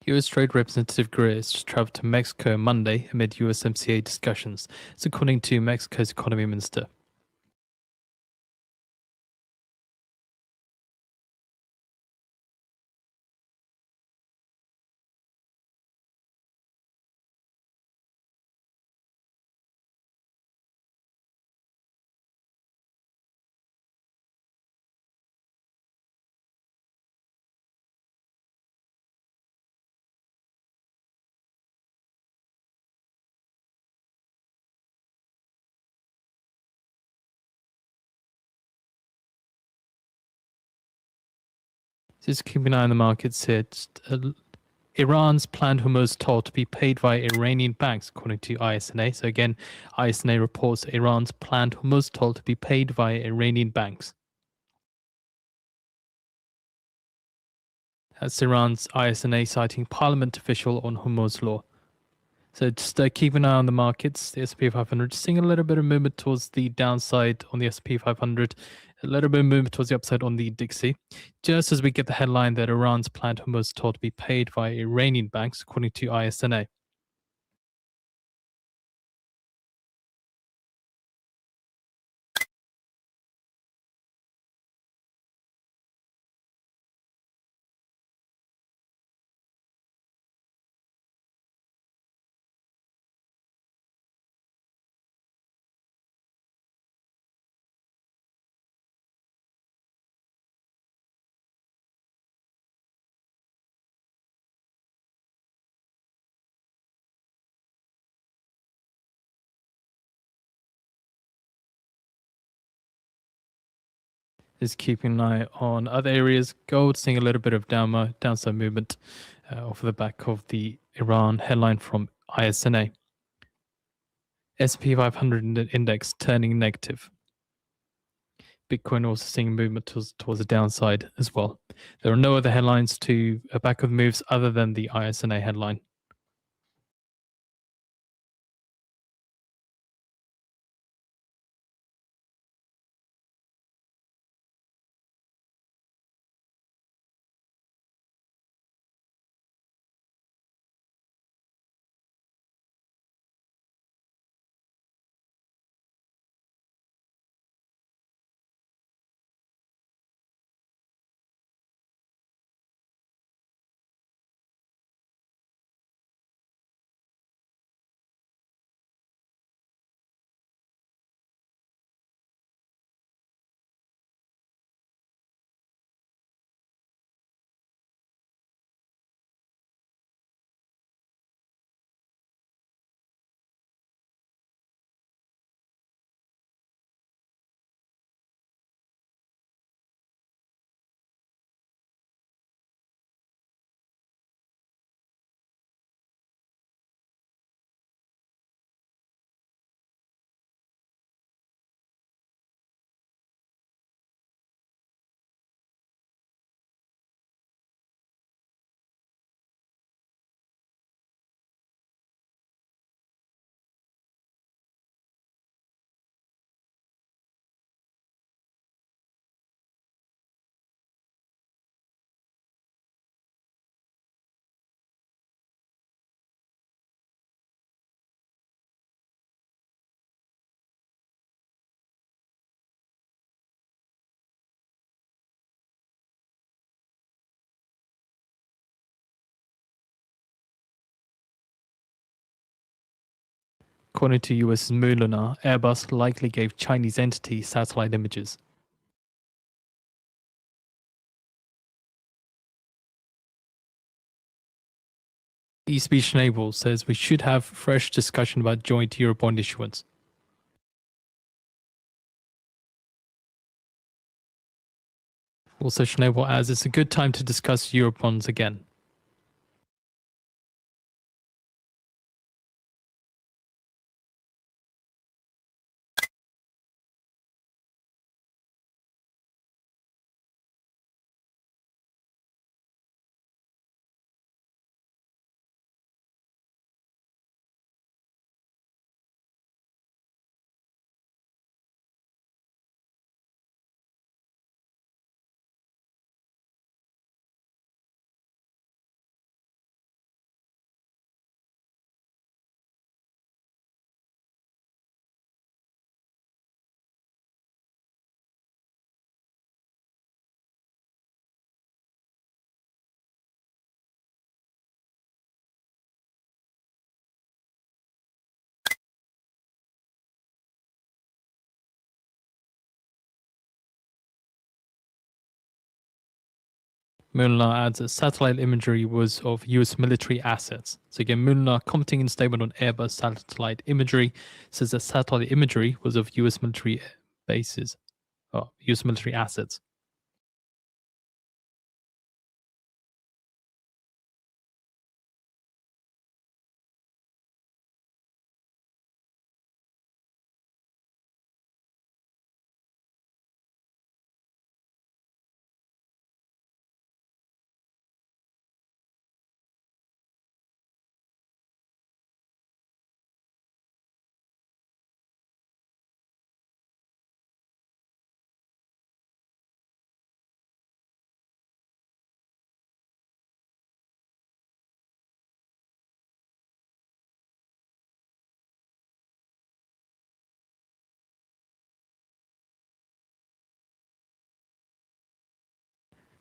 U.S. Trade Representative Greer is to travel to Mexico Monday amid USMCA discussions, it's according to Mexico's economy minister. Just keep an eye on the markets here. Iran's planned Hormuz toll to be paid via Iranian banks, according to ISNA. So again, ISNA reports Iran's planned Hormuz toll to be paid via Iranian banks. That's Iran's ISNA citing parliament official on Hormuz law. So just keep an eye on the markets. The S&P 500 seeing a little bit of movement towards the downside on the S&P 500, a little bit of movement towards the upside on the Dixie. Just as we get the headline that Iran's planned Hormuz toll to be paid via Iranian banks, according to ISNA. Is keeping an eye on other areas. Gold seeing a little bit of downside movement off the back of the Iran headline from ISNA. S&P 500 index turning negative. Bitcoin also seeing movement towards the downside as well. There are no other headlines to back of moves other than the ISNA headline. According to US Moolunar, Airbus likely gave Chinese entity satellite images. ECB Schnabel says we should have fresh discussion about joint Eurobond issuance. Also, Schnabel adds it's a good time to discuss Eurobonds again. Moonlar adds that satellite imagery was of US military assets. So again, Moonlar, commenting in statement on Airbus satellite imagery, says that satellite imagery was of US military bases, or US military assets.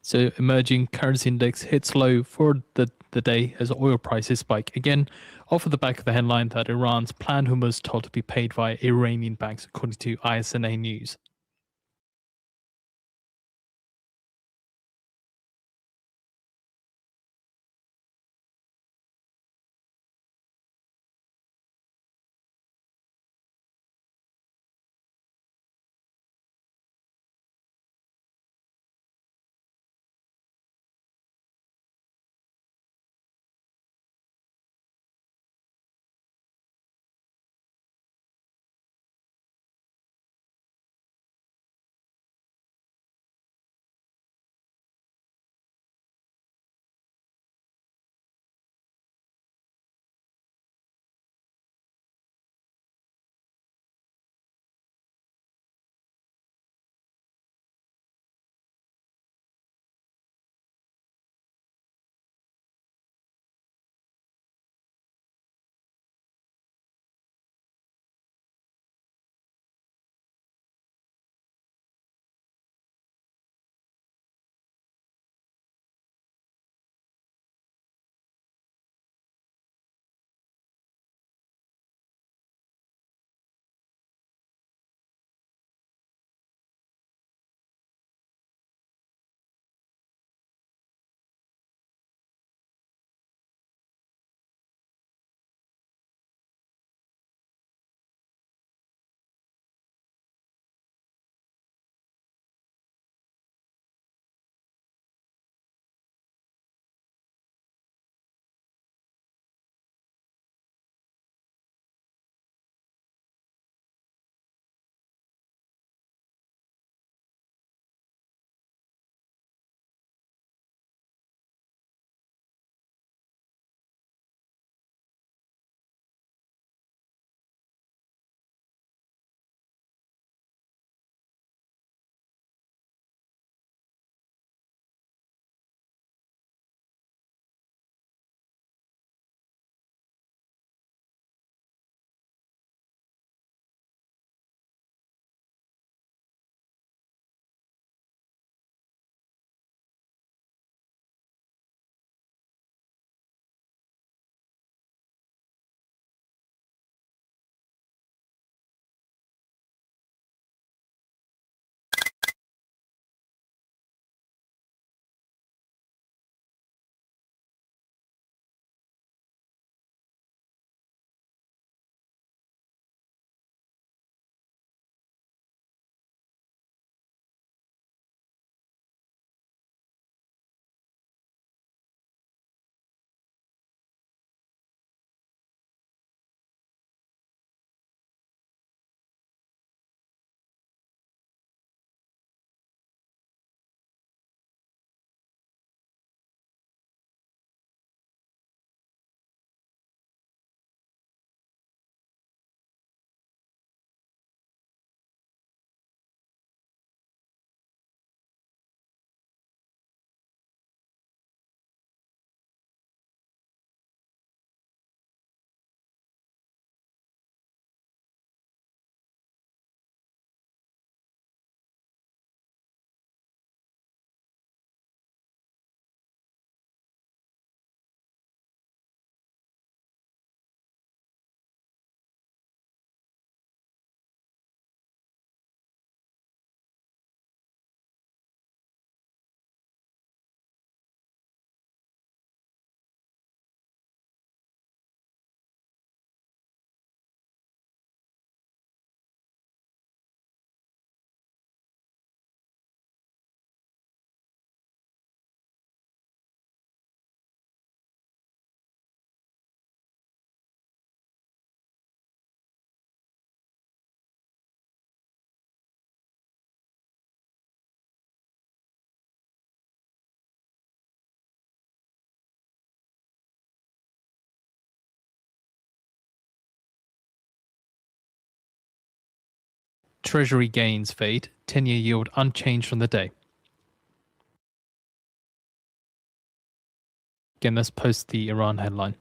So emerging currency index hits low for the day as oil prices spike again, off of the back of the headline that Iran's planned Hormuz toll to be paid via Iranian banks, according to ISNA News. Treasury gains fade, 10-year yield unchanged on the day. Again, let's post the Iran headline.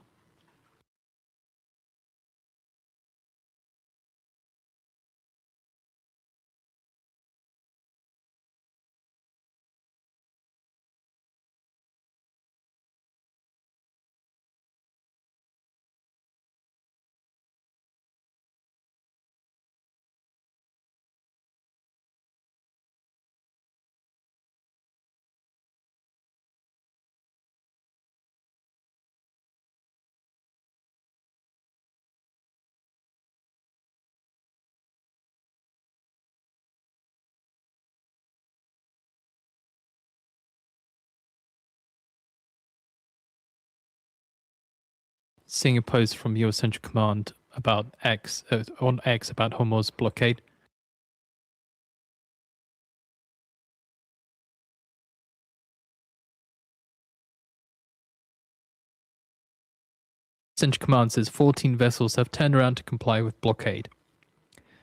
Seeing a post from US Central Command about on X about Hormuz blockade. Central Command says 14 vessels have turned around to comply with blockade.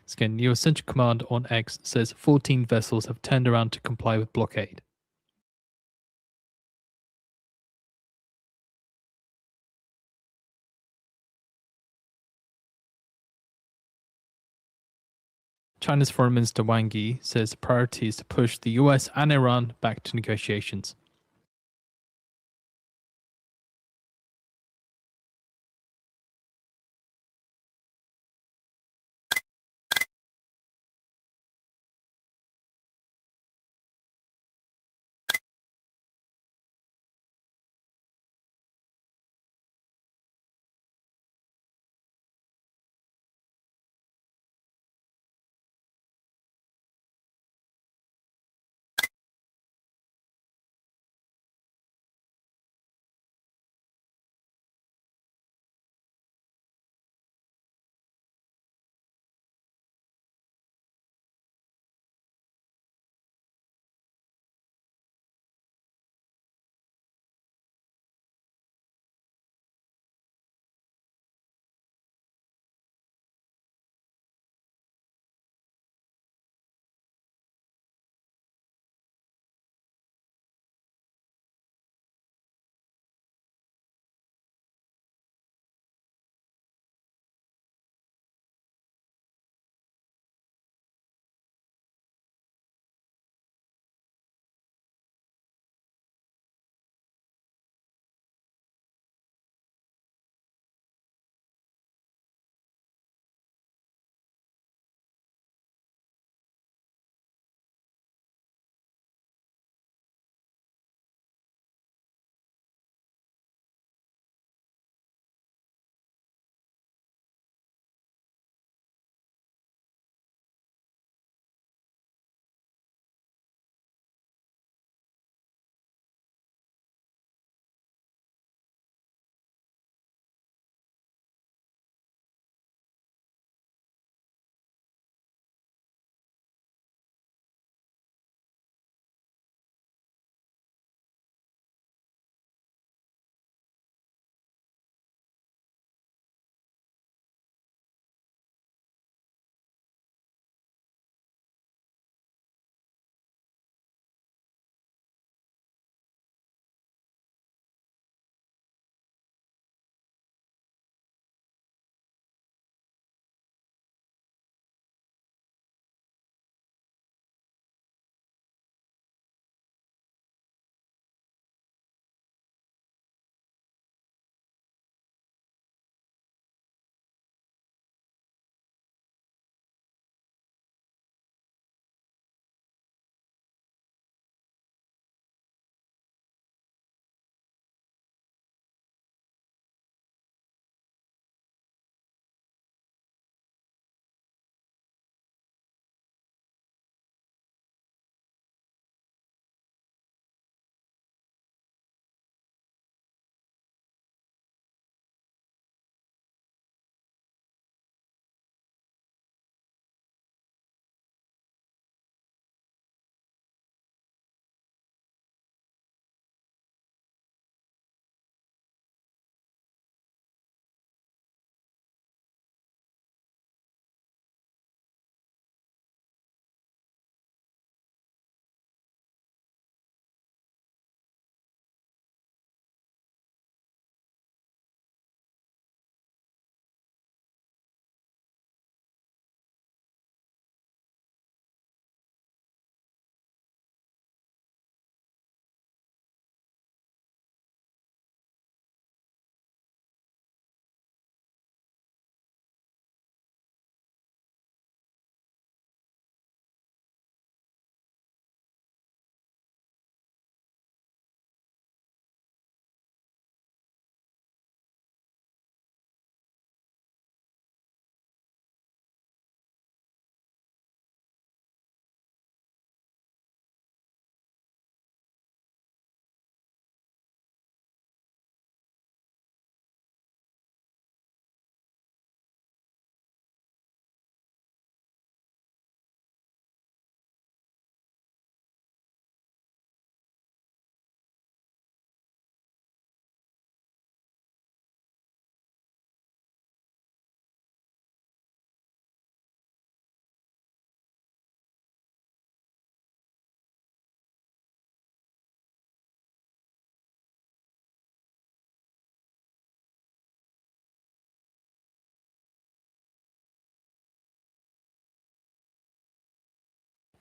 So again, US Central Command on X says 14 vessels have turned around to comply with blockade. China's Foreign Minister Wang Yi says the priority is to push the US and Iran back to negotiations.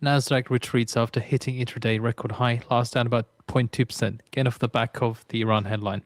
Nasdaq retreats after hitting intraday record high, last down about 0.2%, again off the back of the Iran headline.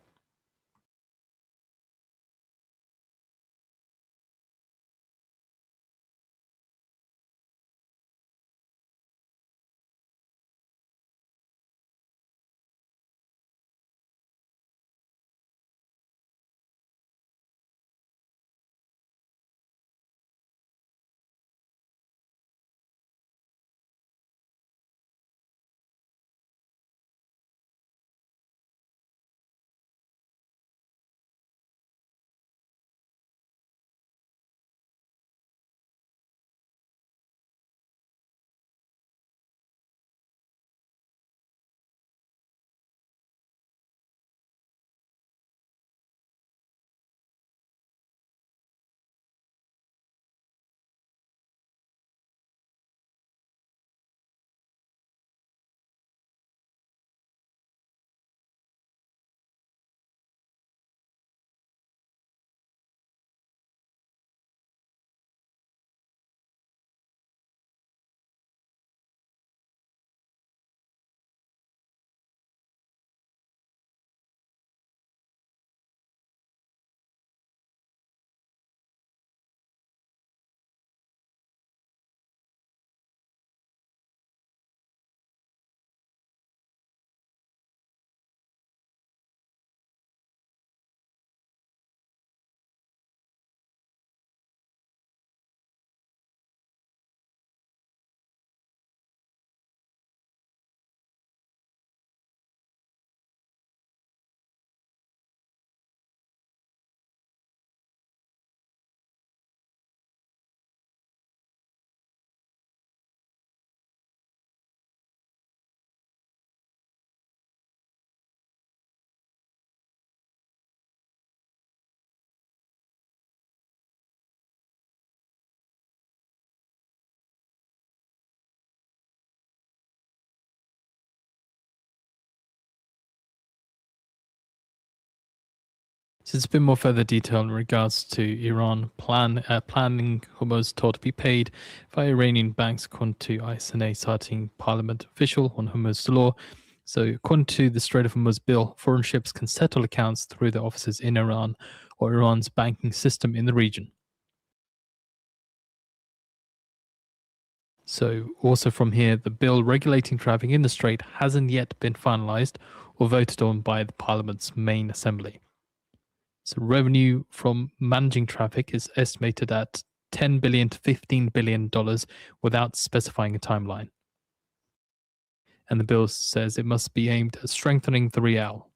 Since a bit more further detail in regards to Iran planning Hormuz toll to be paid by Iranian banks, according to ISNA, citing parliament official on Hormuz law. So, according to the Strait of Hormuz bill, foreign ships can settle accounts through their offices in Iran or Iran's banking system in the region. So, also from here, the bill regulating traffic in the strait hasn't yet been finalized or voted on by the parliament's main assembly. So revenue from managing traffic is estimated at $10 billion to $15 billion without specifying a timeline. And the bill says it must be aimed at strengthening the real.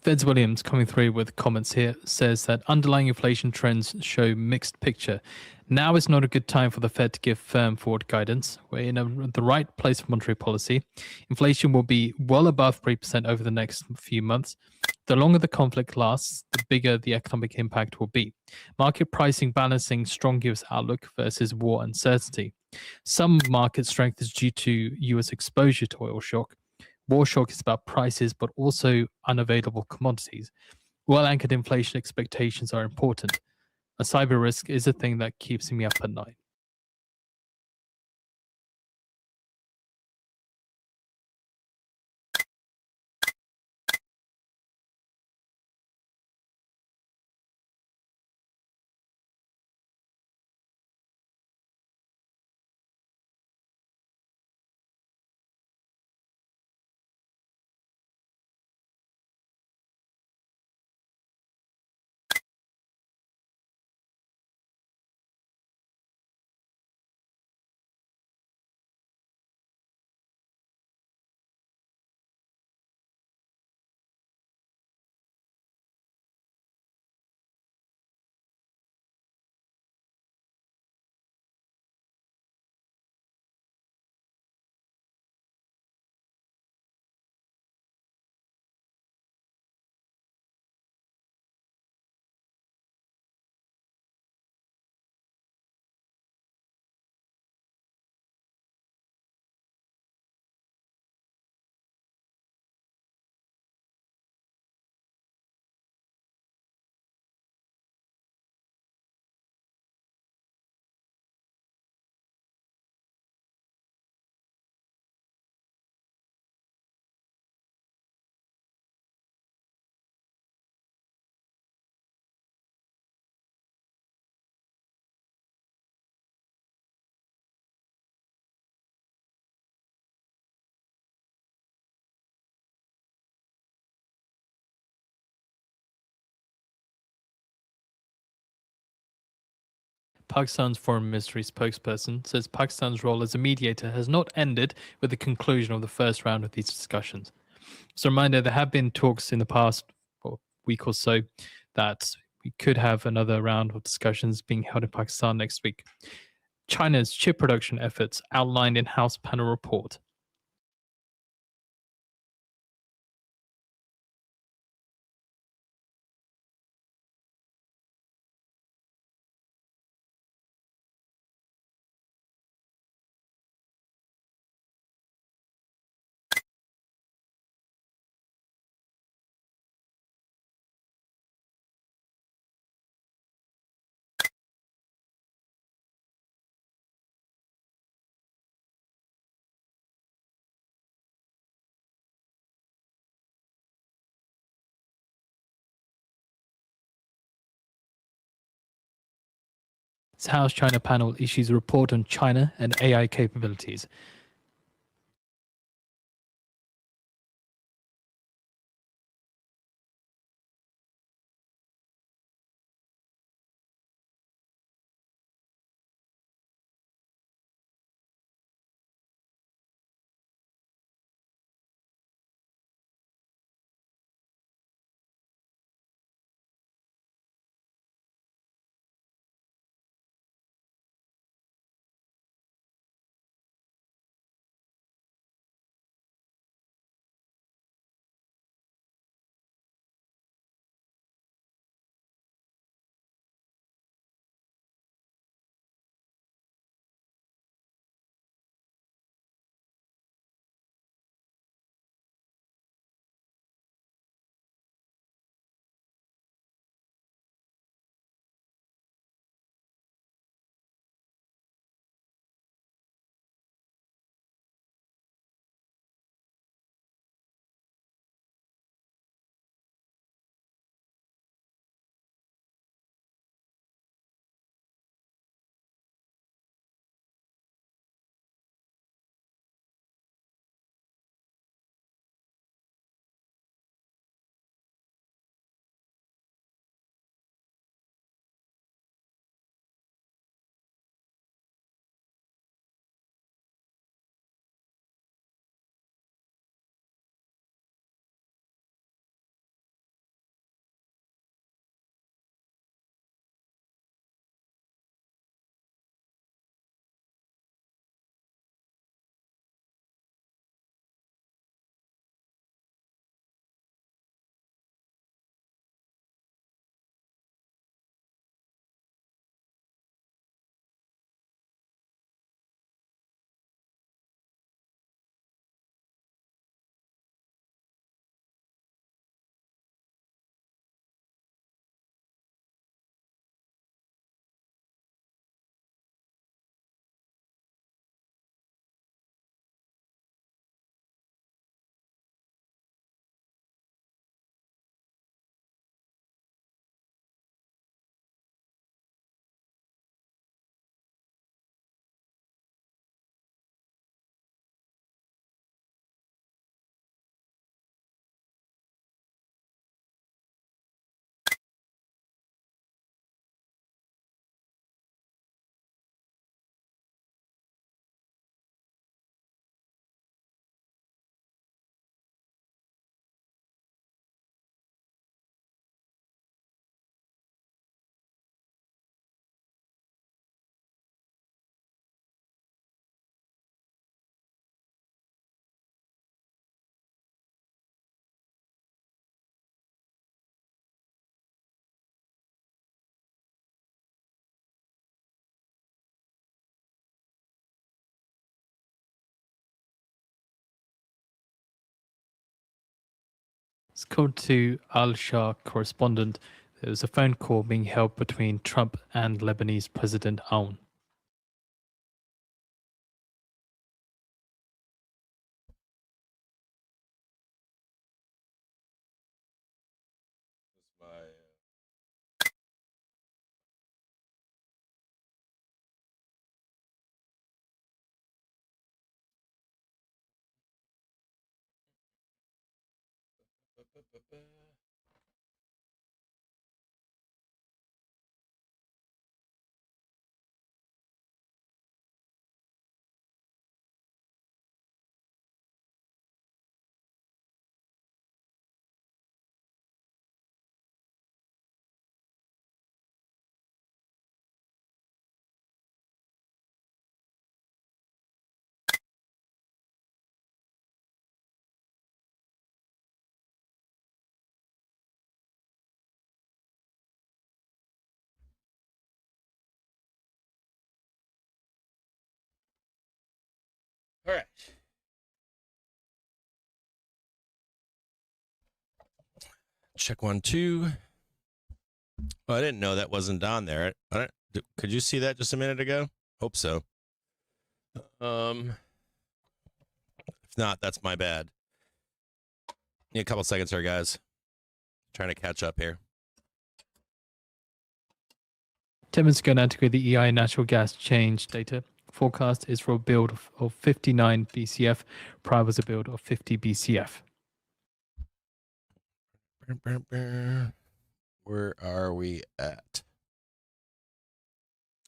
Feds Williams, coming through with comments here, says that underlying inflation trends show mixed picture. Now is not a good time for the Fed to give firm forward guidance. We're in the right place for monetary policy. Inflation will be well above 3% over the next few months. The longer the conflict lasts, the bigger the economic impact will be. Market pricing balancing strong US outlook versus war uncertainty. Some market strength is due to US exposure to oil shock. War shock is about prices, but also unavailable commodities. Well anchored inflation expectations are important. A cyber risk is a thing that keeps me up at night. Pakistan's foreign ministry spokesperson says Pakistan's role as a mediator has not ended with the conclusion of the first round of these discussions. As a reminder, there have been talks in the past week or so that we could have another round of discussions being held in Pakistan next week. China's chip production efforts outlined in House panel report. This House China panel issues a report on China and AI capabilities. According to Al Shah correspondent, there was a phone call being held between Trump and Lebanese President Aoun. All right. Check 1, 2. Oh, I didn't know that wasn't on there. Could you see that just a minute ago? Hope so. If not, that's my bad. Need a couple seconds here, guys. Trying to catch up here. 10 minutes ago, now to go the EI natural gas change data. Forecast is for a build of 59 BCF. Prior was a build of 50 BCF. Where are we at?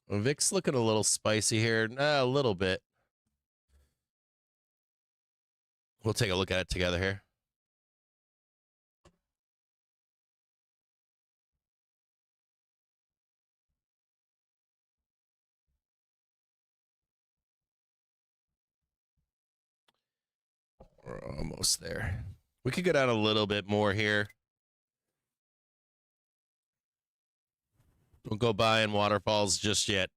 Well, Vic's looking a little spicy here. Nah, a little bit. We'll take a look at it together here. We're almost there. We could get out a little bit more here. Don't go buying waterfalls just yet.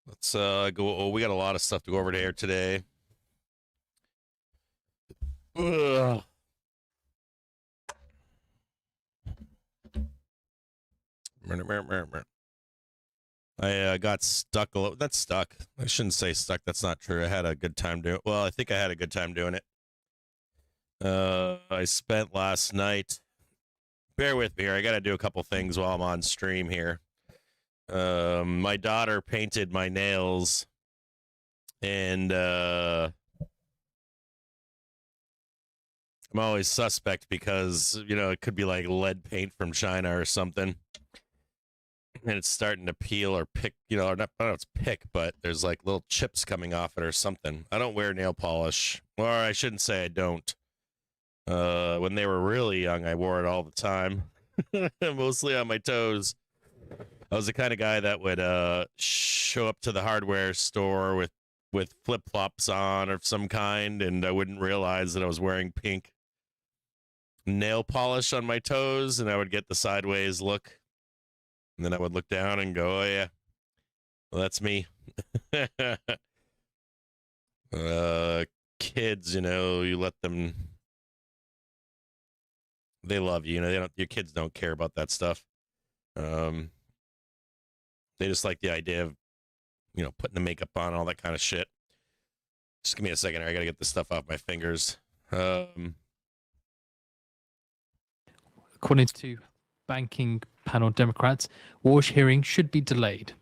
Let's go. Oh, we got a lot of stuff to go over there today. Ugh. I got stuck a little. That's stuck. I shouldn't say stuck. That's not true. I had a good time doing it. Well, I think I had a good time doing it. I spent last night. Bear with me here. I got to do a couple things while I'm on stream here. My daughter painted my nails, and I'm always suspect because, you know, it could be like lead paint from China or something. And it's starting to peel or pick, you know, or not, I don't know if it's pick, but there's like little chips coming off it or something. I don't wear nail polish, or I shouldn't say I don't. When they were really young, I wore it all the time, mostly on my toes. I was the kind of guy that would show up to the hardware store with flip-flops on of some kind, and I wouldn't realize that I was wearing pink nail polish on my toes, and I would get the sideways look. And then I would look down and go, oh, yeah, well, that's me. Kids, you know, you let them, they love you. You know, they don't, your kids don't care about that stuff. They just like the idea of, you know, putting the makeup on, all that kind of shit. Just give me a second here. I got to get this stuff off my fingers. According to banking panel Democrats, Walsh hearing should be delayed.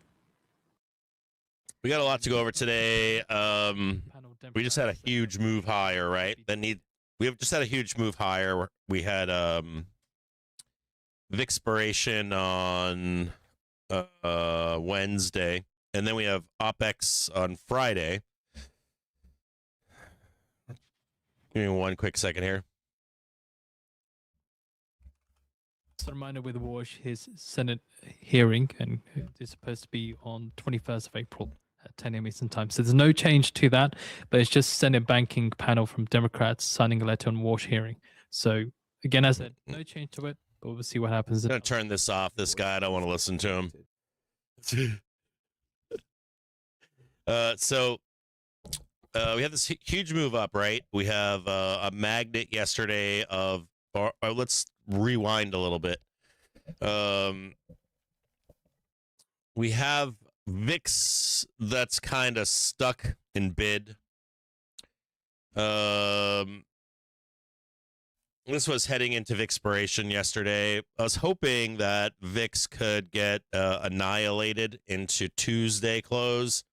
We got a lot to go over today. We just had a huge move higher, right? We have just had a huge move higher. We had Vixpiration on Wednesday, and then we have OPEX on Friday. Give me one quick second here. Just a reminder with Walsh, his Senate hearing, and it's supposed to be on 21st of April at 10 a.m. Eastern Time. So there's no change to that, but it's just Senate banking panel from Democrats signing a letter on Walsh hearing. So again, as I said, no change to it, but we'll see what happens. I'm going to turn this off. This guy, I don't want to listen to him. So we have this huge move up, right? We have a magnet yesterday of, or let's rewind a little bit. We have VIX that's kind of stuck in bid. This was heading into Vixpiration yesterday. I was hoping that VIX could get annihilated into Tuesday close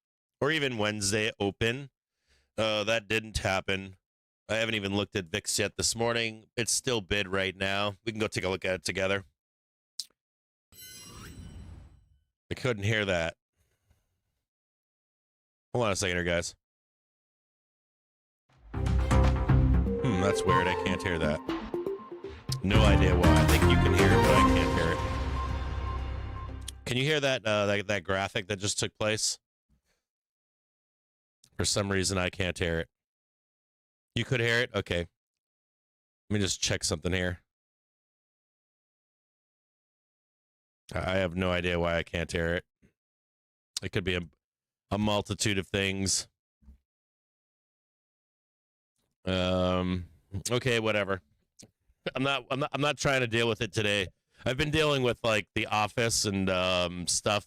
or even Wednesday open. That didn't happen. I haven't even looked at VIX yet this morning. It's still bid right now. We can go take a look at it together. I couldn't hear that. Hold on a second here, guys. That's weird. I can't hear that. No idea why. I think you can hear it, but I can't hear it. Can you hear that that graphic that just took place? For some reason, I can't hear it. You could hear it? Okay. Let me just check something here. I have no idea why I can't hear it. It could be a multitude of things. Okay, whatever. I'm not trying to deal with it today. I've been dealing with like the office and stuff.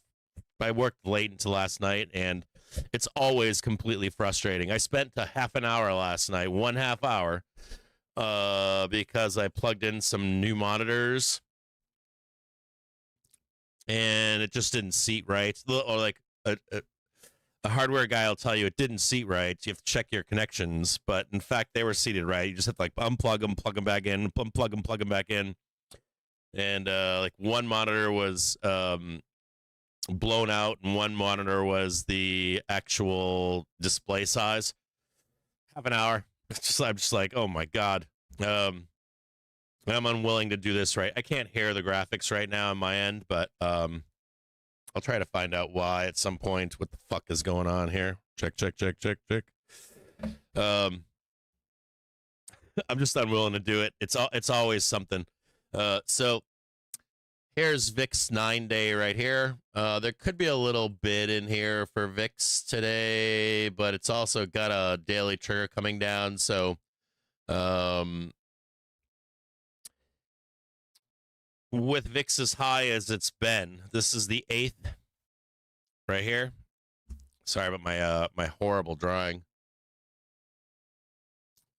I worked late until last night, and it's always completely frustrating. I spent a half an hour last night, 1/2 hour, because I plugged in some new monitors, and it just didn't seat right. Or like a hardware guy will tell you it didn't seat right. You have to check your connections, but in fact, they were seated right. You just have to like unplug them, plug them back in, unplug them, plug them back in. And like one monitor was blown out, and one monitor was the actual display size. Half an hour. I'm just like, oh my god. I'm unwilling to do this right. I can't hear the graphics right now on my end, but I'll try to find out why at some point. What the fuck is going on here? Check. I'm just unwilling to do it. It's always something. So here's VIX 9-day right here. There could be a little bid in here for VIX today, but it's also got a daily trigger coming down. So with VIX as high as it's been, this is the 8th right here. Sorry about my horrible drawing.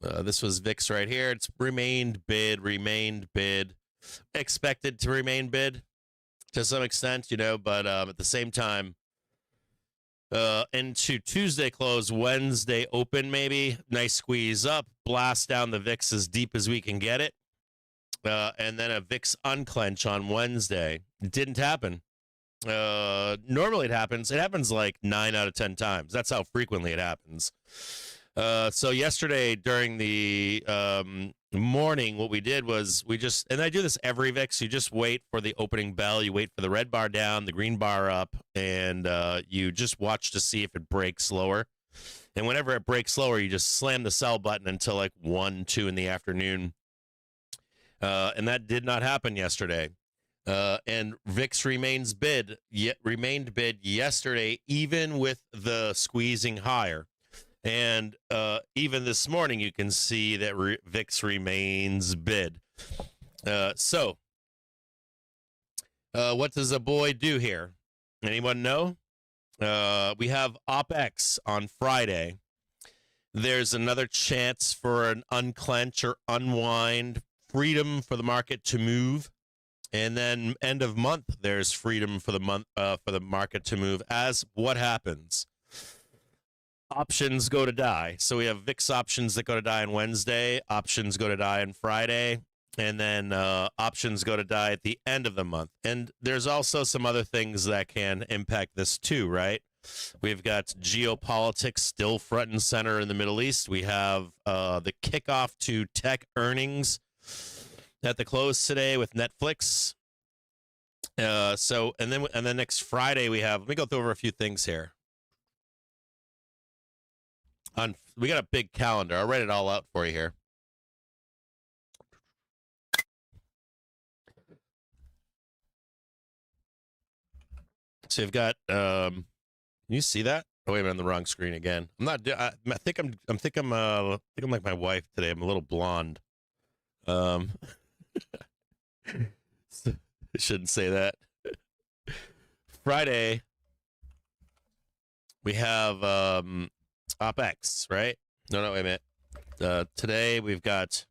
This was VIX right here. It's remained bid, expected to remain bid to some extent, but at the same time, into Tuesday close, Wednesday open, maybe nice squeeze up, blast down the VIX as deep as we can get it. And then a VIX unclench on Wednesday. It didn't happen. Normally it happens. It happens like 9 out of 10 times. That's how frequently it happens. So yesterday during the morning, what we did was and I do this every VIX, you just wait for the opening bell, you wait for the red bar down, the green bar up, and you just watch to see if it breaks lower. And whenever it breaks lower, you just slam the sell button until like 1, 2 in the afternoon. And that did not happen yesterday. And VIX remained bid yesterday, even with the squeezing higher. And even this morning, you can see that VIX remains bid. So what does a boy do here? Anyone know? We have OpEx on Friday. There's another chance for an unclench or unwind, freedom for the market to move. And then end of month, there's freedom for the market to move. As what happens? Options go to die. So we have VIX options that go to die on Wednesday. Options go to die on Friday. And then options go to die at the end of the month. And there's also some other things that can impact this too, right? We've got geopolitics still front and center in the Middle East. We have the kickoff to tech earnings at the close today with Netflix. And then next Friday let me go over a few things here. We got a big calendar. I'll write it all out for you here. So you've got you see that? Oh wait, I'm on the wrong screen again. I'm not. I think I'm like my wife today. I'm a little blonde. I shouldn't say that. Friday, we have OpEx, right? No, wait a minute. Today we've got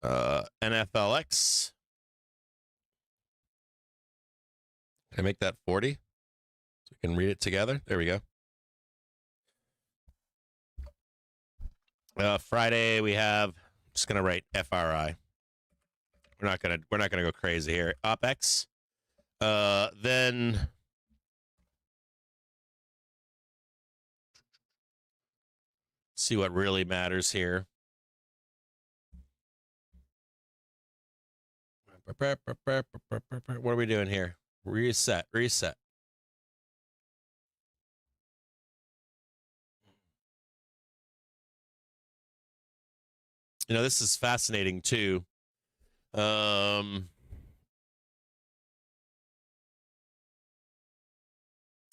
NFLX. Can I make that 40? So we can read it together. There we go. Friday we have, I'm just gonna write FRI. We're not gonna go crazy here. OpEx. Then see what really matters here. What are we doing here? Reset. This is fascinating too.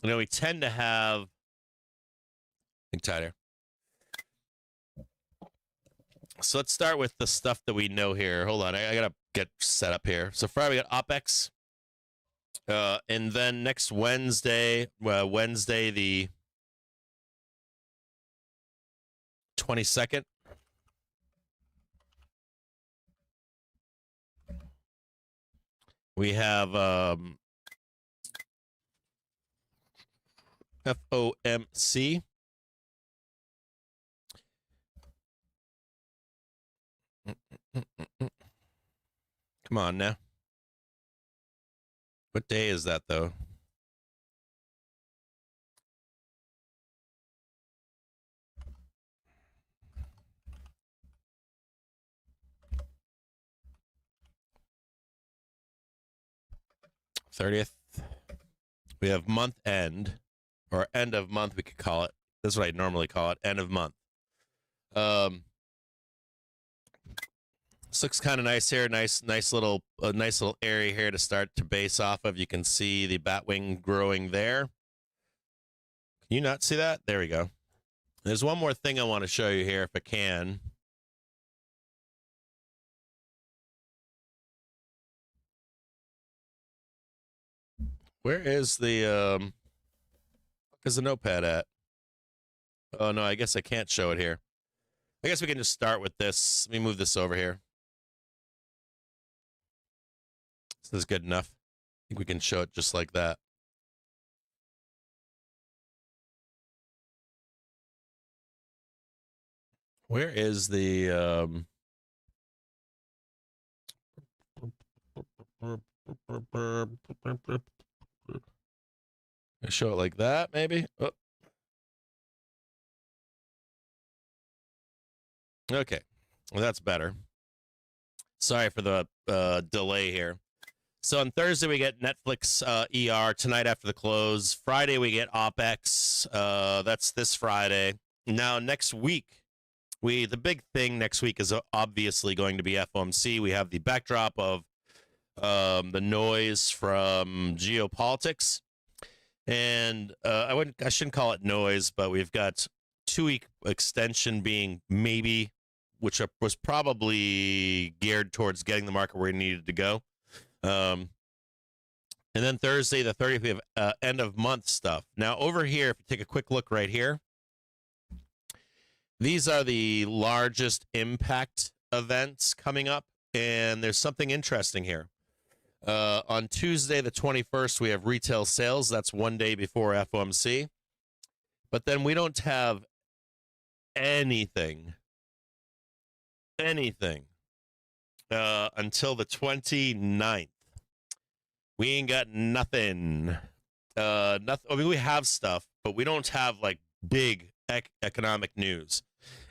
we tend to have, think tighter. So let's start with the stuff that we know here. Hold on, I gotta get set up here. So Friday we got OPEX, and then next Wednesday, Wednesday the 22nd. We have FOMC. Come on now. What day is that, though? '30th. We have month end, or end of month, we could call it. That's what I normally call it, end of month. This looks kind of nice here. Nice little area here to start to base off of. You can see the batwing growing there. Can you not see that? There we go. There's one more thing I want to show you here if I can. Where is the is the notepad at? Oh no, I guess I can't show it here. I guess we can just start with this. Let me move this over here. This is good enough. I think we can show it just like that. Where is the show it like that, maybe? Oh. Okay, well, that's better. Sorry for the delay here. So on Thursday, we get Netflix ER tonight after the close. Friday, we get OPEX. That's this Friday. Now, next week, the big thing next week is obviously going to be FOMC. We have the backdrop of the noise from geopolitics. And I shouldn't call it noise, but we've got 2-week extension being maybe, which was probably geared towards getting the market where it needed to go. And then Thursday, the 30th, we have end of month stuff. Now over here, if you take a quick look right here, these are the largest impact events coming up, and there's something interesting here. On Tuesday, the 21st, we have retail sales. That's one day before FOMC. But then we don't have anything until the 29th. We ain't got nothing. Nothing. I mean, we have stuff, but we don't have like big economic news.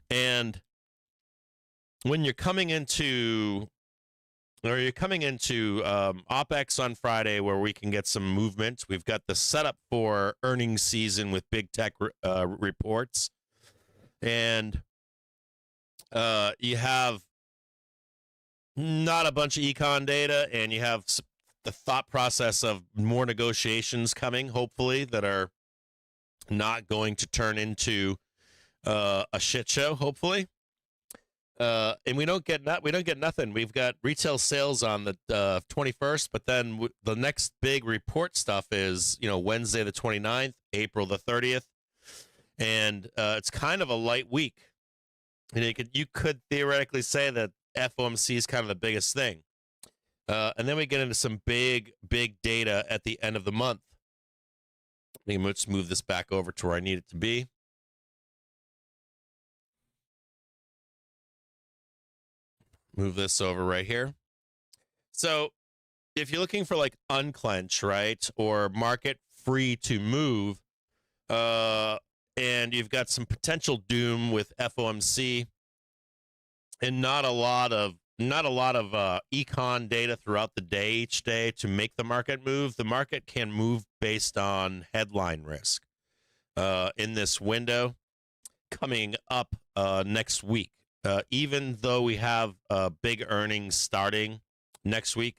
And when you're coming into OPEX on Friday, where we can get some movement, we've got the setup for earnings season with big tech reports, and you have not a bunch of econ data, and you have the thought process of more negotiations coming, hopefully, that are not going to turn into a shit show, hopefully. And we don't get nothing. We've got retail sales on the 21st, but then the next big report stuff is, Wednesday the 29th, April the 30th, and it's kind of a light week. And you could theoretically say that FOMC is kind of the biggest thing. And then we get into some big data at the end of the month. Let's move this back over to where I need it to be. Move this over right here. So if you're looking for like unclench, right, or market free to move, and you've got some potential doom with FOMC and not a lot of econ data throughout the day each day to make the market move. The market can move based on headline risk in this window coming up next week. Even though we have big earnings starting next week.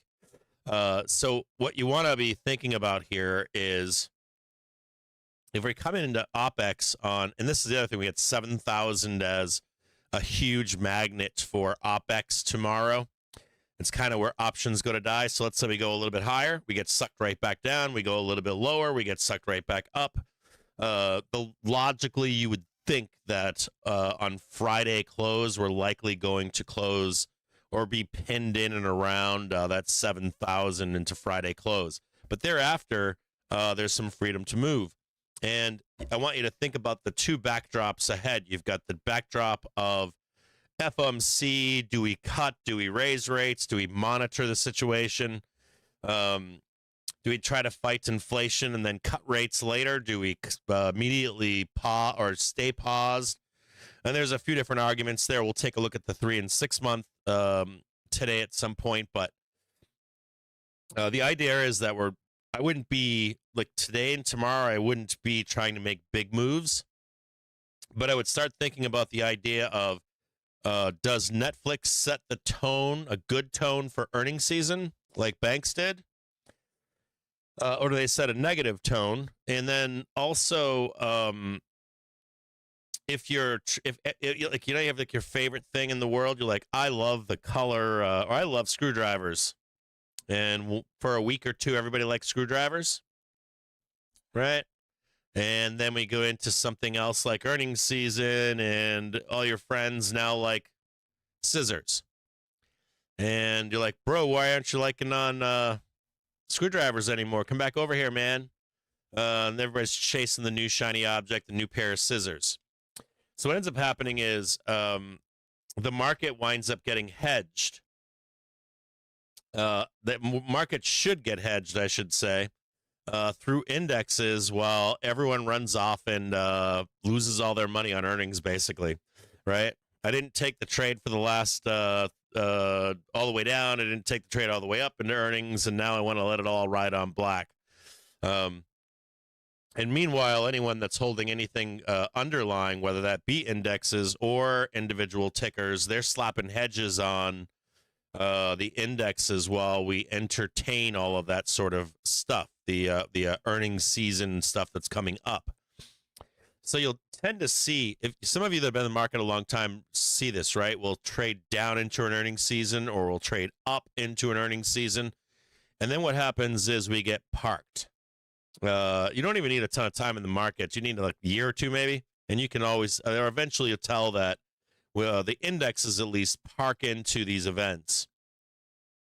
So what you want to be thinking about here is if we're coming into OPEX on, and this is the other thing, we had 7,000 as a huge magnet for OPEX tomorrow. It's kind of where options go to die. So let's say we go a little bit higher, we get sucked right back down. We go a little bit lower, we get sucked right back up. Logically, you would think that on Friday close, we're likely going to close or be pinned in and around that 7,000 into Friday close. But thereafter, there's some freedom to move. And I want you to think about the two backdrops ahead. You've got the backdrop of FOMC. Do we cut? Do we raise rates? Do we monitor the situation? Do we try to fight inflation and then cut rates later? Do we immediately pause or stay paused? And there's a few different arguments there. We'll take a look at the 3 and 6 month today at some point. But the idea is that I wouldn't be like today and tomorrow. I wouldn't be trying to make big moves, but I would start thinking about the idea of does Netflix set the tone, a good tone for earnings season, like banks did, or do they set a negative tone? And then also, if like you have like your favorite thing in the world, you're like, I love the color, or I love screwdrivers. And for a week or two, everybody likes screwdrivers, right? And then we go into something else like earnings season, and all your friends now like scissors. And you're like, bro, why aren't you liking on screwdrivers anymore? Come back over here, man. And everybody's chasing the new shiny object, the new pair of scissors. So what ends up happening is the market winds up getting hedged. The market should get hedged, I should say, through indexes while everyone runs off and loses all their money on earnings, basically, right? I didn't take the trade for the last all the way down. I didn't take the trade all the way up into earnings, and now I want to let it all ride on black. And meanwhile, anyone that's holding anything underlying, whether that be indexes or individual tickers, they're slapping hedges on the indexes while we entertain all of that sort of stuff, the earnings season stuff that's coming up. So you'll tend to see, if some of you that have been in the market a long time see this, right? We'll trade down into an earnings season, or we'll trade up into an earnings season. And then what happens is we get parked. You don't even need a ton of time in the market. You need like a year or two maybe. And you can always, or eventually you'll tell that the indexes at least park into these events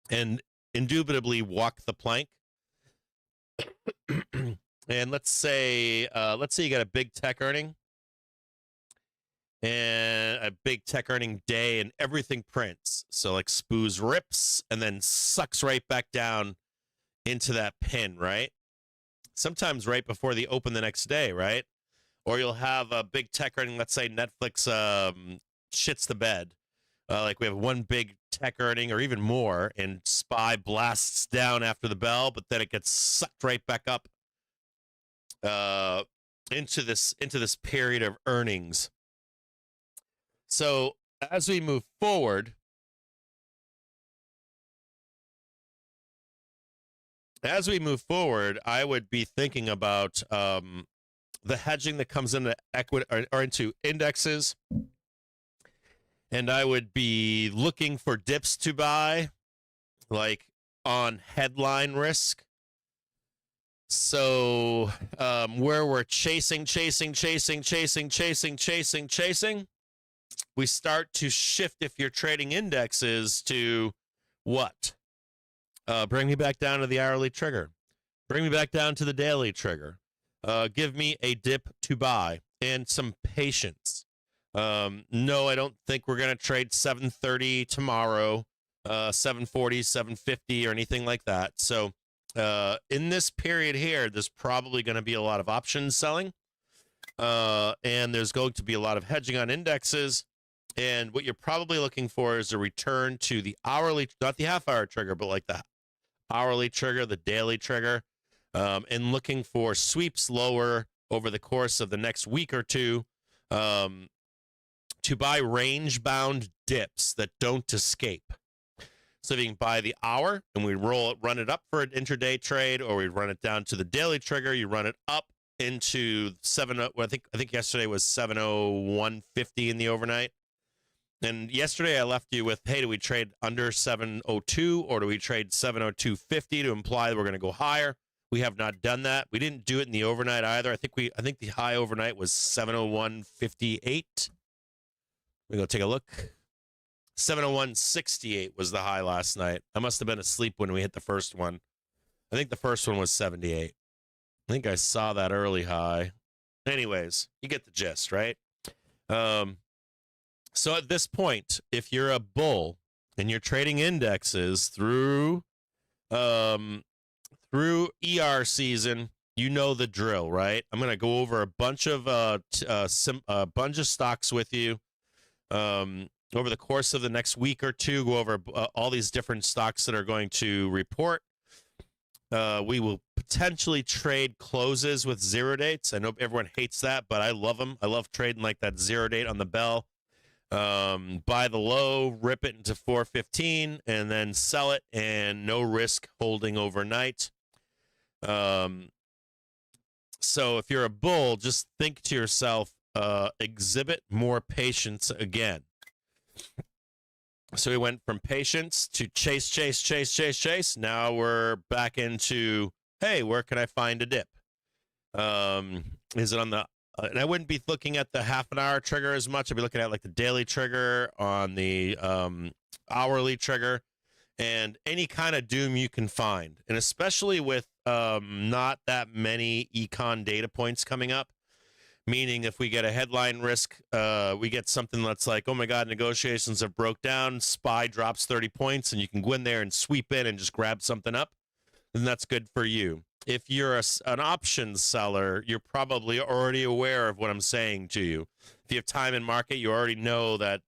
and indubitably walk the plank. And let's say you got a big tech earning and a big tech earning day, and everything prints. So like SPOOS rips and then sucks right back down into that pin, right? Sometimes right before they open the next day, right? Or you'll have a big tech earning. Let's say Netflix shits the bed. Like we have one big tech earning or even more, and SPY blasts down after the bell, but then it gets sucked right back up into this period of earnings. So as we move forward, I would be thinking about the hedging that comes into equity or into indexes. And I would be looking for dips to buy, like on headline risk. So where we're chasing, we start to shift, if you're trading indexes, to what? Bring me back down to the hourly trigger. Bring me back down to the daily trigger. Give me a dip to buy and some patience. No, I don't think we're going to trade 730 tomorrow, 740, 750 or anything like that. So in this period here, there's probably going to be a lot of options selling. And there's going to be a lot of hedging on indexes. And what you're probably looking for is a return to the hourly, not the half-hour trigger, but like the hourly trigger, the daily trigger, and looking for sweeps lower over the course of the next week or two to buy range-bound dips that don't escape. So if you can buy the hour and we run it up for an intraday trade, or we run it down to the daily trigger, you run it up into 70. I think yesterday was 701.50 in the overnight. And yesterday I left you with, hey, do we trade under 702 or do we trade 702.50 to imply that we're going to go higher? We have not done that. We didn't do it in the overnight either. I think the high overnight was 701.58. We go take a look. 701.68 was the high last night. I must have been asleep when we hit the first one. I think the first one was 78. I think I saw that early high. Anyways, you get the gist, right? So at this point, if you're a bull and you're trading indexes through ER season, you know the drill, right? I'm going to go over a bunch of stocks with you over the course of the next week or two. Go over all these different stocks that are going to report. We will potentially trade closes with zero dates. I know everyone hates that, but I love them. I love trading like that zero date on the bell. Buy the low, rip it into 415, and then sell it, and no risk holding overnight. So if you're a bull, just think to yourself, exhibit more patience again. So we went from patience to chase. Now we're back into, hey, where can I find a dip? Is it on the, and I wouldn't be looking at the half an hour trigger as much. I'd be looking at like the daily trigger, on the hourly trigger, and any kind of doom you can find. And especially with not that many econ data points coming up, meaning if we get a headline risk, we get something that's like, oh my God, negotiations have broke down, SPY drops 30 points, and you can go in there and sweep in and just grab something up, then that's good for you. If you're an options seller, you're probably already aware of what I'm saying to you. If you have time in market, you already know that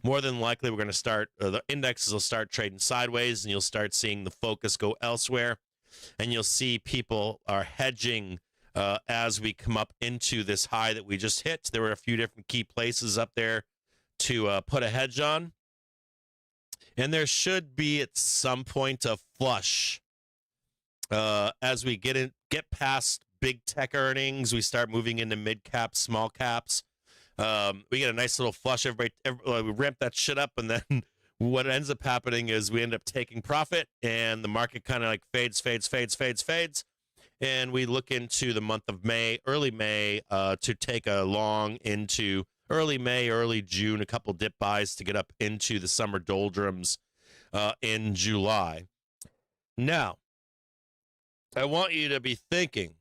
more than likely we're going to start, the indexes will start trading sideways, and you'll start seeing the focus go elsewhere, and you'll see people are hedging as we come up into this high that we just hit. There were a few different key places up there to put a hedge on. And there should be at some point a flush. As we get past big tech earnings, we start moving into mid caps, small caps. We get a nice little flush. Everybody we ramp that shit up, and then what ends up happening is we end up taking profit, and the market kind of like fades. And we look into the month of May, early May, to take a long into early May, early June, a couple dip buys to get up into the summer doldrums in July. Now, I want you to be thinking,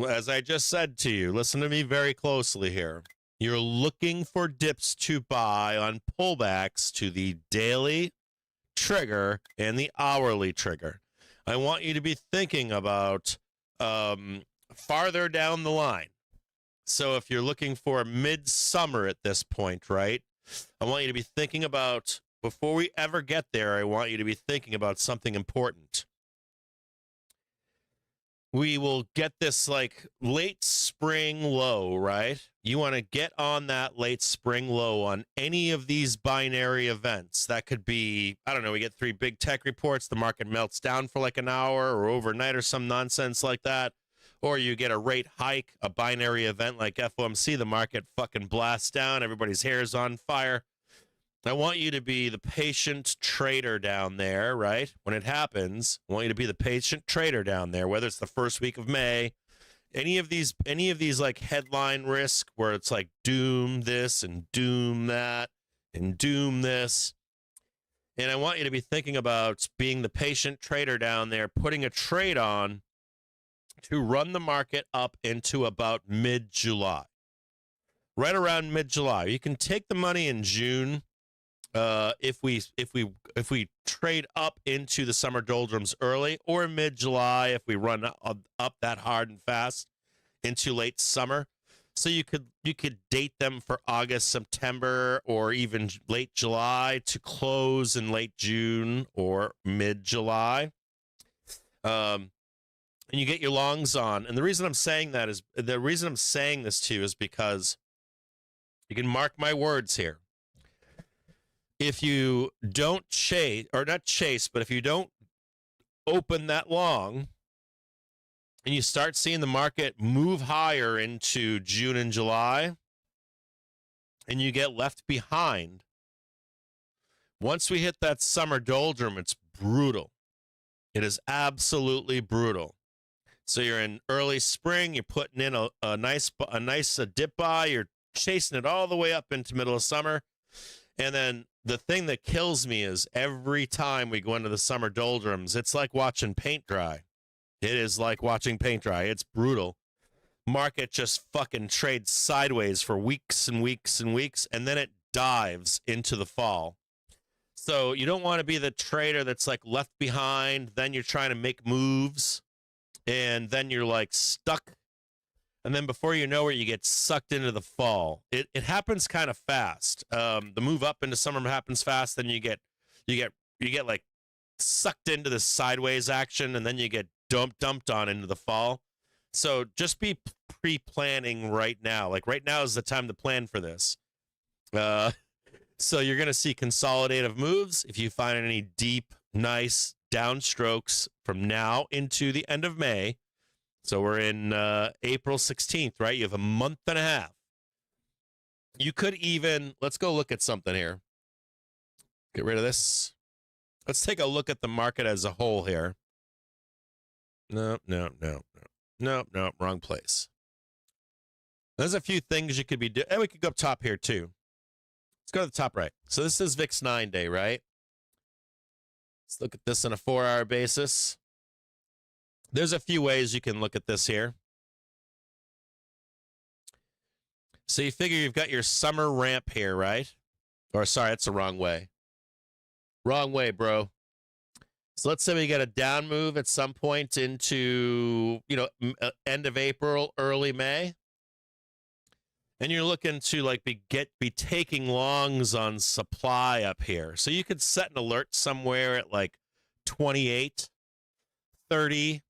as I just said to you, listen to me very closely here. You're looking for dips to buy on pullbacks to the daily trigger and the hourly trigger. I want you to be thinking about farther down the line. So if you're looking for midsummer at this point, right? I want you to be thinking about, before we ever get there, I want you to be thinking about something important. We will get this like late spring low, right? You want to get on that late spring low on any of these binary events. That could be, I don't know, we get 3 big tech reports, the market melts down for like an hour or overnight or some nonsense like that. Or you get a rate hike, a binary event like FOMC, the market fucking blasts down, everybody's hair is on fire. I want you to be the patient trader down there, right? When it happens, I want you to be the patient trader down there, whether it's the first week of May, any of these like headline risk where it's like doom this and doom that and doom this. And I want you to be thinking about being the patient trader down there, putting a trade on to run the market up into about mid-July. Right around mid-July. You can take the money in June. If we trade up into the summer doldrums early, or mid-July if we run up that hard and fast into late summer. So you could date them for August, September, or even late July to close in late June or mid-July. And you get your longs on. And the reason I'm saying this to you is because you can mark my words here. If you don't chase, or not chase, but if you don't open that long and you start seeing the market move higher into June and July, and you get left behind. Once we hit that summer doldrum, it's brutal. It is absolutely brutal. So you're in early spring, you're putting in a nice dip buy, you're chasing it all the way up into middle of summer. And then the thing that kills me is every time we go into the summer doldrums, it's like watching paint dry. It is like watching paint dry. It's brutal. Market just fucking trades sideways for weeks and weeks and weeks, and then it dives into the fall. So you don't want to be the trader that's like left behind. Then you're trying to make moves, and then you're like stuck. And then before you know it, you get sucked into the fall. It happens kind of fast. The move up into summer happens fast. Then you get like sucked into the sideways action, and then you get dumped on into the fall. So just be pre-planning right now. Like right now is the time to plan for this. So you're going to see consolidative moves. If you find any deep, nice downstrokes from now into the end of May. So we're in April 16th, right? You have a month and a half. You could even, let's go look at something here. Get rid of this. Let's take a look at the market as a whole here. No, wrong place. There's a few things you could be doing. And we could go up top here too. Let's go to the top right. So this is VIX 9-day, right? Let's look at this on a 4-hour basis. There's a few ways you can look at this here. So you figure you've got your summer ramp here, right? Or sorry, that's the wrong way. Wrong way, bro. So let's say we get a down move at some point into, end of April, early May. And you're looking to like be taking longs on supply up here. So you could set an alert somewhere at like 28, 30,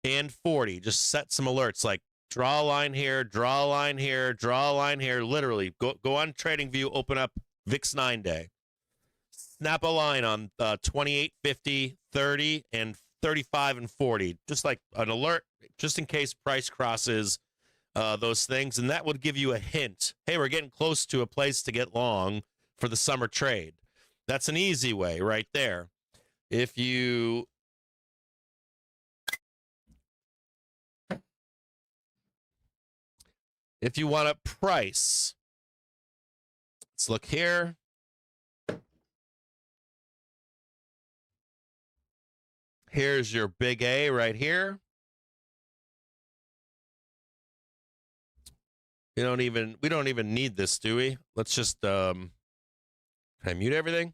and 40. Just set some alerts like draw a line here, draw a line here, draw a line here. Literally go on TradingView, open up VIX 9-day. Snap a line on 28, 50, 30, and 35 and 40. Just like an alert, just in case price crosses those things. And that would give you a hint. Hey, we're getting close to a place to get long for the summer trade. That's an easy way right there. If you want to price, let's look here. Here's your big A right here. We don't even need this, do we? Let's just can I mute everything?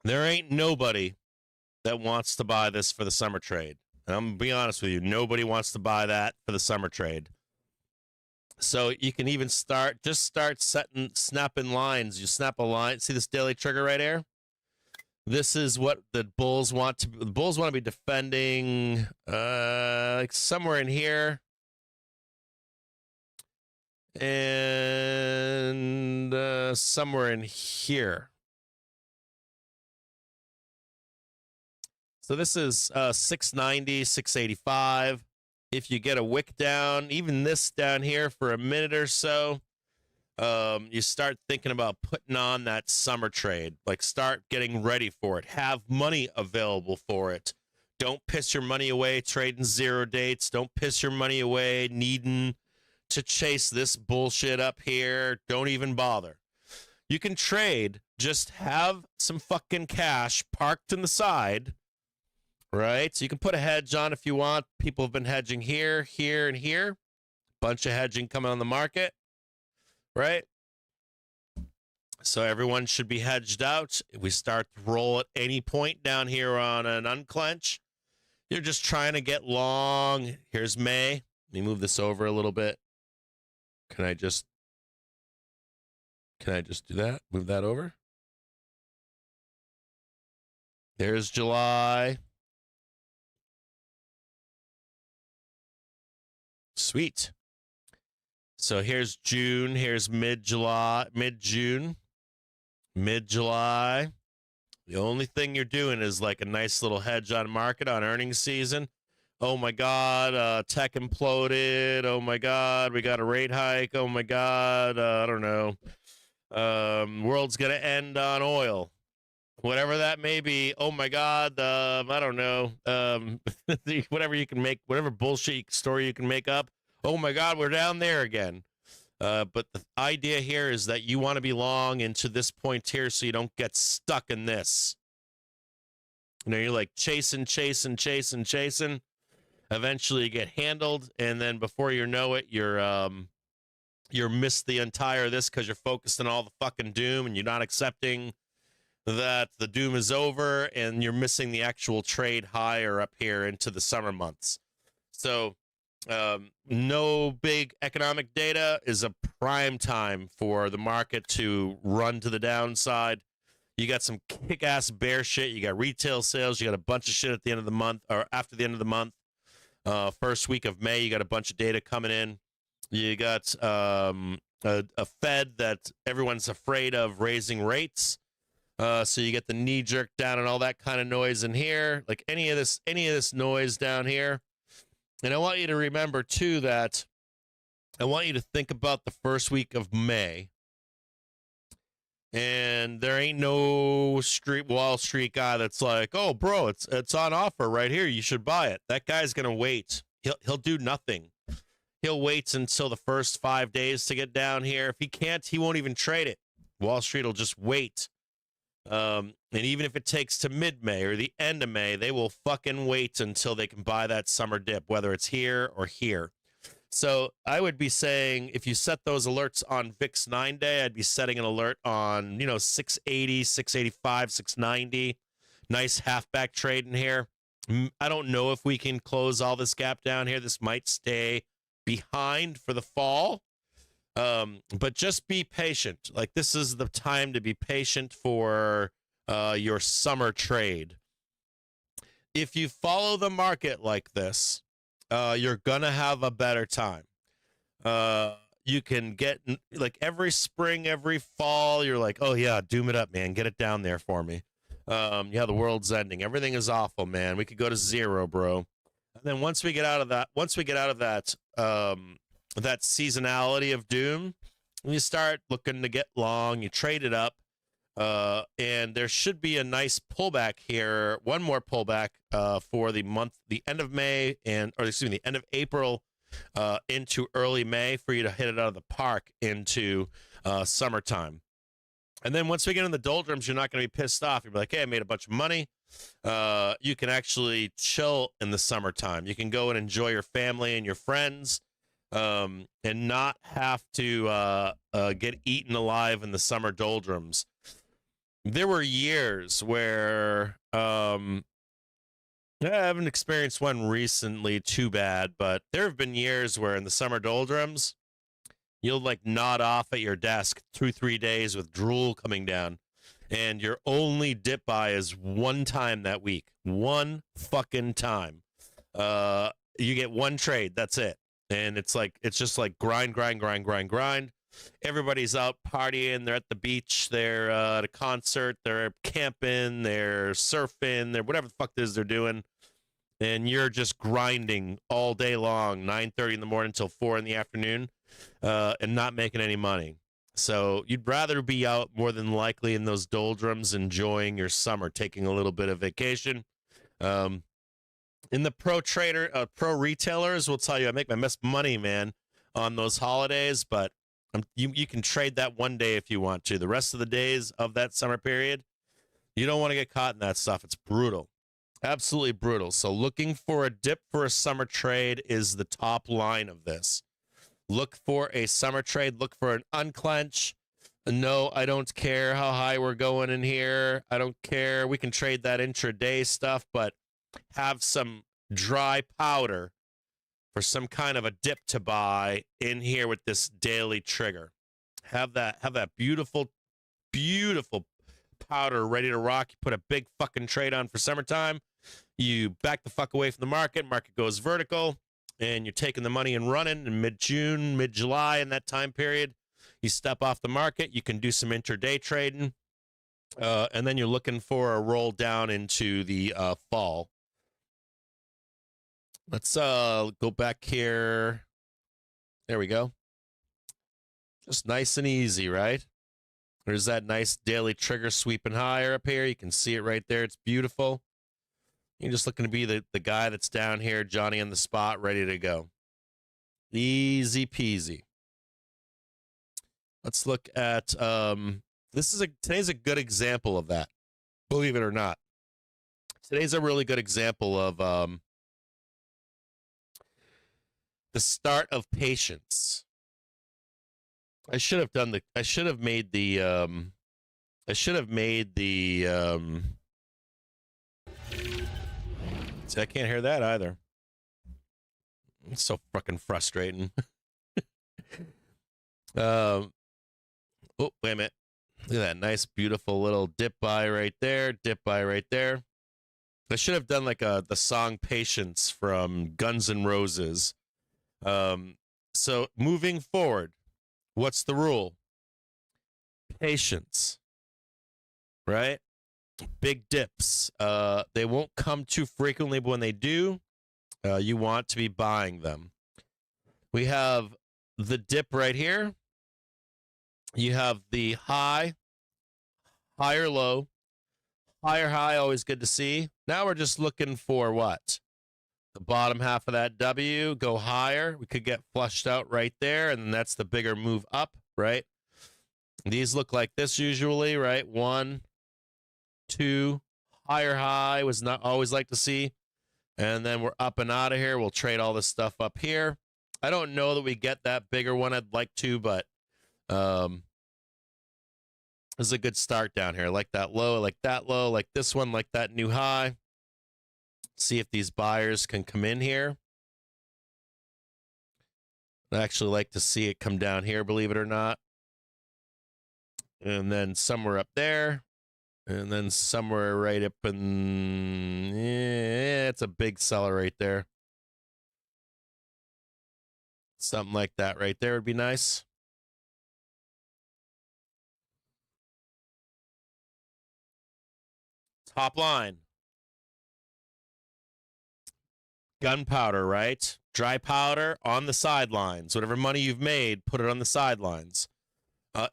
There ain't nobody that wants to buy this for the summer trade. And I'm going to be honest with you, nobody wants to buy that for the summer trade. So you can even start snapping lines. You snap a line. See this daily trigger right here? This is what the bulls want to. The bulls want to be defending, like somewhere in here, and somewhere in here. So this is 690, 685. If you get a wick down, even this down here for a minute or so, you start thinking about putting on that summer trade. Like start getting ready for it. Have money available for it. Don't piss your money away trading zero dates. Don't piss your money away needing to chase this bullshit up here. Don't even bother. You can trade. Just have some fucking cash parked in the side. Right? So you can put a hedge on if you want. People have been hedging here, here, and here. Bunch of hedging coming on the market. Right? So everyone should be hedged out. If we start to roll at any point down here on an unclench, you're just trying to get long. Here's May. Let me move this over a little bit. Can I just do that? Move that over. There's July. Sweet. So here's June. Here's mid-June. Mid-July, the only thing you're doing is like a nice little hedge on market on earnings season. Oh my God, tech imploded. Oh my God, we got a rate hike. Oh my God, I don't know. World's gonna end on oil, whatever that may be. Oh my God, I don't know. Whatever you can make, whatever bullshit story you can make up. Oh my God, we're down there again. But the idea here is that you want to be long into this point here so you don't get stuck in this. You know, you're like chasing. Eventually you get handled, and then before you know it, you're missed the entire this because you're focused on all the fucking doom and you're not accepting that the doom is over, and you're missing the actual trade higher up here into the summer months. So no big economic data is a prime time for the market to run to the downside. You got some kick-ass bear shit. You got retail sales. You got a bunch of shit at the end of the month or after the end of the month. First week of May, you got a bunch of data coming in. You got a Fed that everyone's afraid of raising rates. So you get the knee jerk down and all that kind of noise in here, like any of this noise down here. And I want you to remember too that I want you to think about the first week of May. And there ain't no Wall Street guy that's like, "Oh, bro, it's on offer right here. You should buy it." That guy's gonna wait. He'll do nothing. He'll wait until the first 5 days to get down here. If he can't, he won't even trade it. Wall Street will just wait. And even if it takes to mid-May or the end of May, they will fucking wait until they can buy that summer dip, whether it's here or here. So I would be saying if you set those alerts on VIX 9-day, I'd be setting an alert on, 680, 685, 690. Nice halfback trade in here. I don't know if we can close all this gap down here. This might stay behind for the fall. But just be patient. Like, this is the time to be patient for your summer trade. If you follow the market like this, you're gonna have a better time. You can get, like, every spring, every fall, you're like, "Oh yeah, doom it up, man, get it down there for me." Yeah, the world's ending, everything is awful, man, we could go to zero, bro. And then once we get out of that that seasonality of doom, you start looking to get long, you trade it up, and there should be a nice pullback here, one more pullback for the end of May, the end of April into early May, for you to hit it out of the park into summertime. And then once we get in the doldrums, you're not going to be pissed off. You'll be like, "Hey, I made a bunch of money." You can actually chill in the summertime. You can go and enjoy your family and your friends, and not have to get eaten alive in the summer doldrums. There were years where I haven't experienced one recently too bad, but there have been years where in the summer doldrums, you'll like nod off at your desk 2-3 days with drool coming down, and your only dip buy is one time that week. One fucking time. You get one trade, that's it. And it's just like grind. Everybody's out partying. They're at the beach. They're at a concert. They're camping. They're surfing. They're whatever the fuck it is they're doing. And you're just grinding all day long, 9:30 in the morning until 4 in the afternoon, and not making any money. So you'd rather be out more than likely in those doldrums, enjoying your summer, taking a little bit of vacation. In the pro retailers will tell you, I make my best money, man, on those holidays, but you can trade that one day if you want to. The rest of the days of that summer period, you don't want to get caught in that stuff. It's brutal. Absolutely brutal. So looking for a dip for a summer trade is the top line of this. Look for a summer trade. Look for an unclench. No, I don't care how high we're going in here. I don't care. We can trade that intraday stuff, but have some dry powder for some kind of a dip to buy in here with this daily trigger. Have that beautiful powder ready to rock. You put a big fucking trade on for summertime. You back the fuck away from the market. Market goes vertical, and you're taking the money and running in mid-June, mid-July, in that time period. You step off the market. You can do some intraday trading. And then you're looking for a roll down into the fall. Let's go back here. There we go. Just nice and easy, right? There's that nice daily trigger sweeping higher up here. You can see it right there. It's beautiful. You're just looking to be the guy that's down here, Johnny on the spot, ready to go. Easy peasy. Let's look at today's a good example of that. Believe it or not. Today's a really good example of the start of patience. I should have made the see, I can't hear that either. It's so fucking frustrating. Oh, wait a minute. Look at that nice, beautiful little dip buy right there. Dip buy right there. I should have done like the song Patience from Guns N' Roses. So moving forward, what's the rule? Patience. Right? Big dips. They won't come too frequently, but when they do, you want to be buying them. We have the dip right here. You have the high, higher low, higher high, always good to see. Now we're just looking for what? The bottom half of that W, go higher. We could get flushed out right there, and then that's the bigger move up, right? These look like this usually, right? 1, 2, higher high was not always like to see. And then we're up and out of here. We'll trade all this stuff up here. I don't know that we get that bigger one. I'd like to, but this is a good start down here. I like that low, like this one, like that new high. See if these buyers can come in here. I'd actually like to see it come down here, believe it or not. And then somewhere up there. And then somewhere right up in... Yeah, it's a big seller right there. Something like that right there would be nice. Top line. Gunpowder, right? Dry powder on the sidelines. Whatever money you've made, put it on the sidelines.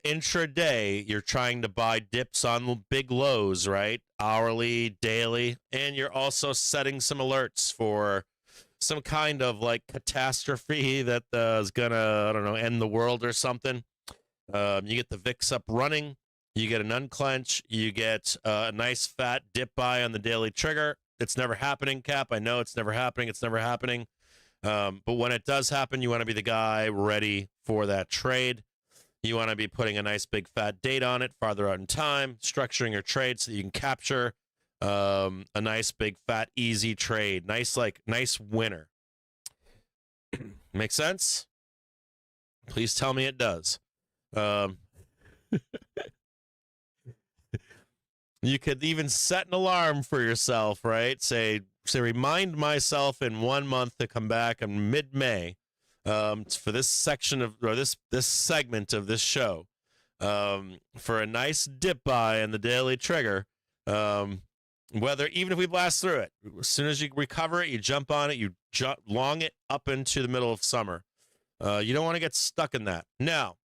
Intraday, you're trying to buy dips on big lows, right? Hourly, daily. And you're also setting some alerts for some kind of like catastrophe that is going to, I don't know, end the world or something. You get the VIX up running. You get an unclench. You get a nice fat dip buy on the daily trigger. It's never happening, Cap. I know it's never happening. It's never happening. But when it does happen, you want to be the guy ready for that trade. You want to be putting a nice big fat date on it farther out in time, structuring your trade so that you can capture a nice big fat easy trade. Nice winner. Make sense? Please tell me it does. You could even set an alarm for yourself, right? Say remind myself in 1 month to come back in mid-May for this section of, or this segment of this show, for a nice dip buy in the daily trigger. Whether even if we blast through it, as soon as you recover it, you jump on it, you long it up into the middle of summer. You don't want to get stuck in that. Now,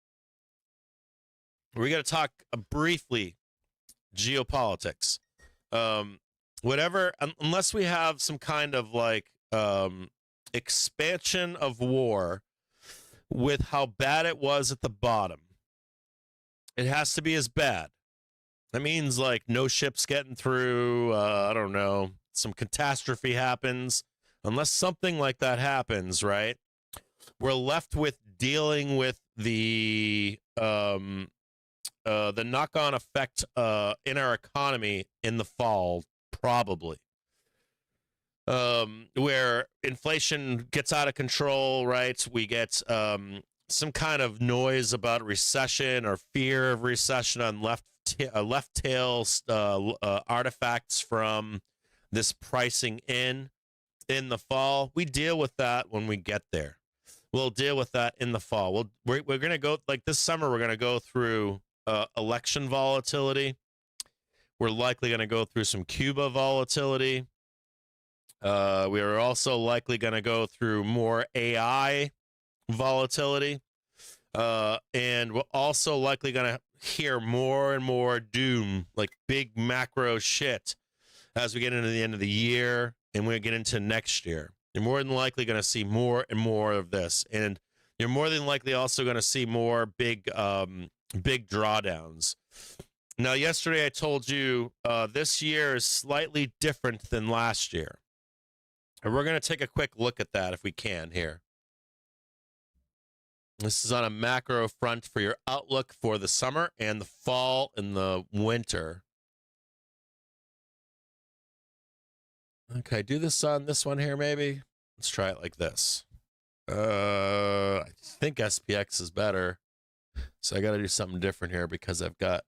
we're going to talk briefly geopolitics. Unless we have some kind of like expansion of war with how bad it was at the bottom, it has to be as bad. That means like no ships getting through, I don't know, some catastrophe happens. Unless something like that happens, right? We're left with dealing with the knock-on effect in our economy in the fall, probably. Where inflation gets out of control, right? We get some kind of noise about recession or fear of recession on left tail artifacts from this pricing in the fall. We deal with that when we get there. We'll deal with that in the fall. We're going to go, like this summer, we're going to go through election volatility. we're likely going to go through some Cuba volatility. We are also likely going to go through more AI volatility. And we're also likely going to hear more and more doom, like big macro shit, as we get into the end of the year and we get into next year. You're more than likely going to see more and more of this. And you're more than likely also going to see more big drawdowns. Now, yesterday I told you this year is slightly different than last year. And we're going to take a quick look at that if we can here. This is on a macro front for your outlook for the summer and the fall and the winter. Okay, do this on this one here, maybe. Let's try it like this. I think SPX is better. So I got to do something different here because I've got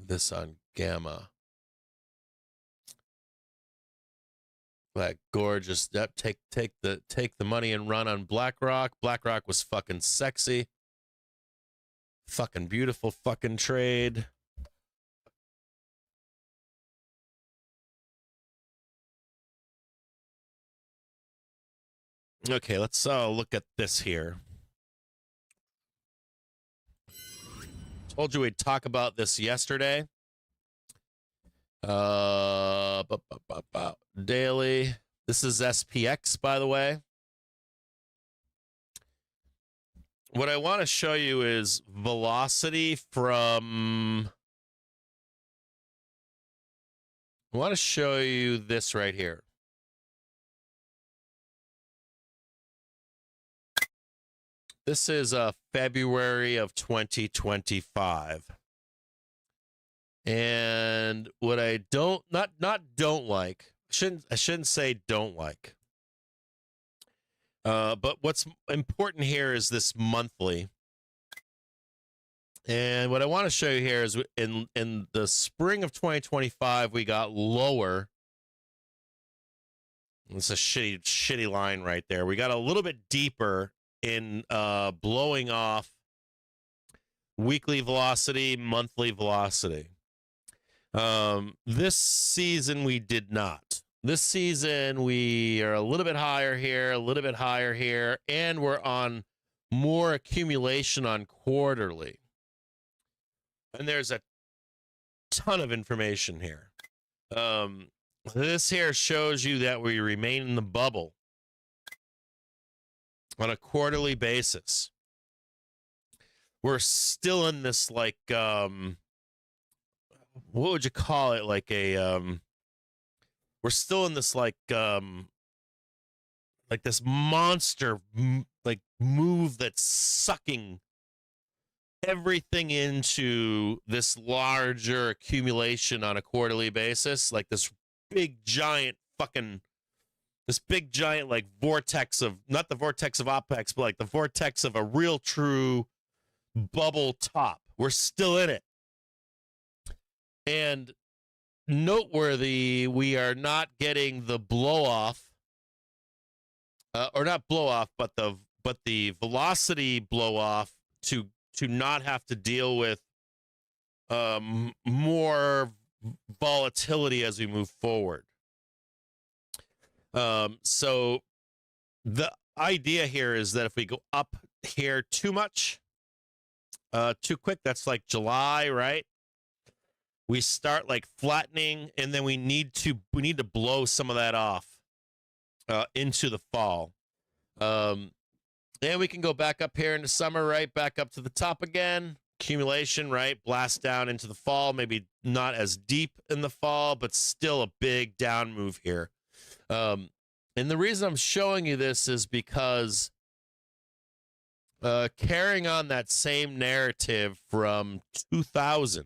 this on gamma. That gorgeous. Yep, take the money and run on BlackRock. BlackRock was fucking sexy. Fucking beautiful fucking trade. Okay, let's look at this here. Told you we'd talk about this yesterday. Daily. This is SPX, by the way. What I want to show you is velocity from... I want to show you this right here. This is February of 2025. And what I don't like, I shouldn't say don't like. But what's important here is this monthly. And what I want to show you here is in the spring of 2025, we got lower. It's a shitty line right there. We got a little bit deeper in blowing off weekly velocity, monthly velocity. This season we did not. This season we are a little bit higher here, a little bit higher here, and we're on more accumulation on quarterly. And there's a ton of information here. This here shows you that we remain in the bubble on a quarterly basis. We're still in this, like, what would you call it? Like a, we're still in this, like this monster, like, move that's sucking everything into this larger accumulation on a quarterly basis. Like this big giant fucking, like vortex of, not the vortex of OPEX, but like the vortex of a real true bubble top. We're still in it. And noteworthy, we are not getting the blow off, or not blow off, but the velocity blow off to not have to deal with more volatility as we move forward. So the idea here is that if we go up here too much, too quick, that's like July, right? We start like flattening, and then we need to blow some of that off into the fall. And we can go back up here in the summer, right? Back up to the top again. Accumulation, right? Blast down into the fall. Maybe not as deep in the fall, but still a big down move here. And the reason I'm showing you this is because carrying on that same narrative from 2000.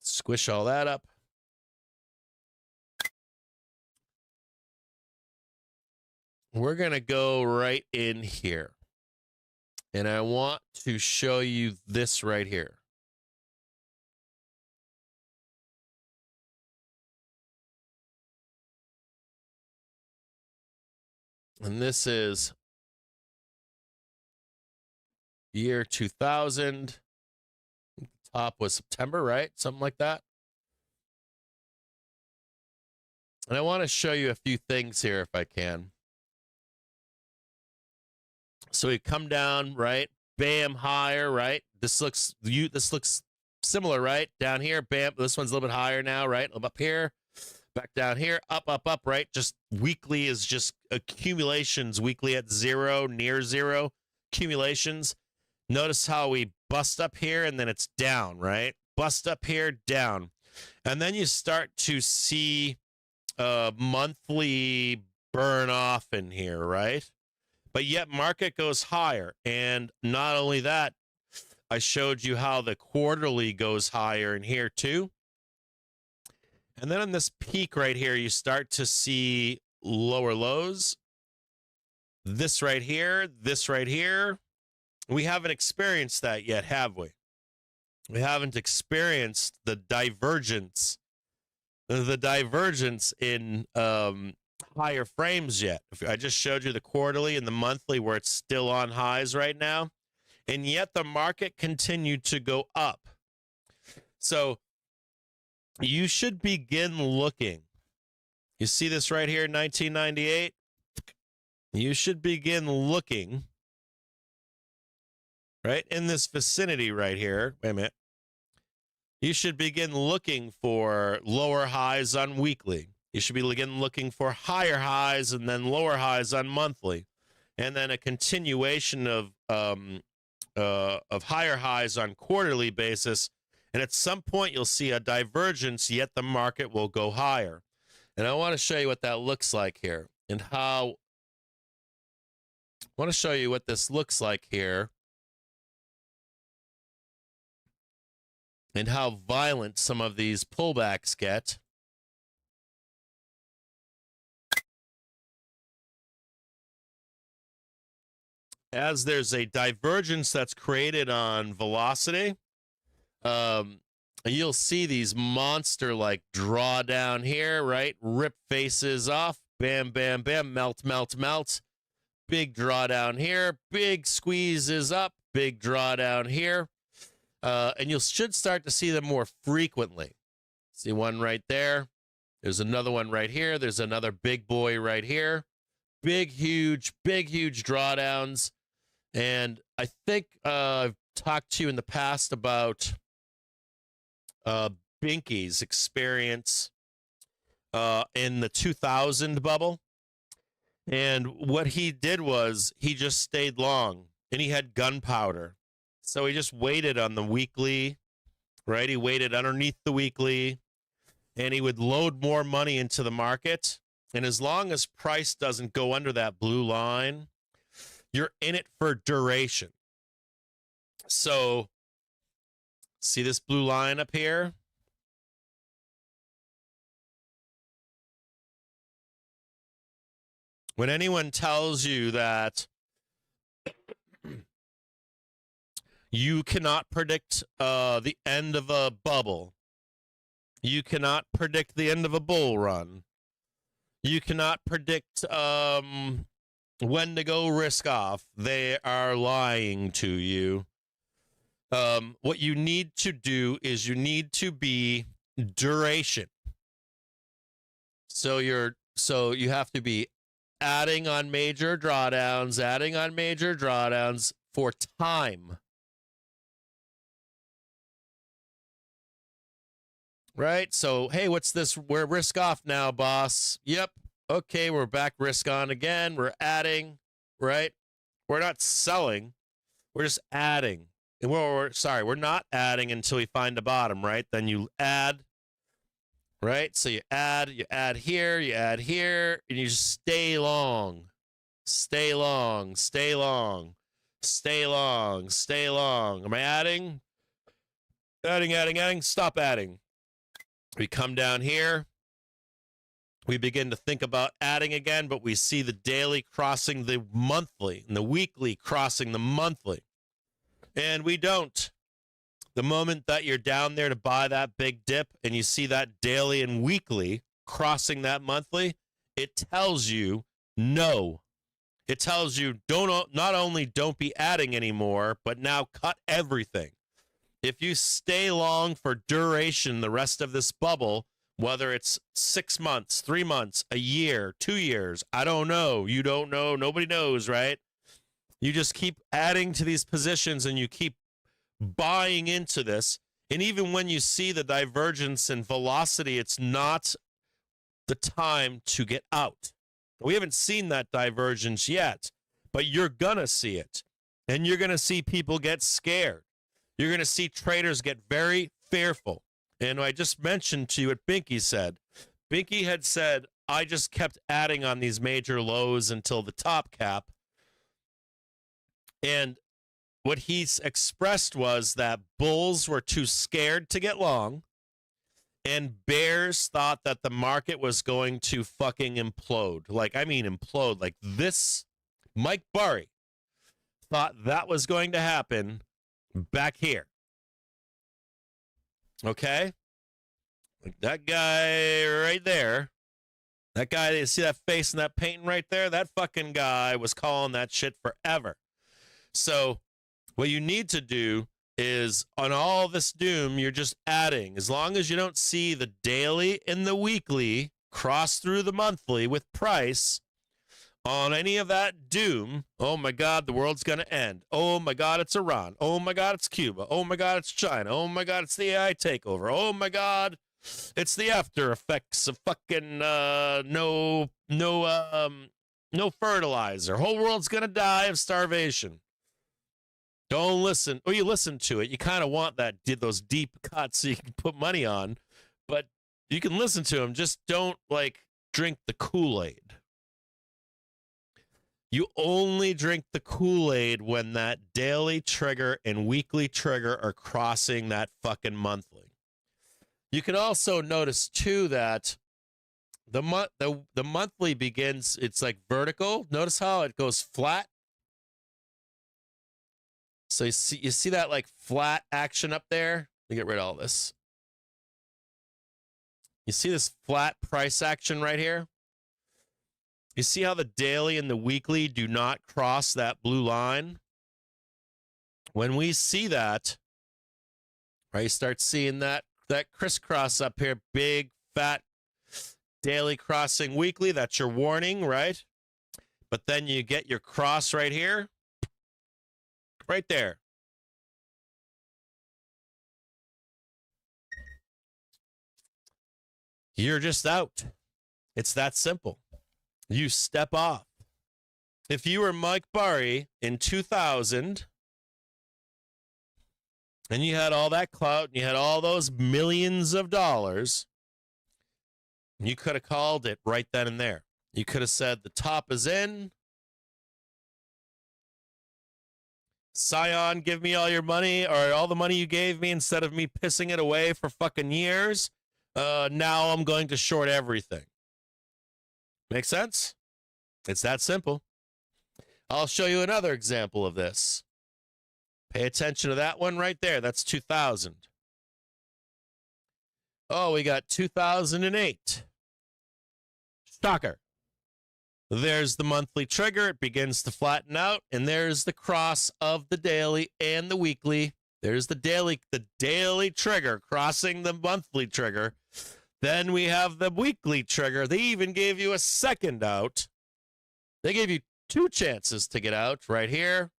Squish all that up. We're going to go right in here. And I want to show you this right here. And this is year 2000. top was September, right? Something like that. And I want to show you a few things here if I can. So we come down, right? Bam, higher, right? This looks similar, right? Down here, bam. This one's a little bit higher now, right? Up here, back down here, up, right? Just weekly is just accumulations. Weekly at zero, near zero, accumulations. Notice how we bust up here and then it's down, right? Bust up here, down. And then you start to see monthly burn off in here, right? But yet market goes higher. And not only that, I showed you how the quarterly goes higher in here too. And then on this peak right here, you start to see lower lows. This right here, this right here. We haven't experienced that yet, have we? We haven't experienced the divergence in higher frames yet. I just showed you the quarterly and the monthly where it's still on highs right now, and yet the market continued to go up. So you should begin looking. You see this right here, 1998? You should begin looking right in this vicinity right here. Wait a minute. You should begin looking for lower highs on weekly. You should begin looking for higher highs and then lower highs on monthly, and then a continuation of higher highs on quarterly basis. And at some point, you'll see a divergence, yet the market will go higher. And I want to show you what that looks like here, and how. I want to show you what this looks like here, and how violent some of these pullbacks get. As there's a divergence that's created on velocity, you'll see these monster like drawdown here, right? Rip faces off, bam, bam, bam, melt, melt, melt. Big drawdown here, big squeezes up, big drawdown here. And you should start to see them more frequently. See one right there. There's another one right here. There's another big boy right here. Big, huge drawdowns. And I think I've talked to you in the past about Binky's experience in the 2000 bubble. And what he did was he just stayed long, and he had gunpowder. So he just waited on the weekly, right? He waited underneath the weekly, and he would load more money into the market. And as long as price doesn't go under that blue line, you're in it for duration. So see this blue line up here? When anyone tells you that you cannot predict the end of a bubble, you cannot predict the end of a bull run, you cannot predict when to go risk off, they are lying to you. What you need to do is you need to be duration. So you have to be adding on major drawdowns for time. Right? So, hey, what's this? We're risk off now, boss. Yep. Okay, we're back risk on again. We're adding, right? We're not selling. We're just adding. And we're not adding until we find the bottom, right? Then you add, right? So you add here, and you just stay long. Stay long. Am I adding? Adding. Stop adding. We come down here. We begin to think about adding again, but we see the daily crossing the monthly and the weekly crossing the monthly. And we don't. The moment that you're down there to buy that big dip and you see that daily and weekly crossing that monthly, it tells you no. It tells you not only don't be adding anymore, but now cut everything. If you stay long for duration, the rest of this bubble, whether it's 6 months, 3 months, a year, 2 years, I don't know. You don't know. Nobody knows, right? You just keep adding to these positions and you keep buying into this. And even when you see the divergence in velocity, it's not the time to get out. We haven't seen that divergence yet, but you're going to see it. And you're going to see people get scared. You're going to see traders get very fearful. And I just mentioned to you what Binky said. Binky had said, I just kept adding on these major lows until the top cap. And what he's expressed was that bulls were too scared to get long, and bears thought that the market was going to fucking implode. Like, I mean implode. Like this, Mike Burry thought that was going to happen back here. Okay? Like that guy right there. That guy, you see that face and that painting right there? That fucking guy was calling that shit forever. So what you need to do is on all this doom, you're just adding. As long as you don't see the daily and the weekly cross through the monthly with price on any of that doom, oh my God, the world's going to end. Oh my God, it's Iran. Oh my God, it's Cuba. Oh my God, it's China. Oh my God, it's the AI takeover. Oh my God, it's the after effects of fucking no fertilizer. Whole world's going to die of starvation. Don't listen. Or you listen to it. You kind of want those deep cuts so you can put money on. But you can listen to them. Just don't, drink the Kool-Aid. You only drink the Kool-Aid when that daily trigger and weekly trigger are crossing that fucking monthly. You can also notice, too, that the monthly begins, it's like vertical. Notice how it goes flat. So you see that flat action up there? Let me get rid of all this. You see this flat price action right here? You see how the daily and the weekly do not cross that blue line? When we see that, right, you start seeing that crisscross up here, big, fat, daily crossing weekly. That's your warning, right? But then you get your cross right here. Right there. You're just out. It's that simple. You step off. If you were Mike Burry in 2000 and you had all that clout and you had all those millions of dollars, you could have called it right then and there. You could have said the top is in. Scion, give me all your money or all the money you gave me instead of me pissing it away for fucking years. Now I'm going to short everything. Make sense? It's that simple. I'll show you another example of this. Pay attention to that one right there. That's 2000. Oh, we got 2008. Shocker. There's the monthly trigger. It begins to flatten out. And there's the cross of the daily and the weekly. There's the daily trigger crossing the monthly trigger. Then we have the weekly trigger. They even gave you a second out. They gave you 2 chances to get out right here.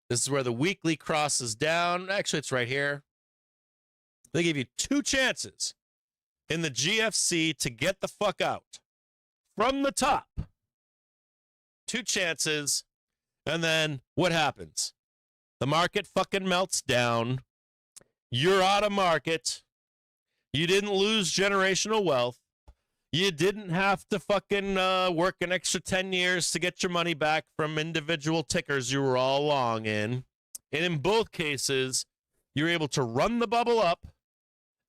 This is where the weekly crosses down. Actually, it's right here. They gave you 2 chances in the GFC to get the fuck out. From the top, 2 chances, and then what happens? The market fucking melts down. You're out of market. You didn't lose generational wealth. You didn't have to fucking work an extra 10 years to get your money back from individual tickers you were all long in. And in both cases, you were able to run the bubble up,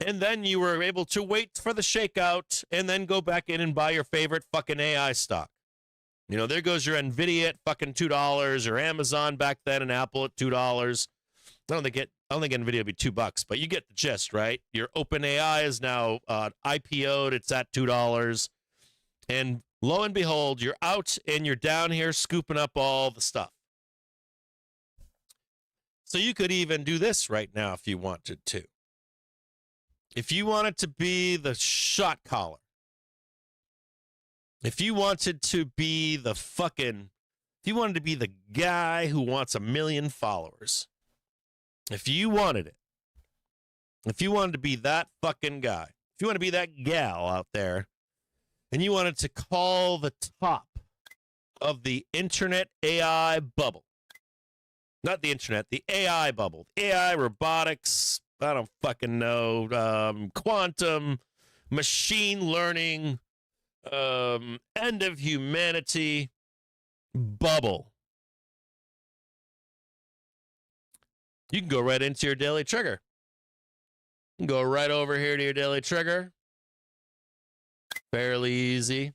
and then you were able to wait for the shakeout and then go back in and buy your favorite fucking AI stock. You know, there goes your NVIDIA at fucking $2 or Amazon back then and Apple at $2. I don't think NVIDIA would be $2, but you get the gist, right? Your OpenAI is now IPO'd. It's at $2. And lo and behold, you're out and you're down here scooping up all the stuff. So you could even do this right now if you wanted to. If you wanted to be the shot caller, if you wanted to be the if you wanted to be the guy who wants 1 million followers, if you wanted it, if you wanted to be that fucking guy, if you want to be that gal out there, and you wanted to call the top of the internet AI bubble, not the internet, the AI bubble, AI, robotics, I don't fucking know, quantum, machine learning, end of humanity bubble, you can go right into your daily trigger. You can go right over here to your daily trigger. Fairly easy.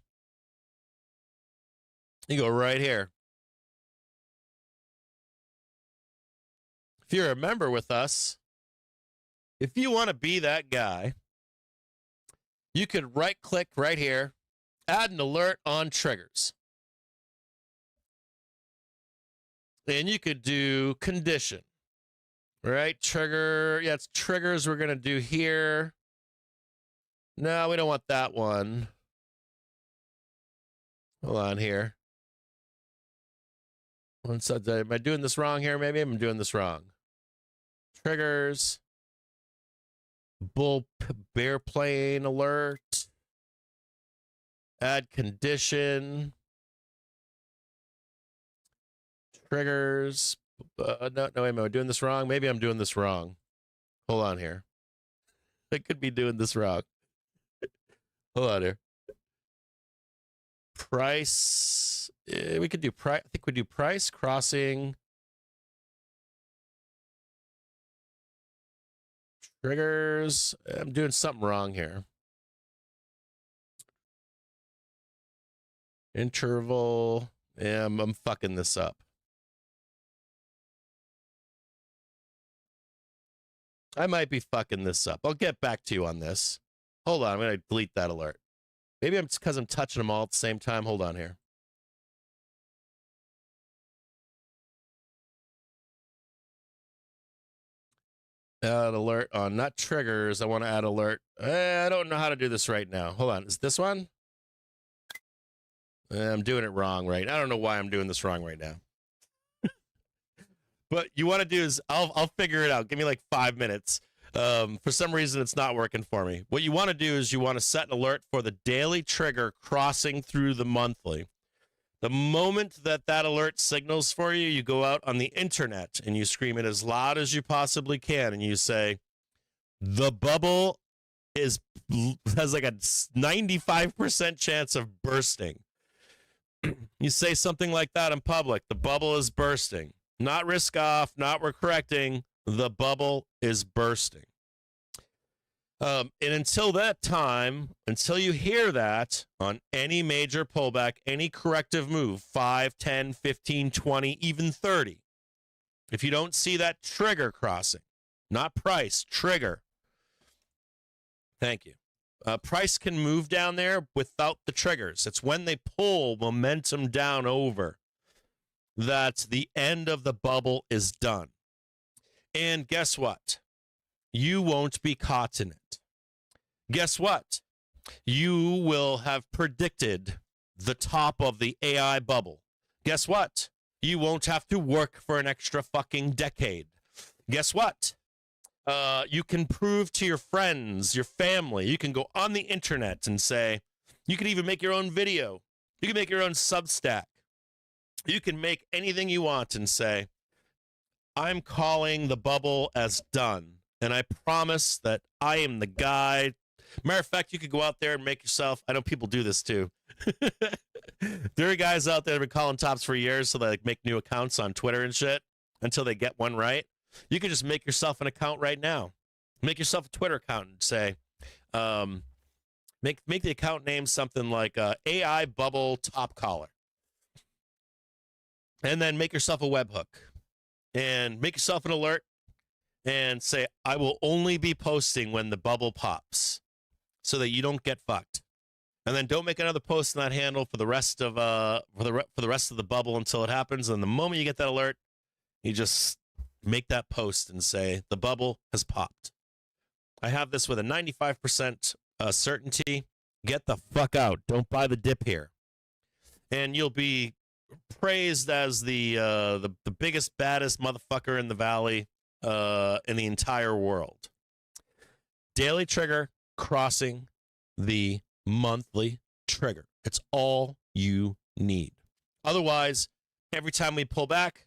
You go right here. If you're a member with us, if you want to be that guy, you could right click right here, add an alert on triggers. And you could do condition, right? Trigger. Yeah, it's triggers we're going to do here. No, we don't want that one. Hold on here. Am I doing this wrong here? Maybe I'm doing this wrong. Triggers. Bear plane alert. Add condition. Triggers. No, wait a minute. Am I doing this wrong? Maybe I'm doing this wrong. Hold on here. I could be doing this wrong. Hold on here. Price. We could do price. I think we do price crossing. Triggers. I'm doing something wrong here. Interval. Yeah, I'm fucking this up. I might be fucking this up. I'll get back to you on this. Hold on. I'm going to delete that alert. Maybe it's because I'm touching them all at the same time. Hold on here. Add alert on not triggers. I want to add alert. I don't know how to do this right now. Hold on. Is this one? I'm doing it wrong, right? I don't know why I'm doing this wrong right now. But you want to do is I'll figure it out. Give me like 5 minutes. For some reason, it's not working for me. What you want to do is you want to set an alert for the daily trigger crossing through the monthly. The moment that alert signals for you, you go out on the internet and you scream it as loud as you possibly can. And you say, the bubble has like a 95% chance of bursting. You say something like that in public. The bubble is bursting. Not risk off, not we're correcting. The bubble is bursting. And until that time, until you hear that on any major pullback, any corrective move, 5, 10, 15, 20, even 30, if you don't see that trigger crossing, not price, trigger. Thank you. Price can move down there without the triggers. It's when they pull momentum down over that the end of the bubble is done. And guess what? You won't be caught in it. Guess what? You will have predicted the top of the AI bubble. Guess what? You won't have to work for an extra fucking decade. Guess what? You can prove to your friends, your family, you can go on the internet and say, you can even make your own video. You can make your own Substack. You can make anything you want and say, I'm calling the bubble as done. And I promise that I am the guy. Matter of fact, you could go out there and make yourself, I know people do this too. There are guys out there that have been calling tops for years, so they like make new accounts on Twitter and shit until they get one right. You can just make yourself an account right now. Make yourself a Twitter account and say, make the account name something like AI Bubble Top Caller. And then make yourself a webhook and make yourself an alert and say, I will only be posting when the bubble pops so that you don't get fucked. And then don't make another post on that handle for the rest of for the rest of the bubble until it happens. And the moment you get that alert, you just make that post and say, the bubble has popped. I have this with a 95% certainty. Get the fuck out. Don't buy the dip here. And you'll be praised as the biggest, baddest motherfucker in the valley in the entire world. Daily trigger crossing the monthly trigger. It's all you need. Otherwise, every time we pull back,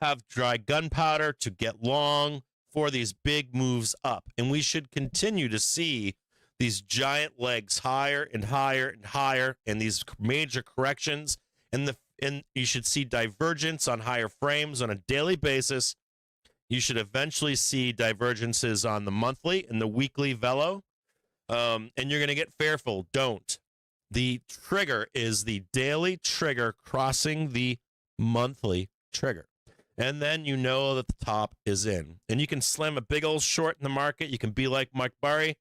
have dry gunpowder to get long for these big moves up. And we should continue to see these giant legs higher and higher and higher, and these major corrections. And you should see divergence on higher frames on a daily basis. You should eventually see divergences on the monthly and the weekly velo. And you're going to get fearful. Don't. The trigger is the daily trigger crossing the monthly trigger. And then you know that the top is in. And you can slam a big old short in the market. You can be like Mark Burry.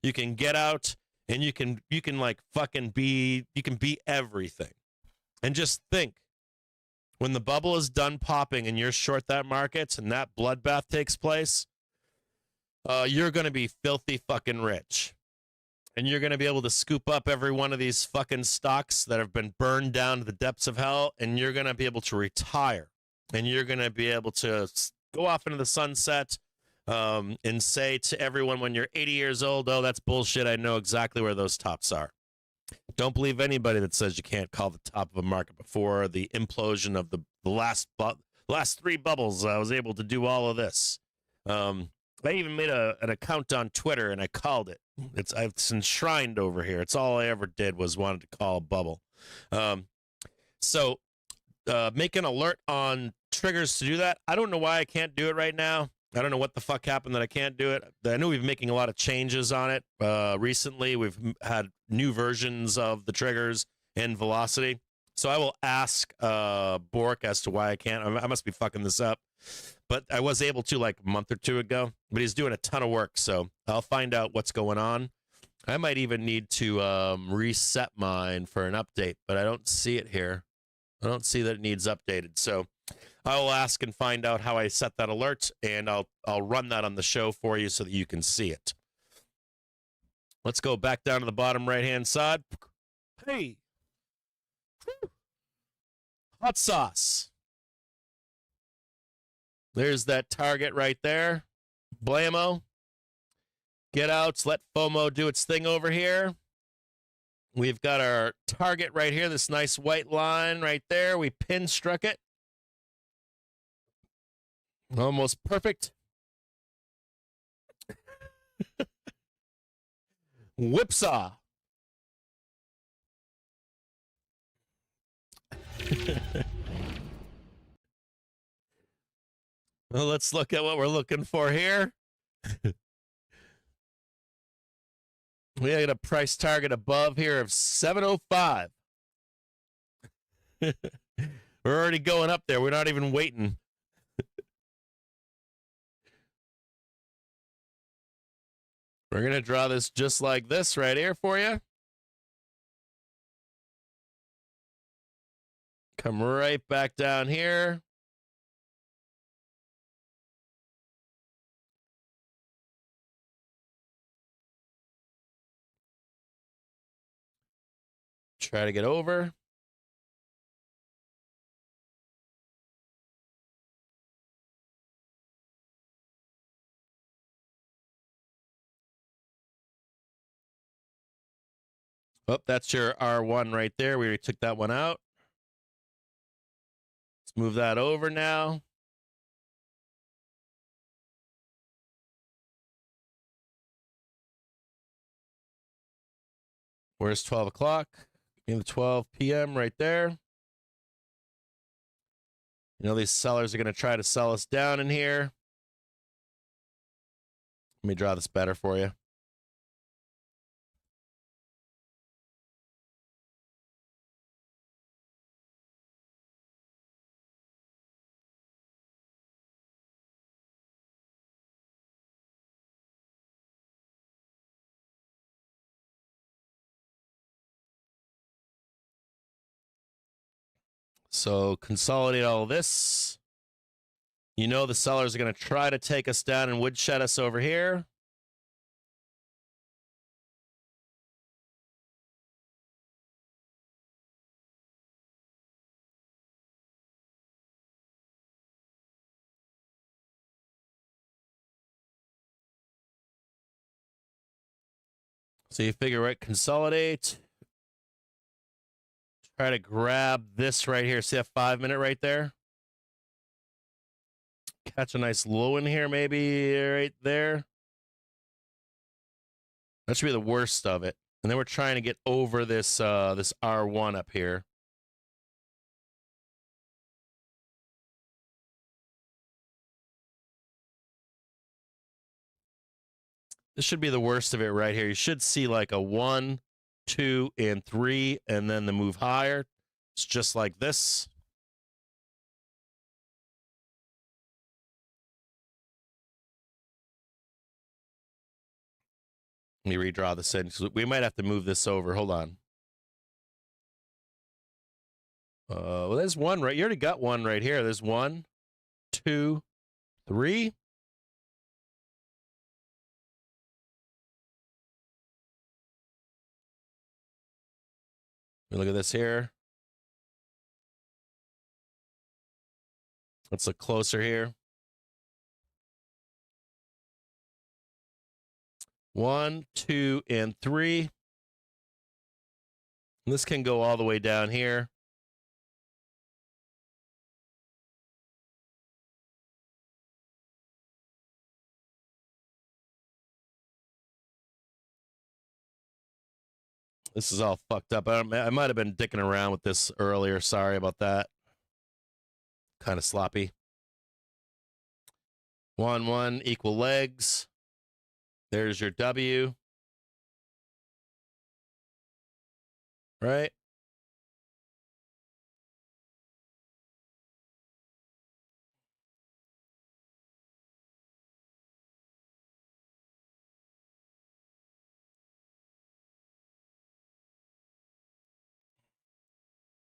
You can get out and you can like fucking be everything. And just think, when the bubble is done popping and you're short that market and that bloodbath takes place, you're going to be filthy fucking rich. And you're going to be able to scoop up every one of these fucking stocks that have been burned down to the depths of hell, and you're going to be able to retire. And you're going to be able to go off into the sunset and say to everyone when you're 80 years old, oh, that's bullshit. I know exactly where those tops are. Don't believe anybody that says you can't call the top of a market before the implosion of the last three bubbles. I was able to do all of this. I even made an account on Twitter, and I called it. It's enshrined over here. It's all I ever did was wanted to call a bubble. So make an alert on triggers to do that. I don't know why I can't do it right now. I don't know what the fuck happened that I can't do it. I know we've been making a lot of changes on it recently. We've had new versions of the triggers and velocity. So I will ask Bork as to why I can't. I must be fucking this up. But I was able to like a month or two ago. But he's doing a ton of work, so I'll find out what's going on. I might even need to reset mine for an update, but I don't see it here. I don't see that it needs updated. So I will ask and find out how I set that alert, and I'll run that on the show for you so that you can see it. Let's go back down to the bottom right-hand side. Hey. Hot sauce. There's that target right there. Blammo. Get out. Let FOMO do its thing over here. We've got our target right here, this nice white line right there. We pin struck it. Almost perfect. Whipsaw. Well, let's look at what we're looking for here. We got a price target above here of 705. We're already going up there. We're not even waiting. We're going to draw this just like this right here for you. Come right back down here. Try to get over. Oh, that's your R1 right there. We already took that one out. Let's move that over now. Where's 12 o'clock? In the 12 p.m. right there. You know, these sellers are going to try to sell us down in here. Let me draw this better for you. So consolidate all this. You know the sellers are going to try to take us down and woodshed us over here. So you figure, right, consolidate. Try to grab this right here. See that 5 minute right there? Catch a nice low in here, maybe right there. That should be the worst of it. And then we're trying to get over this this R1 up here. This should be the worst of it right here. You should see like a 1, 2, and 3, and then the move higher. It's just like this. Let me redraw this in. We might have to move this over. Hold on. Well, there's one right. You already got one right here. There's 1, 2, 3. Look at this here. Let's look closer here. 1, 2, and 3. This can go all the way down here. This is all fucked up. I might have been dicking around with this earlier. Sorry about that. Kind of sloppy. 1, 1, equal legs. There's your W. Right?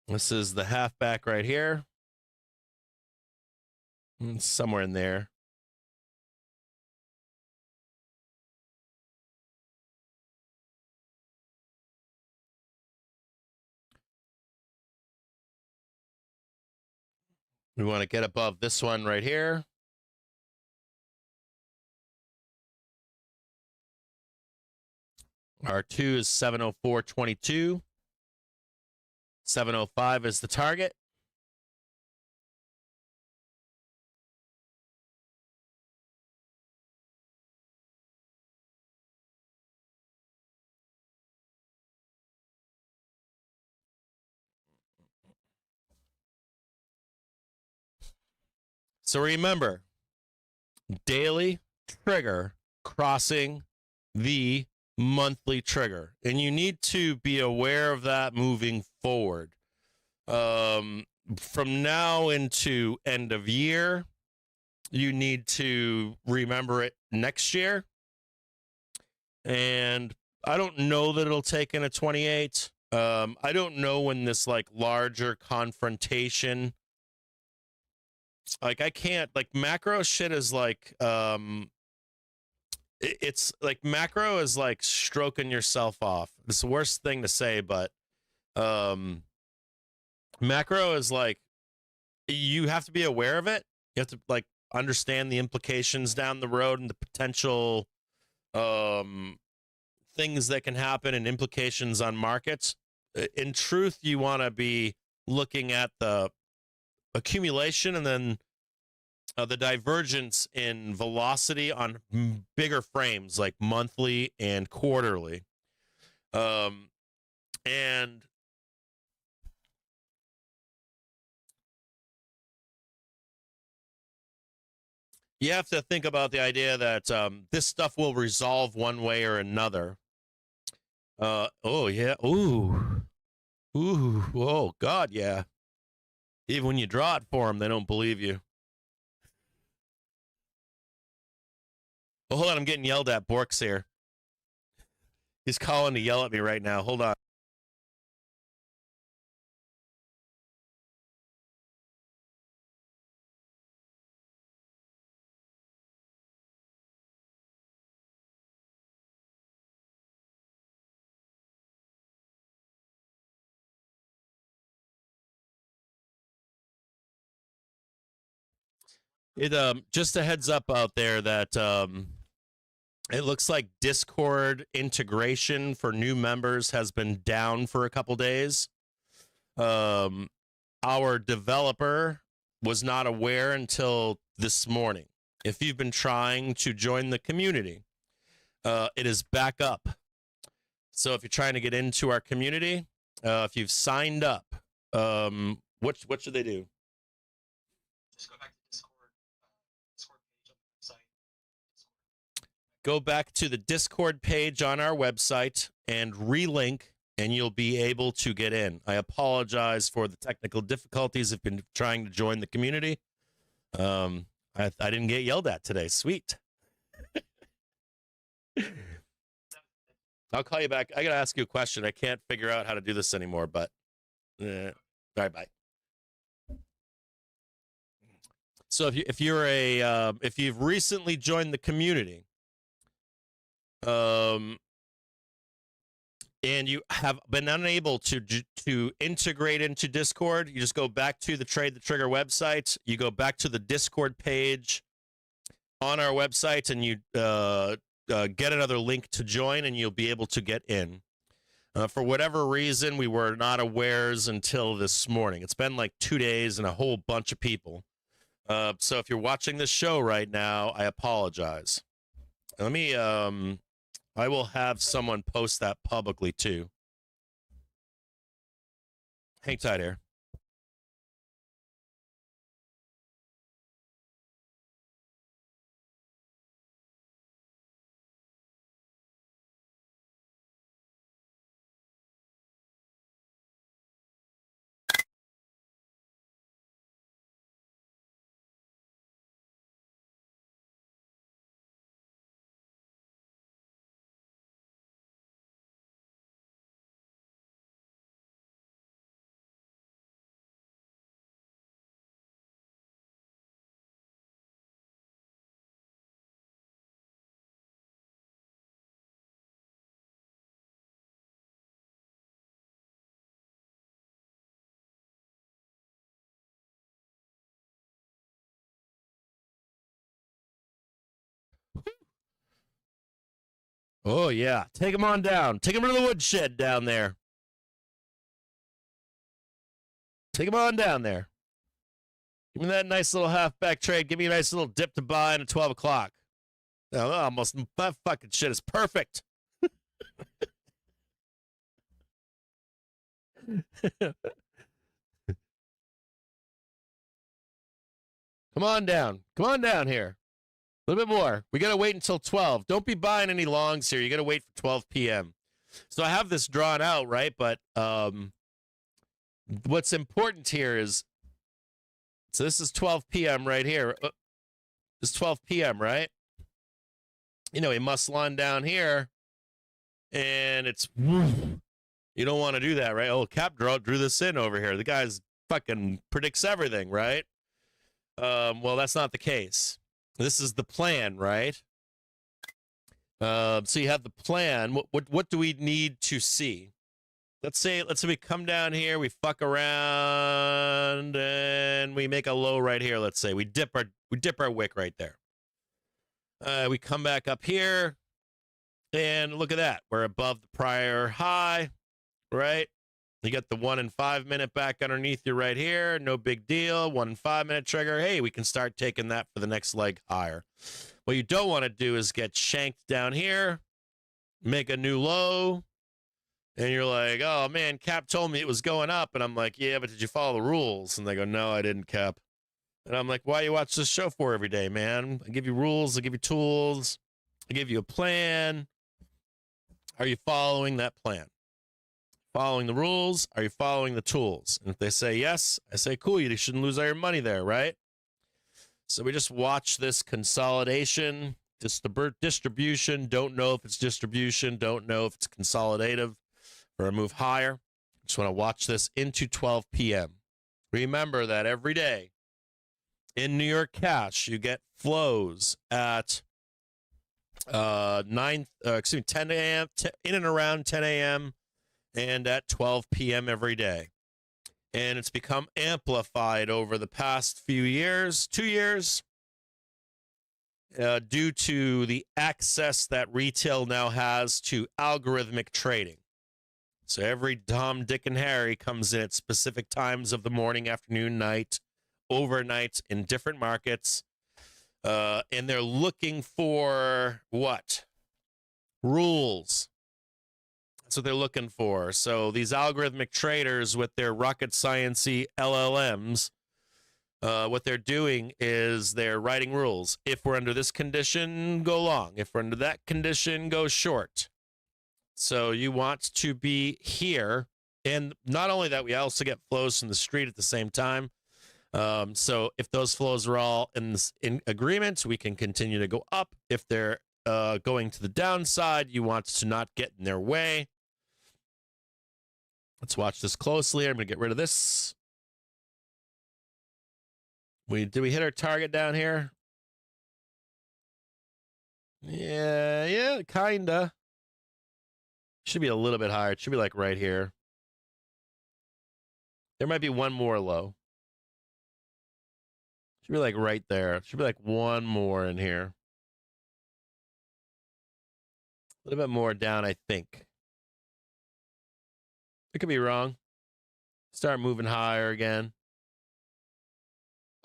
This is the halfback right here. It's somewhere in there. We want to get above this one right here. R2 is 704.22. 705 is the target. So remember, daily trigger crossing the monthly trigger. And you need to be aware of that moving forward. From now into end of year, you need to remember it next year. And I don't know that it'll take in a 28. I don't know when this like larger confrontation, like I can't, like macro shit is like it's like macro is like stroking yourself off. It's the worst thing to say, but macro is like, you have to be aware of it. You have to like understand the implications down the road and the potential things that can happen and implications on markets. In truth, you want to be looking at the accumulation and then the divergence in velocity on bigger frames like monthly and quarterly. And you have to think about the idea that this stuff will resolve one way or another. Oh, yeah. Ooh. Ooh. Oh, God, yeah. Even when you draw it for them, they don't believe you. Oh, hold on. I'm getting yelled at. Bork's here. He's calling to yell at me right now. Hold on. It just a heads up out there that it looks like Discord integration for new members has been down for a couple days. Our developer was not aware until this morning. If you've been trying to join the community, it is back up. So if you're trying to get into our community, if you've signed up, what should they do? Just go back to Discord. Discord page on the website. Go back to the Discord page on our website and relink, and you'll be able to get in. I apologize for the technical difficulties. I've been trying to join the community. I didn't get yelled at today. Sweet. I'll call you back. I got to ask you a question. I can't figure out how to do this anymore, but all right, bye. So if you've recently joined the community, and you have been unable to integrate into Discord, you just go back to the Trade the Trigger website. You go back to the Discord page on our website, and you get another link to join, and you'll be able to get in. For whatever reason, we were not awares until this morning. It's been like 2 days and a whole bunch of people. So if you're watching this show right now, I apologize. Let me, I will have someone post that publicly too. Hang tight here. Oh, yeah. Take him on down. Take him to the woodshed down there. Take him on down there. Give me that nice little halfback trade. Give me a nice little dip to buy in at 12 o'clock. Oh, almost. That fucking shit is perfect. Come on down. Come on down here. A little bit more. We got to wait until 12. Don't be buying any longs here. You got to wait for 12 p.m. So I have this drawn out, right? But what's important here is, so this is 12 p.m. right here. It's 12 p.m., right? You know, he must lawn down here, and it's, you don't want to do that, right? Oh, Cap drew this in over here. The guy's fucking predicts everything, right? Well, that's not the case. This is the plan, right? So you have the plan. What do we need to see? Let's say we come down here, we fuck around, and we make a low right here. Let's say we dip our wick right there. We come back up here, and look at that. We're above the prior high, right? You got the 1 and 5 minute back underneath you right here. No big deal. 1 and 5 minute trigger. Hey, we can start taking that for the next leg higher. What you don't want to do is get shanked down here, make a new low, and you're like, oh man, Cap told me it was going up. And I'm like, yeah, but did you follow the rules? And they go, no, I didn't, Cap. And I'm like, why you watch this show for every day, man? I give you rules, I give you tools, I give you a plan. Are you following that plan? Following the rules? Are you following the tools? And if they say yes, I say, cool, you shouldn't lose all your money there, right? So we just watch this consolidation, distribution, don't know if it's distribution, don't know if it's consolidative or a move higher. Just want to watch this into 12 p.m. Remember that every day in New York cash, you get flows at 10 a.m., in and around 10 a.m., and at 12 p.m. every day. And it's become amplified over the past few years, 2 years. due to the access that retail now has to algorithmic trading. So every Tom, Dick, and Harry comes in at specific times of the morning, afternoon, night, overnight in different markets. And they're looking for what? Rules. That's what they're looking for. So these algorithmic traders with their rocket sciencey LLMs, what they're doing is they're writing rules. If we're under this condition, go long. If we're under that condition, go short. So you want to be here. And not only that, we also get flows from the street at the same time. So if those flows are all in agreement, we can continue to go up. If they're going to the downside, you want to not get in their way. Let's watch this closely. I'm going to get rid of this. Did we hit our target down here? Yeah, kinda. Should be a little bit higher. It should be like right here. There might be one more low. Should be like right there. Should be like one more in here. A little bit more down, I think. I could be wrong. Start moving higher again.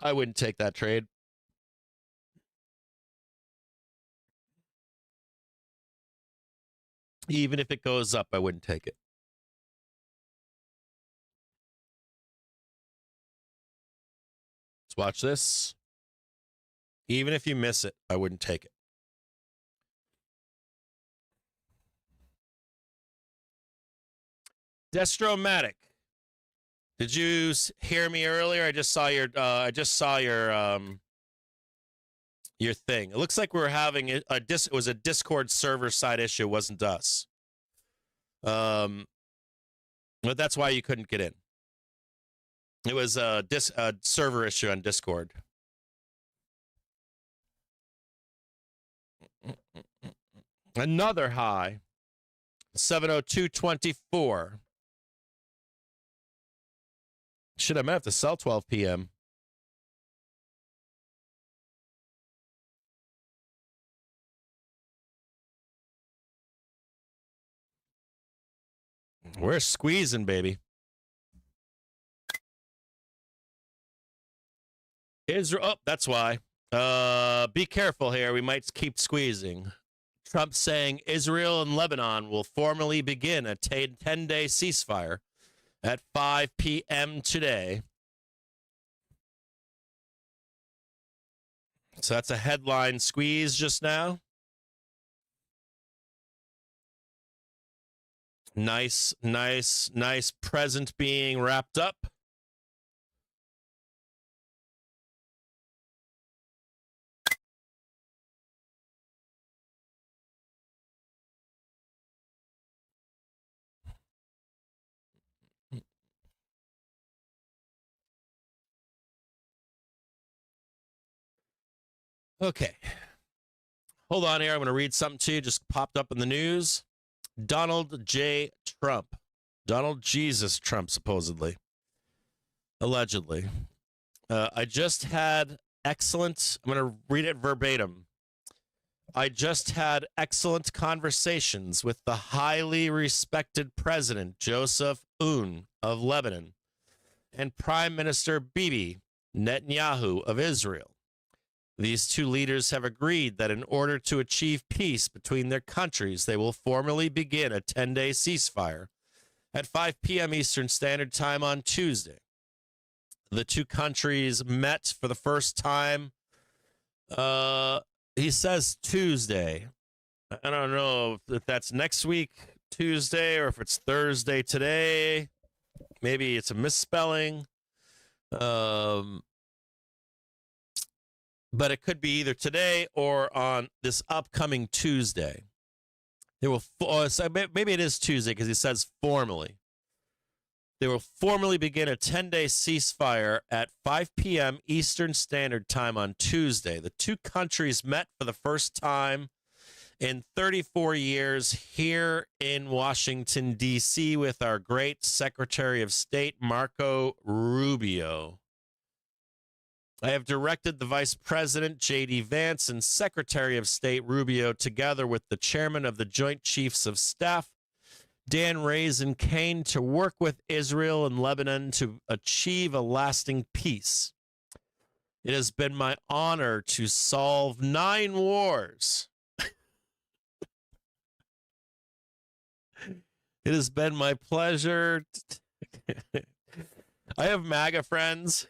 I wouldn't take that trade. Even if it goes up, I wouldn't take it. Let's watch this. Even if you miss it, I wouldn't take it. Destromatic. Did you hear me earlier? I just saw your your thing. It looks like we were having it was a Discord server side issue. It wasn't us. But that's why you couldn't get in. It was a server issue on Discord. Another high. 702.24. Shit, I might have to sell 12 p.m. We're squeezing, baby. Israel. Oh, that's why. Be careful here. We might keep squeezing. Trump saying Israel and Lebanon will formally begin a 10-day ceasefire at 5 p.m. today. So that's a headline squeeze just now. Nice present being wrapped up. Okay. Hold on here. I'm going to read something to you. Just popped up in the news. Donald J. Trump. Donald Jesus Trump, supposedly. Allegedly. I just had excellent... I'm going to read it verbatim. I just had excellent conversations with the highly respected President Joseph Aoun of Lebanon and Prime Minister Bibi Netanyahu of Israel. These two leaders have agreed that in order to achieve peace between their countries, they will formally begin a 10-day ceasefire at 5 p.m. Eastern Standard Time on Tuesday. The two countries met for the first time. He says Tuesday. I don't know if that's next week, Tuesday, or if it's Thursday today. Maybe it's a misspelling. But it could be either today or on this upcoming Tuesday. They will, so maybe it is Tuesday because he says formally. They will formally begin a 10-day ceasefire at 5 p.m. Eastern Standard Time on Tuesday. The two countries met for the first time in 34 years here in Washington, D.C. with our great Secretary of State, Marco Rubio. I have directed the Vice President, J.D. Vance, and Secretary of State Rubio, together with the Chairman of the Joint Chiefs of Staff, Dan Raisin Kane, to work with Israel and Lebanon to achieve a lasting peace. It has been my honor to solve 9 wars. It has been my pleasure. I have MAGA friends.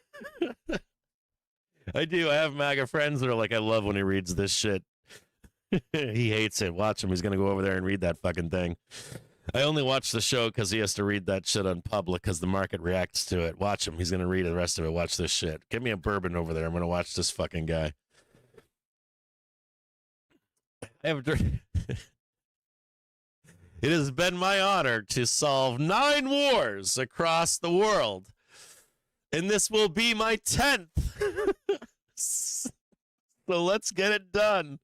I do. I have MAGA friends that are like, I love when he reads this shit. He hates it. Watch him. He's going to go over there and read that fucking thing. I only watch the show because he has to read that shit on public because the market reacts to it. Watch him. He's going to read the rest of it. Watch this shit. Give me a bourbon over there. I'm going to watch this fucking guy. I have It has been my honor to solve 9 wars across the world, and this will be my 10th. So let's get it done.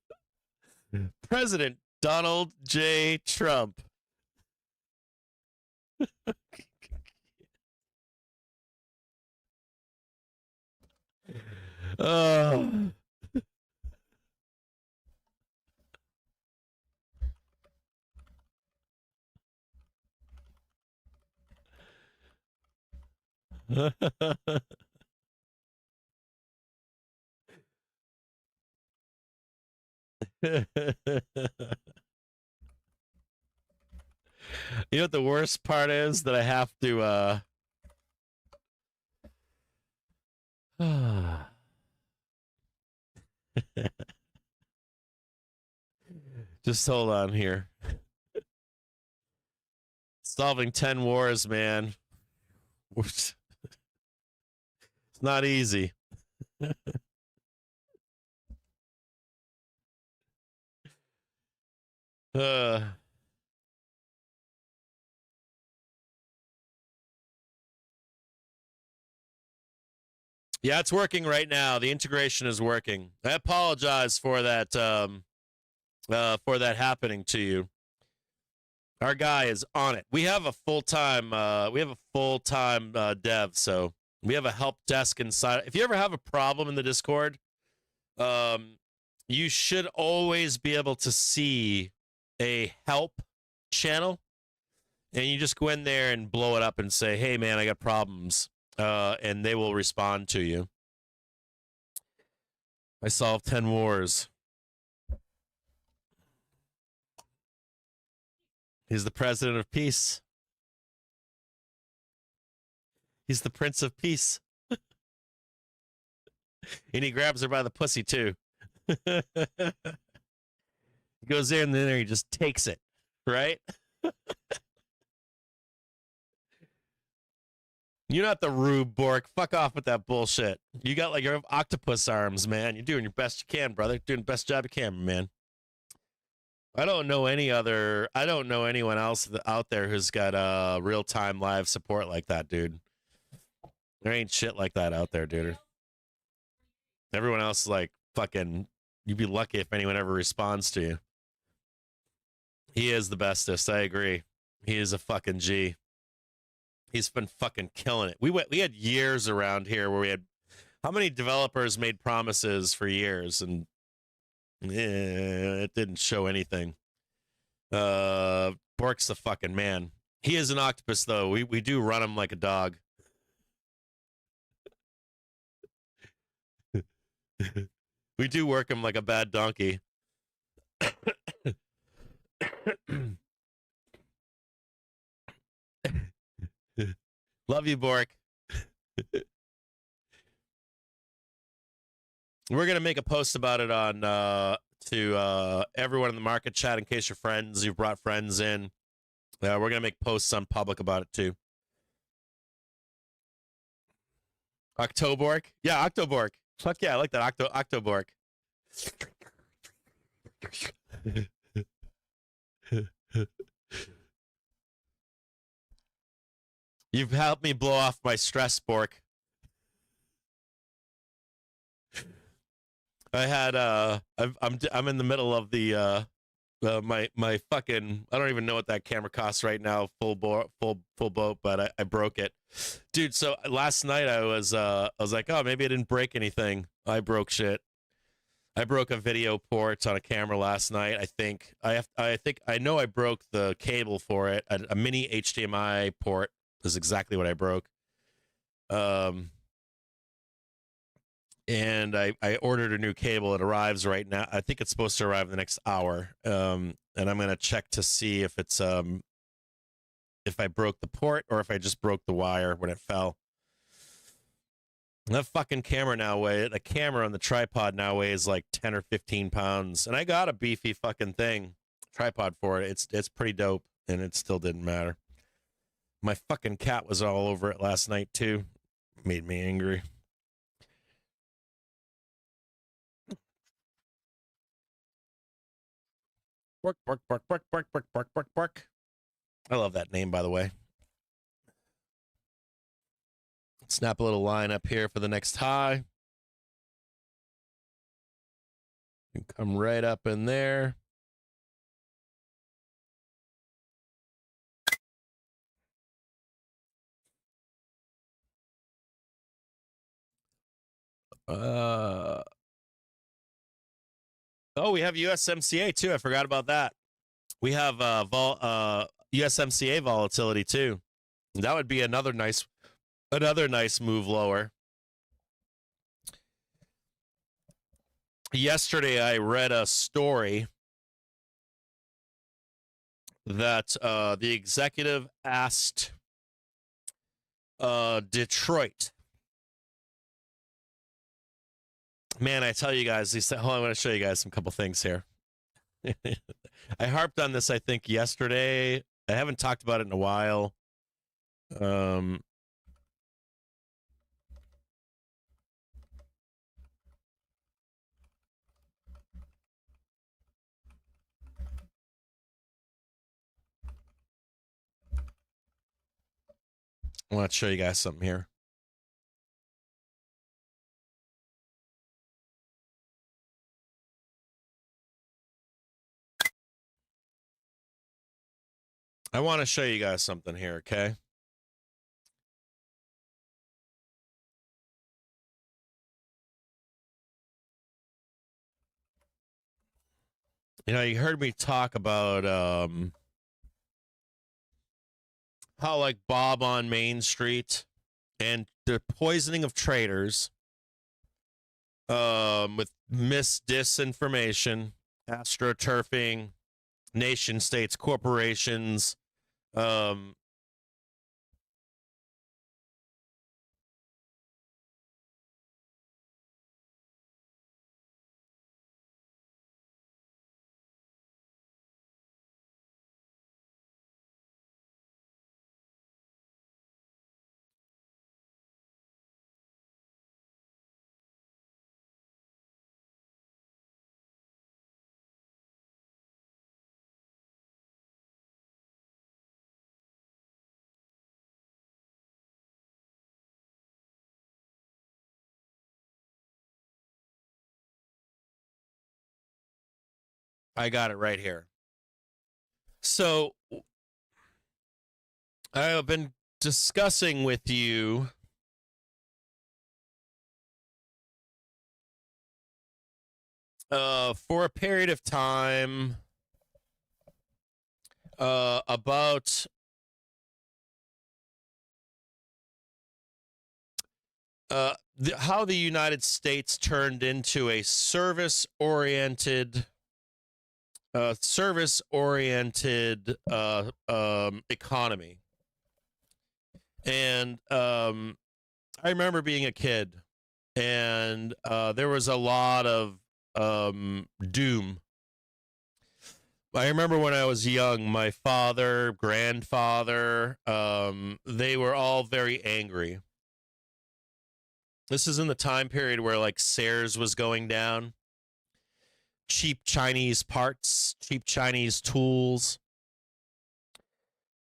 President Donald J. Trump. Oh. You know what the worst part is? That I have to just hold on here. Solving 10 wars, man. It's not easy. Yeah, it's working right now. The integration is working. I apologize for that happening to you. Our guy is on it. We have a full-time dev, so we have a help desk inside. If you ever have a problem in the Discord, you should always be able to see a help channel, and you just go in there and blow it up and say, hey man, I got problems, and they will respond to you. I solved 10 wars. He's the president of peace. He's the prince of peace. And he grabs her by the pussy too. He goes in there, he just takes it, right? You're not the Rube Bork. Fuck off with that bullshit. You got like your octopus arms, man. You're doing your best you can, brother. Doing the best job you can, man. I don't know anyone else out there who's got real-time live support like that, dude. There ain't shit like that out there, dude. Everyone else is like fucking, you'd be lucky if anyone ever responds to you. He is the bestest. I agree. He is a fucking G. He's been fucking killing it. We had years around here where we had, how many developers made promises for years and it didn't show anything. Bork's the fucking man. He is an octopus though. We do run him like a dog. We do work him like a bad donkey. Love you, Bork. We're gonna make a post about it on to everyone in the market chat in case you're friends. You've brought friends in. We're gonna make posts on public about it too. Octobork, yeah, Octobork. Fuck yeah, I like that Octobork. You've helped me blow off my stress, Bork. I had I'm in the middle of the my fucking, I don't even know what that camera costs right now, full boat, but I broke it, dude. So last night I was like, oh, maybe I didn't break anything. I broke shit. I broke a video port on a camera last night. I know I broke the cable for it. A mini HDMI port is exactly what I broke. And I ordered a new cable. It arrives right now. I think it's supposed to arrive in the next hour. And I'm gonna check to see if it's if I broke the port or if I just broke the wire when it fell. That fucking camera the camera on the tripod now weighs like 10 or 15 pounds. And I got a beefy fucking tripod for it. It's pretty dope, and it still didn't matter. My fucking cat was all over it last night too. Made me angry. Bark, bark, bark, bark, bark, bark, bark, bark, bark. I love that name, by the way. Snap a little line up here for the next high. You come right up in there. Oh, we have USMCA too. I forgot about that. We have USMCA volatility too. That would be another nice move lower. Yesterday, I read a story that the executive asked Detroit. Man, I tell you guys, hold on, I'm going to show you guys some couple things here. I harped on this, I think, yesterday. I haven't talked about it in a while. I want to show you guys something here. I want to show you guys something here, okay? You know, you heard me talk about how, like, Bob on Main Street and the poisoning of traders with disinformation, astroturfing, nation states, corporations, I got it right here. So I have been discussing with you for a period of time about how the United States turned into a service-oriented economy. And I remember being a kid, and there was a lot of doom. I remember when I was young, my father, grandfather, they were all very angry. This is in the time period where, like, Sears was going down. Cheap Chinese parts, cheap Chinese tools.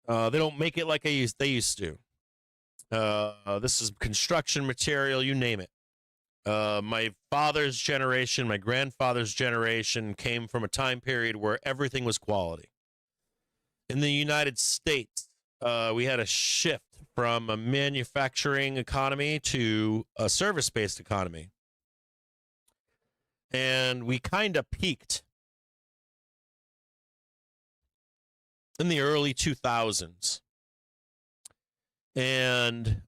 They don't make it like they used to. This is construction material, you name it. My father's generation, my grandfather's generation came from a time period where everything was quality. In the United States, we had a shift from a manufacturing economy to a service-based economy. And we kind of peaked in the early 2000s. And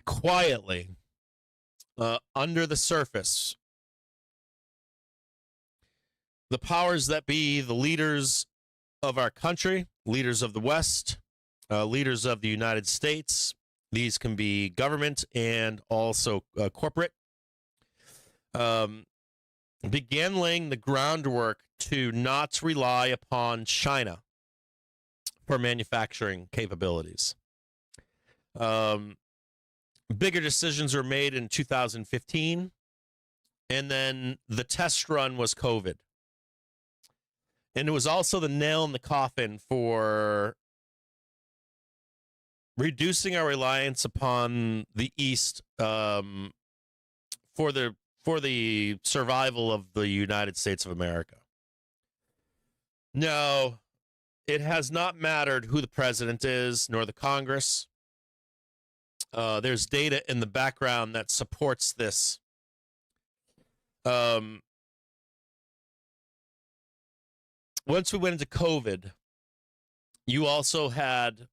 quietly, under the surface, the powers that be, the leaders of our country, leaders of the West, leaders of the United States, these can be government and also corporate, began laying the groundwork to not rely upon China for manufacturing capabilities. Bigger decisions were made in 2015, and then the test run was COVID. And it was also the nail in the coffin for reducing our reliance upon the East for the survival of the United States of America. No, it has not mattered who the president is, nor the Congress. There's data in the background that supports this. Once we went into COVID, you also had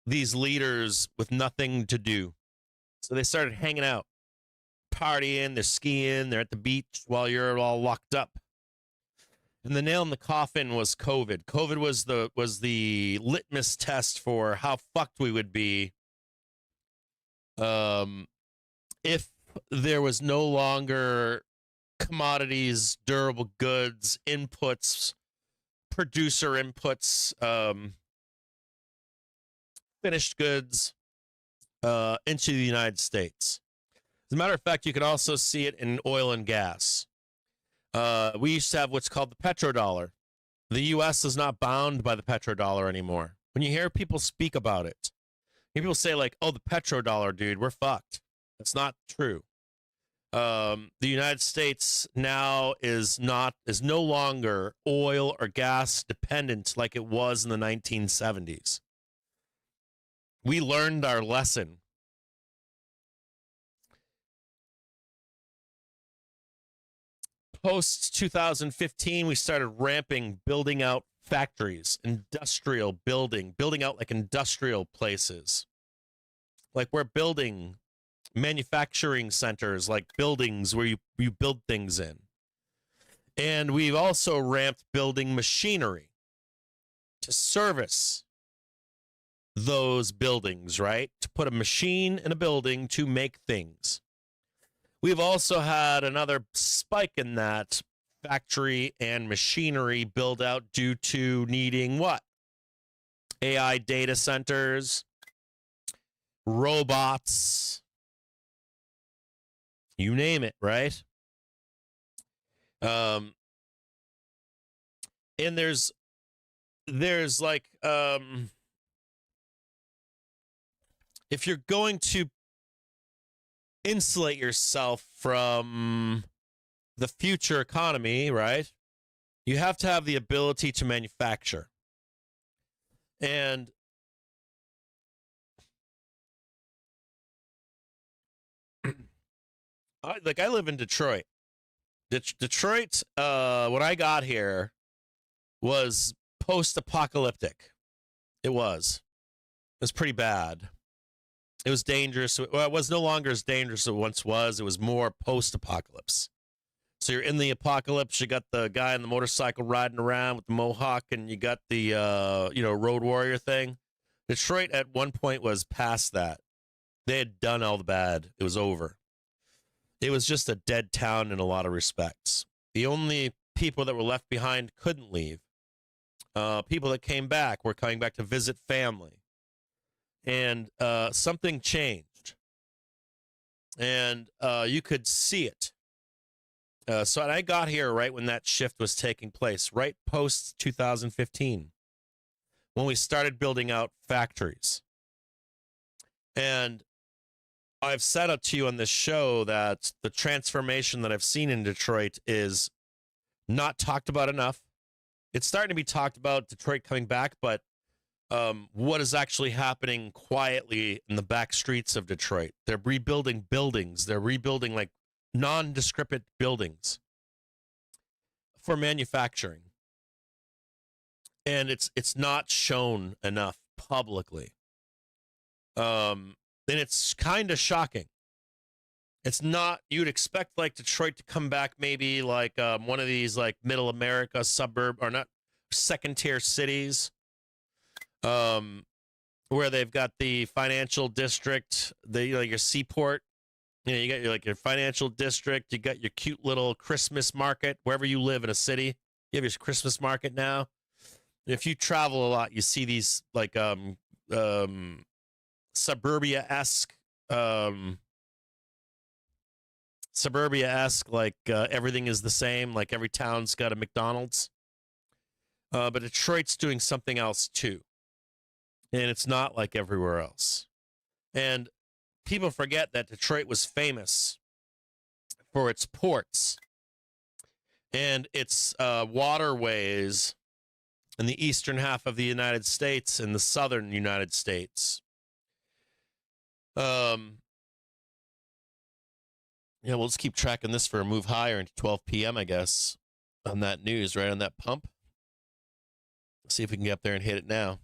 these leaders with nothing to do. So they started hanging out, partying, they're skiing, they're at the beach while you're all locked up. And the nail in the coffin was COVID. COVID was the litmus test for how fucked we would be if there was no longer commodities, durable goods, inputs, producer inputs, finished goods into the United States. As a matter of fact, you can also see it in oil and gas. We used to have what's called the petrodollar. The U.S. is not bound by the petrodollar anymore. When you hear people speak about it, people say like, oh, the petrodollar, dude, we're fucked. That's not true. The United States now is no longer oil or gas dependent like it was in the 1970s. We learned our lesson. Post 2015, we started building out factories, industrial building out like industrial places. Like we're building manufacturing centers, like buildings where you build things in. And we've also ramped building machinery to service those buildings, right? To put a machine in a building to make things. We've also had another spike in that factory and machinery build out due to needing what? AI data centers, robots, you name it, right? And there's like, if you're going to insulate yourself from the future economy, right? You have to have the ability to manufacture. And I live in Detroit. Detroit, when I got here, was post-apocalyptic. It was pretty bad. It was dangerous. Well, it was no longer as dangerous as it once was. It was more post-apocalypse. So you're in the apocalypse. You got the guy on the motorcycle riding around with the mohawk, and you got the road warrior thing. Detroit at one point was past that. They had done all the bad. It was over. It was just a dead town in a lot of respects. The only people that were left behind couldn't leave. People that came back were coming back to visit family. And something changed. And you could see it. So I got here right when that shift was taking place, right post 2015, when we started building out factories. And I've said it to you on this show that the transformation that I've seen in Detroit is not talked about enough. It's starting to be talked about, Detroit coming back, but what is actually happening quietly in the back streets of Detroit? They're rebuilding buildings. They're rebuilding like nondescript buildings for manufacturing. And it's not shown enough publicly. And it's kind of shocking. It's not, you'd expect like Detroit to come back maybe like one of these like middle America suburb or not second tier cities where they've got the financial district, your seaport, you got your financial district, you got your cute little Christmas market wherever you live in a city. You have your Christmas market now. If you travel a lot, you see these like suburbia-esque like everything is the same, like every town's got a McDonald's. But Detroit's doing something else too. And it's not like everywhere else. And people forget that Detroit was famous for its ports and its waterways in the eastern half of the United States and the southern United States. Yeah, we'll just keep tracking this for a move higher into 12 p.m., I guess, on that news, right on that pump. See if we can get up there and hit it now.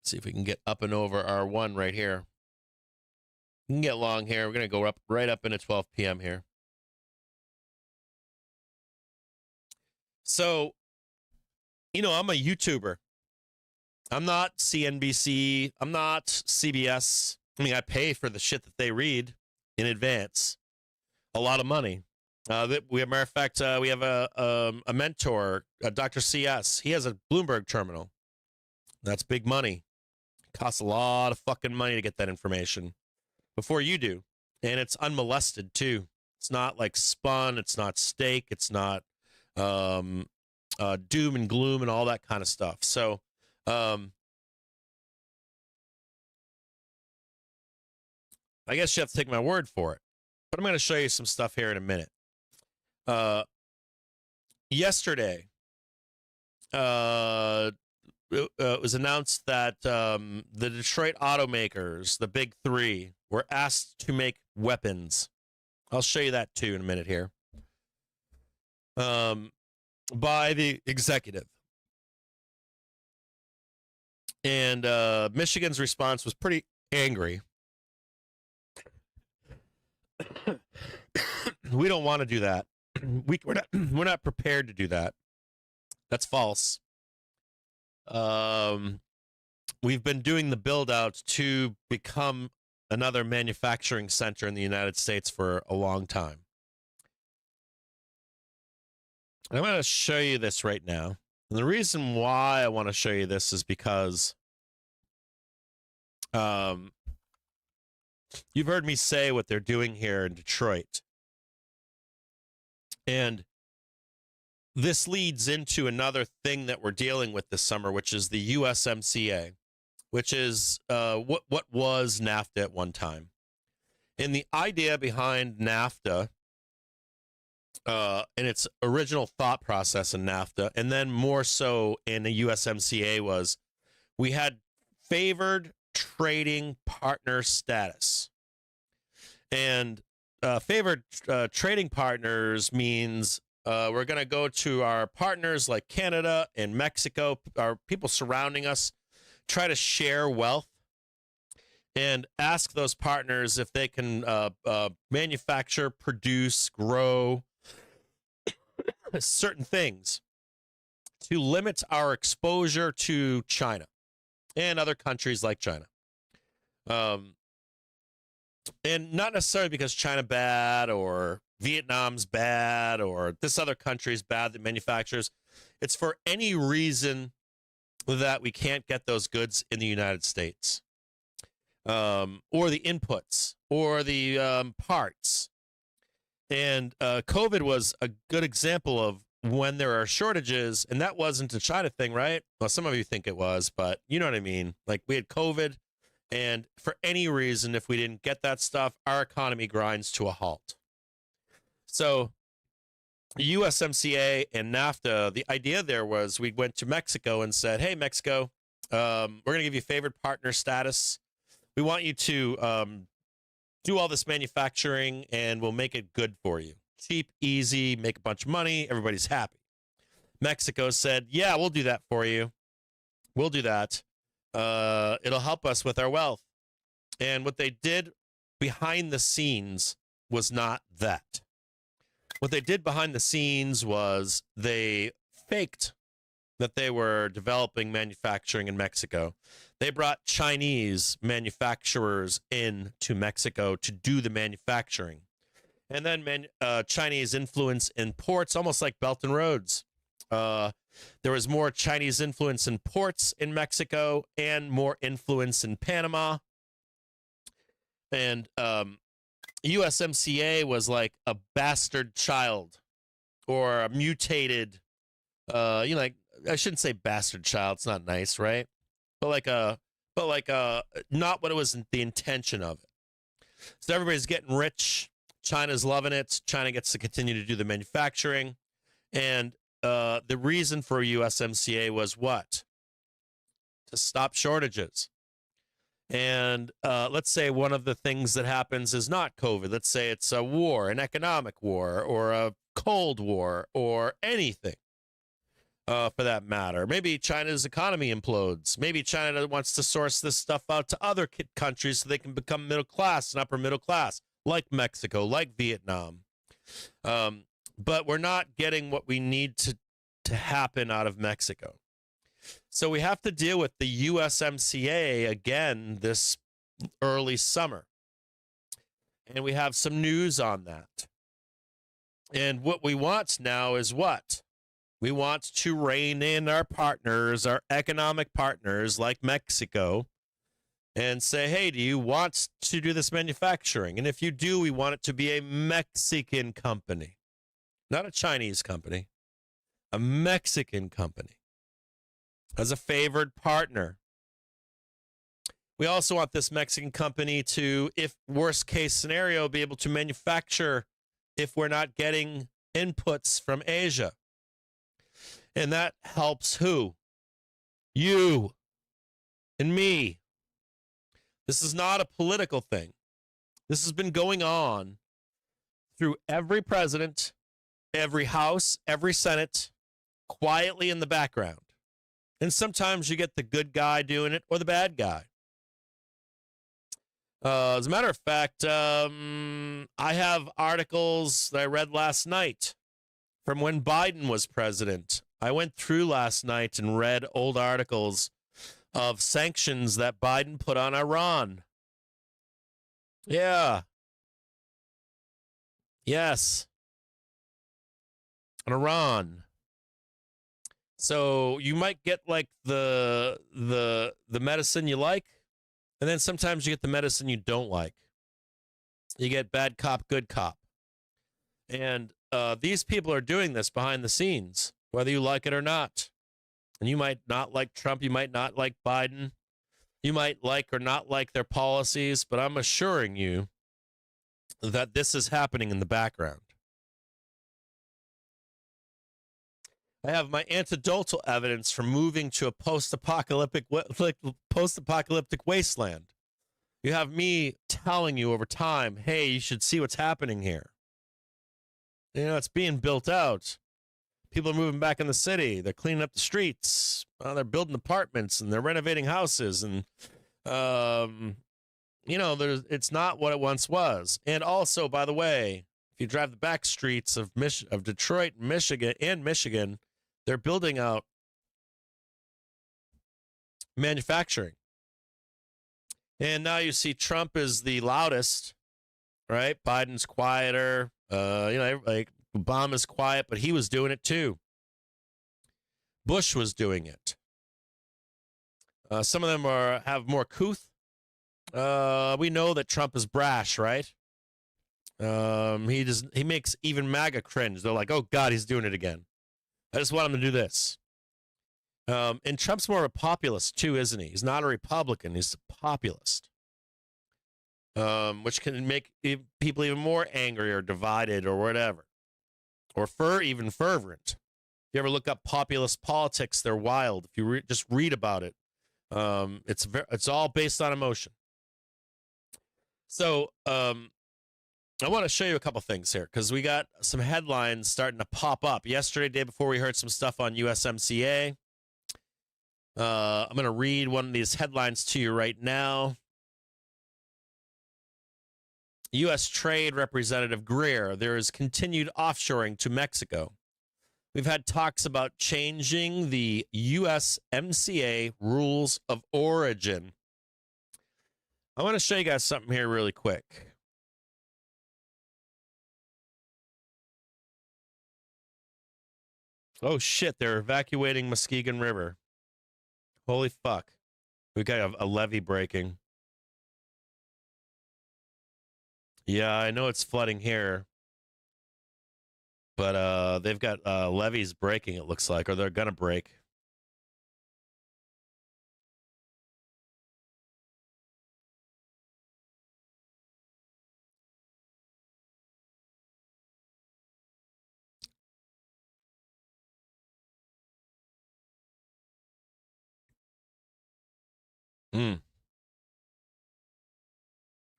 See if we can get up and over R1 right here. We can get long here. We're going to go up right up into 12 p.m. here. So, I'm a YouTuber. I'm not CNBC. I'm not CBS. I mean, I pay for the shit that they read in advance. A lot of money. We have, matter of fact, we have a mentor, Dr. CS. He has a Bloomberg terminal. That's big money. Costs a lot of fucking money to get that information before you do. And it's unmolested too. It's not like spun. It's not steak. It's not doom and gloom and all that kind of stuff. So, I guess you have to take my word for it. But I'm going to show you some stuff here in a minute. Yesterday, it was announced that the Detroit automakers, the big three, were asked to make weapons. I'll show you that too in a minute here. By the executive. And Michigan's response was pretty angry. We don't want to do that. We're not prepared to do that. That's false. We've been doing the build out to become another manufacturing center in the United States for a long time. I'm going to show you this right now. And the reason why I want to show you this is because you've heard me say what they're doing here in Detroit. And this leads into another thing that we're dealing with this summer, which is the USMCA, which is what was NAFTA at one time. And the idea behind NAFTA and its original thought process in NAFTA, and then more so in the USMCA, was we had favored trading partner status. And favored trading partners means we're going to go to our partners like Canada and Mexico, our people surrounding us, try to share wealth and ask those partners if they can manufacture, produce, grow certain things to limit our exposure to China and other countries like China. And not necessarily because China bad or Vietnam's bad or this other country's bad that manufactures. It's for any reason that we can't get those goods in the United States, or the inputs or the parts. And COVID was a good example of when there are shortages, and that wasn't a China thing, right? Well, some of you think it was, but you know what I mean. Like we had COVID, And for any reason, if we didn't get that stuff, our economy grinds to a halt. So USMCA and NAFTA, the idea there was we went to Mexico and said, hey, Mexico, we're going to give you favored partner status. We want you to do all this manufacturing, and we'll make it good for you. Cheap, easy, make a bunch of money, everybody's happy. Mexico said, yeah, we'll do that for you. We'll do that. It'll help us with our wealth. And what they did behind the scenes was not that. What they did behind the scenes was they faked that they were developing manufacturing in Mexico. They brought Chinese manufacturers into Mexico to do the manufacturing. And then Chinese influence in ports, almost like Belt and Roads. There was more Chinese influence in ports in Mexico and more influence in Panama. And USMCA was like a bastard child or a mutated, like, I shouldn't say bastard child. It's not nice, right? But not what it was the intention of it. So everybody's getting rich. China's loving it. China gets to continue to do the manufacturing. And the reason for USMCA was what? To stop shortages. And let's say one of the things that happens is not COVID. Let's say it's a war, an economic war, or a Cold War, or anything for that matter. Maybe China's economy implodes. Maybe China wants to source this stuff out to other countries so they can become middle class and upper middle class, like Mexico, like Vietnam. But we're not getting what we need to happen out of Mexico. So we have to deal with the USMCA again this early summer. And we have some news on that. And what we want now is what? We want to rein in our partners, our economic partners like Mexico, and say, hey, do you want to do this manufacturing? And if you do, we want it to be a Mexican company, not a Chinese company, a Mexican company as a favored partner. We also want this Mexican company to, if worst case scenario, be able to manufacture if we're not getting inputs from Asia. And that helps who? You and me. This is not a political thing. This has been going on through every president, every House, every Senate, quietly in the background. And sometimes you get the good guy doing it or the bad guy. As a matter of fact, I have articles that I read last night from when Biden was president. I went through last night and read old articles of sanctions that Biden put on Iran. Yeah. Yes. On Iran. So you might get like the medicine you like, and then sometimes you get the medicine you don't like. You get bad cop, good cop. And these people are doing this behind the scenes, whether you like it or not. And you might not like Trump, you might not like Biden, you might like or not like their policies, but I'm assuring you that this is happening in the background. I have my anecdotal evidence for moving to a post-apocalyptic wasteland. You have me telling you over time, hey, you should see what's happening here. You know, it's being built out. People are moving back in the city. They're cleaning up the streets. They're building apartments and they're renovating houses. And, it's not what it once was. And also, by the way, if you drive the back streets of Detroit, Michigan, they're building out manufacturing. And now you see Trump is the loudest, right? Biden's quieter. Like Obama's quiet, but he was doing it too. Bush was doing it. Some of them have more couth. We know that Trump is brash, right? He makes even MAGA cringe. They're like, oh God, he's doing it again. I just want him to do this. And Trump's more of a populist too, isn't he? He's not a Republican. He's a populist, which can make people even more angry or divided or whatever, or even fervent. If you ever look up populist politics, they're wild. If you just read about it, it's all based on emotion. So I want to show you a couple things here because we got some headlines starting to pop up. Yesterday, day before, we heard some stuff on USMCA. I'm going to read one of these headlines to you right now. U.S. Trade Representative Greer, there is continued offshoring to Mexico. We've had talks about changing the USMCA rules of origin. I want to show you guys something here really quick. Oh, shit, they're evacuating Muskegon River. Holy fuck. We got a levee breaking. Yeah, I know it's flooding here. But they've got levees breaking, it looks like, or they're going to break.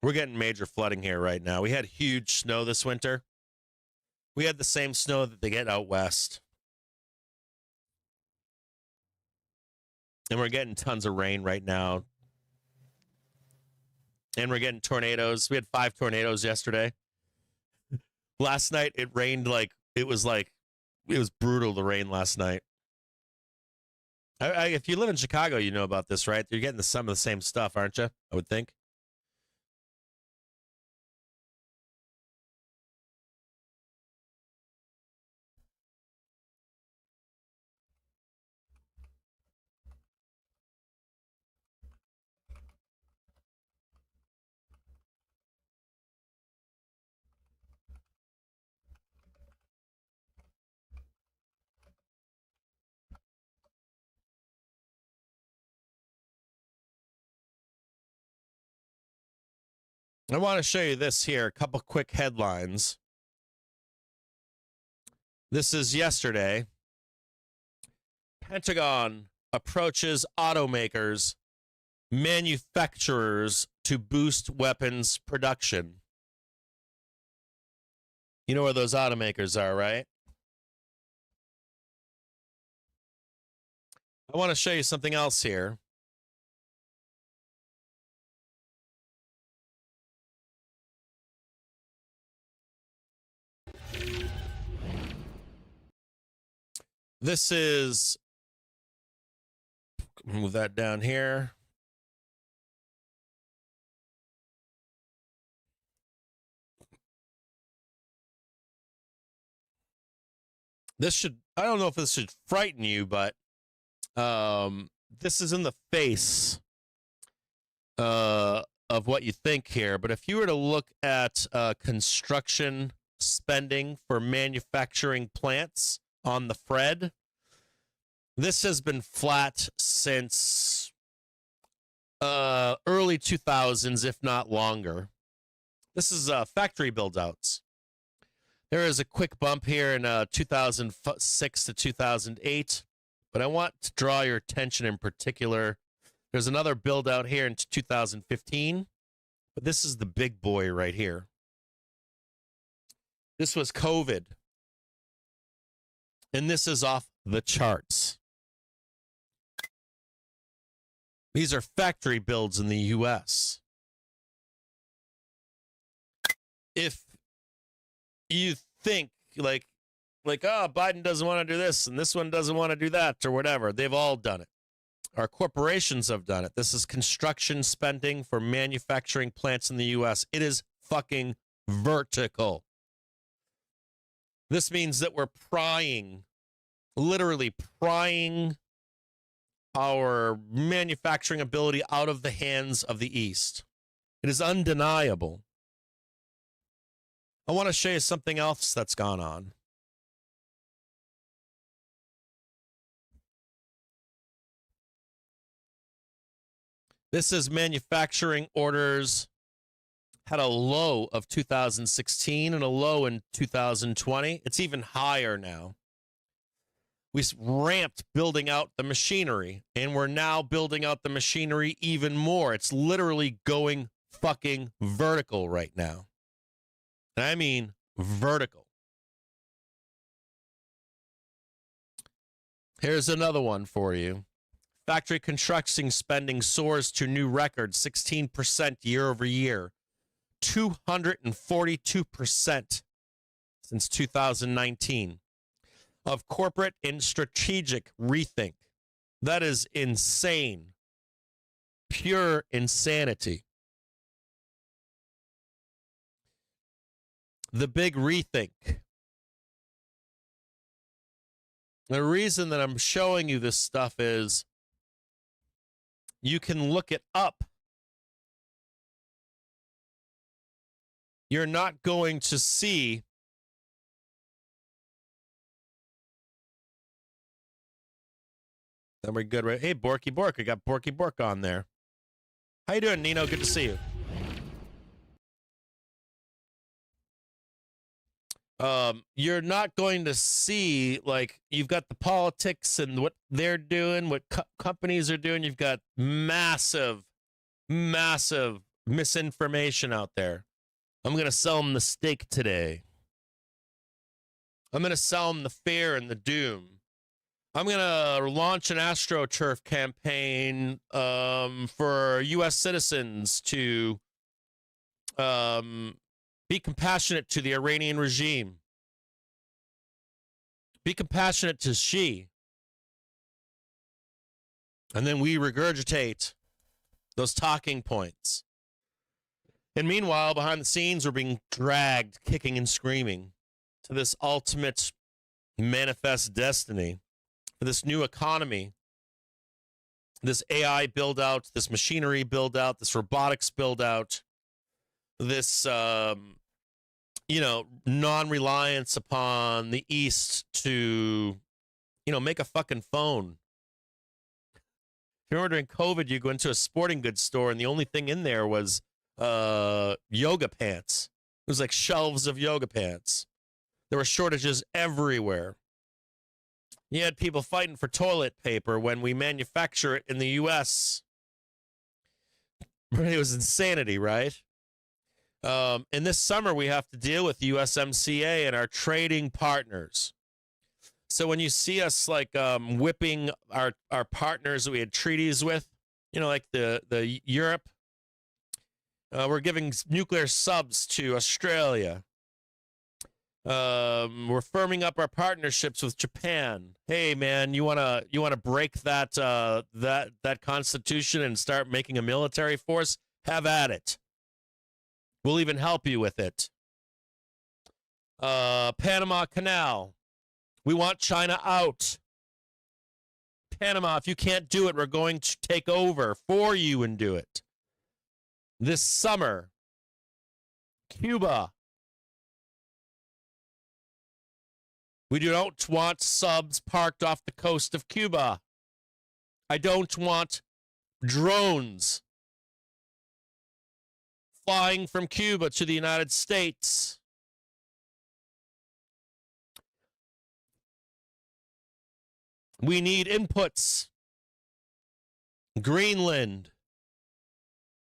We're getting major flooding here right now. We had huge snow this winter. We had the same snow that they get out west. And we're getting tons of rain right now. And we're getting tornadoes. We had 5 tornadoes yesterday. Last night, it rained it was brutal, the rain last night. If you live in Chicago, you know about this, right? You're getting some of the same stuff, aren't you? I would think. I want to show you this here, a couple quick headlines. This is yesterday. Pentagon approaches automakers, manufacturers to boost weapons production. You know where those automakers are, right? I want to show you something else here. This is, move that down here. This should, I don't know if this should frighten you, but this is in the face of what you think here. But if you were to look at construction spending for manufacturing plants on the Fred, this has been flat since early 2000s, if not longer. This is factory build-outs. There is a quick bump here in 2006 to 2008, but I want to draw your attention in particular. There's another build-out here in 2015, but this is the big boy right here. This was COVID, and this is off the charts. These are factory builds in the U.S. If you think like, oh, Biden doesn't want to do this and this one doesn't want to do that or whatever, they've all done it. Our corporations have done it. This is construction spending for manufacturing plants in the U.S. It is fucking vertical. This means that we're literally prying our manufacturing ability out of the hands of the East. It is undeniable. I want to show you something else that's gone on. This is manufacturing orders had a low of 2016 and a low in 2020. It's even higher now. We ramped building out the machinery, and we're now building out the machinery even more. It's literally going fucking vertical right now. And I mean vertical. Here's another one for you. Factory construction spending soars to new record, 16% year over year, 242% since 2019 of corporate and strategic rethink. That is insane. Pure insanity. The big rethink. The reason that I'm showing you this stuff is you can look it up. You're not going to see then we're good, right? Hey, Borky Bork. I got Borky Bork on there. How you doing, Nino? Good to see you. You're not going to see, like, you've got the politics and what they're doing, what companies are doing. You've got massive misinformation out there. I'm going to sell them the steak today. I'm going to sell them the fear and the doom. I'm going to launch an AstroTurf campaign for U.S. citizens to be compassionate to the Iranian regime. Be compassionate to Xi. And then we regurgitate those talking points. And meanwhile, behind the scenes, we're being dragged, kicking and screaming, to this ultimate manifest destiny, for this new economy, this AI build out, this machinery build out, this robotics build out, this non-reliance upon the East to, make a fucking phone. If you remember during COVID, you go into a sporting goods store and the only thing in there was yoga pants. It was like shelves of yoga pants. There were shortages everywhere. You had people fighting for toilet paper when we manufacture it in the U.S. It was insanity, right? And this summer, we have to deal with USMCA and our trading partners. So when you see us whipping our partners that we had treaties with, like the Europe, we're giving nuclear subs to Australia. We're firming up our partnerships with Japan. Hey man, you wanna break that constitution and start making a military force? Have at it. We'll even help you with it. Panama Canal. We want China out. Panama, if you can't do it, we're going to take over for you and do it. This summer, Cuba. We don't want subs parked off the coast of Cuba. I don't want drones flying from Cuba to the United States. We need inputs. Greenland.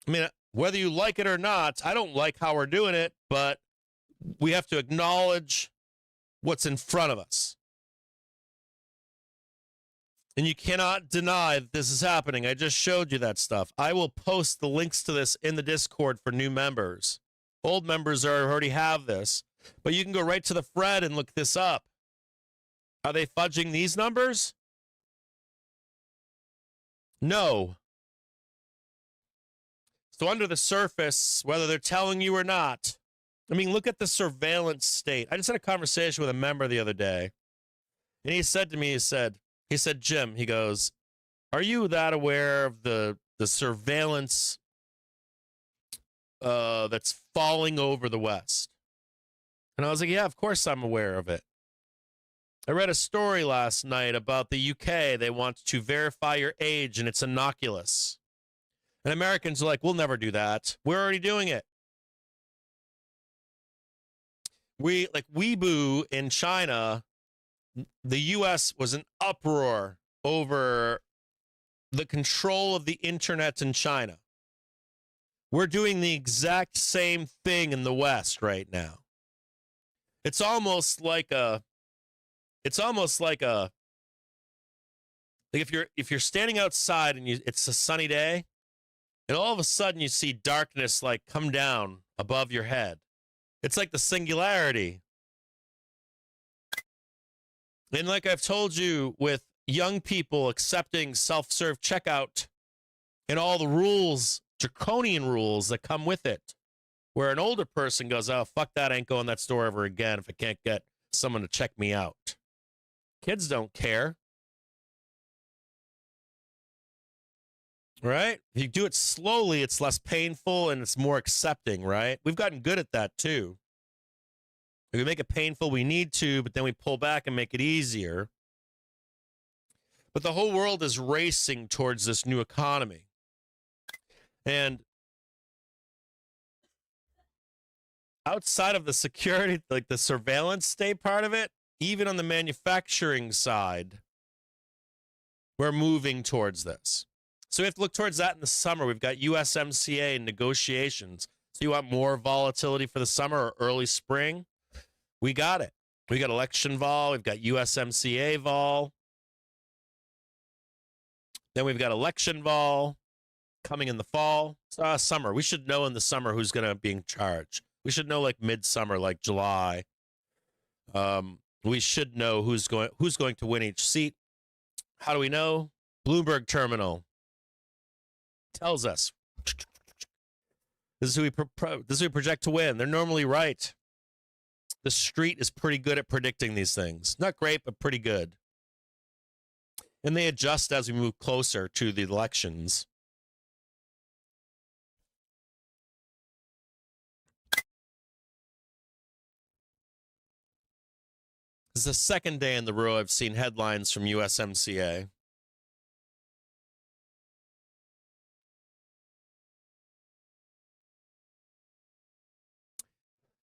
I mean, whether you like it or not, I don't like how we're doing it, but we have to acknowledge what's in front of us. And you cannot deny that this is happening. I just showed you that stuff. I will post the links to this in the Discord for new members. Old members already have this. But you can go right to the thread and look this up. Are they fudging these numbers? No. So under the surface, whether they're telling you or not, I mean, look at the surveillance state. I just had a conversation with a member the other day. And he said to me, he said, Jim, he goes, are you that aware of the surveillance that's falling over the West? And I was like, yeah, of course I'm aware of it. I read a story last night about the UK. They want to verify your age and it's innocuous. And Americans are like, we'll never do that. We're already doing it. We, like Weibo in China, the U.S. was an uproar over the control of the internet in China. We're doing the exact same thing in the West right now. It's almost like if you're standing outside and it's a sunny day, and all of a sudden you see darkness like come down above your head. It's like the singularity. And like I've told you, with young people accepting self-serve checkout and all the rules, draconian rules that come with it, where an older person goes, oh, fuck that, I ain't going that store ever again if I can't get someone to check me out. Kids don't care. Right? If you do it slowly, it's less painful and it's more accepting, right? We've gotten good at that too. If we make it painful, we need to, but then we pull back and make it easier. But the whole world is racing towards this new economy. And outside of the security, like the surveillance state part of it, even on the manufacturing side, we're moving towards this. So we have to look towards that in the summer. We've got USMCA and negotiations. So you want more volatility for the summer or early spring? We got it. We got election vol. We've got USMCA vol. Then we've got election vol coming in the fall. Summer. We should know in the summer who's going to be in charge. We should know like midsummer, like July. We should know who's going to win each seat. How do we know? Bloomberg Terminal tells us this is who we project to win. They're normally right. The street is pretty good at predicting these things. Not great, but pretty good. And they adjust as we move closer to the elections. This is the second day in the row I've seen headlines from USMCA.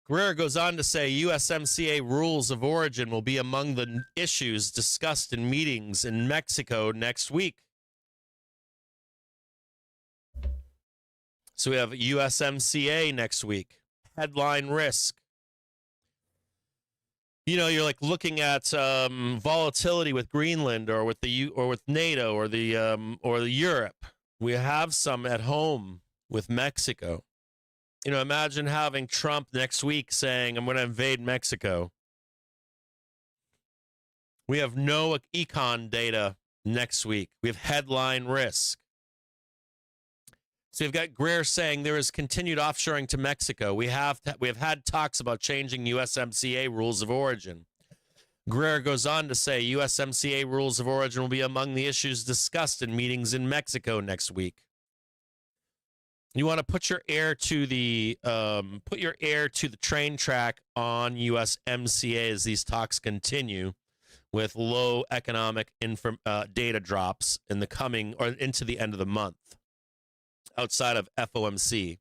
Guerrero goes on to say USMCA rules of origin will be among the issues discussed in meetings in Mexico next week. So we have USMCA next week. Headline risk. You know, you're like looking at volatility with Greenland or with with NATO or the Europe. We have some at home with Mexico. You know, imagine having Trump next week saying, I'm going to invade Mexico. We have no econ data next week. We have headline risk. So you've got Greer saying there is continued offshoring to Mexico. We have had talks about changing USMCA rules of origin. Greer goes on to say USMCA rules of origin will be among the issues discussed in meetings in Mexico next week. You want to put your ear to the train track on USMCA as these talks continue, with low economic data drops in the coming or into the end of the month, outside of FOMC.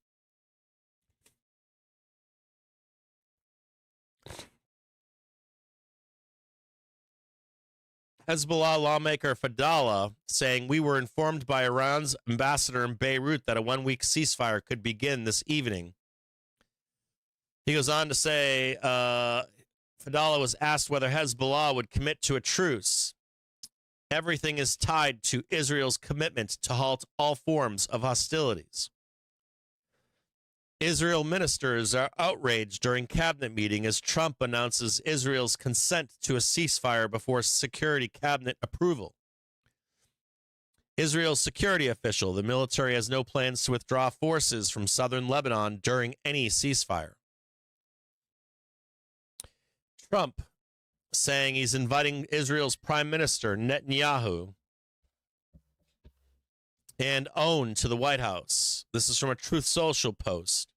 Hezbollah lawmaker Fadallah saying, we were informed by Iran's ambassador in Beirut that a one-week ceasefire could begin this evening. He goes on to say, Fadallah was asked whether Hezbollah would commit to a truce. Everything is tied to Israel's commitment to halt all forms of hostilities. Israel ministers are outraged during cabinet meeting as Trump announces Israel's consent to a ceasefire before security cabinet approval. Israel's security official, the military has no plans to withdraw forces from southern Lebanon during any ceasefire. Trump saying he's inviting Israel's Prime Minister Netanyahu and Own to the White House. This is from a Truth Social post.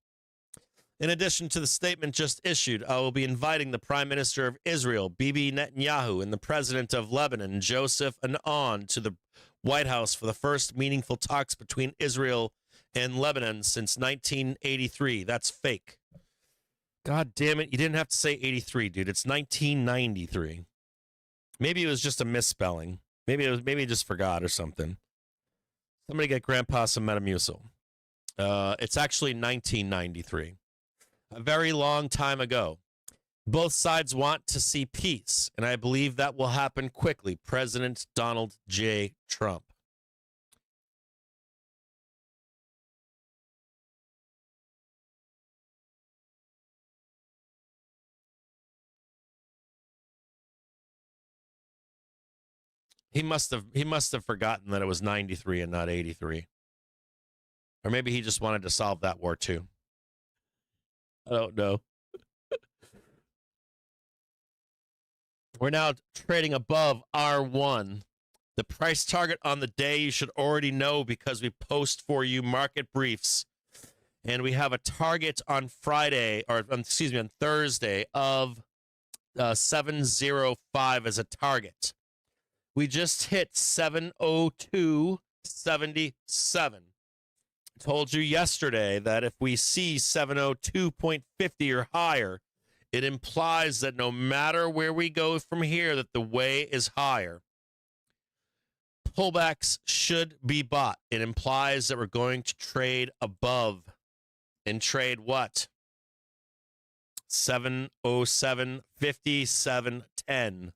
In addition to the statement just issued, I will be inviting the Prime Minister of Israel, Bibi Netanyahu, and the President of Lebanon, Joseph Aoun, to the White House for the first meaningful talks between Israel in Lebanon since 1983. That's fake. God damn it. You didn't have to say 83, dude. It's 1993. Maybe it was just a misspelling. Maybe he just forgot or something. Somebody get Grandpa some Metamucil. It's actually 1993. A very long time ago. Both sides want to see peace, and I believe that will happen quickly. President Donald J. Trump. He must have forgotten that it was 93 and not 83. Or maybe he just wanted to solve that war too. I don't know. We're now trading above R1. The price target on the day you should already know because we post for you market briefs. And we have a target on Friday, or excuse me, on Thursday of 705 as a target. We just hit 702.77. Told you yesterday that if we see 702.50 or higher, it implies that no matter where we go from here, that the way is higher. Pullbacks should be bought. It implies that we're going to trade above. And trade what? 707.50, 710.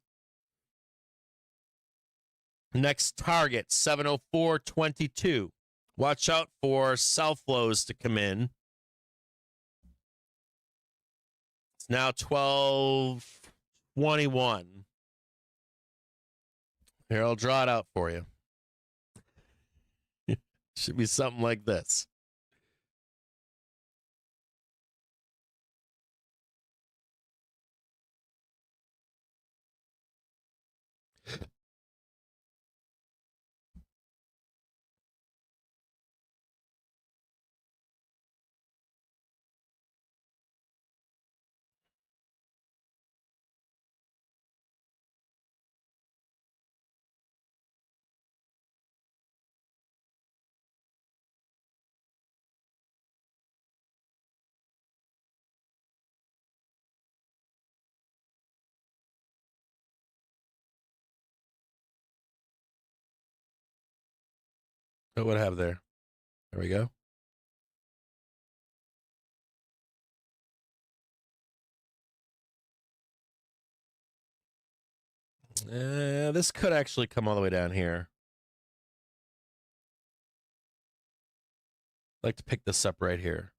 Next target, 704.22. Watch out for sell flows to come in. It's now 12:21. Here, I'll draw it out for you. Should be something like this. What would I have there? There we go. This could actually come all the way down here. I'd like to pick this up right here.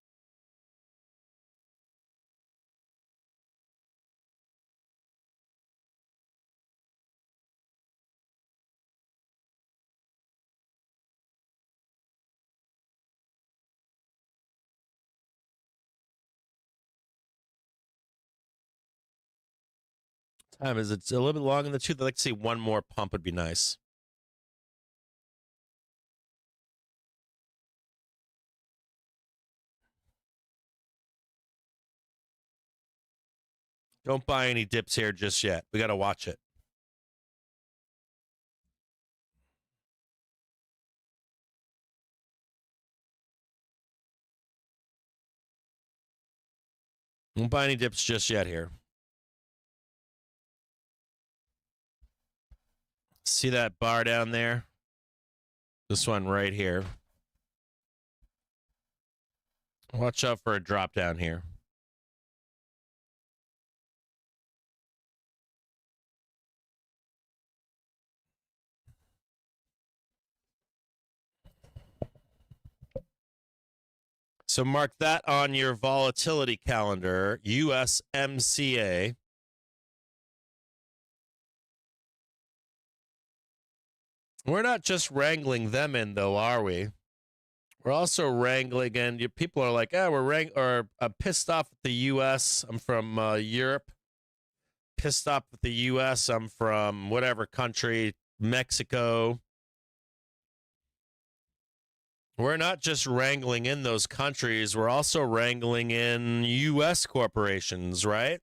Time is it's a little bit long in the tooth. I'd like to see one more pump would be nice. Don't buy any dips here just yet. We got to watch it. Don't buy any dips just yet here. See that bar down there? This one right here. Watch out for a drop down here. So mark that on your volatility calendar, USMCA. We're not just wrangling them in, though, are we? We're also wrangling, and people are like, I'm pissed off with the U.S. I'm from Europe. Pissed off with the U.S. I'm from whatever country, Mexico. We're not just wrangling in those countries. We're also wrangling in U.S. corporations, right?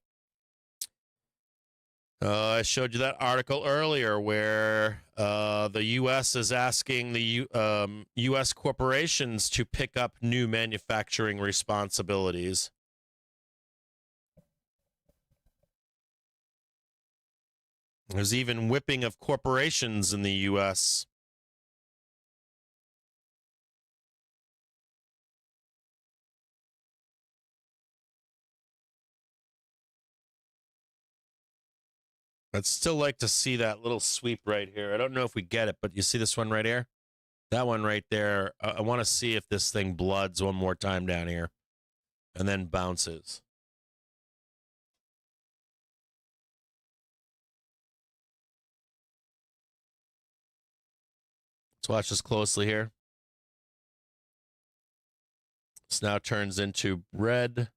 I showed you that article earlier where the U.S. is asking the U.S. corporations to pick up new manufacturing responsibilities. There's even whipping of corporations in the U.S. I'd still like to see that little sweep right here. I don't know if we get it, but you see this one right here? That one right there. I want to see if this thing bloods one more time down here and then bounces. Let's watch this closely here. This now turns into red.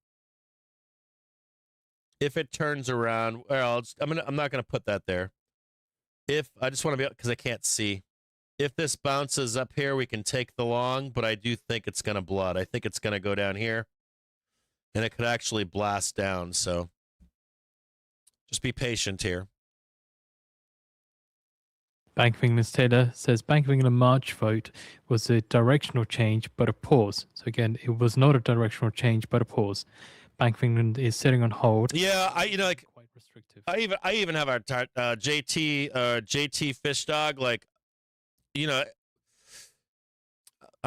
If it turns around, well, I'm not gonna put that there. If I just want to be, because I can't see. If this bounces up here, we can take the long, but I do think it's gonna blood. I think it's gonna go down here, and it could actually blast down. So just be patient here. Bank of England's Taylor says Bank of England March vote was a directional change, but a pause. So again, it was not a directional change, but a pause. Bank of England is sitting on hold. Yeah, like Quite restrictive. I even have our JT Fish Dog. Like, I'm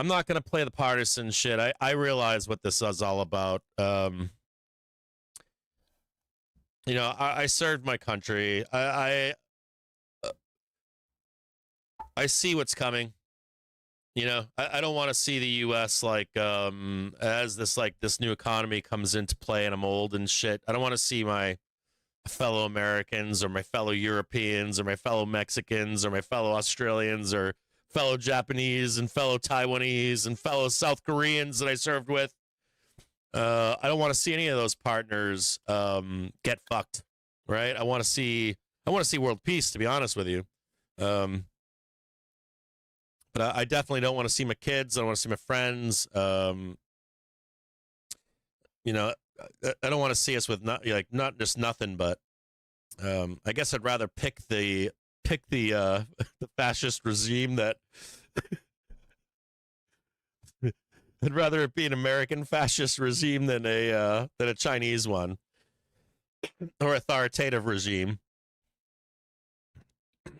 not gonna play the partisan shit. I realize what this is all about. I served my country. I see what's coming. I don't want to see the U.S. as this new economy comes into play and I'm old and shit. I don't want to see my fellow Americans or my fellow Europeans or my fellow Mexicans or my fellow Australians or fellow Japanese and fellow Taiwanese and fellow South Koreans that I served with. I don't want to see any of those partners get fucked, right? I want to see world peace, to be honest with you. But I definitely don't want to see my kids. I don't want to see my friends. I don't want to see us with not just nothing, but I guess I'd rather pick the the fascist regime that I'd rather it be an American fascist regime than a Chinese one or authoritative regime.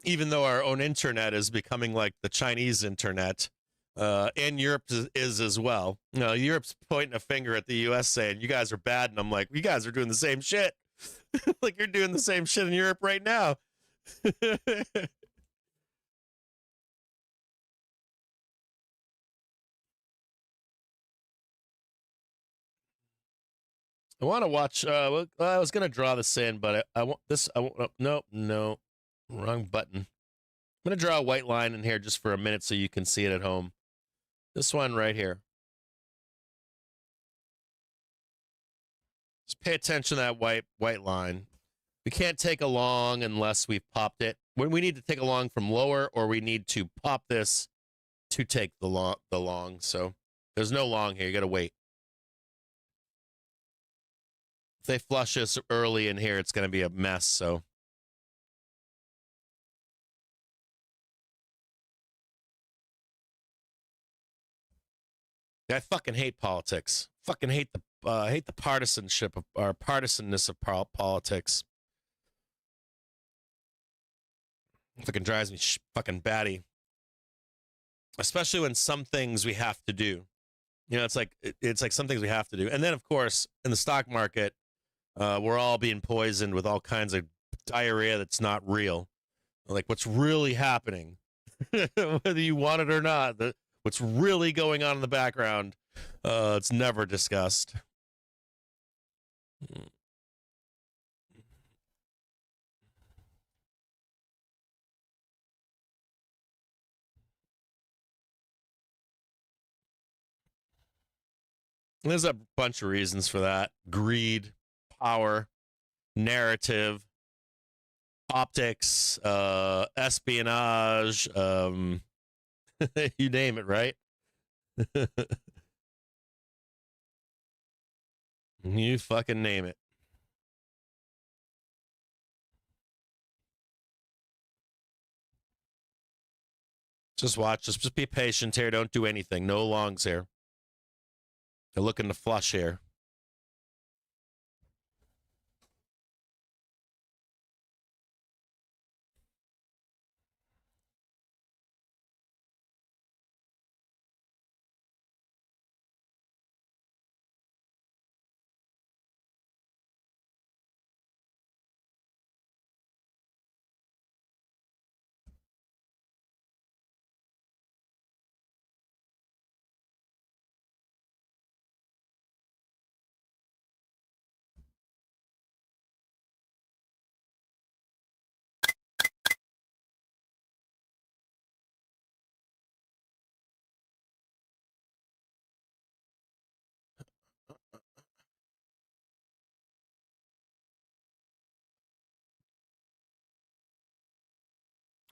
Even though our own internet is becoming like the Chinese internet, and Europe is as well. Europe's pointing a finger at the U.S. saying, you guys are bad. And I'm like, you guys are doing the same shit. Like, you're doing the same shit in Europe right now. I want to watch. I was going to draw this in, but I want this. No, wrong button. I'm going to draw a white line in here just for a minute so you can see it at home. This one right here. Just pay attention to that white line. We can't take a long unless we've popped it. When we need to take a long from lower, or we need to pop this to take the long. So there's no long here. You got to wait. If they flush us early in here, it's going to be a mess. So. I fucking hate politics. Fucking hate the partisanship of or partisanness of politics. Fucking drives me fucking batty. Especially when some things we have to do. It's like some things we have to do. And then of course, in the stock market, we're all being poisoned with all kinds of diarrhea that's not real. Like what's really happening, whether you want it or not. What's really going on in the background, it's never discussed. There's a bunch of reasons for that. Greed, power, narrative, optics, espionage, you name it, right? You fucking name it. Just watch. Just be patient here. Don't do anything. No longs here. They're looking to flush here.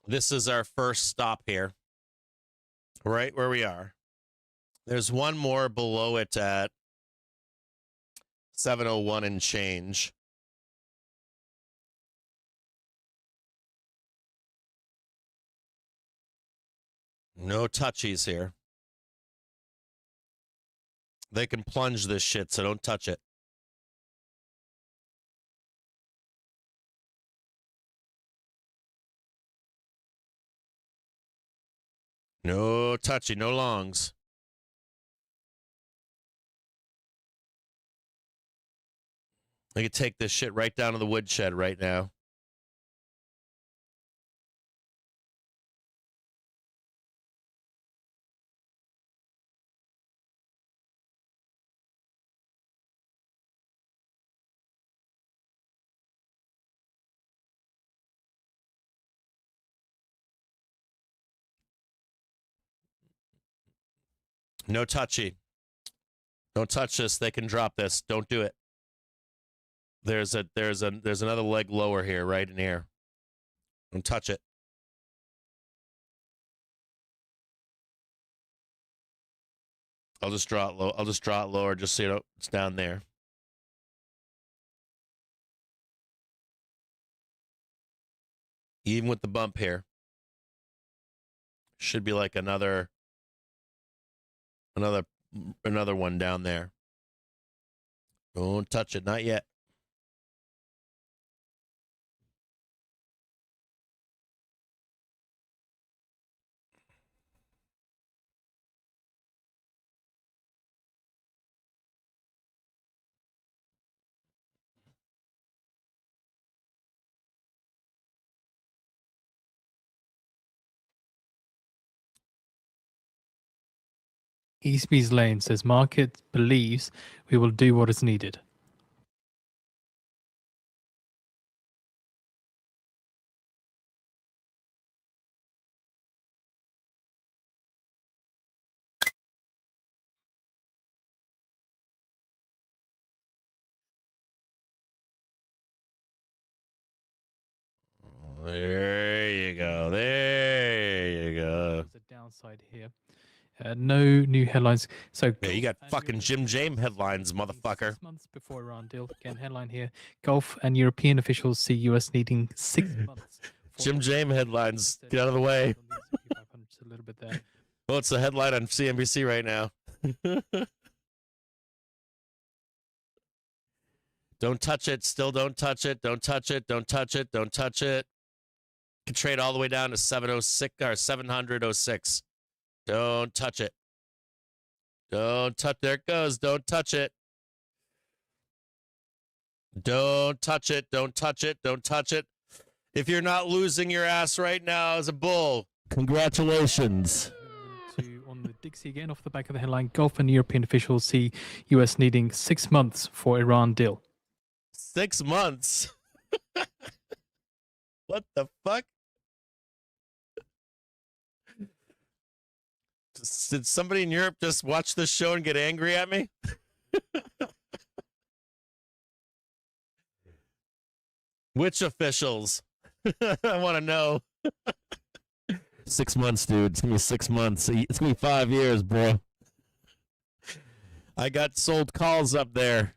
This is our first stop here, right where we are. There's one more below it at 701 and change. No touchies here. They can plunge this shit, so don't touch it. No touchy, no longs. I could take this shit right down to the woodshed right now. No touchy. Don't touch this. They can drop this. Don't do it. There's another leg lower here, right in here. Don't touch it. I'll just draw it low. I'll just draw it lower just so you know it's down there. Even with the bump here. Should be like another one down there. Don't touch it, not yet. ECB's Lane says market believes we will do what is needed. There you go. There you go. There's a downside here. No new headlines. So Yeah, you got fucking Jim James headlines, motherfucker. 6 months before Iran deal. Again, headline here. Gulf and European officials see US needing 6 months. Jim James headlines. Get out of the way. A little bit there. Well, it's the headline on CNBC right now. Don't touch it. Still don't touch it. Don't touch it. Don't touch it. Don't touch it. Can trade all the way down to 706 or 700.06. Don't touch it. Don't touch. There it goes. Don't touch it. Don't touch it. Don't touch it. Don't touch it. If you're not losing your ass right now as a bull, congratulations. On the Dixie again, off the back of the headline, Gulf and European officials see US needing 6 months for Iran deal. 6 months? What the fuck? Did somebody in Europe just watch this show and get angry at me? Which officials? I want to know. 6 months, dude. It's going to be 6 months. It's going to be 5 years, bro. I got sold calls up there.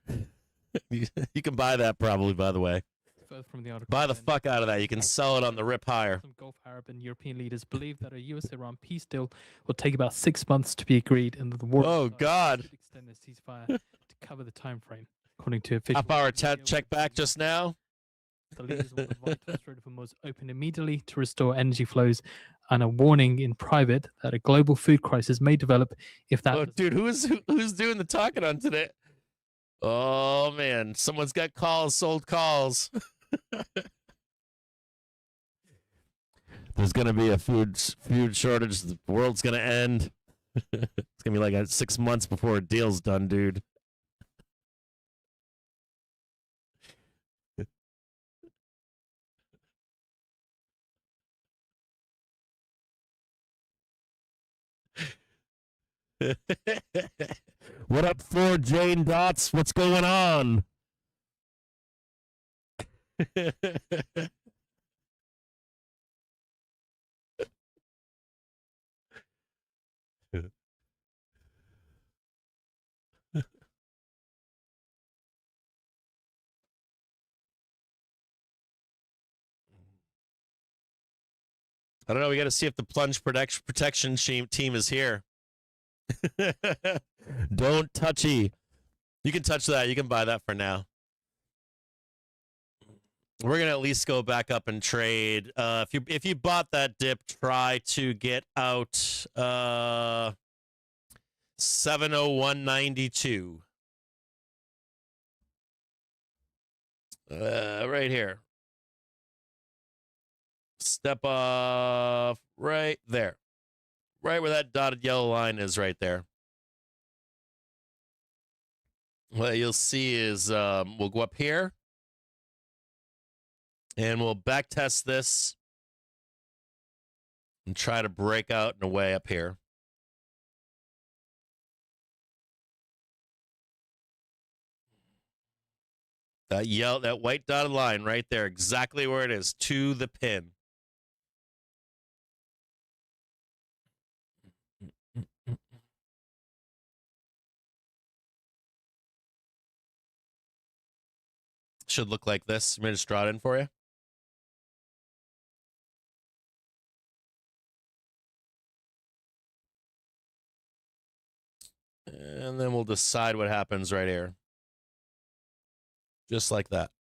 You can buy that probably, by the way. further from the article. Buy the then, fuck out of that. You can sell it on the rip higher. some Gulf Arab and European leaders believe that a US-Iran peace deal will take about 6 months to be agreed, and that the war Oh, God. should extend the ceasefire to cover the time frame, according to officials. Half-hour check back just now. The leaders want the vital Strait of Hormuz open immediately to restore energy flows, and a warning in private that a global food crisis may develop if that. Oh, dude, who's doing the talking on today? Oh man, someone's got calls, sold calls. There's gonna be a food shortage. The world's gonna end. It's gonna be like 6 months before a deal's done, dude. What up, 4 Jane Dots? What's going on? I don't know. We got to see if the plunge protection team is here. Don't touchy. You can touch that. You can buy that for now. We're gonna at least go back up and trade. If you bought that dip, try to get out 701.92. Right here. Step off right there. Right where that dotted yellow line is right there. What you'll see is we'll go up here and we'll back test this and try to break out and away up here. That white dotted line right there, exactly where it is, to the pin. Should look like this. Let me just draw it in for you. And then we'll decide what happens right here. Just like that.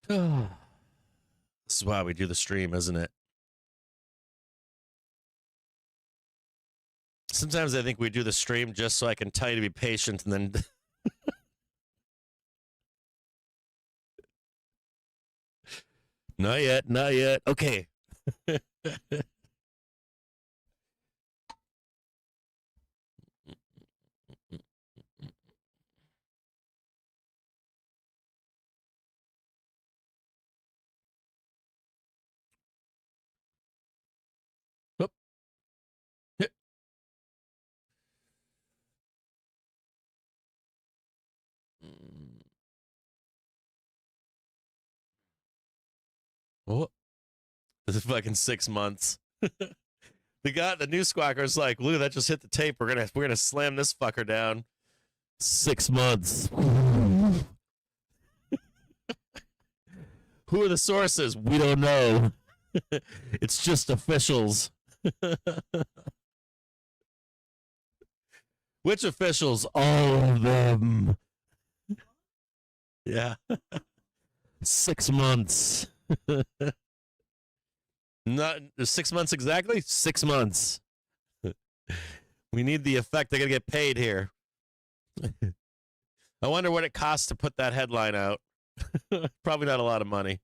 This is why we do the stream, isn't it? Sometimes I think we do the stream just so I can tell you to be patient and then... Not yet, not yet. Okay. Whoop. Hit. Oh, this is fucking 6 months. The new squawker's like, Lou, that just hit the tape. We're gonna slam this fucker down. 6 months. Who are the sources? We don't know. It's just officials. Which officials? All of them. Yeah. 6 months. Not 6 months exactly. 6 months. We need the effect. I gotta get paid here. I wonder what it costs to put that headline out. Probably not a lot of money.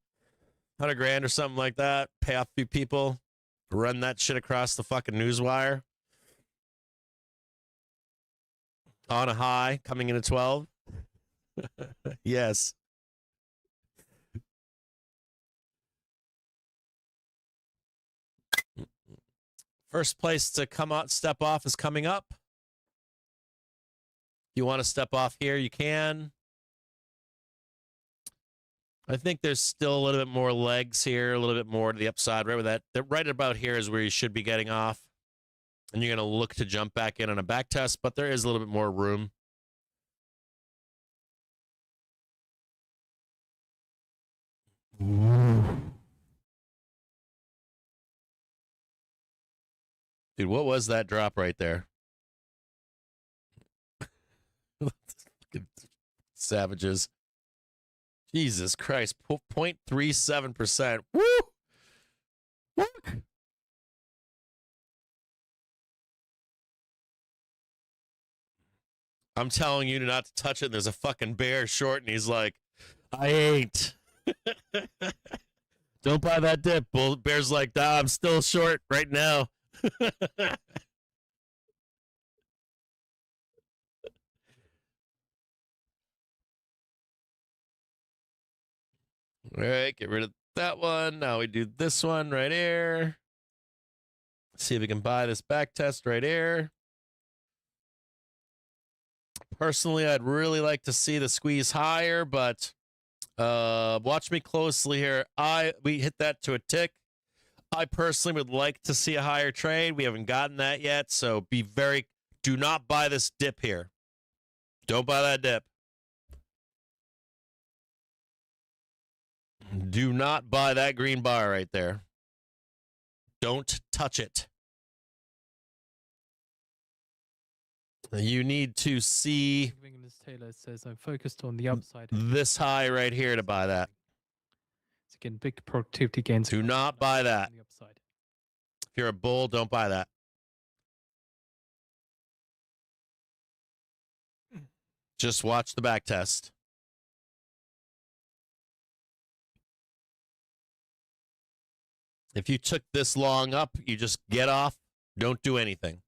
100 grand or something like that. Pay off a few people. Run that shit across the fucking newswire. On a high, coming into 12. Yes. First place to come out, step off is coming up. If you want to step off here, you can. I think there's still a little bit more legs here, a little bit more to the upside. Right with that, right about here is where you should be getting off. And you're going to look to jump back in on a back test, but there is a little bit more room. Dude, what was that drop right there? Savages. Jesus Christ. 0.37%. Woo! Look! I'm telling you not to touch it. And there's a fucking bear short, and he's like, I ain't. Don't buy that dip. Bull Bear's like, nah, I'm still short right now. All right, get rid of that one. Now we do this one right here. See if we can buy this back test right here. Personally, I'd really like to see the squeeze higher, but watch me closely here. We hit that to a tick. I personally would like to see a higher trade. We haven't gotten that yet, so do not buy this dip here. Don't buy that dip. Do not buy that green bar right there. Don't touch it. You need to see Taylor says I'm focused on the upside. This high right here to buy that. So again, big productivity gains. Do not buy that. On the upside. If you're a bull, don't buy that. Just watch the back test. If you took this long up, you just get off. Don't do anything.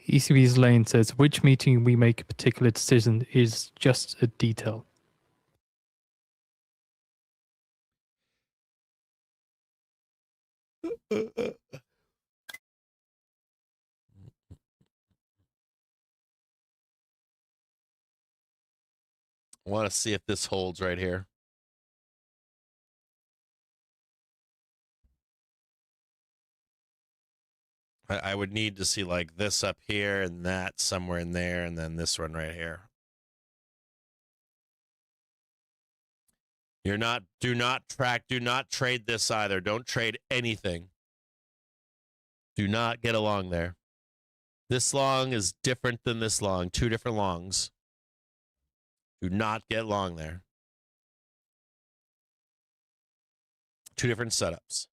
ECB's Lane says, which meeting we make a particular decision is just a detail. I want to see if this holds right here. I would need to see like this up here and that somewhere in there, and then this one right here. Do not trade this either. Don't trade anything. Do not get along there. This long is different than this long. Two different longs. Do not get long there. Two different setups.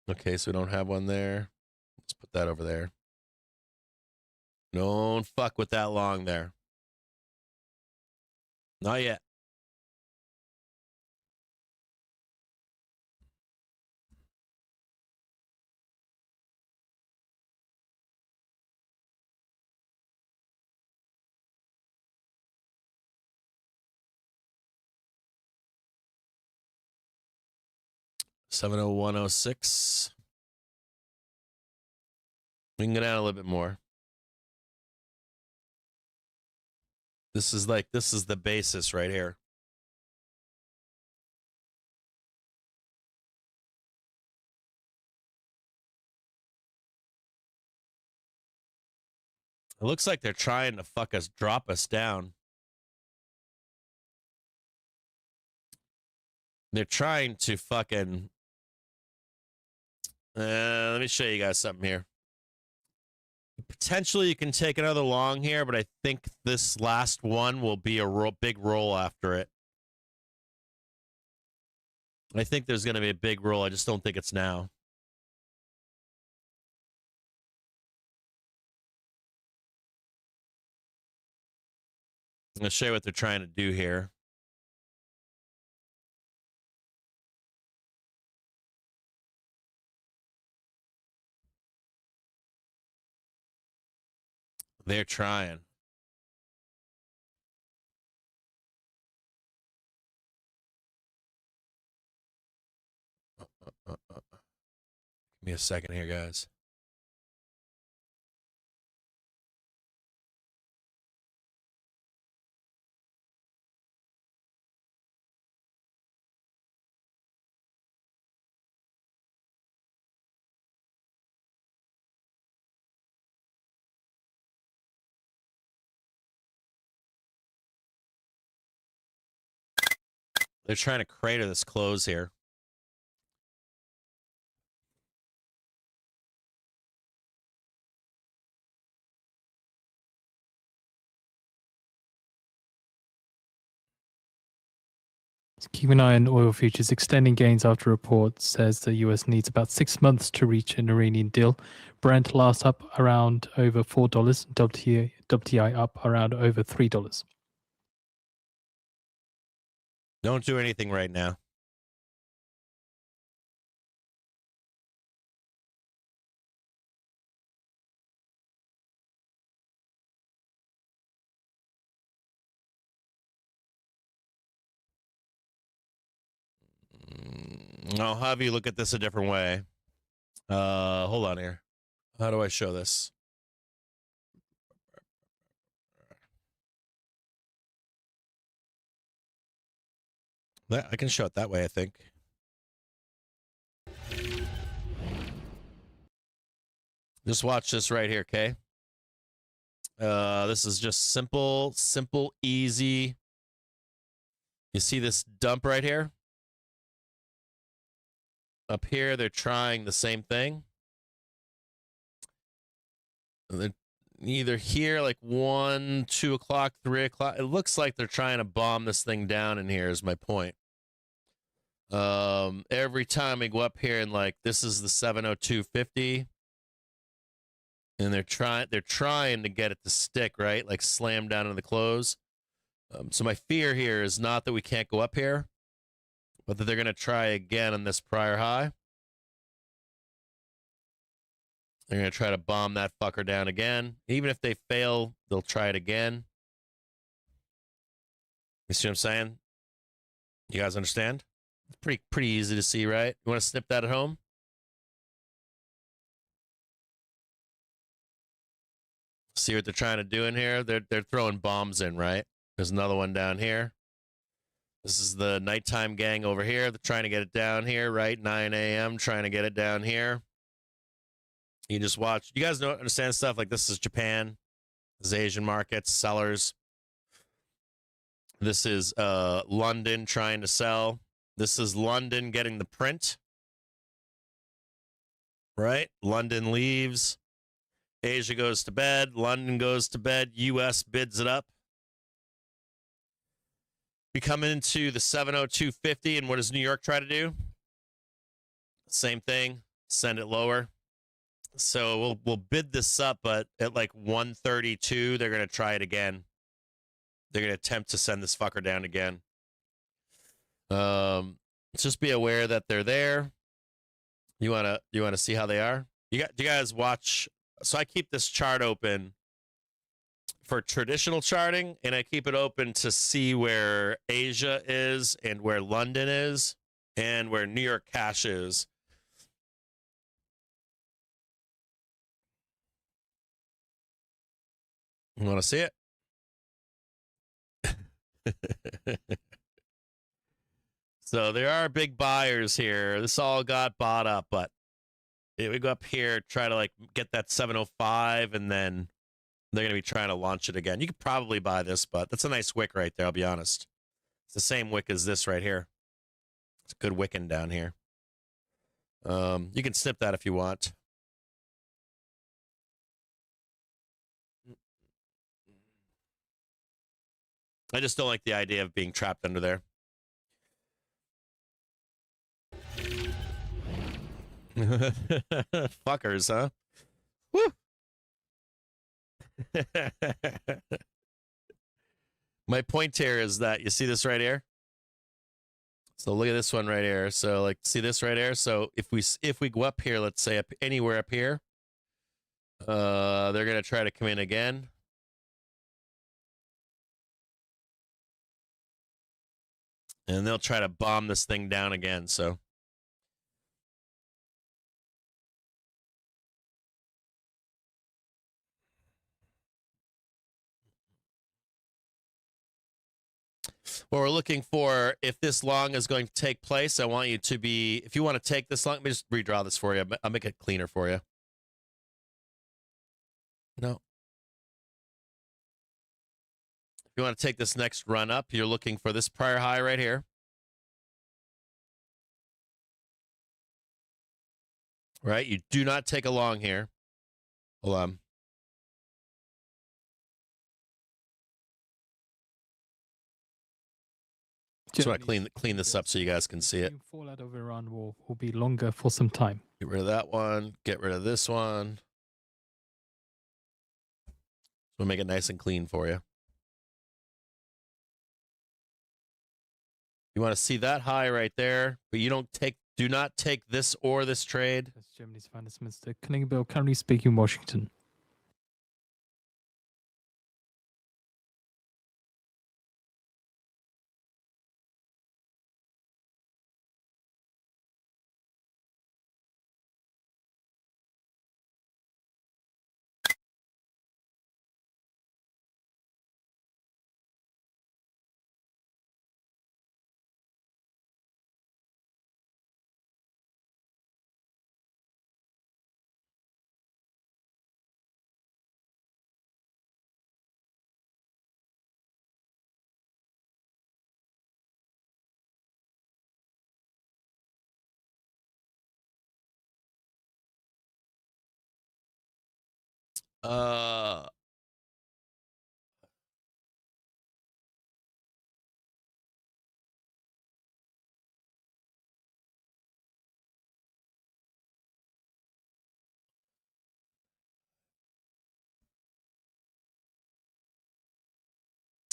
Okay, so we don't have one there. Let's put that over there. Don't fuck with that long there. Not yet. $701.06. We can go down a little bit more. This is the basis right here. It looks like they're trying to drop us down. They're trying to fucking... let me show you guys something here. Potentially, you can take another long here, but I think this last one will be a big roll after it. I think there's going to be a big roll. I just don't think it's now. I'll show you what they're trying to do here. They're trying. Give me a second here, guys. They're trying to crater this close here. Keep an eye on oil futures extending gains after report says the US needs about 6 months to reach an Iranian deal. Brent last up around over $4, WTI up around over $3. Don't do anything right now. I'll have you look at this a different way. Hold on here. How do I show this? I can show it that way, I think. Just watch this right here, okay? This is just simple, easy. You see this dump right here? Up here, they're trying the same thing. They're either here, like 1, 2 o'clock, 3 o'clock. It looks like they're trying to bomb this thing down in here, is my point. Every time we go up here and like this is the 702.50, and they're trying to get it to stick, right? Like slam down into the close. So my fear here is not that we can't go up here, but that they're going to try again on this prior high. They're going to try to bomb that fucker down again. Even if they fail, they'll try it again. You see what I'm saying? You guys understand? It's pretty easy to see, right? You want to snip that at home? See what they're trying to do in here? They're throwing bombs in, right? There's another one down here. This is the nighttime gang over here. They're trying to get it down here, right? 9 a.m. trying to get it down here. You just watch. You guys don't understand stuff like this is Japan. This is Asian markets, sellers. This is London trying to sell. This is London getting the print. Right? London leaves. Asia goes to bed. London goes to bed. US bids it up. We come into the 702.50, and what does New York try to do? Same thing. Send it lower. So we'll bid this up, but at like 132, they're going to try it again. They're going to attempt to send this fucker down again. Just be aware that they're there. You wanna see how they are? Do you guys watch? So I keep this chart open for traditional charting, and I keep it open to see where Asia is and where London is and where New York cash is. You want to see it? So there are big buyers here. This all got bought up, but we go up here, try to like get that 705, and then they're going to be trying to launch it again. You could probably buy this, but that's a nice wick right there, I'll be honest. It's the same wick as this right here. It's a good wicking down here. You can snip that if you want. I just don't like the idea of being trapped under there. Fuckers, huh? Woo! My point here is that you see this right here. So look at this one right here. So like, see this right here. So if we go up here, let's say up anywhere up here, they're gonna try to come in again. And they'll try to bomb this thing down again. So what we're looking for, if this long is going to take place, I want you to be, if you want to take this long, let me just redraw this for you. I'll make it cleaner for you. No. If you want to take this next run up, you're looking for this prior high right here. Right? You do not take a long here. Hold on. Just want to clean this up so you guys can see it. Fallout of Iran will be longer for some time. Get rid of that one. Get rid of this one. We'll make it nice and clean for you. You want to see that high right there, but you do not take this or this trade. That's Germany's Finance Minister Klingbeil currently speaking in Washington.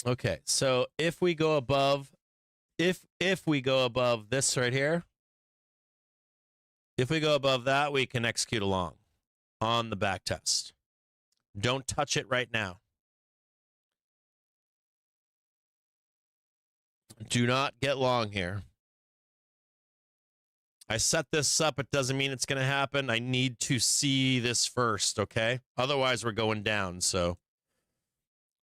Okay, so if we go above, if we go above this right here, if we go above that, we can execute along on the back test. Don't touch it right now. Do not get long here. I set this up. It doesn't mean it's going to happen. I need to see this first, okay? Otherwise, we're going down. So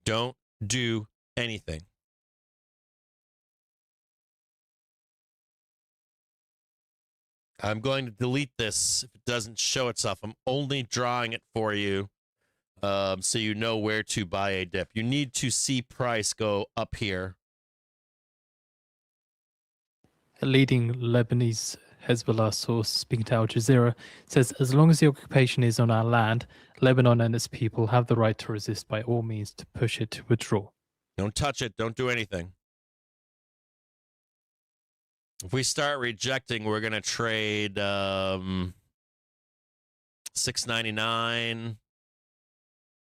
don't do anything. I'm going to delete this if it doesn't show itself. I'm only drawing it for you so you know where to buy a dip. You need to see price go up here. A leading Lebanese Hezbollah source speaking to Al Jazeera says, as long as the occupation is on our land, Lebanon and its people have the right to resist by all means to push it to withdraw. Don't touch it. Don't do anything. If we start rejecting, we're going to trade $6.99.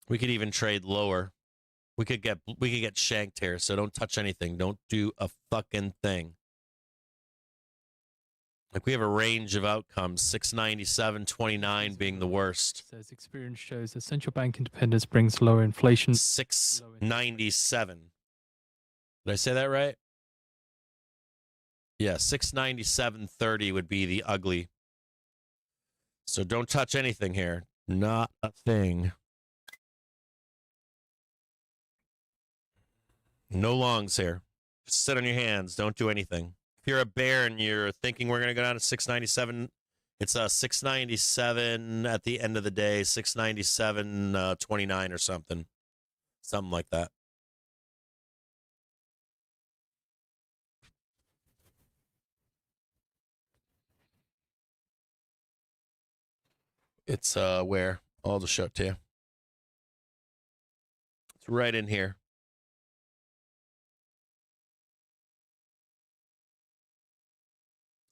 We could even trade lower. We could get shanked here, so don't touch anything. Don't do a fucking thing. Like, we have a range of outcomes, 697, 29 being the worst. Says experience shows that central bank independence brings lower inflation. 697. Did I say that right? Yeah, 697.30 would be the ugly. So don't touch anything here. Not a thing. No longs here. Just sit on your hands. Don't do anything. If you're a bear and you're thinking we're going to go down to 697, it's 697 at the end of the day, 697.29 or something. Something like that. It's where? I'll just show it to you. It's right in here.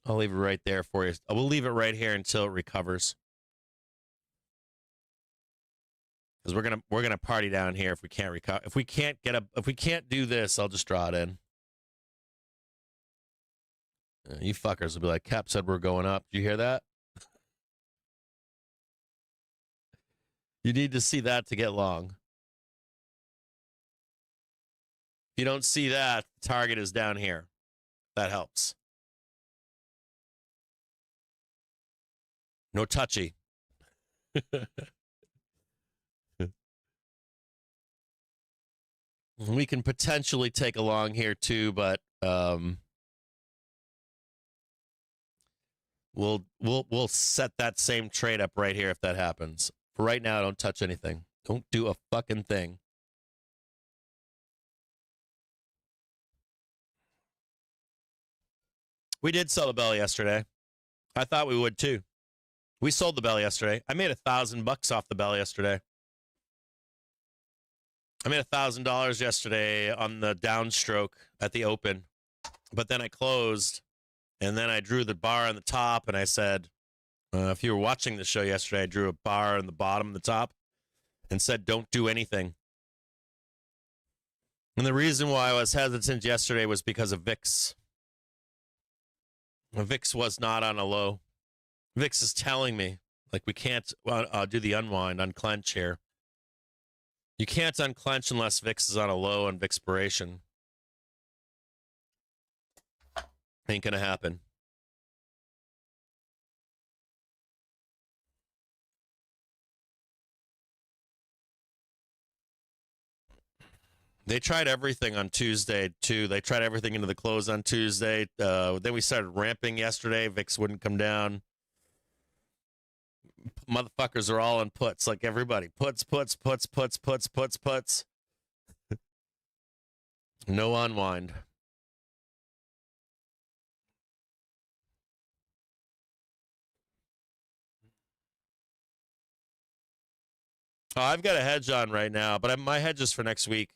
I'll leave it right there for you. I will leave it right here until it recovers. because we're gonna party down here if we can't recover. If we can't do this, I'll just draw it in. You fuckers will be like, Cap said we're going up. Do you hear that? You need to see that to get long. If you don't see that, the target is down here. That helps. No touchy. We can potentially take a long here too, but we'll set that same trade up right here if that happens. For right now, don't touch anything. Don't do a fucking thing. We did sell the bell yesterday. I thought we would too. We sold the bell yesterday. I made $1,000 off the bell yesterday. I made $1,000 yesterday on the downstroke at the open, but then I closed, and then I drew the bar on the top, and I said, if you were watching the show yesterday, I drew a bar on the bottom and the top and said, don't do anything. And the reason why I was hesitant yesterday was because of VIX. VIX was not on a low. VIX is telling me, like, we can't do the unwind, unclench here. You can't unclench unless VIX is on a low on VIXpiration. Ain't gonna happen. They tried everything on Tuesday, too. They tried everything into the close on Tuesday. Then we started ramping yesterday. VIX wouldn't come down. Motherfuckers are all in puts, like everybody. Puts. No unwind. Oh, I've got a hedge on right now, but my hedge is for next week.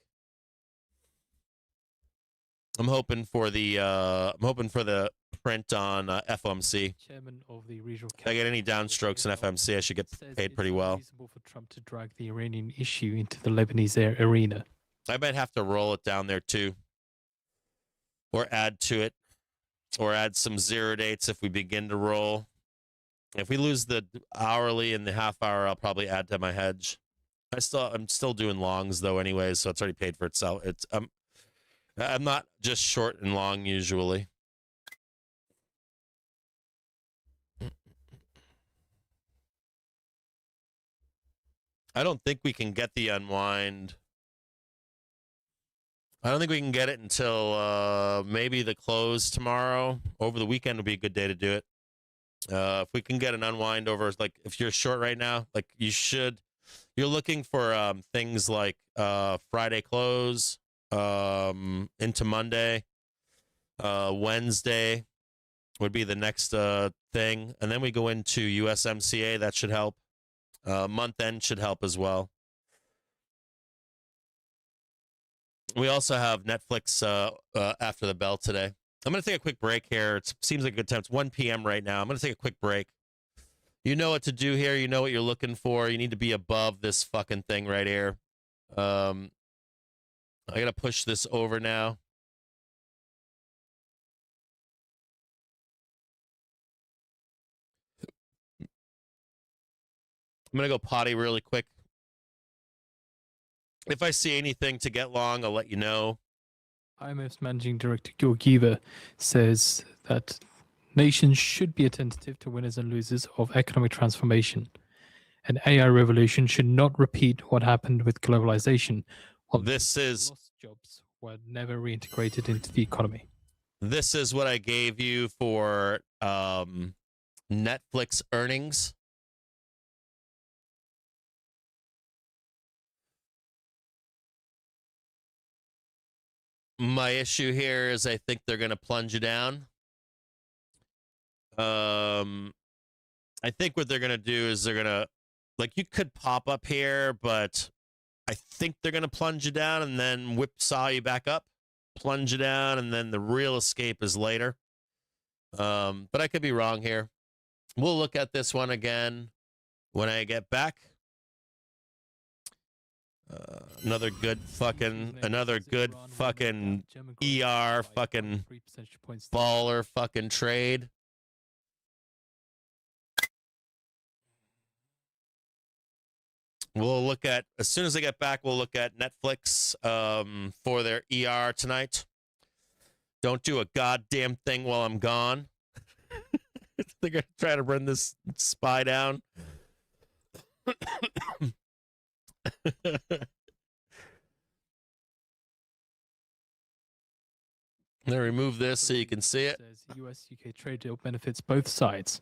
I'm hoping for the print on FOMC. Chairman of the regional. If I get any downstrokes in FOMC, I should get paid pretty well. It's reasonable for Trump to drag the Iranian issue into the Lebanese arena. I might have to roll it down there too, or add to it, or add some zero dates if we begin to roll. If we lose the hourly and the half hour, I'll probably add to my hedge. I'm still doing longs though, anyways, so it's already paid for itself. I'm not just short and long usually. I don't think we can get the unwind. I don't think we can get it until maybe the close tomorrow. Over the weekend would be a good day to do it. If we can get an unwind over, like if you're short right now, like you're looking for things like Friday close into Monday. Wednesday would be the next thing. And then we go into USMCA. That should help. Month end should help as well. We also have Netflix after the bell today. I'm going to take a quick break here. It seems like a good time. It's 1 p.m. right now. I'm going to take a quick break. You know what to do here. You know what you're looking for. You need to be above this fucking thing right here. I got to push this over now. I'm going to go potty really quick. If I see anything to get long, I'll let you know. IMF's managing director Georgieva says that nations should be attentive to winners and losers of economic transformation. An AI revolution should not repeat what happened with globalization. While lost jobs were never reintegrated into the economy. This is what I gave you for Netflix earnings. My issue here is I think they're going to plunge you down. I think what they're going to do is they're going to, like, you could pop up here, but I think they're going to plunge you down and then whipsaw you back up, plunge you down, and then the real escape is later. But I could be wrong here. We'll look at this one again when I get back. Another good fucking ER fucking 3 percentage points. baller fucking trade. We'll look at, as soon as I get back, we'll look at Netflix for their ER tonight. Don't do a goddamn thing while I'm gone. They're going to try to run this spy down. Let me remove this so you can see it. Says US-UK trade deal benefits both sides.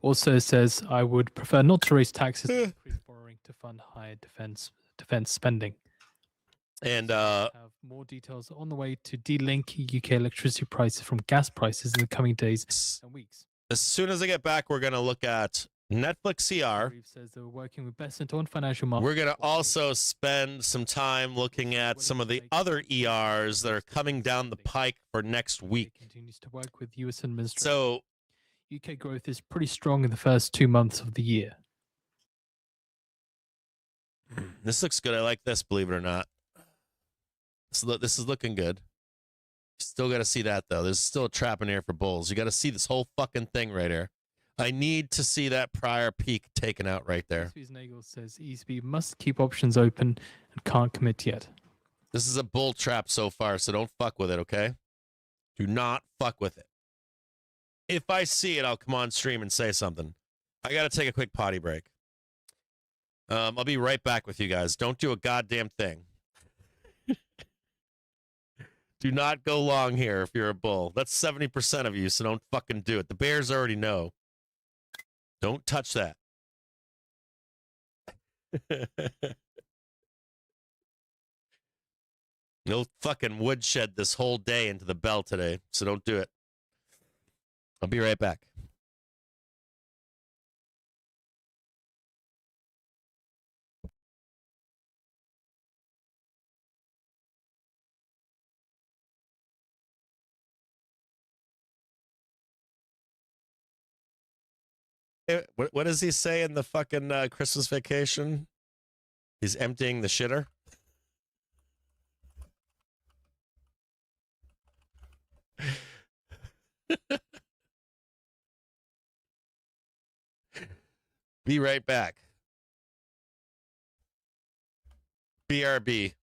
Also says, I would prefer not to raise taxes and increase borrowing to fund higher defense spending. And Have more details on the way to de-link UK electricity prices from gas prices in the coming days and weeks. as soon as I get back, we're going to look at Netflix CR. Says they were working with Besant on financial markets. We're going to also spend some time looking at some of the other ERs that are coming down the pike for next week. Continues to work with US administration. So UK growth is pretty strong in the first 2 months of the year. this looks good. I like this, believe it or not. This is looking good. Still got to see that, though. There's still a trap in here for bulls. You got to see this whole fucking thing right here. I need to see that prior peak taken out right there. Nagel says ECB must keep options open and can't commit yet. This is a bull trap so far, so don't fuck with it, okay? Do not fuck with it. If I see it, I'll come on stream and say something. I got to take a quick potty break. I'll be right back with you guys. Don't do a goddamn thing. Do not go long here if you're a bull. That's 70% of you, so don't fucking do it. The Bears already know. Don't touch that. No fucking woodshed this whole day into the bell today, so don't do it. I'll be right back. What does he say in the fucking Christmas Vacation? He's emptying the shitter. Be right back. BRB.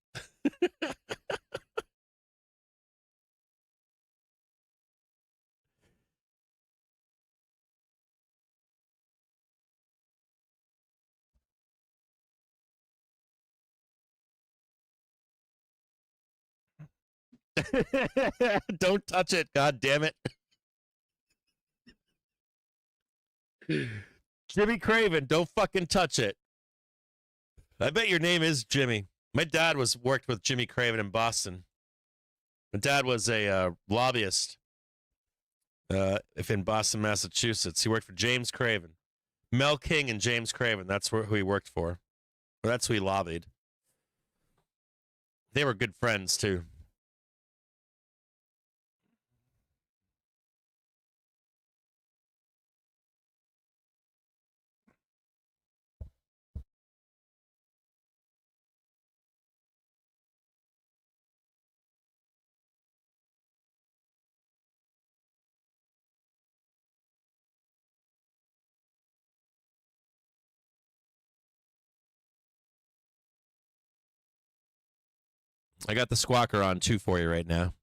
Don't touch it, god damn it. Jimmy Craven, don't fucking touch it. I bet your name is Jimmy. My dad worked with Jimmy Craven in Boston. My dad was a lobbyist if in Boston, Massachusetts. He worked for James Craven. Mel King and James Craven, that's who he worked for. Or that's who he lobbied. They were good friends, too. I got the squawker on, too, for you right now.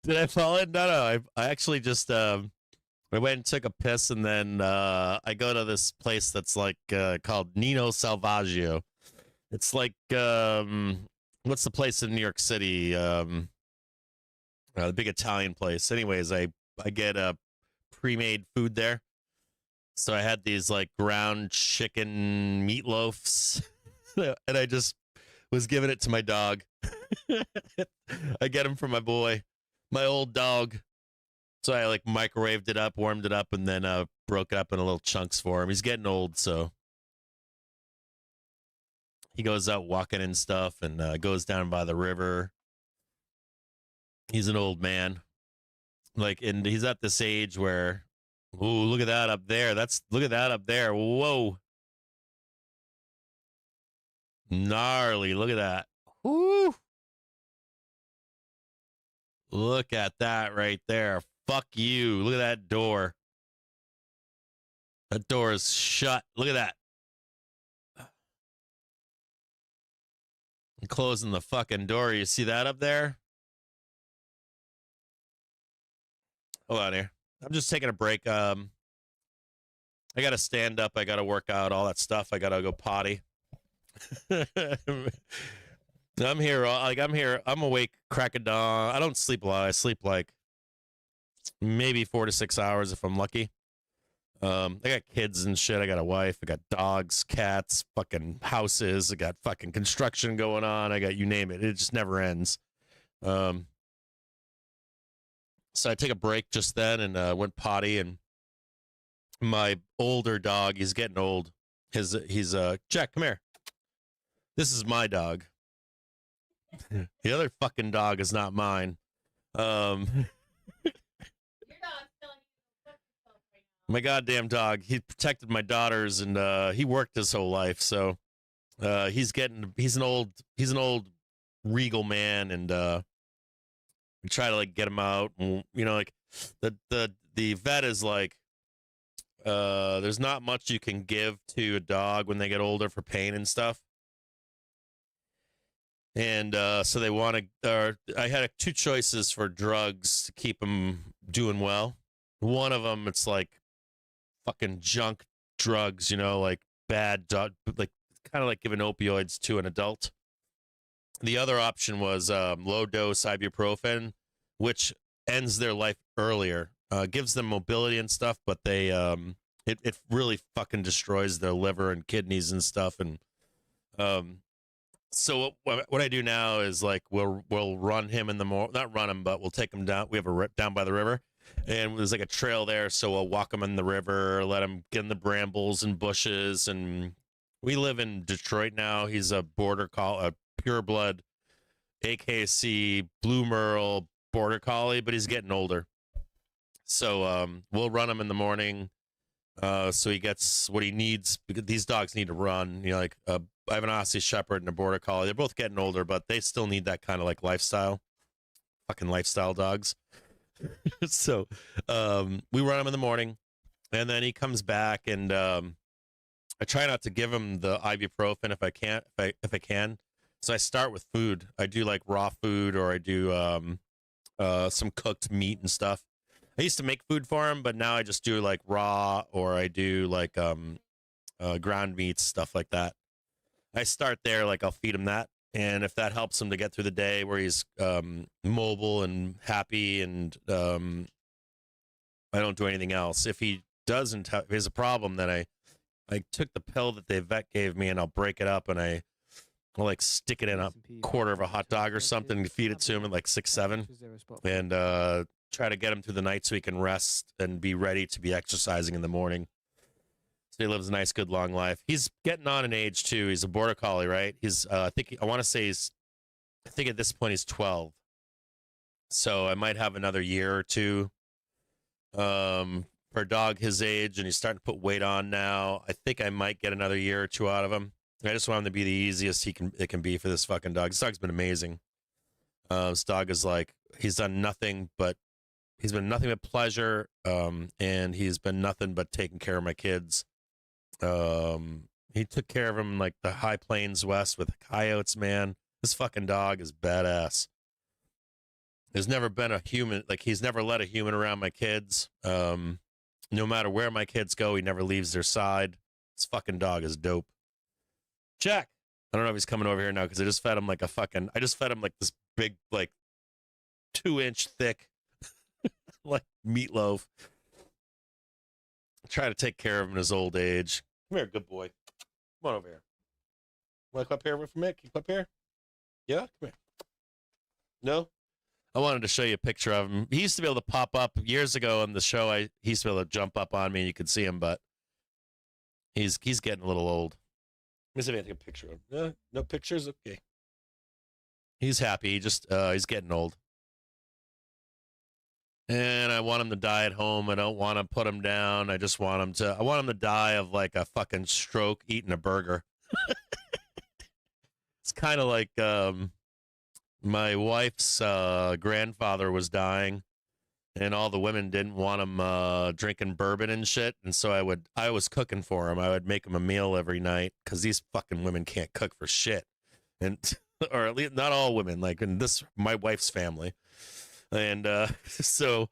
Did I fall in? No. I actually just I went and took a piss, and then I go to this place that's like called Nino Salvaggio. It's like what's the place in New York City? The big Italian place. Anyways, I get a pre-made food there. So I had these like ground chicken meatloafs, and I just was giving it to my dog. I get him from my boy, my old dog. So I like microwaved it up, warmed it up, and then broke it up in little chunks for him. He's getting old, so he goes out walking and stuff, and goes down by the river. He's an old man, like, and he's at this age where, ooh, look at that up there. Look at that up there. Whoa, gnarly. Look at that. Woo. Look at that right there. Fuck you. Look at that door. That door is shut. Look at that. I'm closing the fucking door. You see that up there? Hold on here. I'm just taking a break. I got to stand up. I got to work out, all that stuff. I got to go potty. I'm here. I'm awake, crack of dawn. I don't sleep a lot. I sleep like maybe 4 to 6 hours if I'm lucky. I got kids and shit. I got a wife. I got dogs, cats, fucking houses. I got fucking construction going on. I got you name it. It just never ends. So I take a break just then and went potty, and my older dog, he's getting old. He's Jack, come here. This is my dog. The other fucking dog is not mine. My goddamn dog. He protected my daughters, and he worked his whole life. So he's an old regal man, and we try to like get him out. And, you know, like the vet is like, there's not much you can give to a dog when they get older for pain and stuff. And so they want to. I had two choices for drugs to keep them doing well. One of them, it's like fucking junk drugs, you know, like bad, like kind of like giving opioids to an adult. The other option was low dose ibuprofen, which ends their life earlier, gives them mobility and stuff, but they it really fucking destroys their liver and kidneys and stuff. And so what I do now is like we'll run him in the not run him, but we'll take him down. We have a down by the river, and there's like a trail there, so we'll walk him in the river, let him get in the brambles and bushes. And we live in Detroit now. He's a border collie, a pure blood AKC Blue Merle border collie, but he's getting older. So we'll run him in the morning, so he gets what he needs, because these dogs need to run. You know, like I have an Aussie Shepherd and a border collie. They're both getting older, but they still need that kind of like lifestyle. Fucking lifestyle dogs. So we run him in the morning, and then he comes back, and I try not to give him the ibuprofen if I can. So I start with food. I do like raw food, or I do some cooked meat and stuff. I used to make food for him, but now I just do like raw, or I do like ground meats, stuff like that. I start there, like I'll feed him that. And if that helps him to get through the day where he's mobile and happy, and I don't do anything else. If he doesn't have, if he has a problem, then I took the pill that the vet gave me, and I'll break it up, and I'll like stick it in a quarter of a hot dog or something to feed it to him at like 6, 7, and try to get him through the night so he can rest and be ready to be exercising in the morning. So he lives a nice, good, long life. He's getting on in age too. He's a border collie, right? He's I think at this point he's 12. So I might have another year or two. For a dog his age, and he's starting to put weight on now, I think I might get another year or two out of him. I just want him to be the easiest it can be for this fucking dog. This dog's been amazing. This dog is like, he's been nothing but pleasure, and he's been nothing but taking care of my kids. He took care of him in like the high plains west with coyotes, man. This fucking dog is badass. There's never been a human, like he's never let a human around my kids. No matter where my kids go, he never leaves their side. This fucking dog is dope. Jack. I don't know if he's coming over here now because I just fed him like this big, like 2-inch thick, like meatloaf. Try to take care of him in his old age. Come here, good boy. Come on over here. Want to come up here for me? Can you come up here? Yeah? Come here. No? I wanted to show you a picture of him. He used to be able to pop up years ago on the show. He used to be able to jump up on me and you could see him, but he's getting a little old. Let me see if I can take a picture of him. No pictures? Okay. He's happy. He's getting old. And I want him to die at home. I don't want to put him down. I want him to die of like a fucking stroke eating a burger. It's kind of like my wife's grandfather was dying and all the women didn't want him drinking bourbon and shit. And so I was cooking for him. I would make him a meal every night because these fucking women can't cook for shit. And, or at least not all women, like in my wife's family. And so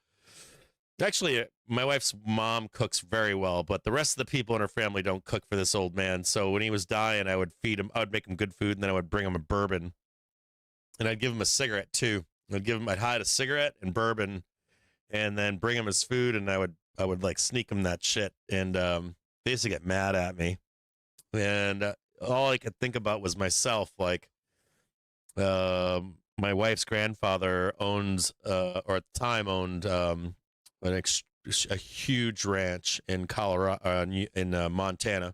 actually my wife's mom cooks very well, but the rest of the people in her family don't cook for this old man. So when he was dying, I would feed him, I would make him good food, and then I would bring him a bourbon. And I'd give him a cigarette too. I'd hide a cigarette and bourbon and then bring him his food, and I would like sneak him that shit. And they used to get mad at me. And all I could think about was myself. Like, my wife's grandfather owns, or at the time owned, a huge ranch in Colorado, in Montana.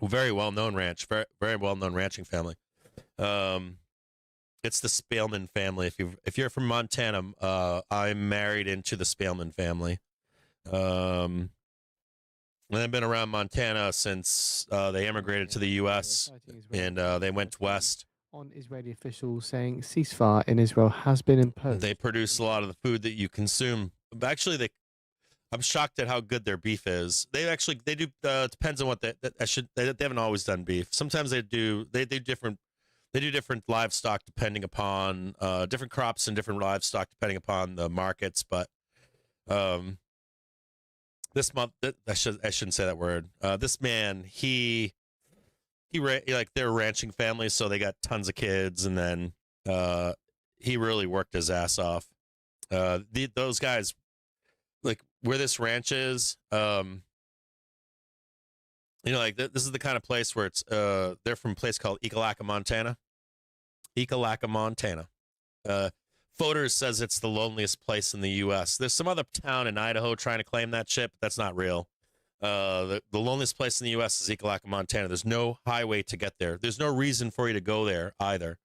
Very well-known ranch, very, very well-known ranching family. It's the Spaleman family. If you're from Montana, I'm married into the Spaleman family. And I've been around Montana since they immigrated to the U.S. and they went west. On Israeli officials saying ceasefire in Israel has been imposed. They produce a lot of the food that you consume. Actually, I'm shocked at how good their beef is. They do. Depends on what they haven't always done beef. Sometimes they do different livestock depending upon different crops and different livestock depending upon the markets. But this month, I shouldn't say that word. This man, they're a ranching family, so they got tons of kids, and then he really worked his ass off. Those guys, like where this ranch is, this is the kind of place where it's they're from a place called Ekalaka, Montana. Ekalaka, Montana. Foders says it's the loneliest place in the U.S. There's some other town in Idaho trying to claim that shit, but that's not real. The loneliest place in the U.S. is Ekalaka, Montana. There's no highway to get there. There's no reason for you to go there either.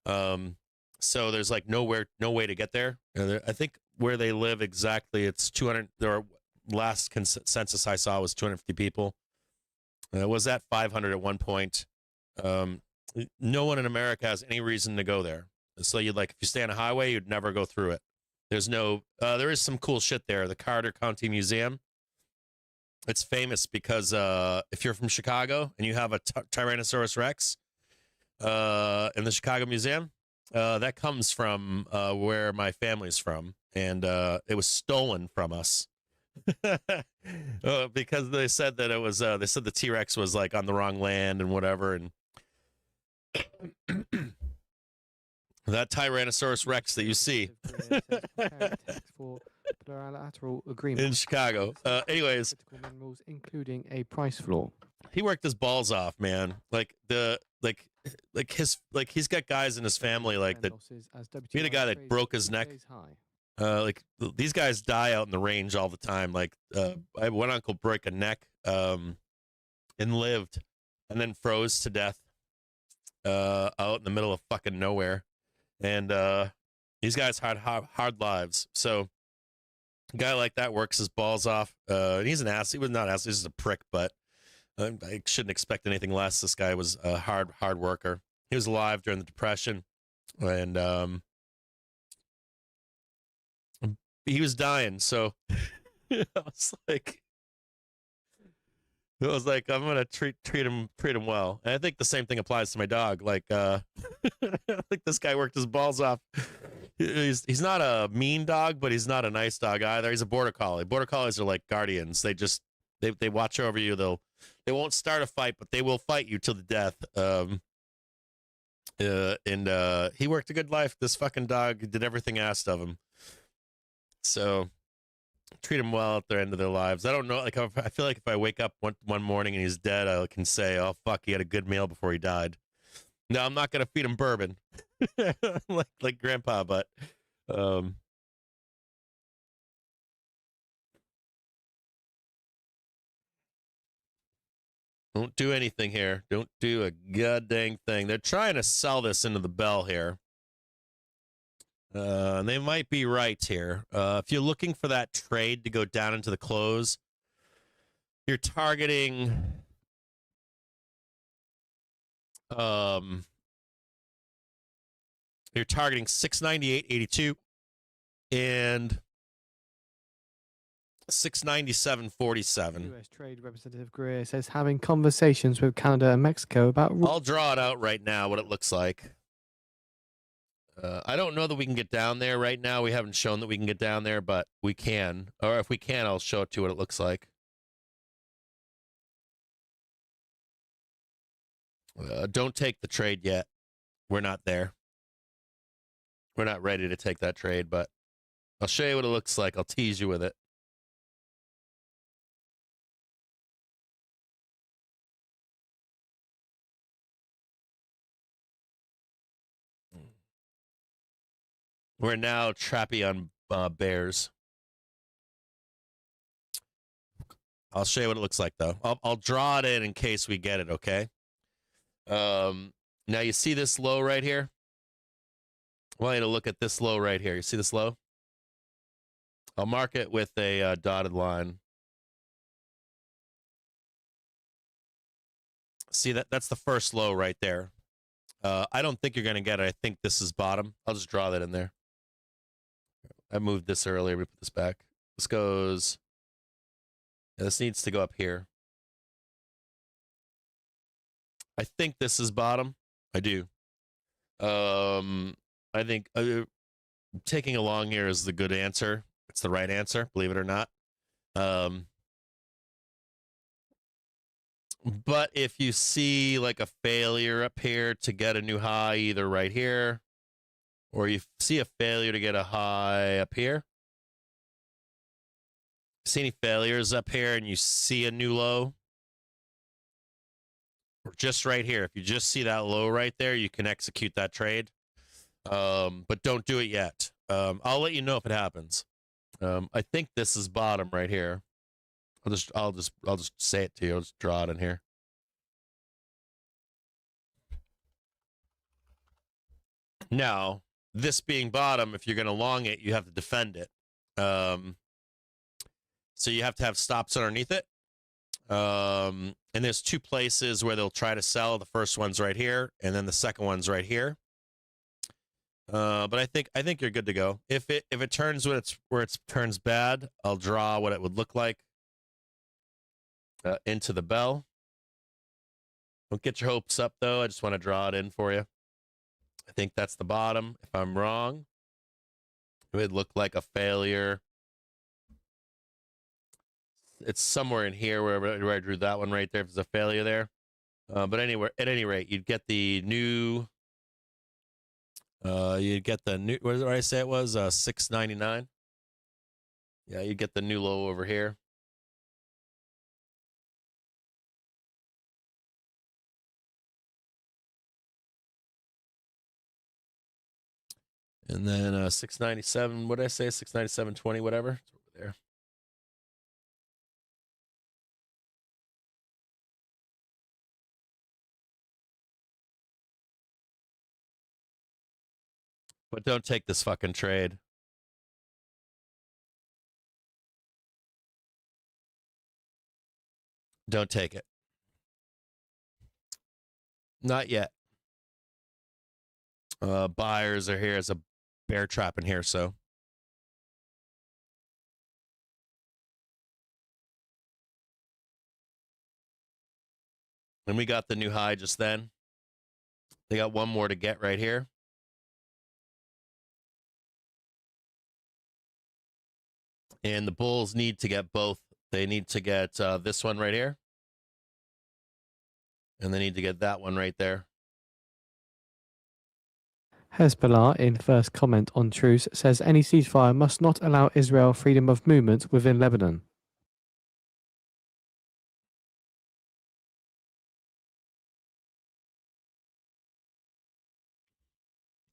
So there's like no way to get there. I think where they live exactly, it's 200. Their last census I saw was 250 people. It was at 500 at one point. No one in America has any reason to go there. So if you stay on a highway, you'd never go through it. There is some cool shit there. The Carter County Museum. It's famous because if you're from Chicago and you have a Tyrannosaurus Rex in the Chicago Museum, that comes from where my family's from, and it was stolen from us because they said that it was. They said the T-Rex was like on the wrong land and whatever, and that Tyrannosaurus Rex that you see in Chicago. Anyways, minerals, including a price floor. He worked his balls off, man. He's got guys in his family like that. He had a guy that broke his neck. These guys die out in the range all the time. Like I had one uncle break a neck and lived, and then froze to death out in the middle of fucking nowhere. And these guys had hard lives. So a guy like that works his balls off. He's an ass. He was not ass. He's just a prick, but I shouldn't expect anything less. This guy was a hard worker. He was alive during the Depression, and he was dying. So I was like, I'm gonna treat him well. And I think the same thing applies to my dog. Like, like this guy worked his balls off. He's not a mean dog, but he's not a nice dog either. He's a border collie. Border collies are like guardians. They watch over you. They won't start a fight, but they will fight you till the death. And he worked a good life. This fucking dog did everything asked of him. So treat him well at the end of their lives. I don't know. Like, I feel like if I wake up one morning and he's dead, I can say, "Oh fuck, he had a good meal before he died." No, I'm not gonna feed him bourbon, like Grandpa. But don't do anything here. Don't do a goddamn thing. They're trying to sell this into the bell here. They might be right here. If you're looking for that trade to go down into the close, you're targeting you're targeting 698.82 and 697.47. US Trade Representative Greer says having conversations with Canada and Mexico about. I'll draw it out right now, what it looks like. I don't know that we can get down there right now. We haven't shown that we can get down there, but we can. Or if we can, I'll show it to you what it looks like. Don't take the trade yet. We're not there. We're not ready to take that trade, but I'll show you what it looks like. I'll tease you with it. We're now trappy on bears. I'll show you what it looks like, though. I'll draw it in case we get it, okay? Now, you see this low right here? I want you to look at this low right here. You see this low? I'll mark it with a dotted line. See, that's the first low right there. I don't think you're going to get it. I think this is bottom. I'll just draw that in there. I moved this earlier. We put this back. This goes... Yeah, this needs to go up here. I think this is bottom. I do. I think taking a long here is the good answer. It's the right answer, believe it or not. But if you see like a failure up here to get a new high, either right here, or you see a failure to get a high up here, see any failures up here and you see a new low, or just right here, if you just see that low right there, you can execute that trade. But don't do it yet. I'll let you know if it happens. I think this is bottom right here. I'll just say it to you. I'll just draw it in here. Now, this being bottom, if you're going to long it, you have to defend it. So you have to have stops underneath it. And there's two places where they'll try to sell. The first one's right here, and then the second one's right here. But I think you're good to go. If it turns where it turns bad, I'll draw what it would look like into the bell. Don't get your hopes up though. I just want to draw it in for you. I think that's the bottom. If I'm wrong, it would look like a failure. It's somewhere in here where I drew that one right there. If there's a failure there, but anywhere at any rate, you'd get the new. You'd get the new. What did I say it was? 699. Yeah, you get the new low over here. And then 697. What did I say? 697.20. Whatever. It's over there. But don't take this fucking trade. Don't take it. Not yet. Buyers are here. It's a bear trap in here, so. And we got the new high just then. They got one more to get right here. And the bulls need to get both. They need to get this one right here. And they need to get that one right there. Hezbollah, in first comment on truce, says any ceasefire must not allow Israel freedom of movement within Lebanon.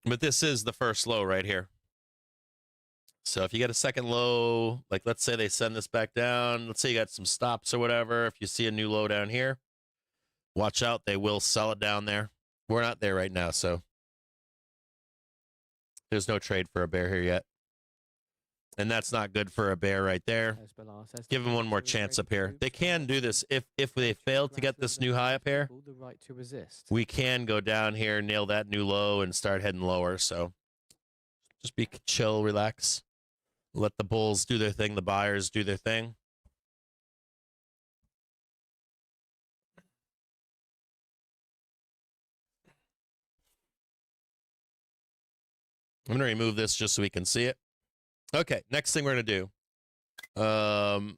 But this is the first low right here. So if you get a second low, like let's say they send this back down, let's say you got some stops or whatever. If you see a new low down here, watch out. They will sell it down there. We're not there right now, so there's no trade for a bear here yet. And that's not good for a bear right there. Give them one more chance up here. They can do this. If they fail to get this new high up here, we can go down here, nail that new low, and start heading lower. So just be chill, relax. Let the bulls do their thing. The buyers do their thing. I'm going to remove this just so we can see it. Okay, next thing we're going to do.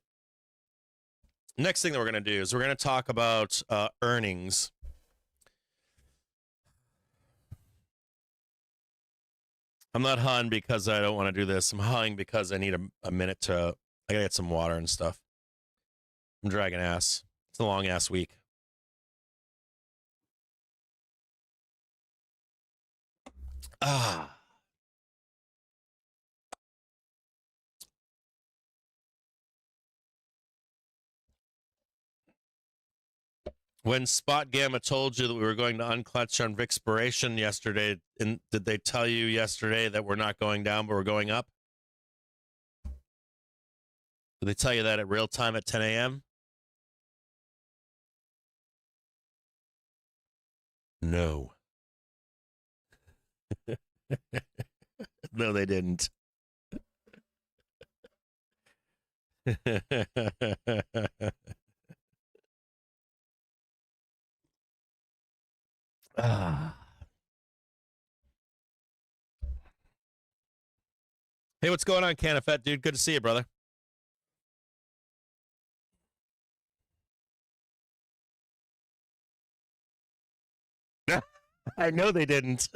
Next thing that we're going to do is we're going to talk about earnings. I'm not hung because I don't want to do this. I'm hung because I need a minute to... I got to get some water and stuff. I'm dragging ass. It's a long-ass week. When Spot Gamma told you that we were going to unclutch on Vixpiration yesterday, did they tell you yesterday that we're not going down, but we're going up? Did they tell you that at real time at 10 a.m.? No. No, they didn't. Hey, what's going on, Canifet, dude? Good to see you, brother. I know they didn't.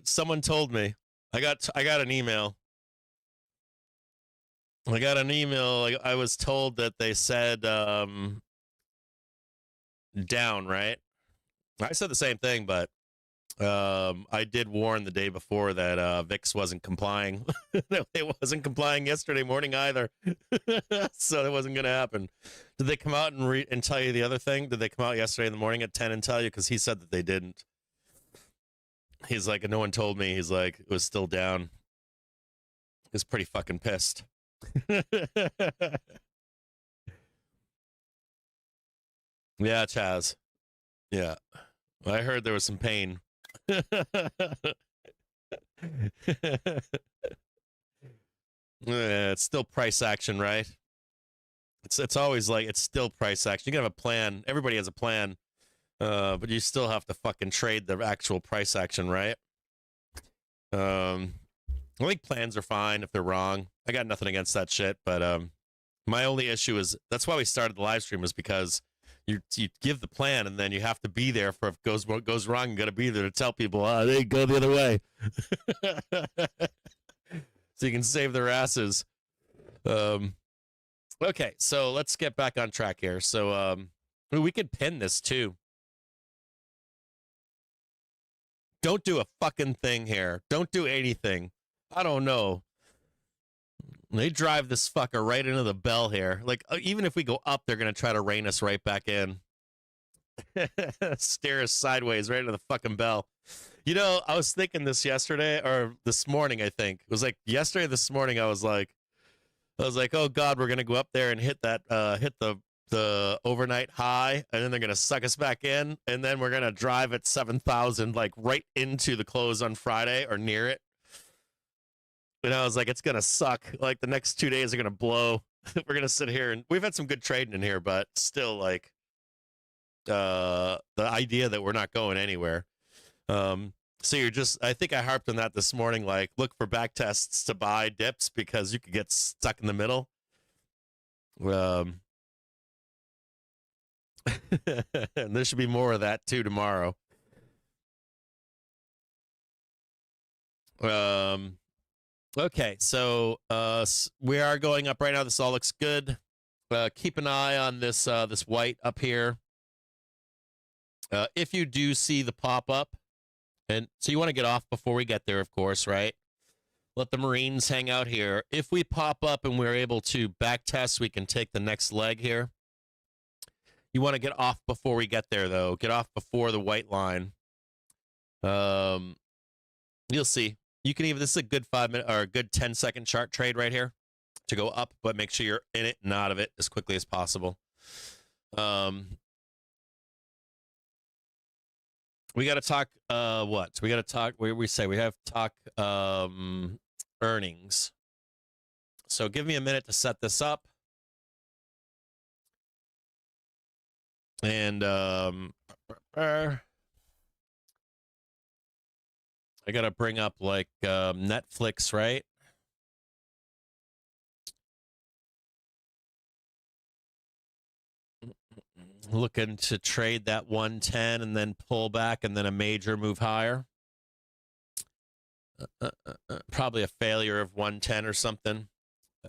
Someone told me. I got an email. I was told that they said down, right? I said the same thing, but I did warn the day before that VIX wasn't complying. It wasn't complying yesterday morning either. So it wasn't going to happen. Did they come out and tell you the other thing? Did they come out yesterday in the morning at 10 and tell you? Because he said that they didn't. He's like, no one told me. He's like, it was still down. He's pretty fucking pissed. Yeah, Chaz. Yeah. Well, I heard there was some pain. It's still price action, right? It's always like it's still price action. You can have a plan. Everybody has a plan. But you still have to fucking trade the actual price action, right? I think plans are fine if they're wrong. I got nothing against that shit, but my only issue is that's why we started the live stream, is because you give the plan and then you have to be there for if it goes wrong. You got to be there to tell people, they go the other way, so you can save their asses. Okay, so let's get back on track here. So we could pin this too. Don't do a fucking thing here. Don't do anything. I don't know. They drive this fucker right into the bell here. Like, even if we go up, they're going to try to rein us right back in. Steer us sideways right into the fucking bell. You know, I was thinking this yesterday, or this morning, I think. It was like yesterday, this morning, I was like, oh, God, we're going to go up there and hit that, hit the overnight high, and then they're going to suck us back in, and then we're going to drive at 7,000, like right into the close on Friday or near it. And I was like, it's going to suck. Like the next 2 days are going to blow. We're going to sit here, and we've had some good trading in here, but still, like, the idea that we're not going anywhere. So you're just, I think I harped on that this morning, like look for back tests to buy dips because you could get stuck in the middle. And there should be more of that too tomorrow. Okay, so we are going up right now. This all looks good. Keep an eye on this this white up here. If you do see the pop up, and so you want to get off before we get there, of course, right? Let the Marines hang out here. If we pop up and we're able to back test, we can take the next leg here. You want to get off before we get there, though. Get off before the white line. You'll see. You can even, this is a good 5-minute or a good 10-second chart trade right here to go up, but make sure you're in it and out of it as quickly as possible. We got to talk, what? We got to talk, we say we have to talk earnings. So give me a minute to set this up. And I got to bring up like Netflix, right? Looking to trade that 110 and then pull back and then a major move higher. Probably a failure of 110 or something.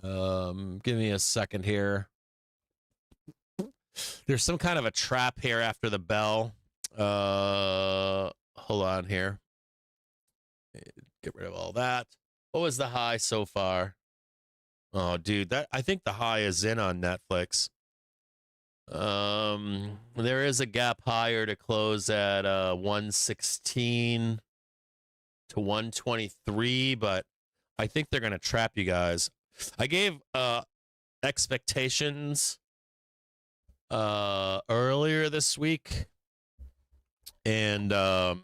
Give me a second here. There's some kind of a trap here after the bell. Hold on here. Get rid of all that. What was the high so far? Oh, dude, that I think the high is in on Netflix. There is a gap higher to close at 116 to 123, but I think they're gonna trap you guys. I gave expectations earlier this week, and I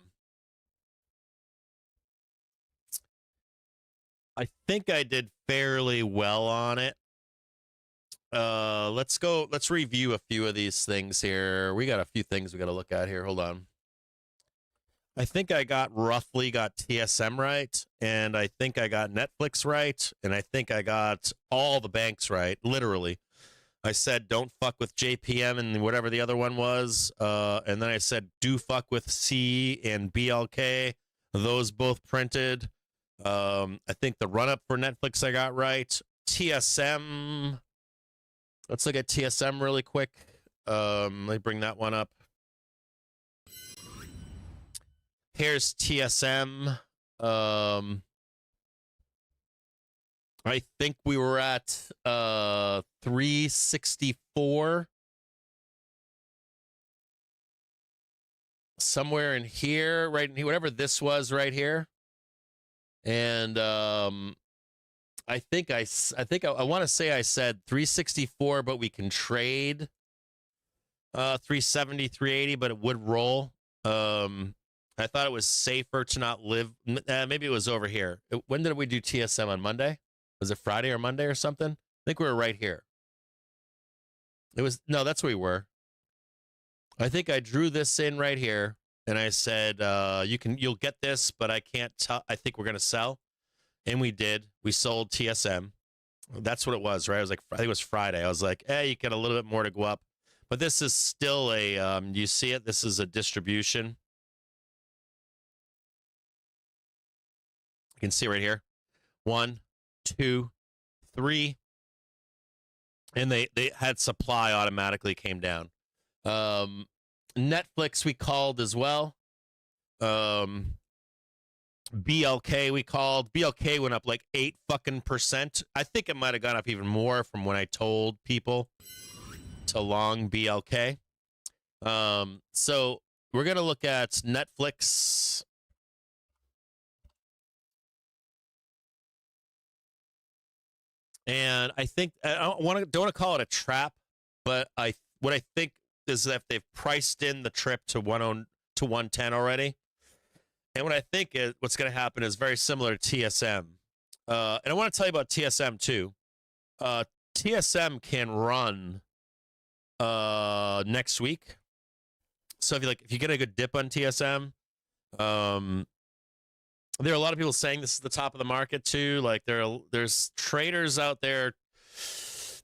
think I did fairly well on it. Let's review a few of these things here. We got a few things we got to look at here. Hold on. I think I roughly got TSM right, and I think I got Netflix right, and I think I got all the banks right, literally. I said don't fuck with JPM and whatever the other one was, and then I said do fuck with C and BLK. Those both printed. I think the run-up for Netflix I got right. TSM, let's look at TSM really quick. Let me bring that one up. Here's TSM. I think we were at 364. Somewhere in here, right in here, whatever this was right here. And I think I want to say I said 364, but we can trade 370, 380, but it would roll. I thought it was safer to not live. Maybe it was over here. When did we do TSM on Monday? Was it Friday or Monday or something? I think we were right here. It was, no, that's where we were. I think I drew this in right here. And I said, you'll get this, but I can't tell. I think we're going to sell. And we did. We sold TSM. That's what it was, right? I was like, I think it was Friday. I was like, you get a little bit more to go up. But this is still a, you see it? This is a distribution. You can see right here. 1, 2, 3. And they had supply automatically came down. Netflix we called as well. BLK we called. BLK went up like 8% I think it might have gone up even more from when I told people to long BLK. So we're gonna look at Netflix. And I think I don't want to call it a trap, but what I think is that they've priced in the trip to 110 to 110 already. And what I think is what's going to happen is very similar to TSM. And I want to tell you about TSM too. TSM can run next week. So if you get a good dip on TSM, there are a lot of people saying this is the top of the market too. Like there's traders out there.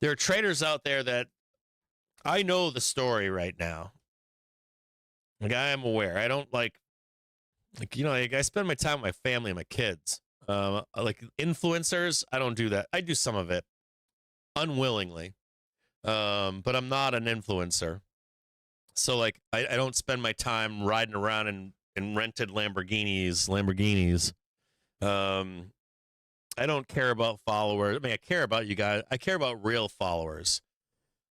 There are traders out there that I know the story right now. Like I am aware. I don't like I spend my time with my family and my kids. Like influencers, I don't do that. I do some of it unwillingly, but I'm not an influencer. So like I don't spend my time riding around in rented Lamborghinis. I don't care about followers. I mean, I care about you guys. I care about real followers.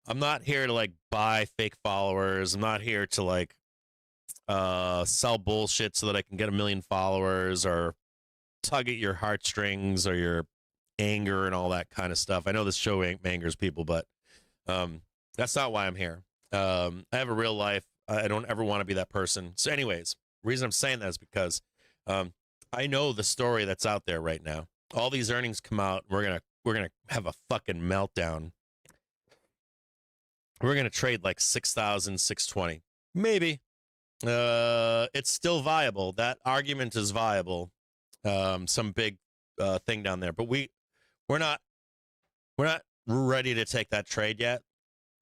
I'm not here to like buy fake followers. I'm not here to like sell bullshit so that I can get 1 million followers or tug at your heartstrings or your anger and all that kind of stuff. I know this show angers people, but that's not why I'm here. I have a real life. I don't ever want to be that person. So anyways, the reason I'm saying that is because I know the story that's out there right now. All these earnings come out. We're gonna have a fucking meltdown. We're gonna trade like 6,000, 620. Maybe. It's still viable. That argument is viable. Some big thing down there, but we're not ready to take that trade yet.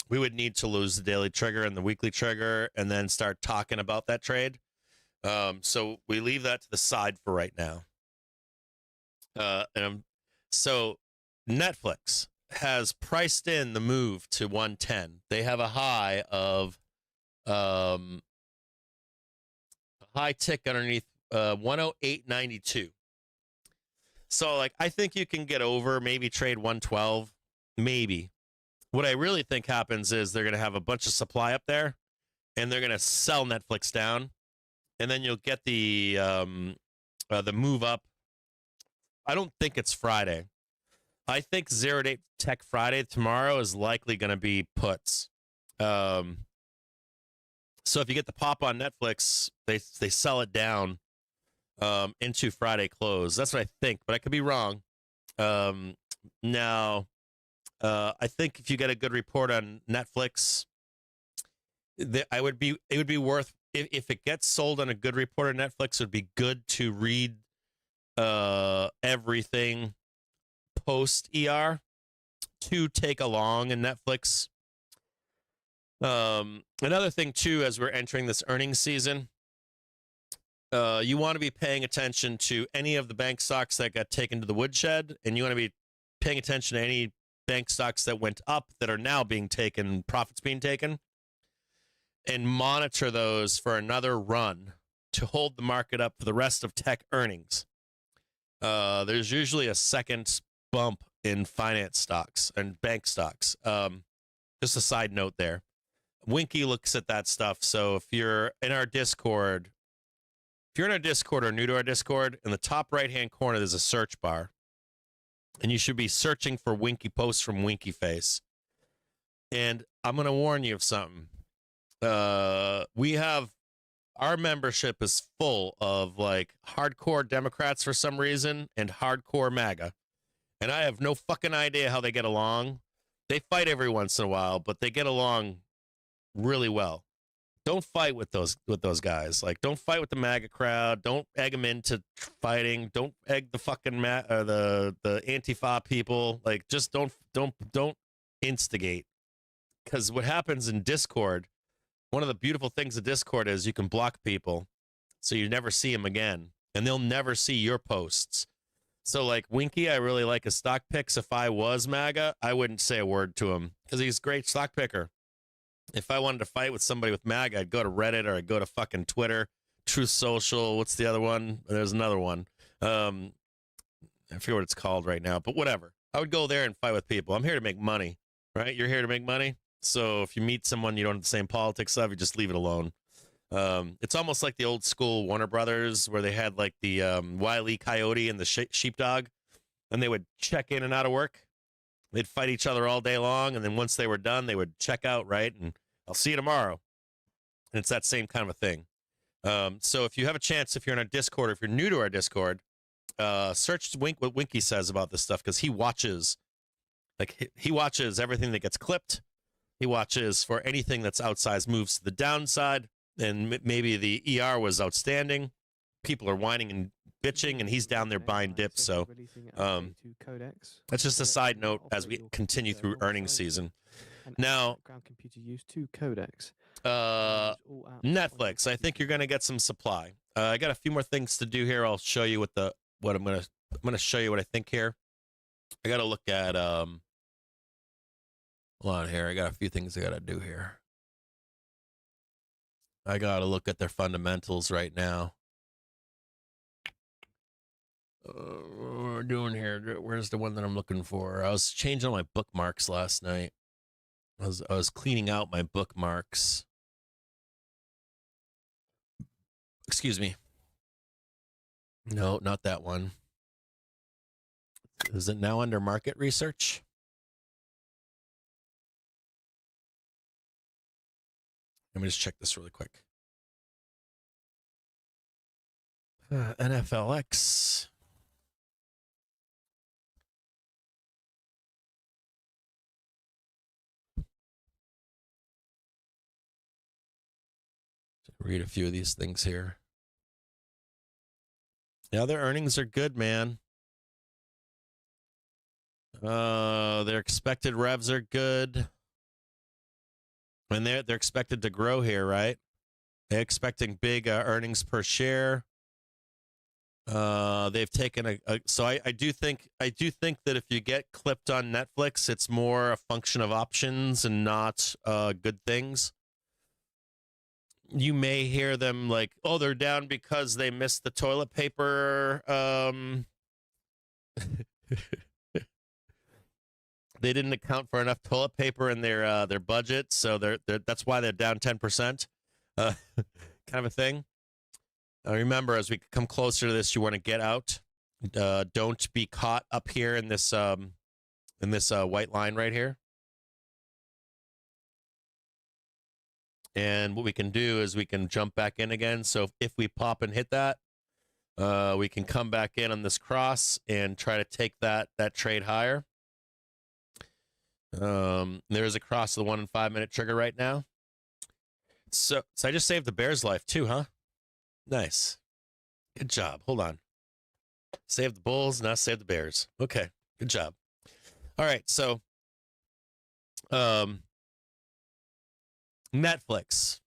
We would need to lose the daily trigger and the weekly trigger and then start talking about that trade. So we leave that to the side for right now. So Netflix has priced in the move to 110. They have a high of a high tick underneath 108.92. So like I think you can get over, maybe trade 112, maybe. What I really think happens is they're going to have a bunch of supply up there and they're going to sell Netflix down, and then you'll get the move up. I don't think it's Friday. I think 0-day Tech Friday tomorrow is likely going to be puts. So if you get the pop on Netflix, they sell it down into Friday close. That's what I think, but I could be wrong. Now, I think if you get a good report on Netflix, it would be worth, if it gets sold on a good report on Netflix, it would be good to read everything post ER to take along in Netflix. Another thing too, as we're entering this earnings season, you want to be paying attention to any of the bank stocks that got taken to the woodshed, and you want to be paying attention to any bank stocks that went up that are now being taken, profits being taken, and monitor those for another run to hold the market up for the rest of tech earnings. There's usually a second bump in finance stocks and bank stocks. Just a side note there. Winky looks at that stuff. So if you're in our Discord, or new to our Discord, in the top right-hand corner, there's a search bar. And you should be searching for Winky posts from Winky Face. And I'm going to warn you of something. Our membership is full of like hardcore Democrats for some reason and hardcore MAGA. And I have no fucking idea how they get along. They fight every once in a while, but they get along really well. Don't fight with those guys. Like, don't fight with the MAGA crowd. Don't egg them into fighting. Don't egg the fucking the Antifa people. Like, just don't instigate. Because what happens in Discord, one of the beautiful things of Discord is you can block people, so you never see them again, and they'll never see your posts. So, like Winky, I really like his stock picks. If I was MAGA, I wouldn't say a word to him because he's a great stock picker. If I wanted to fight with somebody with MAGA, I'd go to Reddit or I'd go to fucking Twitter, Truth Social. What's the other one? There's another one. I forget what it's called right now, but whatever. I would go there and fight with people. I'm here to make money, right? You're here to make money. So if you meet someone you don't have the same politics of, you just leave it alone. It's almost like the old school Warner Brothers where they had like the Wile E. Coyote and the sheepdog, and they would check in and out of work. They'd fight each other all day long, and then once they were done, they would check out, right? And I'll see you tomorrow. And it's that same kind of a thing. So if you have a chance, if you're in our Discord, or if you're new to our Discord, search what Winky says about this stuff, because he watches everything that gets clipped. He watches for anything that's outsized moves to the downside, and maybe the ER was outstanding. People are whining and bitching and he's down there buying dips. So that's just a side note as we continue through earnings season. Now, ground computer use to codecs. Netflix, I think you're going to get some supply. I got a few more things to do here. I'll show you what I'm going to show you what I think here. I got to look at hold on here. I got a few things I got to do here. I got to look at their fundamentals right now. What we're doing here. Where's the one that I'm looking for? I was changing my bookmarks last night. I was cleaning out my bookmarks. Excuse me. No, not that one. Is it now under market research? Let me just check this really quick. NFLX. Read a few of these things here. Yeah, their earnings are good, man. Their expected revs are good. And they're expected to grow here, right? They're expecting big earnings per share. They've taken so I do think that if you get clipped on Netflix, it's more a function of options and not good things. You may hear them like, oh, they're down because they missed the toilet paper. They didn't account for enough toilet paper in their budget, so that's why they're down 10%, kind of a thing. Remember, as we come closer to this, you want to get out. Don't be caught up here in this white line right here. And what we can do is we can jump back in again. So if we pop and hit that, we can come back in on this cross and try to take that trade higher. There's a cross to the 1 and 5 minute trigger right now. So I just saved the bear's life too, huh? Nice. Good job. Hold on. Save the bulls, now save the bears. Okay. Good job. All right. So, Netflix,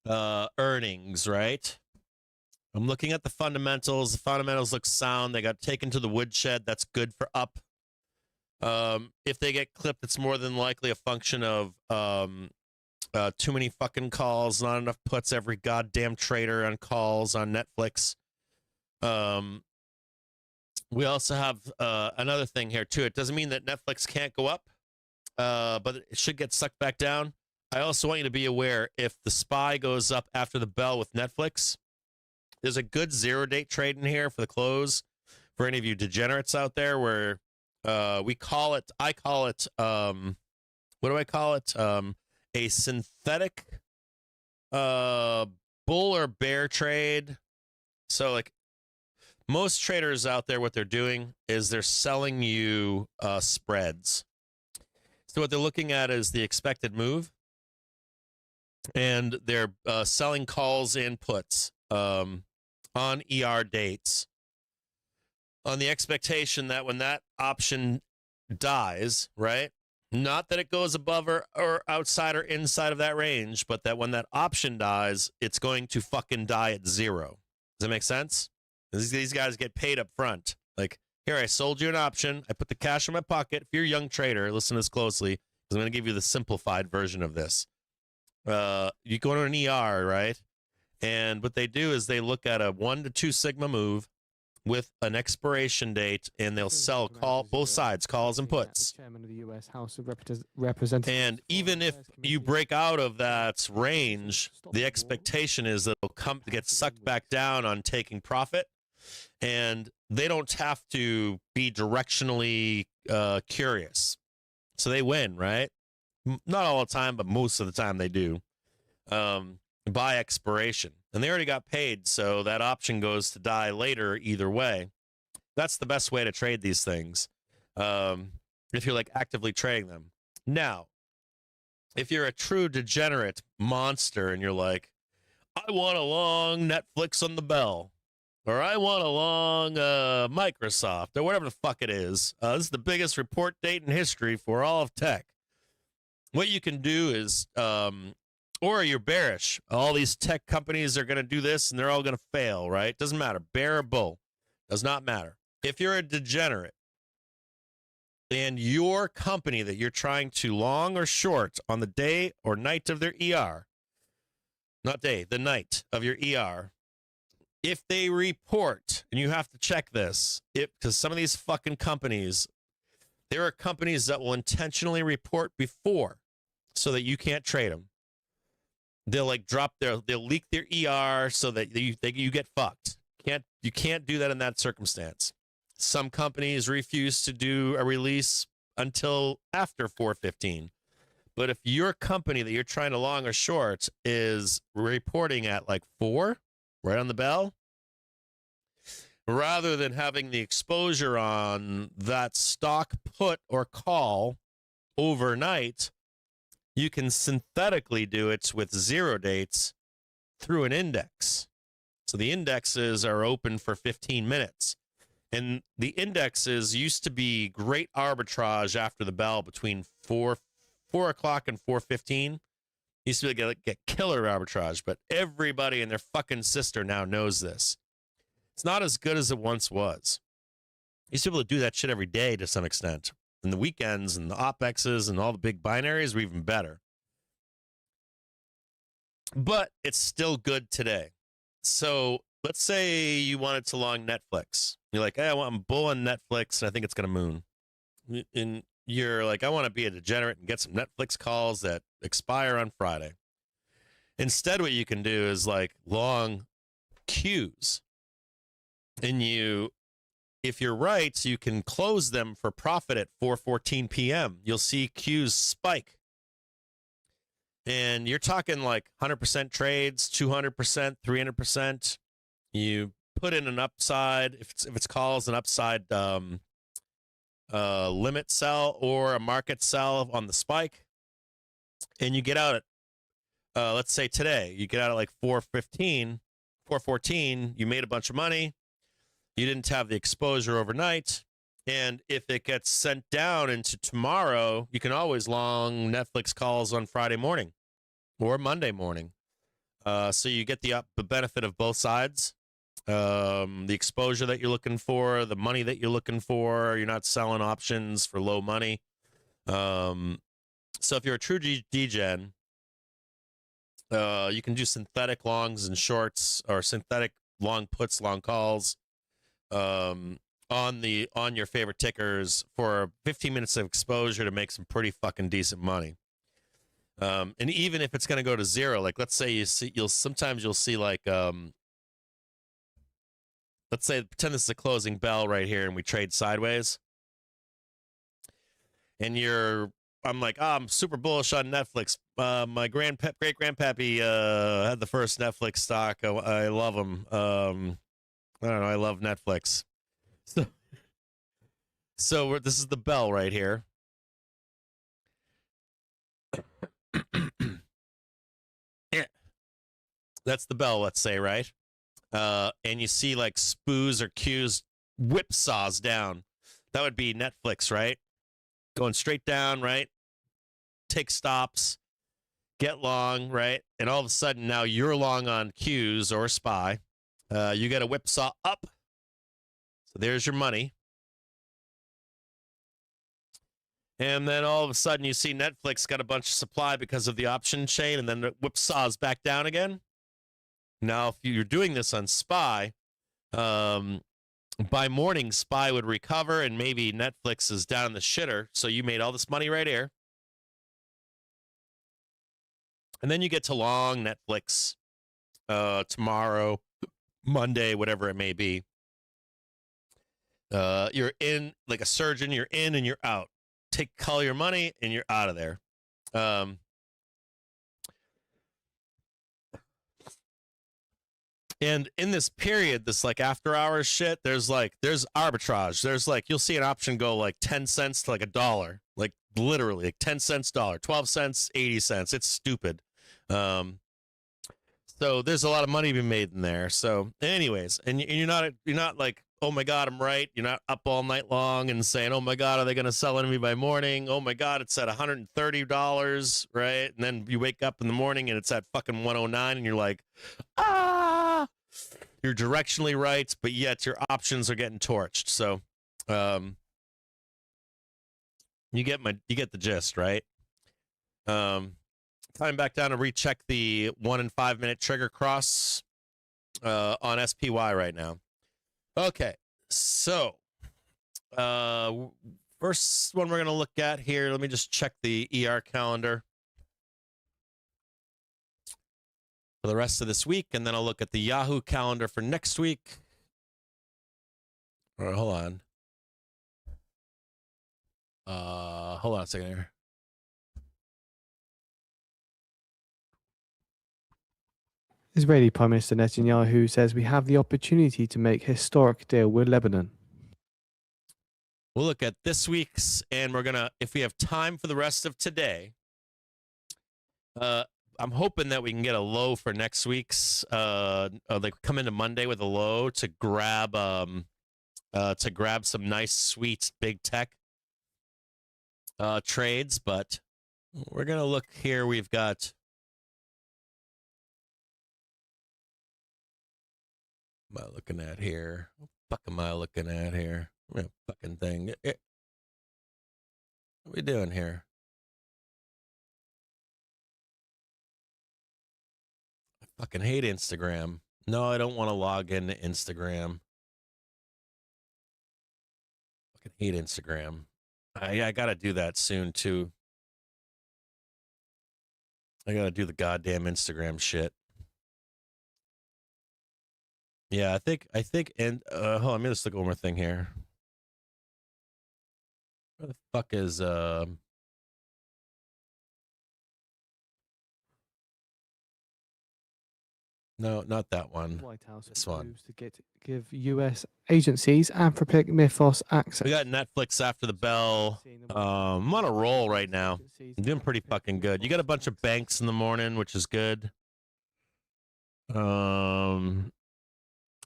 earnings, right? I'm looking at the fundamentals. The fundamentals look sound. They got taken to the woodshed. That's good for up. If they get clipped, it's more than likely a function of too many fucking calls, not enough puts. Every goddamn trader on calls on Netflix. We also have another thing here too. It doesn't mean that Netflix can't go up, but it should get sucked back down. I also want you to be aware, if the SPY goes up after the bell with Netflix, there's a good 0-date trade in here for the close. For any of you degenerates out there, where I call it, what do I call it? A synthetic bull or bear trade. So like most traders out there, what they're doing is they're selling you spreads. So what they're looking at is the expected move, and they're selling calls and puts on ER dates on the expectation that when that option dies, right? Not that it goes above or outside or inside of that range, but that when that option dies, it's going to fucking die at 0. Does that make sense? These guys get paid up front. Like, here, I sold you an option. I put the cash in my pocket. If you're a young trader, listen to this closely, because I'm going to give you the simplified version of this. You go to an ER, right? And what they do is they look at a 1 to 2 sigma move with an expiration date, and they'll sell both sides, calls and puts. And even if you break out of that range, the expectation is that it'll get sucked back down on taking profit, and they don't have to be directionally curious. So they win, right? Not all the time, but most of the time they do. By expiration. And they already got paid, so that option goes to die later either way. That's the best way to trade these things, if you're like actively trading them. Now, if you're a true degenerate monster and you're like, I want a long Netflix on the bell, or I want a long Microsoft, or whatever the fuck it is. This is the biggest report date in history for all of tech. What you can do is, or you're bearish. All these tech companies are going to do this and they're all going to fail, right? Doesn't matter. Bear or bull. Does not matter. If you're a degenerate and your company that you're trying to long or short on the day or night of their ER, not day, the night of your ER, if they report, and you have to check this, because some of these fucking companies, there are companies that will intentionally report before so that you can't trade them. They'll like they'll leak their ER so that you get fucked. You can't do that in that circumstance. Some companies refuse to do a release until after 4:15. But if your company that you're trying to long or short is reporting at like 4, right on the bell, rather than having the exposure on that stock put or call overnight, you can synthetically do it with 0 dates through an index. So the indexes are open for 15 minutes. And the indexes used to be great arbitrage after the bell between 4 o'clock and 4:15. Used to get killer arbitrage, but everybody and their fucking sister now knows this. It's not as good as it once was. Used to be able to do that shit every day to some extent. And the weekends and the OPEXs and all the big binaries were even better. But it's still good today. So let's say you wanted to long Netflix. You're like, hey, I'm bull on Netflix and I think it's going to moon. And you're like, I want to be a degenerate and get some Netflix calls that expire on Friday. Instead, what you can do is like long queues. And if you're right, you can close them for profit at 4:14 p.m. You'll see queues spike. And you're talking like 100% trades, 200%, 300%. You put in an upside, if it's calls, an upside limit sell or a market sell on the spike. And you get out at, let's say today, you get out at like 4:15, 4:14, you made a bunch of money. You didn't have the exposure overnight. And if it gets sent down into tomorrow, you can always long Netflix calls on Friday morning or Monday morning. So you get the benefit of both sides. The exposure that you're looking for, the money that you're looking for. You're not selling options for low money. So if you're a true degen, you can do synthetic longs and shorts, or synthetic long puts, long calls, on your favorite tickers for 15 minutes of exposure to make some pretty fucking decent money. And even if it's going to go to 0, like let's say you'll see like, let's say pretend this is a closing bell right here and we trade sideways. And I'm like, I'm super bullish on Netflix. My great grandpappy had the first Netflix stock. I love him. I don't know. I love Netflix. So this is the bell right here. Yeah. That's the bell, let's say, right? And you see like spoos or cues whipsaws down. That would be Netflix, right? Going straight down, right? Take stops, get long, right? And all of a sudden now you're long on cues or SPY. You get a whipsaw up. So there's your money. And then all of a sudden you see Netflix got a bunch of supply because of the option chain, and then it whipsaws back down again. Now, if you're doing this on SPY, by morning, SPY would recover, and maybe Netflix is down in the shitter, so you made all this money right here. And then you get to long Netflix tomorrow, Monday, whatever it may be. You're in like a surgeon, you're in and you're out. Call your money and you're out of there. And in this period, this like after hours shit, there's arbitrage. There's like, you'll see an option go like 10 cents to like $1, like literally like 10 cents, $1, 12 cents, 80 cents. It's stupid. So So there's a lot of money to be made in there. So, anyways, and you're not like, oh my God, I'm right. You're not up all night long and saying, oh my God, are they going to sell it to me by morning? Oh my God, it's at $130, right? And then you wake up in the morning and it's at fucking 109, and you're like, ah, you're directionally right, but yet your options are getting torched. So, you get the gist, right? Time back down to recheck the 1 and 5 minute trigger cross on SPY right now. Okay, so first one we're going to look at here, let me just check the ER calendar for the rest of this week, and then I'll look at the Yahoo calendar for next week. All right, hold on. Hold on a second here. Israeli Prime Minister Netanyahu says we have the opportunity to make historic deal with Lebanon. We'll look at this week's, and we're gonna, if we have time for the rest of today, I'm hoping that we can get a low for next week's. Like come into Monday with a low to grab some nice, sweet, big tech trades. But we're gonna look here. We've got. What am I looking at here? What the fuck am I looking at here? What fucking thing? What are we doing here? I fucking hate Instagram. No, I don't want to log into Instagram. I fucking hate Instagram. I gotta do that soon too. I gotta do the goddamn Instagram shit. Yeah, I think, and hold on, let me just look at one more thing here. Where the fuck is no, not that one. White House This one. moves to give U.S. agencies Anthropic Mythos access. We got Netflix after the bell. I'm on a roll right now. I'm doing pretty fucking good. You got a bunch of banks in the morning, which is good.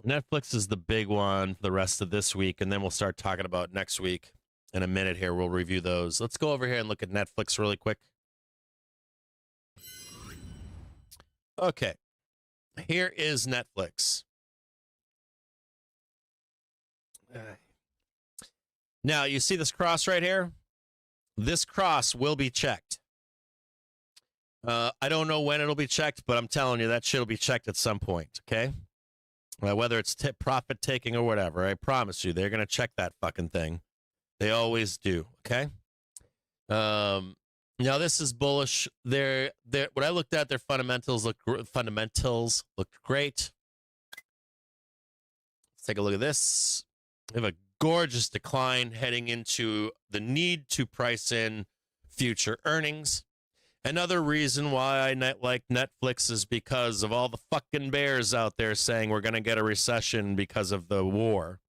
Netflix is the big one for the rest of this week, and then we'll start talking about next week in a minute here. We'll review those. Let's go over here and look at Netflix really quick. Okay. Here is Netflix. Now, you see this cross right here? This cross will be checked. I don't know when it'll be checked, but I'm telling you that shit will be checked at some point, okay? Whether it's profit taking or whatever, I promise you, they're going to check that fucking thing. They always do, okay? Now, this is bullish. What I looked at, their fundamentals looked great. Let's take a look at this. We have a gorgeous decline heading into the need to price in future earnings. Another reason why I like Netflix is because of all the fucking bears out there saying we're going to get a recession because of the war.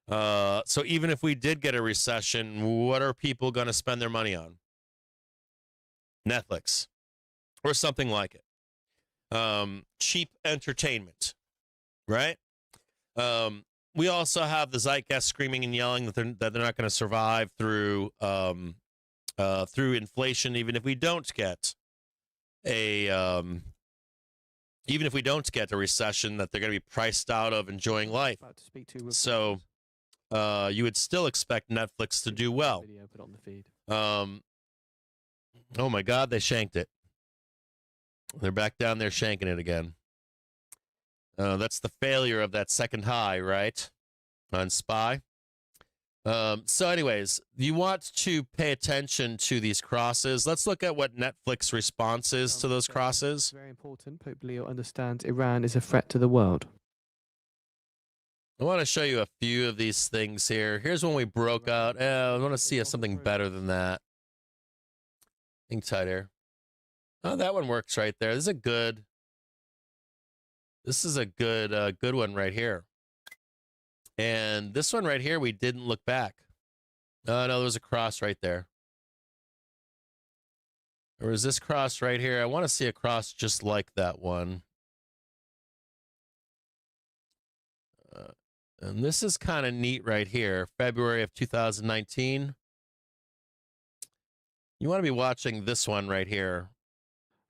So even if we did get a recession, what are people going to spend their money on? Netflix or something like it. Cheap entertainment, right? We also have the zeitgeist screaming and yelling that they're not going to survive through inflation, even if we don't get a recession, that they're going to be priced out of enjoying life. So you would still expect Netflix to do well. Oh my God, they shanked it. They're back down there shanking it again. That's the failure of that second high, right? On SPY. So anyways, you want to pay attention to these crosses. Let's look at what Netflix response is to those crosses. Very important. Pope Leo understands Iran is a threat to the world. I want to show you a few of these things here. Here's when we broke out. I want to see something better than that. Hang tight here. Oh, that one works right there. This is a good one right here. And this one right here, we didn't look back. No, there was a cross right there. There was this cross right here. I want to see a cross just like that one. And this is kind of neat right here. February of 2019. You want to be watching this one right here.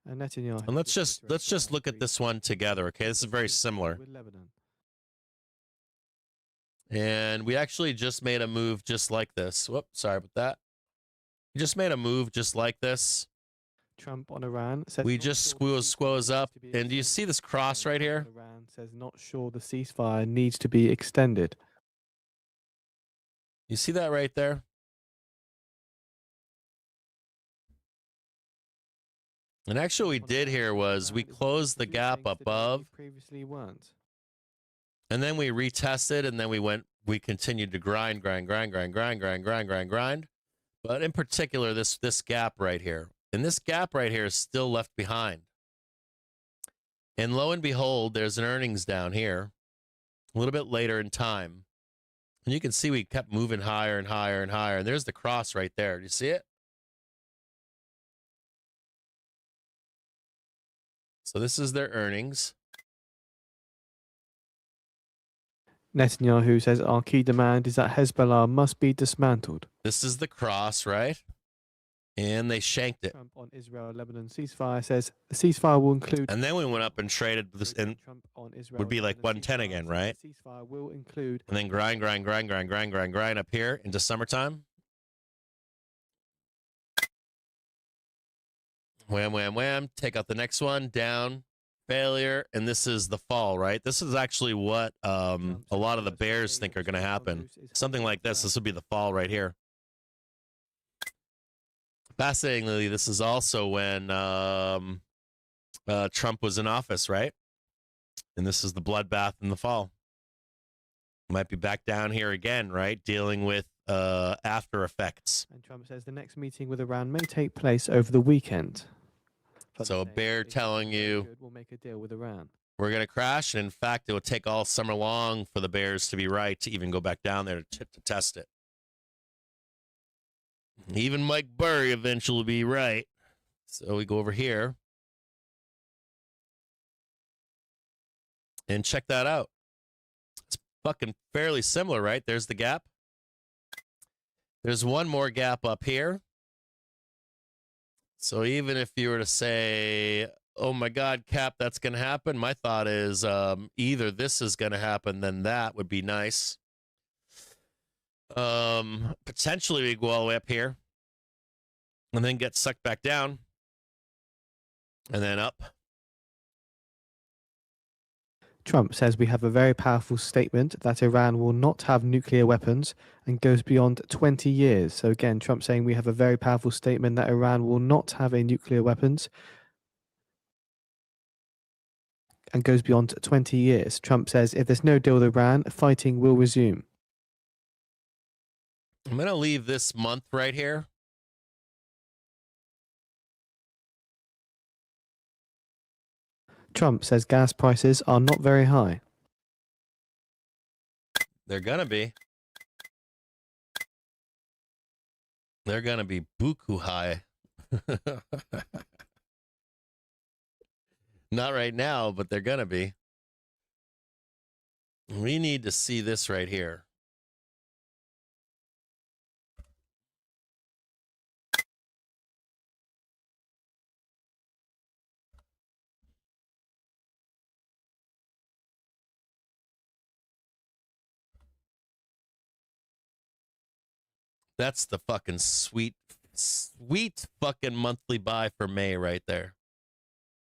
Netanyahu. And let's just look at this one together, okay? This is very similar. With Lebanon. And we actually just made a move just like this. Whoops, sorry about that. We just made a move just like this. Trump on Iran says We not just sure the squoze ceasefire up. needs to be And do you see this cross right here? Iran says not sure the ceasefire needs to be extended. You see that right there? And actually what we did here was we closed the gap above. Previously weren't. And then we retested, and then we continued to grind. But in particular, this gap right here. And this gap right here is still left behind. And lo and behold, there's an earnings down here a little bit later in time. And you can see we kept moving higher and higher and higher. And there's the cross right there. Do you see it? So this is their earnings. Netanyahu says our key demand is that Hezbollah must be dismantled. This is the cross, right? And they shanked it. Trump on Israel-Lebanon ceasefire says the ceasefire will include. And then we went up and traded this, and Trump on Israel would be like 110 again, right? The ceasefire will include. And then grind up here into summertime. Wham, wham, wham. Take out the next one. Down. Failure. And this is the fall, right? This is actually what a lot of the bears think are going to happen. Something like this. This would be the fall right here. Fascinatingly, this is also when Trump was in office, right? And this is the bloodbath in the fall. Might be back down here again, right? Dealing with after effects. And Trump says the next meeting with Iran may take place over the weekend. So a bear telling you we'll make a deal with Iran. We're going to crash. And in fact, it will take all summer long for the bears to be right to even go back down there to test it. Even Mike Burr eventually will be right. So we go over here. And check that out. It's fucking fairly similar, right? There's the gap. There's one more gap up here. So even if you were to say, oh my God, Cap, that's going to happen. My thought is either this is going to happen, then that would be nice. Potentially we go all the way up here and then get sucked back down and then up. Trump says we have a very powerful statement that Iran will not have nuclear weapons and goes beyond 20 years. So again, Trump saying we have a very powerful statement that Iran will not have a nuclear weapons and goes beyond 20 years. Trump says if there's no deal with Iran, fighting will resume. I'm going to leave this month right here. Trump says gas prices are not very high. They're going to be. They're going to be buku high. Not right now, but they're going to be. We need to see this right here. That's the fucking sweet fucking monthly buy for May right there.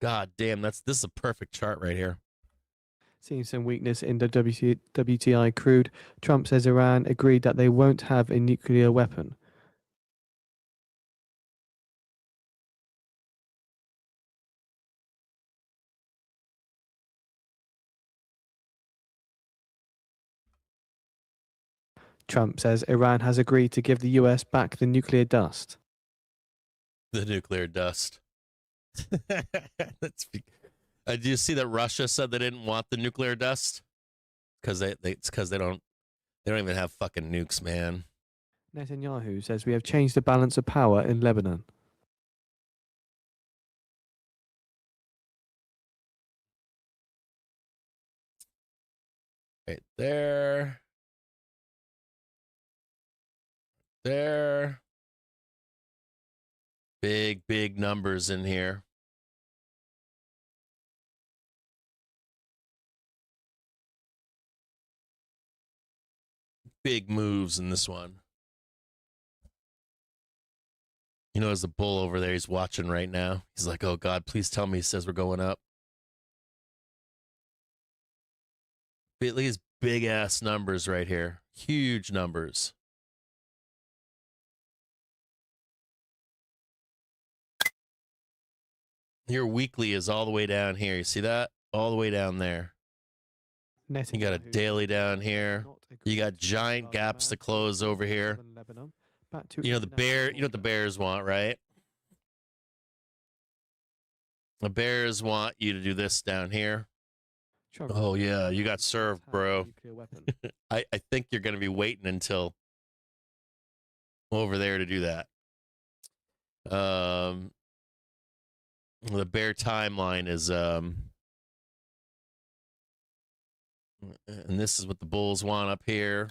God damn, this is a perfect chart right here. Seeing some weakness in the WTI crude, Trump says Iran agreed that they won't have a nuclear weapon. Trump says Iran has agreed to give the US back the nuclear dust. The nuclear dust. Do you see that Russia said they didn't want the nuclear dust? Because it's because they don't even have fucking nukes, man. Netanyahu says we have changed the balance of power in Lebanon. Right there. There. Big numbers in here. Big moves in this one. You know, there's a bull over there. He's watching right now. He's like, oh, God, please tell me he says we're going up. These big-ass numbers right here. Huge numbers. Your weekly is all the way down here. You see that? All the way down there. You got a daily down here. You got giant gaps to close over here. You know the bear. You know what the bears want, right? The bears want you to do this down here. Oh yeah, you got served, bro. I think you're going to be waiting until over there to do that. The bear timeline is and this is what the bulls want up here.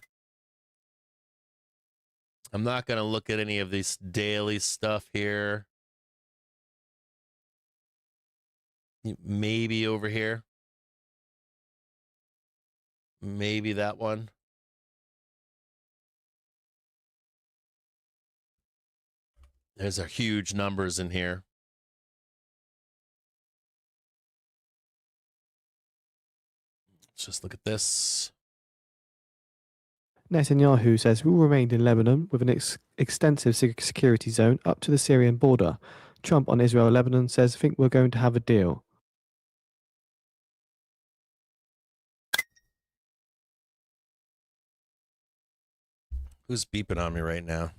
I'm not going to look at any of this daily stuff here. Maybe over here. Maybe that one. There's a huge numbers in here. Let's just look at this. Netanyahu says we will remain in Lebanon with an extensive security zone up to the Syrian border. Trump on Israel-Lebanon says, think we're going to have a deal. Who's beeping on me right now?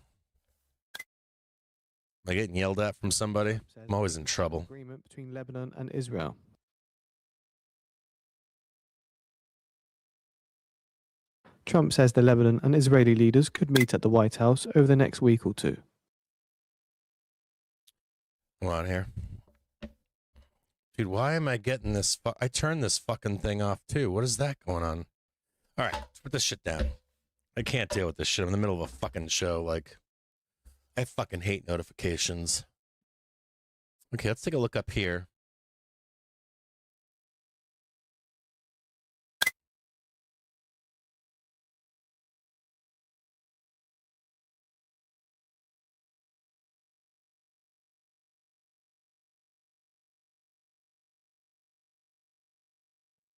Am I getting yelled at from somebody? I'm always in trouble. Agreement between Lebanon and Israel. Trump says the Lebanon and Israeli leaders could meet at the White House over the next week or two. Come on here. Dude, why am I getting this? I turned this fucking thing off too. What is that going on? All right, let's put this shit down. I can't deal with this shit. I'm in the middle of a fucking show. Like, I fucking hate notifications. Okay, let's take a look up here.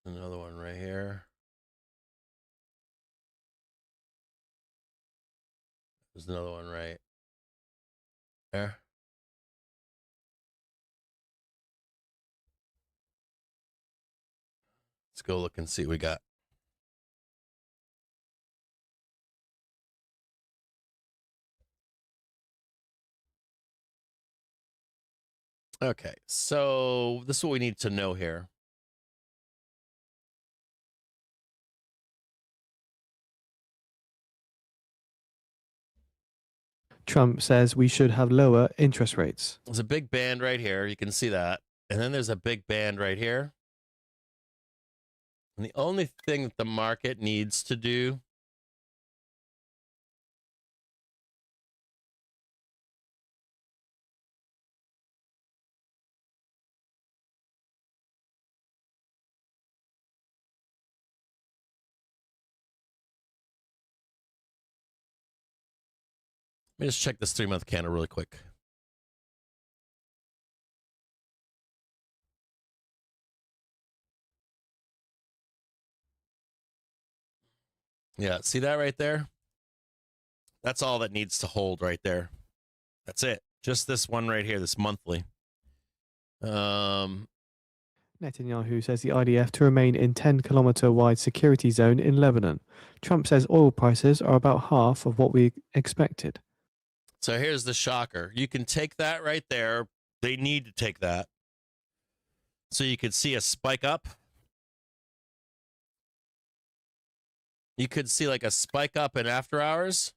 Another one right here. There's another one right there. Let's go look and see what we got. Okay, so this is what we need to know here. Trump says we should have lower interest rates. There's a big band right here. You can see that. And then there's a big band right here. And the only thing that the market needs to do let me just check this 3-month candle really quick. Yeah, see that right there? That's all that needs to hold right there. That's it. Just this one right here, this monthly. Netanyahu says the IDF to remain in 10-kilometer wide security zone in Lebanon. Trump says oil prices are about half of what we expected. So here's the shocker. You can take that right there. They need to take that. So you could see a spike up. You could see like a spike up in after hours.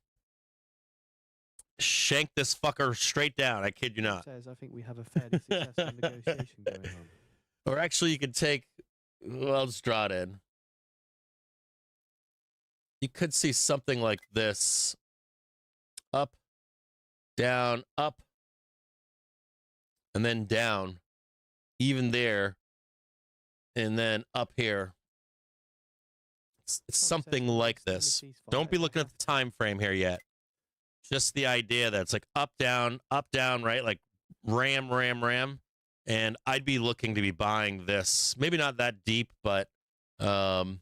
Shank this fucker straight down. I kid you not. Says, I think we have a fairly successful negotiation going on. Or actually, you could take, well, let's draw it in. you could see something like this. Up, down, up, and then down. Even there. And then up here. It's something like this. Don't be looking at the time frame here yet. Just the idea that it's like up, down, right? Like ram, ram, ram. And I'd be looking to be buying this. Maybe not that deep, but Trump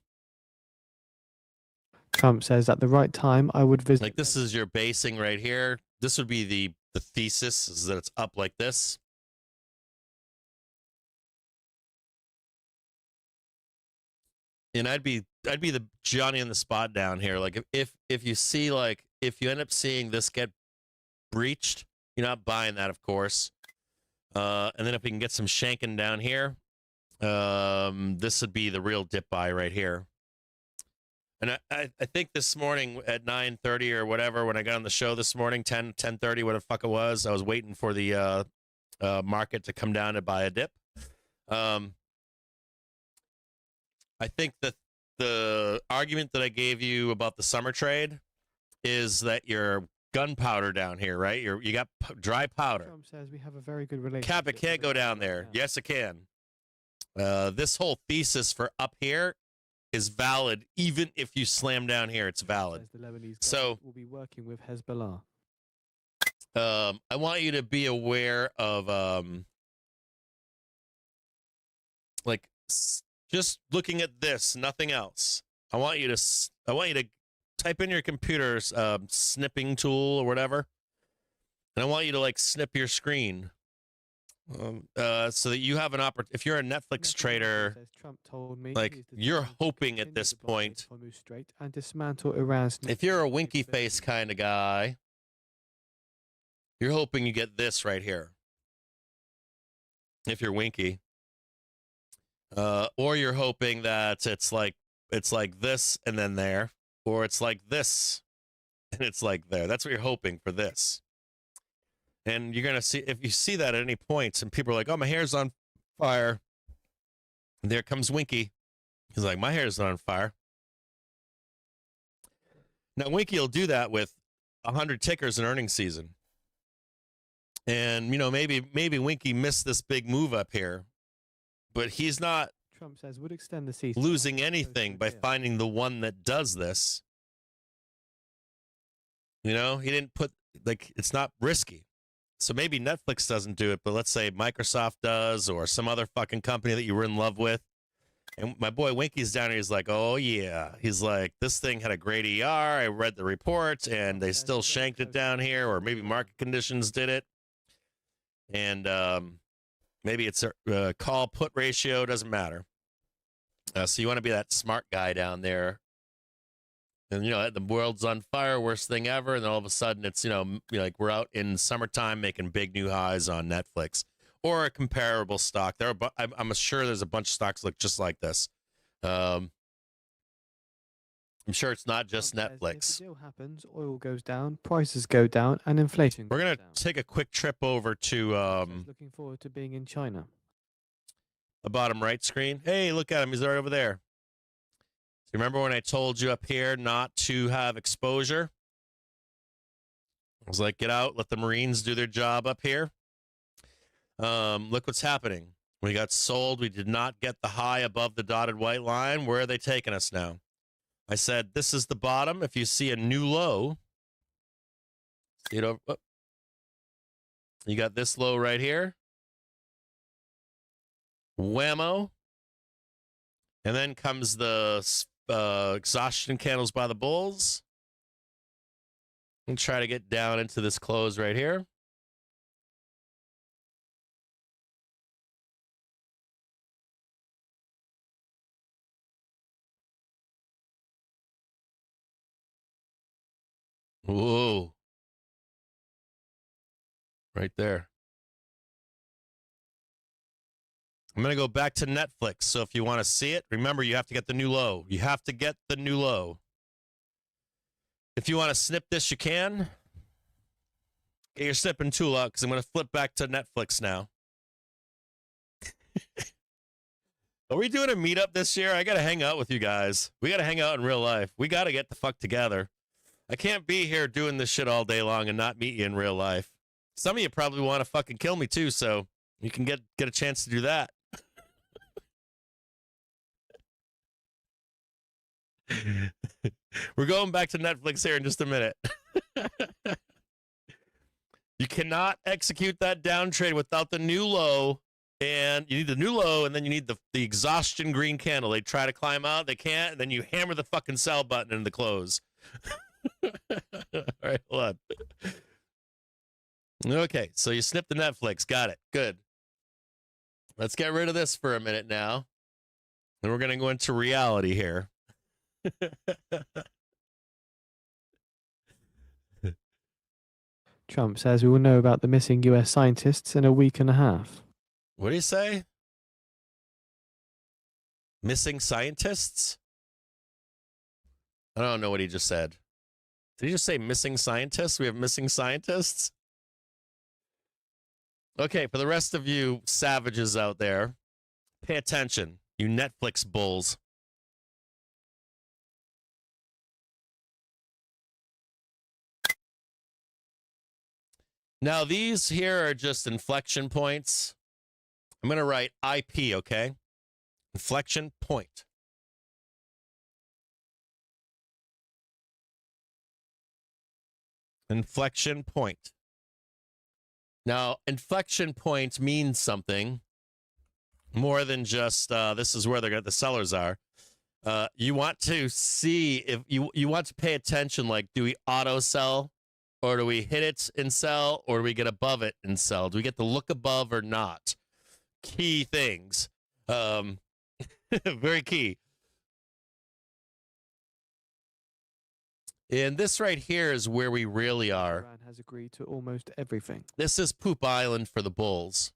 says at the right time I would visit. like this is your basing right here. This would be the thesis, is that it's up like this. And I'd be the Johnny on the spot down here. Like if you see, like if you end up seeing this get breached, you're not buying that, of course. And then if we can get some shanking down here, this would be the real dip buy right here. And I think this morning at 9:30 or whatever, when I got on the show this morning, 10:30, what the fuck it was, I was waiting for the market to come down to buy a dip. I think that the argument that I gave you about the summer trade is that you're gunpowder down here, right? You got dry powder. Trump says we have a very good relationship. Cap, it can't go down there. Yes, it can. This whole thesis for up here is valid, even if you slam down here. It's valid. So we'll be working with Hezbollah. I want you to be aware of like just looking at this, nothing else. I want you to type in your computer's snipping tool or whatever, and I want you to like snip your screen. So that you have an opportunity. If you're a Netflix trader, Trump told me like you're hoping at this point, and dismantle Iran's. if you're a winky face kind of guy, you're hoping you get this right here. If you're winky, or you're hoping that it's like this and then there, or it's like this and it's like there. That's what you're hoping for this. And you're going to see, if you see that at any point, and people are like, oh, my hair's on fire. And there comes Winky. He's like, my hair's not on fire. Now, Winky will do that with 100 tickers in earnings season. And, you know, maybe Winky missed this big move up here. But he's not Trump says would extend the ceasefire losing anything by finding the one that does this. You know, he didn't put, like, it's not risky. So maybe Netflix doesn't do it, but let's say Microsoft does, or some other fucking company that you were in love with. And my boy Winky's down here. He's like, oh, yeah. He's like, this thing had a great ER. I read the report, and they still shanked it down here, or maybe market conditions did it. And maybe it's a call-put ratio. Doesn't matter. So you want to be that smart guy down there. And, you know, the world's on fire, worst thing ever. And then all of a sudden it's, you know, like we're out in summertime making big new highs on Netflix or a comparable stock. I'm sure there's a bunch of stocks look just like this. I'm sure it's not just Netflix. If the deal happens, oil goes down, prices go down, and inflation We're going goes to take a quick trip over to looking forward to being in China. the bottom right screen. Hey, look at him. He's right over there. Remember when I told you up here not to have exposure? I was like, get out, let the Marines do their job up here. Look what's happening. We got sold. We did not get the high above the dotted white line. Where are they taking us now? I said, this is the bottom. If you see a new low, see it over. Oh. You got this low right here. Whammo. And then comes the exhaustion candles by the bulls. And try to get down into this close right here. Whoa. Right there. I'm going to go back to Netflix. So if you want to see it, remember you have to get the new low. You have to get the new low. If you want to snip this, you can. Get your snipping tool out because I'm going to flip back to Netflix now. Are we doing a meetup this year? I got to hang out with you guys. We got to hang out in real life. We got to get the fuck together. I can't be here doing this shit all day long and not meet you in real life. Some of you probably want to fucking kill me too, so you can get a chance to do that. We're going back to Netflix here in just a minute. You cannot execute that down trade without the new low, and you need the new low, and then you need the exhaustion green candle. They try to climb out, they can't, and then you hammer the fucking sell button in the close. All right, hold on. Okay, so you snipped the Netflix. Got it. Good. Let's get rid of this for a minute now. And we're going to go into reality here. Trump says we will know about the missing US scientists in a week and a half. What do you say? Missing scientists? I don't know what he just said. Did he just say missing scientists? We have missing scientists? Okay, for the rest of you savages out there, pay attention, you Netflix bulls. Now, these here are just inflection points. I'm going to write IP, okay? Inflection point. Inflection point. Now, inflection point means something more than just this is where the sellers are. You want to see if you want to pay attention, like, do we auto sell, or do we hit it and sell, or do we get above it and sell? Do we get the look above or not? Key things. Very key. And this right here is where we really are. Iran has agreed to almost everything. This is Poop Island for the bulls.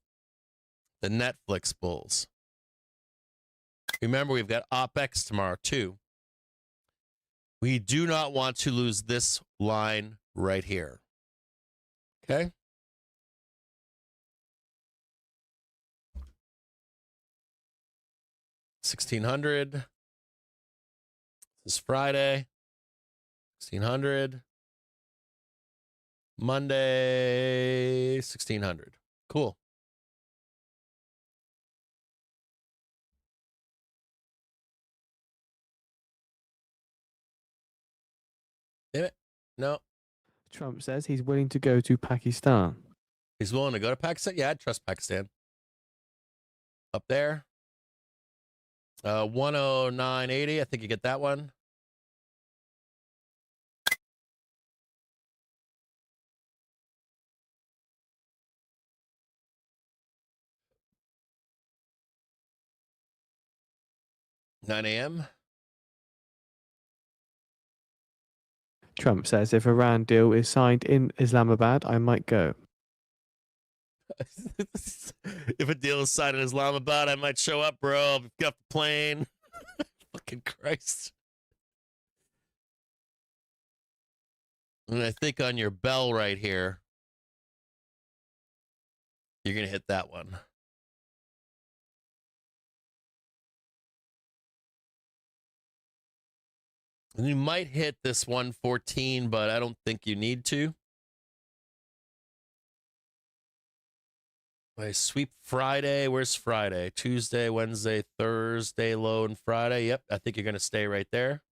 The Netflix bulls. Remember, we've got OpEx tomorrow, too. We do not want to lose this line right here. Okay? $1,600. This is Friday. 1,600. Monday, 1,600. Cool. Damn it. No. Trump says he's willing to go to Pakistan. He's willing to go to Pakistan? Yeah, I'd trust Pakistan. Up there. 109.80. I think you get that one. $9 a.m. Trump says if Iran deal is signed in Islamabad, I might go. If a deal is signed in Islamabad, I might show up, bro. I've got the plane. Fucking Christ. And I think on your bell right here, you're going to hit that one. And you might hit this 114, but I don't think you need to. I sweep Friday. Where's Friday? Tuesday, Wednesday, Thursday, low, and Friday. Yep, I think you're going to stay right there.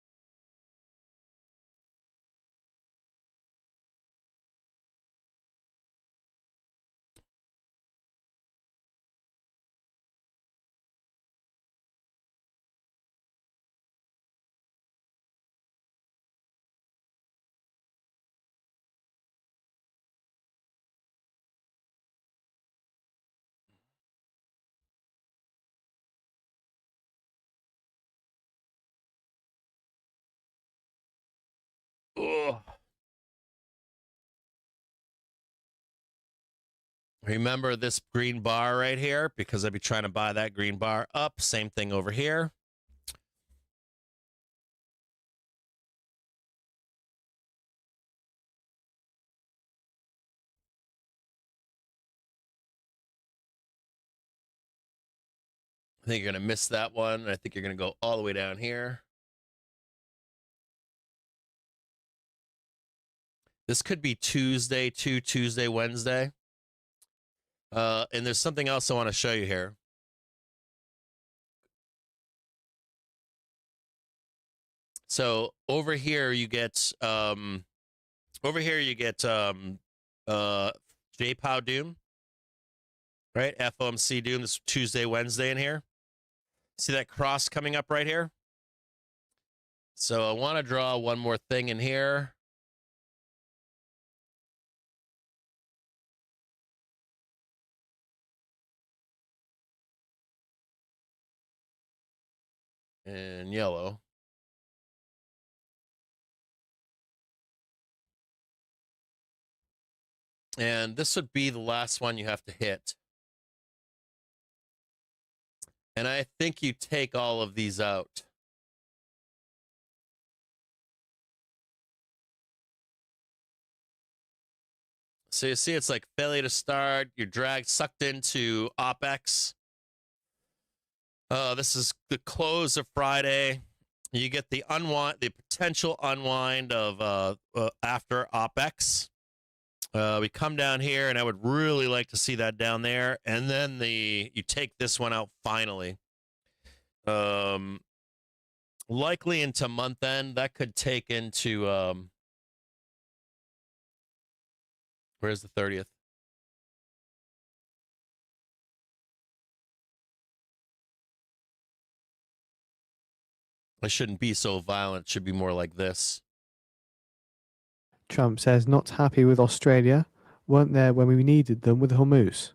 Ugh. Remember this green bar right here, because I'd be trying to buy that green bar up. Same thing over here. I think you're going to miss that one. I think you're going to go all the way down here. This could be Tuesday, Tuesday, Wednesday. And there's something else I want to show you here. So over here you get J-Pow Doom, right? FOMC Doom. This Tuesday, Wednesday in here. See that cross coming up right here? So I want to draw one more thing in here. In yellow. And this would be the last one you have to hit. And I think you take all of these out. So you see it's like failure to start, you're dragged, sucked into OPEX. This is the close of Friday. You get the potential unwind of after OPEX. We come down here, and I would really like to see that down there. And then you take this one out finally. Likely into month end. That could take into where's the 30th? It shouldn't be so violent. It should be more like this. Trump says not happy with Australia. Weren't there when we needed them with Hormuz.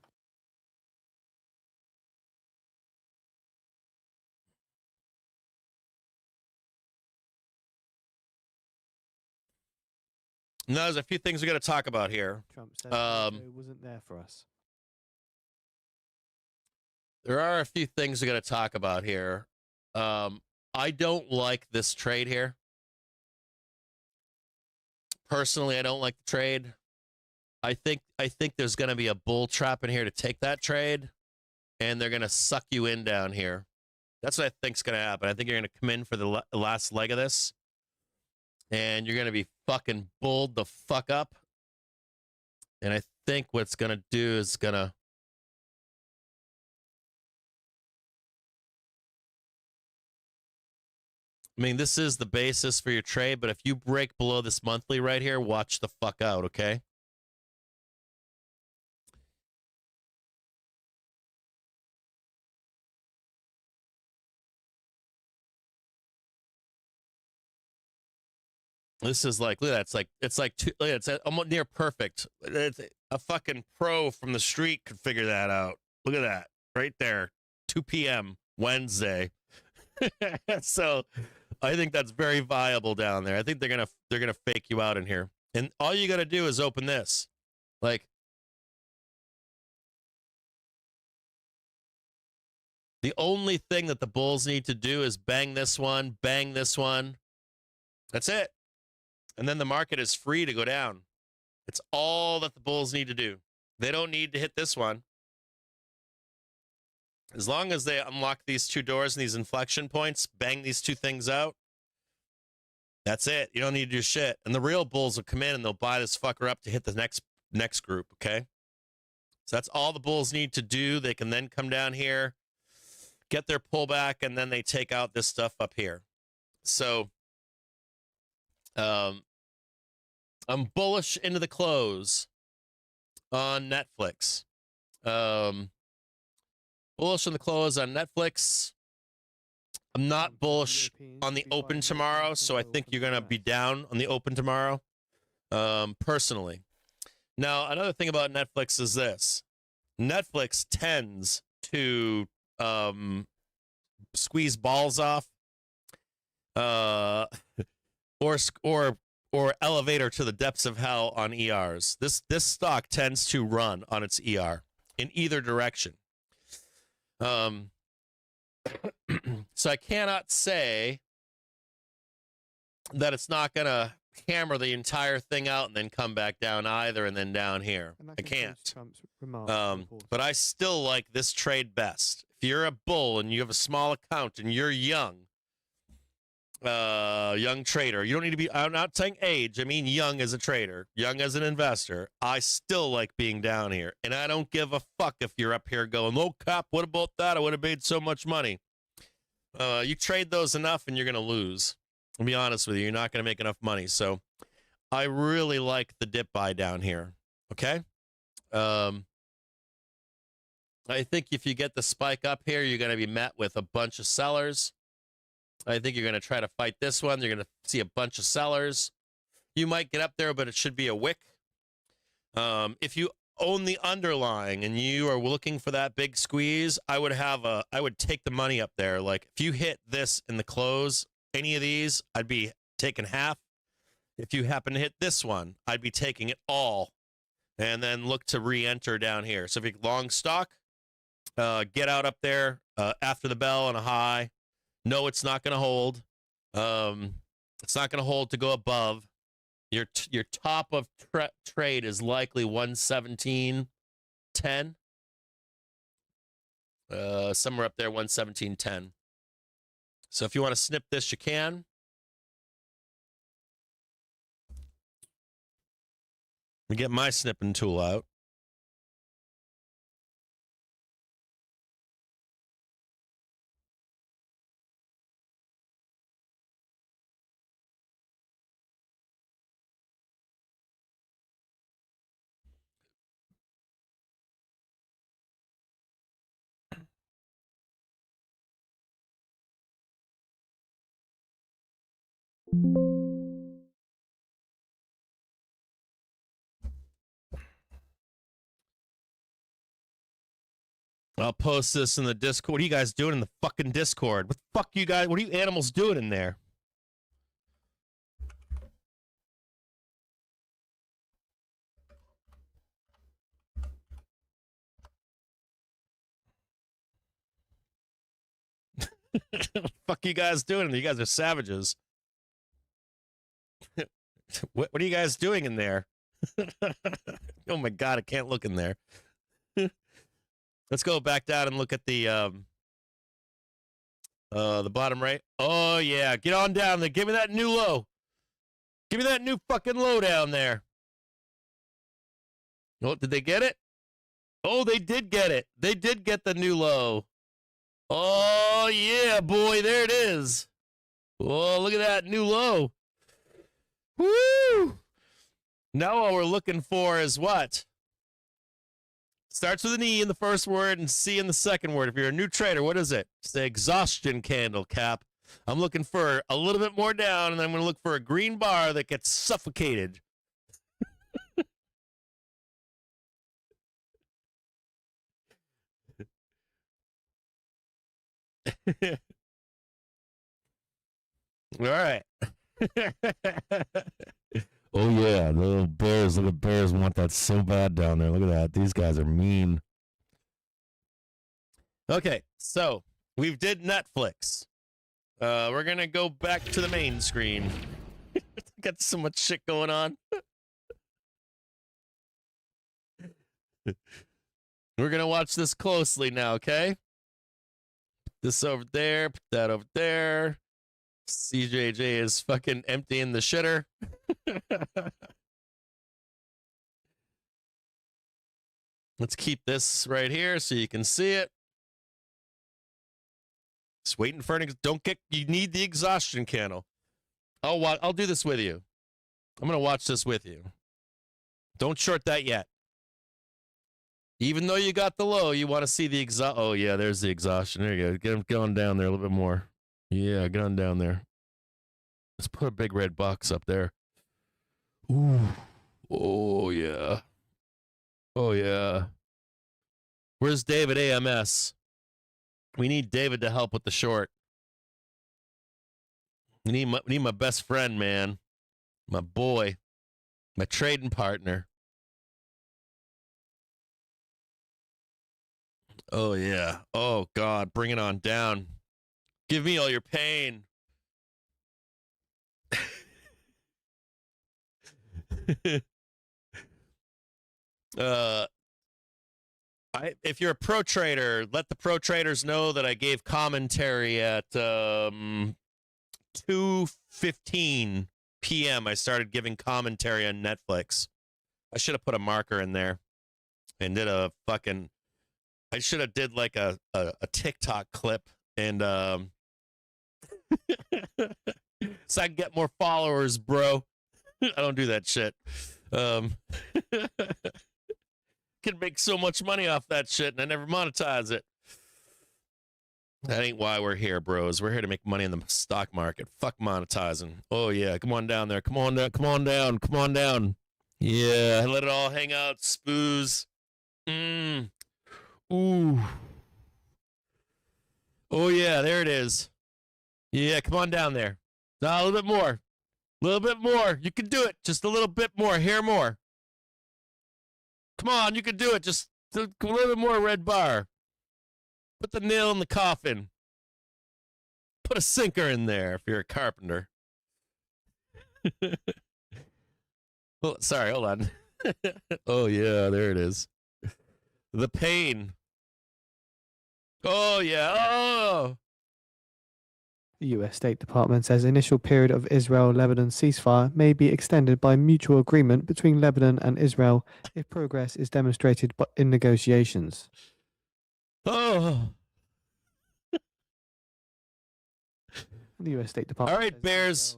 Now, there's a few things we got to talk about here. Trump says NATO wasn't there for us. There are a few things we got to talk about here. I don't like this trade here. Personally, I don't like the trade. I think there's going to be a bull trap in here to take that trade, and they're going to suck you in down here. That's what I think's going to happen. I think you're going to come in for the last leg of this, and you're going to be fucking bulled the fuck up. And I think what's going to do is going to... I mean, this is the basis for your trade, but if you break below this monthly right here, watch the fuck out, okay? This is like, look at that. It's like it's almost near perfect. It's a fucking pro from the street could figure that out. Look at that right there, 2 p.m. Wednesday. So I think that's very viable down there. I think they're gonna fake you out in here, and all you gotta do is open this. Like, the only thing that the bulls need to do is bang this one. That's it. And then the market is free to go down. It's all that the bulls need to do. They don't need to hit this one. As long as they unlock these two doors and these inflection points, bang these two things out, that's it. You don't need to do shit. And the real bulls will come in and they'll buy this fucker up to hit the next group, okay? So that's all the bulls need to do. They can then come down here, get their pullback, and then they take out this stuff up here. So I'm bullish into the close on Netflix. Bullish on the close on Netflix. I'm not bullish on the open tomorrow, so I think you're going to be down on the open tomorrow, personally. Now, another thing about Netflix is this. Netflix tends to squeeze balls off or elevator to the depths of hell on ERs. This stock tends to run on its ER in either direction. So I cannot say that it's not going to hammer the entire thing out and then come back down either and then down here. I can't. But I still like this trade best. you're a bull and you have a small account and you're young trader, you don't need to be, I'm not saying age, I mean young as a trader, young as an investor. I still like being down here, and I don't give a fuck if you're up here going, oh, Cap, what about that? I would have made so much money. You trade those enough and you're going to lose. I'll be honest with you, you're not going to make enough money. So I really like the dip buy down here. Okay. I think if you get the spike up here, you're going to be met with a bunch of sellers. I think you're going to try to fight this one. You're going to see a bunch of sellers. You might get up there, but it should be a wick. If you own the underlying and you are looking for that big squeeze, I would take the money up there. Like if you hit this in the close, any of these, I'd be taking half. If you happen to hit this one, I'd be taking it all and then look to re-enter down here. So if you're long stock, get out up there after the bell on a high. No, it's not going to hold. It's not going to hold to go above. Your top of trade is likely 117.10. Somewhere up there, 117.10. So if you want to snip this, you can. Let me get my snipping tool out. I'll post this in the Discord. What are you guys doing in the fucking Discord? What the fuck you guys? What are you animals doing in there? What the fuck you guys doing? You guys are savages. What are you guys doing in there? Oh my god, I can't look in there. Let's go back down and look at the bottom right. Oh yeah, get on down there. Give me that new low. Give me that new fucking low down there. Oh, did they get it? Oh, they did get it. They did get the new low. Oh yeah, boy, there it is. Oh, look at that new low. Woo! Now all we're looking for is what? Starts with an E in the first word and C in the second word. If you're a new trader, what is it? It's the exhaustion candle, Cap. I'm looking for a little bit more down, and I'm going to look for a green bar that gets suffocated. All right. Oh, yeah. The little bears want that so bad down there. Look at that. These guys are mean. Okay, so we've did Netflix. We're going to go back to the main screen. Got so much shit going on. We're going to watch this closely now, okay? Put this over there. Put that over there. CJJ is fucking emptying the shitter. Let's keep this right here so you can see it. Just waiting for it. You need the exhaustion candle. I'll do this with you. I'm going to watch this with you. Don't short that yet. Even though you got the low, you want to see the exhaust. Oh, yeah, there's the exhaustion. There you go. Get on down there a little bit more. Yeah, get on down there. Let's put a big red box up there. Ooh. Oh, yeah. Oh, yeah. Where's David AMS? We need David to help with the short. We need my best friend, man. My boy. My trading partner. Oh, yeah. Oh, God. Bring it on down. Give me all your pain. If you're a pro trader, let the pro traders know that I gave commentary at 2:15 p.m. I started giving commentary on Netflix. I should have put a marker in there and did a fucking. I should have did like a TikTok clip and so I can get more followers, bro. I don't do that shit. Can make so much money off that shit and I never monetize it. That ain't why we're here, bros. We're here to make money in the stock market. Fuck monetizing. Oh yeah, come on down there. Come on down. Come on down. Come on down. Yeah, let it all hang out. Spooze. Ooh. Oh yeah, there it is. Yeah, come on down there. No, a little bit more. A little bit more. You can do it. Just a little bit more. Here more. Come on, you can do it. Just a little bit more red bar. Put the nail in the coffin. Put a sinker in there if you're a carpenter. Oh, sorry, hold on. Oh, yeah, there it is. The pain. Oh, yeah. Oh. The US State Department says initial period of Israel-Lebanon ceasefire may be extended by mutual agreement between Lebanon and Israel if progress is demonstrated in negotiations. Oh. The US State Department. All right, Bears,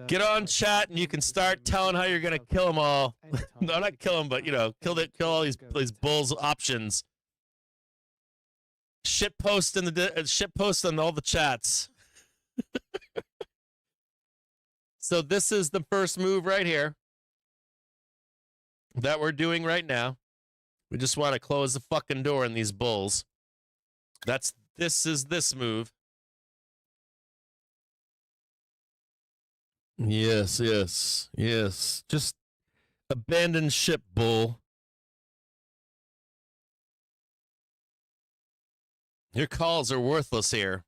get on chat and you can start telling how you're gonna kill them all. No, not kill them, but you know, kill all these bulls' options. Shit post in the shit post on all the chats. So this is the first move right here that we're doing right now. We just want to close the fucking door on these bulls. This is this move. Yes, yes, yes. Just abandon ship, bull. Your calls are worthless here.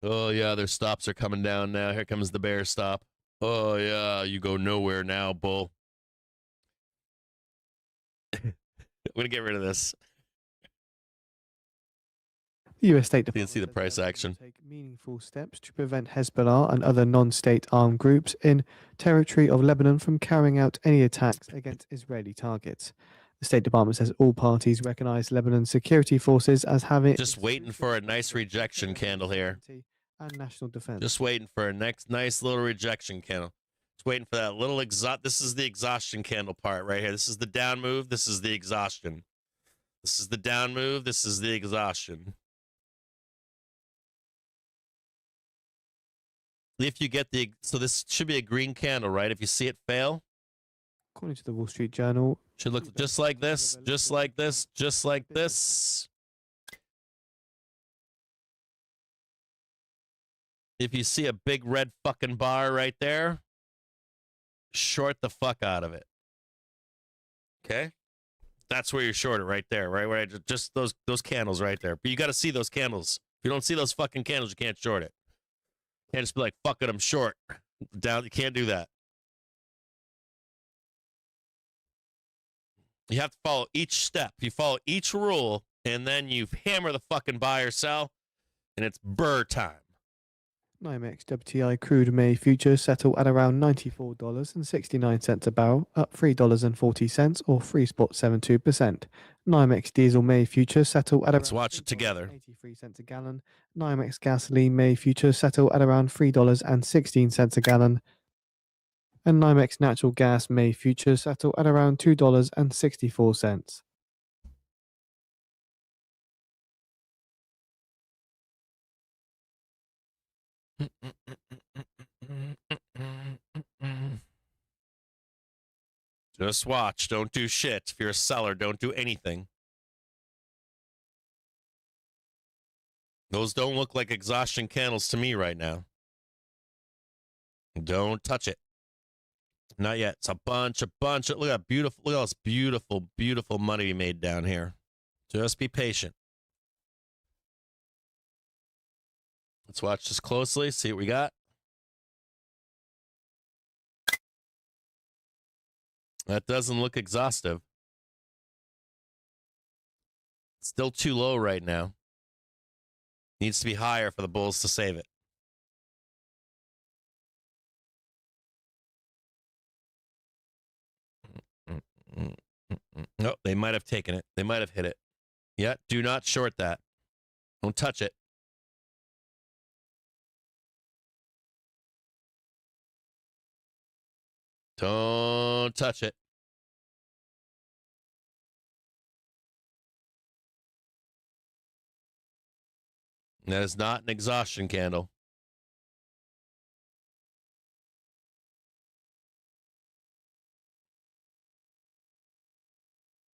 Oh, yeah, their stops are coming down now. Here comes the bear stop. Oh, yeah, you go nowhere now, bull. I'm going to get rid of this. The US State You Department can see the says price Lebanon will action. take meaningful steps to prevent Hezbollah and other non-state armed groups in territory of Lebanon from carrying out any attacks against Israeli targets. The State Department says all parties recognize Lebanon's security forces as having Just waiting for a nice rejection candle here. and national defense. Just waiting for a nice little rejection candle. Just waiting for that little This is the exhaustion candle part right here. This is the down move. This is the exhaustion. This is the down move. This is the exhaustion. If you get so this should be a green candle, right? If you see it fail, according to the Wall Street Journal, should look just like this, just like this, just like this. If you see a big red fucking bar right there, short the fuck out of it. Okay? That's where you're short it right there, right? Where just those candles right there. But you got to see those candles. If you don't see those fucking candles, you can't short it. You can't just be like, fuck it, I'm short. Down, you can't do that. You have to follow each step. You follow each rule, and then you hammer the fucking buy or sell, and it's burr time. NYMEX WTI crude May futures settle at around $94.69 a barrel, up $3.40 or 3.72%. NYMEX diesel May futures settle at Let's around watch it together. 83 cents a gallon. NYMEX gasoline May futures settle at around $3.16 a gallon. And NYMEX natural gas May futures settle at around $2.64. Just watch. Don't do shit. If you're a seller, don't do anything. Those don't look like exhaustion candles to me right now. Don't touch it. Not yet. It's a bunch of, look at that beautiful, look at all this beautiful, beautiful money we made down here. Just be patient. Let's watch this closely, see what we got. That doesn't look exhaustive. Still too low right now. Needs to be higher for the bulls to save it. No, they might have taken it. They might have hit it. Yeah, do not short that. Don't touch it. Don't touch it. That is not an exhaustion candle.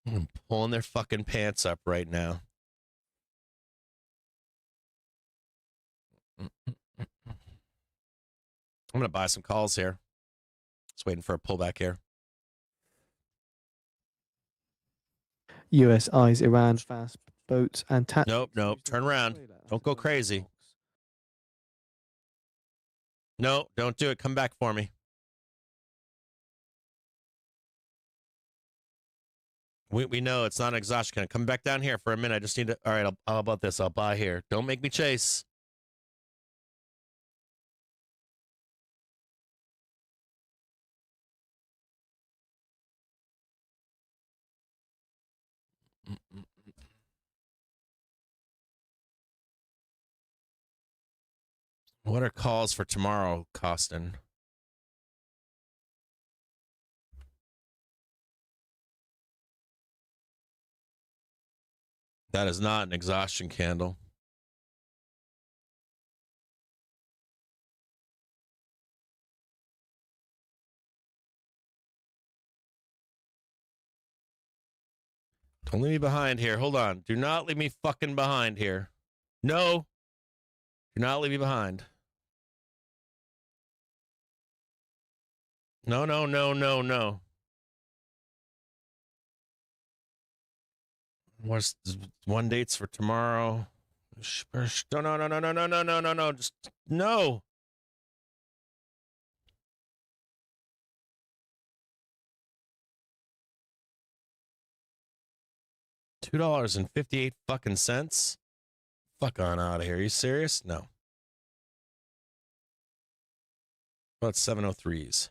I'm pulling their fucking pants up right now. I'm going to buy some calls here. Just waiting for a pullback here. US eyes Iran fast boats and tactics. Nope, nope. Turn around. Don't go crazy. No, don't do it. Come back for me. We know it's not an exhaustion candle. Come back down here for a minute. I just need to. All right, how about this? I'll buy here. Don't make me chase. What are calls for tomorrow costing? That is not an exhaustion candle. Don't leave me behind here. Hold on. Do not leave me fucking behind here. No. Do not leave me behind. No, no, no, no, no. What's one dates for tomorrow? No, no, no, no, no, no, no, no, no, no. Just no. $2.58 fucking cents. Fuck on out of here. Are you serious? No. About 703s.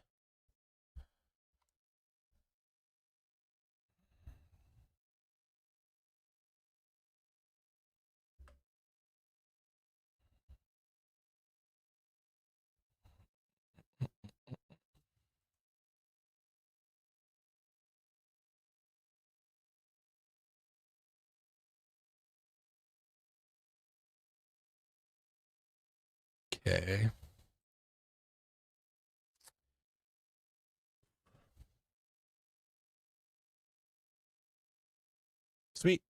Okay. Sweet.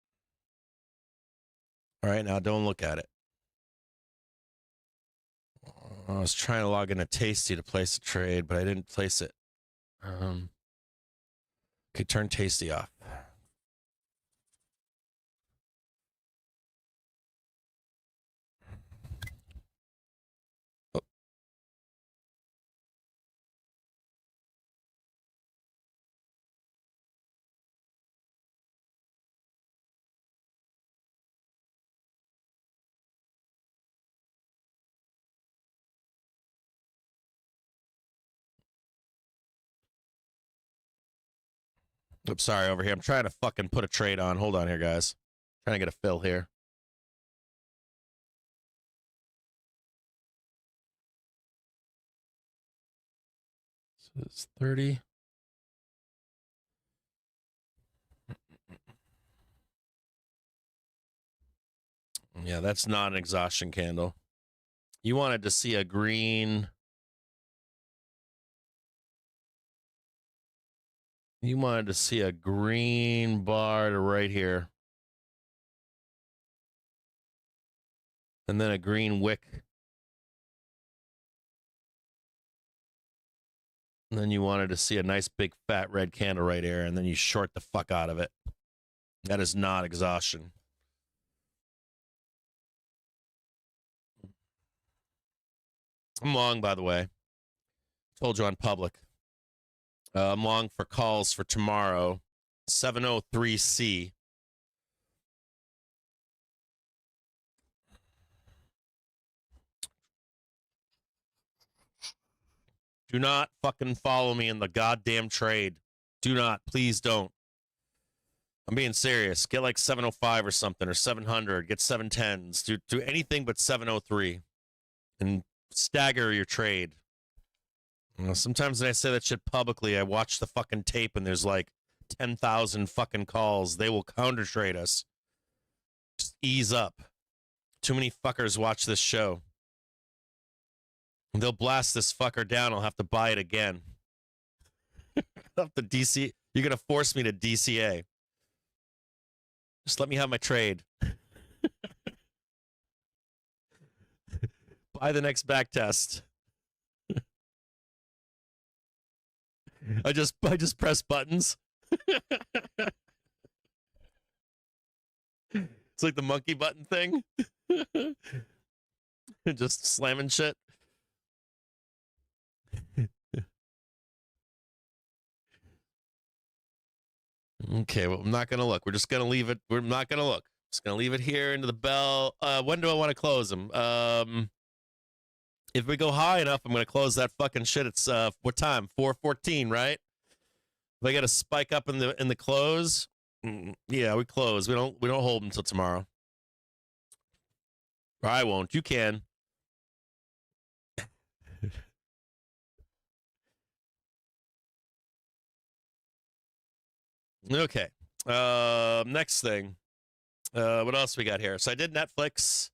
All right, now don't look at it. I was trying to log in a Tasty to place a trade, but I didn't place it. Okay, turn Tasty off. Oh. Oops, sorry, over here. I'm trying to fucking put a trade on. Hold on here, guys. Trying to get a fill here. So it's 30. Yeah, that's not an exhaustion candle. You wanted to see a green. You wanted to see a green bar to right here. And then a green wick. And then you wanted to see a nice big fat red candle right here, and then you short the fuck out of it. That is not exhaustion. I'm long, by the way. Told you on public. I'm long for calls for tomorrow. 703C. Do not fucking follow me in the goddamn trade. Do not. Please don't. I'm being serious. Get like 705 or something, or 700. Get 710s. Do anything but 703. And stagger your trade. You know, sometimes when I say that shit publicly, I watch the fucking tape and there's like 10,000 fucking calls. They will counter trade us. Just ease up. Too many fuckers watch this show. They'll blast this fucker down. I'll have to buy it again. I'll have to DC. You're going to force me to DCA. Just let me have my trade. Buy the next back test. I just press buttons. It's like the monkey button thing. Just slamming shit. Okay, well, I'm not going to look. We're just going to leave it. We're not going to look. Just going to leave it here into the bell. When do I want to close them? If we go high enough, I'm going to close that fucking shit. It's what time? 4:14, right? If I get a spike up in the close, yeah, we close. We don't hold until tomorrow. Or I won't. You can. Okay. Next thing. What else we got here? So I did Netflix.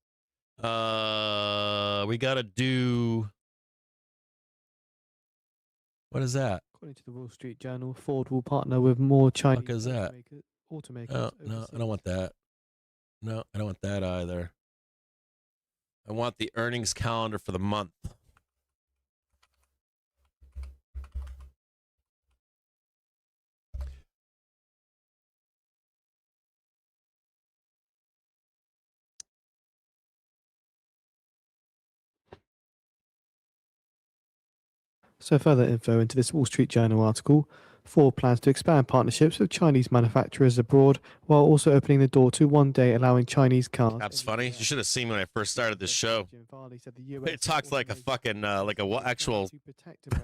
We gotta do. What is that? According to the Wall Street Journal, Ford will partner with more Chinese is that? automakers. Oh, no, I don't want that. No, I don't want that either. I want the earnings calendar for the month. So further info into this Wall Street Journal article, Ford plans to expand partnerships with Chinese manufacturers abroad while also opening the door to one day allowing Chinese cars. That's funny. You should have seen when I first started this show. It talked like a fucking like a actual.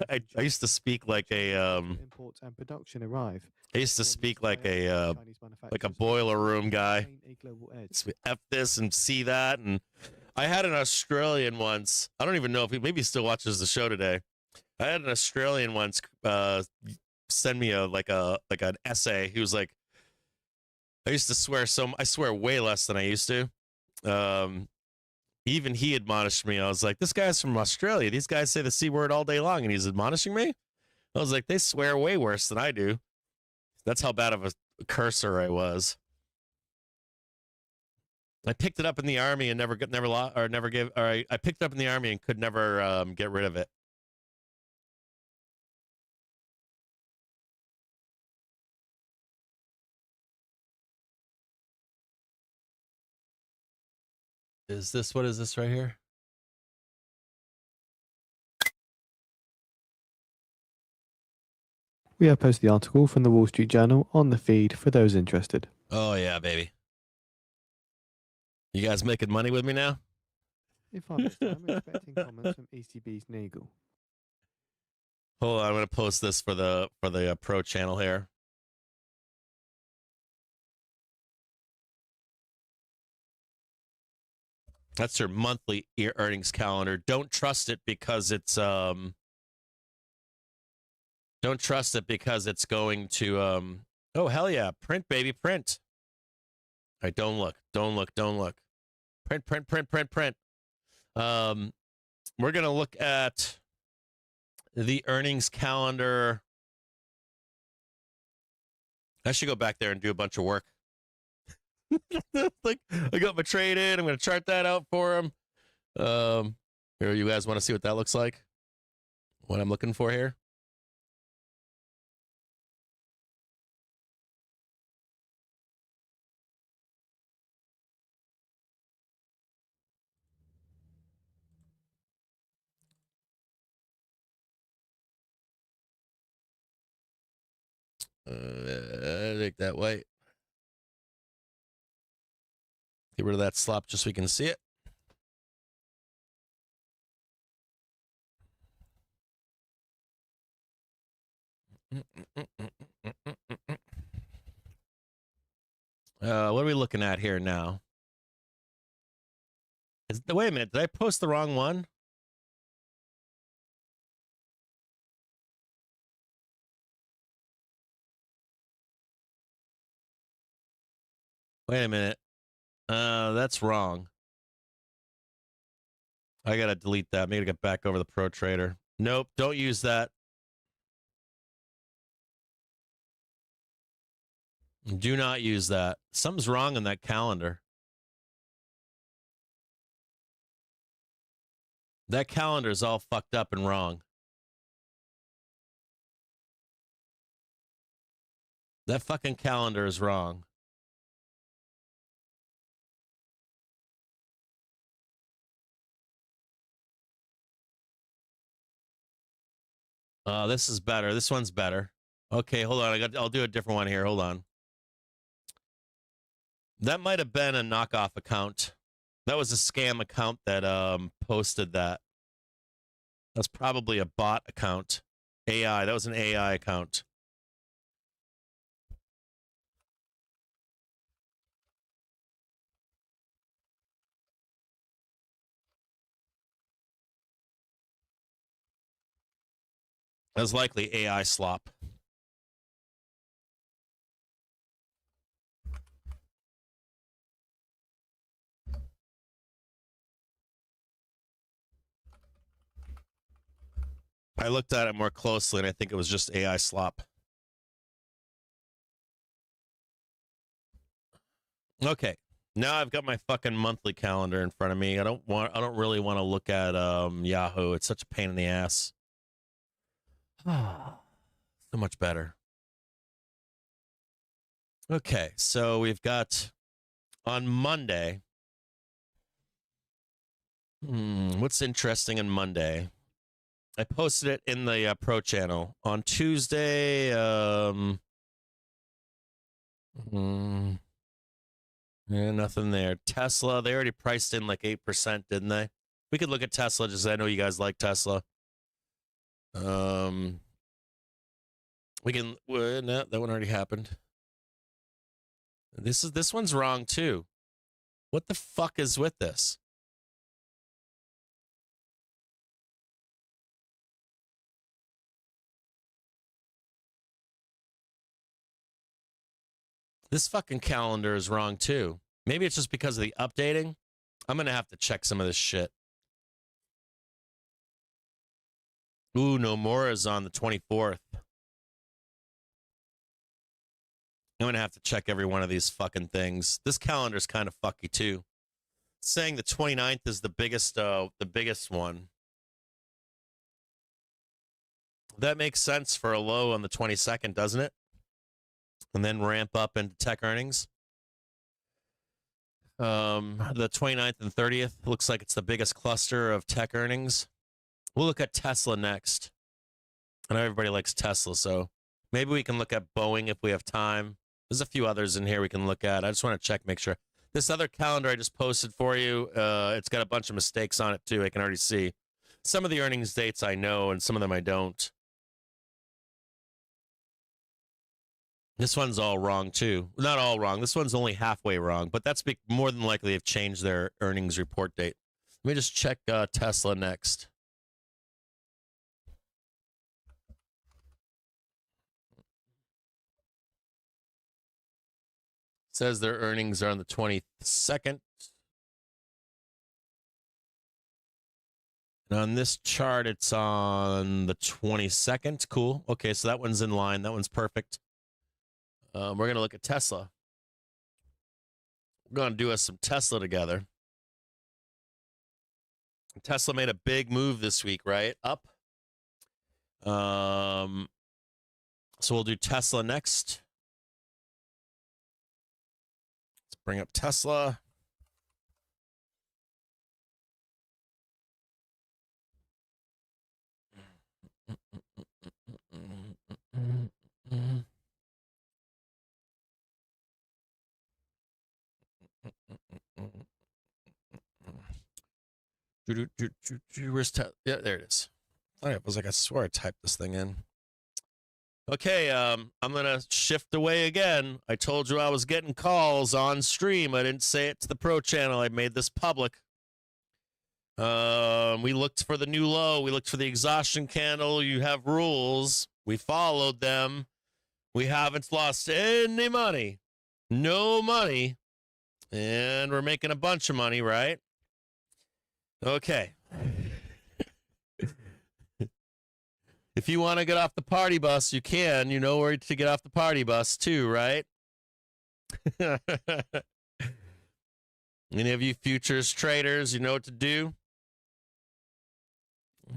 I used to speak like a imports and production arrive. I used to speak like a boiler room guy. F this and see that, and I had an Australian once. I don't even know if maybe he still watches the show today. I had an Australian once send me an essay. He was like, I used to swear I swear way less than I used to. Even he admonished me. I was like, this guy's from Australia. These guys say the C word all day long, and he's admonishing me. I was like, they swear way worse than I do. That's how bad of a cursor I was. I picked it up in the army and I picked it up in the army and could never get rid of it. What is this right here? We have posted the article from the Wall Street Journal on the feed for those interested. Oh, yeah, baby. You guys making money with me now? In 5 minutes' time, we're expecting comments from ECB's Nagel. Hold on, I'm going to post this for the pro channel here. That's your monthly earnings calendar. Don't trust it because it's going to oh hell yeah, print baby, print. All right, don't look. Print. We're going to look at the earnings calendar. I should go back there and do a bunch of work. Like, I got my trade in. I'm going to chart that out for him. Here, you guys want to see what that looks like? What I'm looking for here? Take that white. Get rid of that slop just so we can see it. What are we looking at here now? Wait a minute. Did I post the wrong one? Wait a minute. That's wrong. I gotta delete that. I'm gonna get back over the Pro Trader. Nope, don't use that. Do not use that. Something's wrong in that calendar. That calendar is all fucked up and wrong. That fucking calendar is wrong. This is better. This one's better. Okay, hold on. I'll do a different one here. Hold on. That might have been a knockoff account. That was a scam account that posted that. That's probably a bot account. AI. That was an AI account. That was likely AI slop. I looked at it more closely, and I think it was just AI slop. Okay, now I've got my fucking monthly calendar in front of me. I don't really want to look at Yahoo. It's such a pain in the ass. So much better. Okay, so we've got on Monday. What's interesting on Monday? I posted it in the Pro channel. On Tuesday, yeah, nothing there. Tesla, they already priced in like 8%, didn't they? We could look at Tesla, just I know you guys like Tesla. We can, no, that one already happened. This one's wrong too. What the fuck is with this? This fucking calendar is wrong too. Maybe it's just because of the updating. I'm going to have to check some of this shit. Ooh, Nomura's on the 24th. I'm going to have to check every one of these fucking things. This calendar's kind of fucky too. It's saying the 29th is the biggest one. That makes sense for a low on the 22nd, doesn't it? And then ramp up into tech earnings. The 29th and 30th looks like it's the biggest cluster of tech earnings. We'll look at Tesla next. I know everybody likes Tesla, so maybe we can look at Boeing if we have time. There's a few others in here we can look at. I just want to check, make sure. This other calendar I just posted for you, it's got a bunch of mistakes on it too. I can already see. Some of the earnings dates I know, and some of them I don't. This one's all wrong too. Not all wrong. This one's only halfway wrong, but that's more than likely they've changed their earnings report date. Let me just check Tesla next. Says their earnings are on the 22nd. And on this chart, it's on the 22nd. Cool. Okay, so that one's in line. That one's perfect. We're going to look at Tesla. We're going to do us some Tesla together. Tesla made a big move this week, right? Up. So we'll do Tesla next. Let's bring up Tesla. Where's yeah, there it is. I was like, I swear I typed this thing in. Okay, I'm gonna shift away again. I told you I was getting calls on stream. I didn't say it to the pro channel. I made this public. We looked for the new low. We looked for the exhaustion candle. You have rules. We followed them. We haven't lost any money. No money. And we're making a bunch of money, right? Okay. If you want to get off the party bus, you can. You know where to get off the party bus too, right? Any of you futures traders, you know what to do.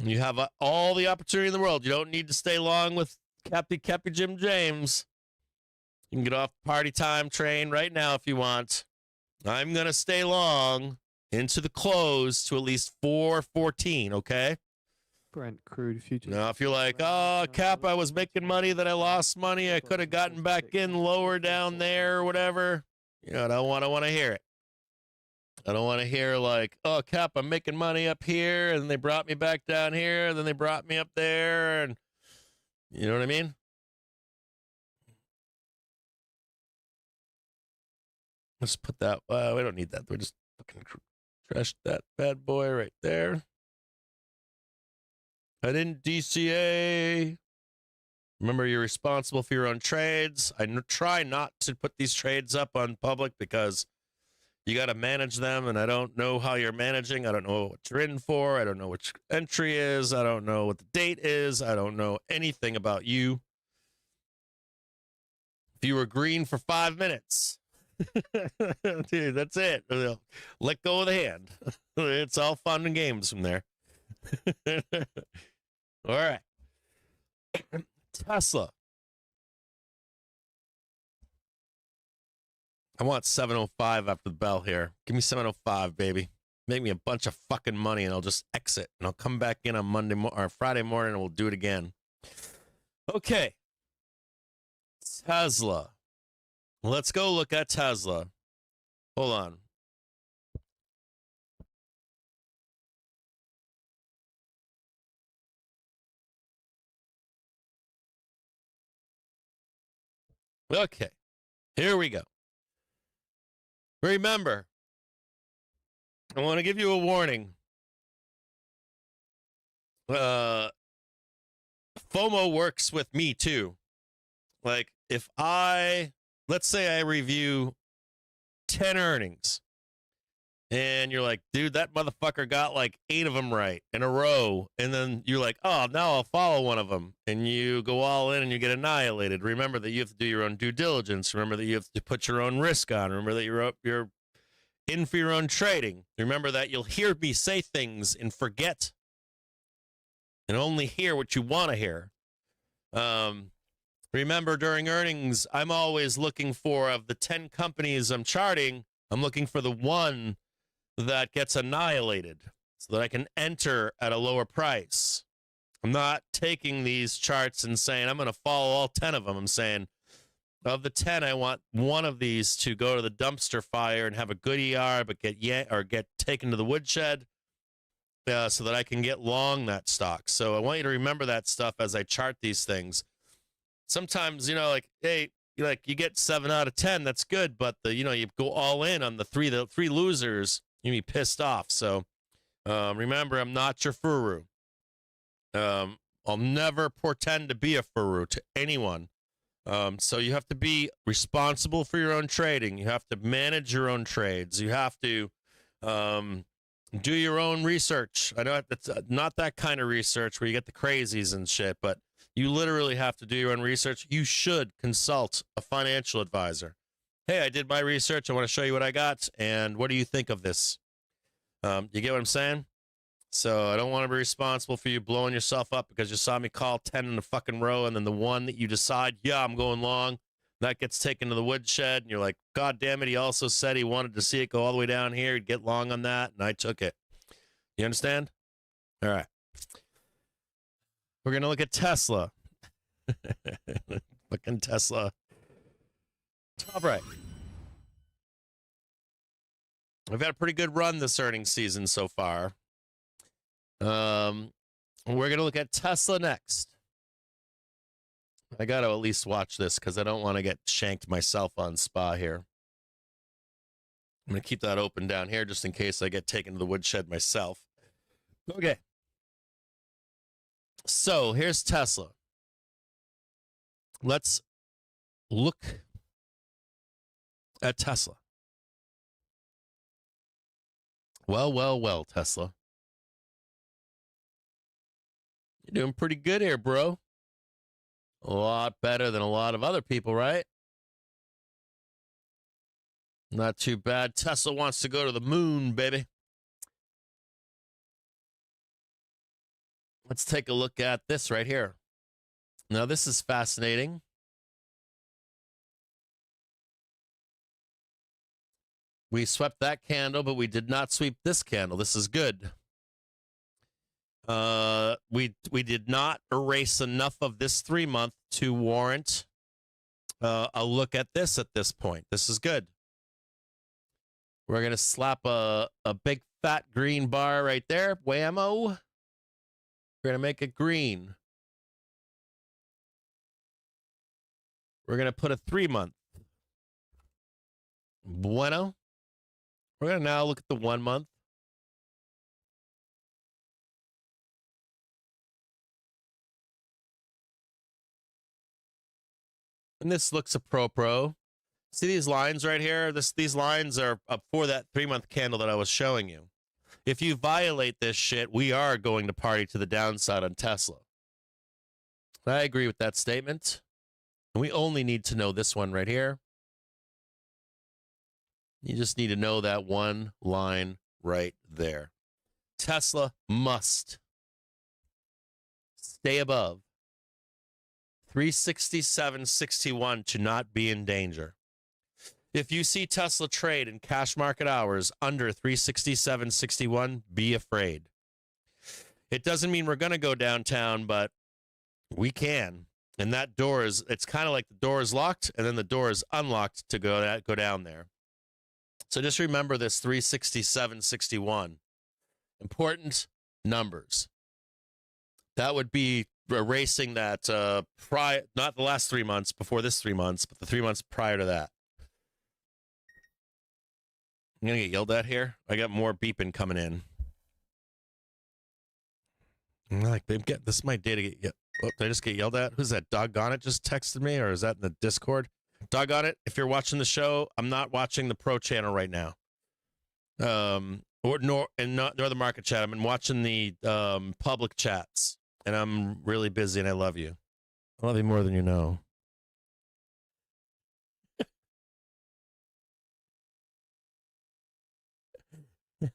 You have all the opportunity in the world. You don't need to stay long with Cappy Jim James. You can get off the party time train right now if you want. I'm going to stay long into the close to at least 4:14, okay? Brent crude futures. Now, if you're like, oh, Cap, I was making money, then I lost money. I could have gotten back in lower down there or whatever. You know, I don't want to hear it. I don't want to hear like, oh, Cap, I'm making money up here, and they brought me back down here, and then they brought me up there, and you know what I mean? Let's put that, we don't need that. We're just fucking trash that bad boy right there. I didn't DCA. Remember, you're responsible for your own trades. I try not to put these trades up on public because you got to manage them, and I don't know how you're managing. I don't know what you're in for. I don't know which entry is. I don't know what the date is. I don't know anything about you. If you were green for 5 minutes, dude, that's it. Let go of the hand. It's all fun and games from there. All right. Tesla. I want 705 after the bell here. Give me 705, baby. Make me a bunch of fucking money and I'll just exit and I'll come back in on or Friday morning and we'll do it again. Okay. Tesla. Let's go look at Tesla. Hold on. Okay, here we go. Remember, I want to give you a warning. FOMO works with me too. Like, if let's say I review 10 earnings, and you're like, dude, that motherfucker got like 8 of them right in a row. And then you're like, oh, now I'll follow one of them. And you go all in and you get annihilated. Remember that you have to do your own due diligence. Remember that you have to put your own risk on. Remember that you're in for your own trading. Remember that you'll hear me say things and forget and only hear what you want to hear. Remember, during earnings, I'm always looking for, of the 10 companies I'm charting, I'm looking for the one that gets annihilated so that I can enter at a lower price. I'm not taking these charts and saying I'm going to follow all 10 of them. I'm saying, of the 10, I want one of these to go to the dumpster fire and have a good ER, but get taken to the woodshed, so that I can get long that stock. So I want you to remember that stuff as I chart these things. Sometimes, like, hey, you get 7 out of 10, that's good, but you go all in on the three losers, you'd be pissed off. So remember, I'm not your furu. I'll never pretend to be a furu to anyone. So you have to be responsible for your own trading. You have to manage your own trades. You have to do your own research. I know it's not that kind of research where you get the crazies and shit, but you literally have to do your own research. You should consult a financial advisor. Hey, I did my research. I want to show you what I got. And what do you think of this? You get what I'm saying? So I don't want to be responsible for you blowing yourself up because you saw me call 10 in a fucking row, and then the one that you decide, yeah, I'm going long, that gets taken to the woodshed, and you're like, God damn it, he also said he wanted to see it go all the way down here. He'd get long on that, and I took it. You understand? All right. We're going to look at Tesla. Fucking Tesla. Top right. We've had a pretty good run this earnings season so far. We're going to look at Tesla next. I got to at least watch this because I don't want to get shanked myself on SPA here. I'm going to keep that open down here just in case I get taken to the woodshed myself. Okay. So here's Tesla. Let's look at Tesla. Well, Tesla. You're doing pretty good here, bro. A lot better than a lot of other people, right? Not too bad. Tesla wants to go to the moon, baby. Let's take a look at this right here. Now, this is fascinating. We swept that candle, but we did not sweep this candle. This is good. We did not erase enough of this 3-month to warrant a look at this point. This is good. We're going to slap a big fat green bar right there. Whammo. We're going to make it green. We're going to put a 3-month. Bueno. We're going to now look at the 1 month. And this looks a pro. See these lines right here? These lines are up for that 3-month candle that I was showing you. If you violate this shit, we are going to party to the downside on Tesla. I agree with that statement. And we only need to know this one right here. You just need to know that one line right there. Tesla must stay above 367.61 to not be in danger. If you see Tesla trade in cash market hours under 367.61, be afraid. It doesn't mean we're going to go downtown, but we can. And that door is, it's kind of like the door is locked and then the door is unlocked to go down there. So just remember this 367.61. Important numbers. That would be erasing that not the last 3 months before this 3 months, but the 3 months prior to that. I'm going to get yelled at here. I got more beeping coming in. I'm like, babe, this is my day to get. Oh, did I just get yelled at? Who's that? Doggone it just texted me, or is that in the Discord? Doggone it. If you're watching the show, I'm not watching the pro channel right now. Nor the market chat. I'm watching the public chats, and I'm really busy, and I love you. I love you more than you know.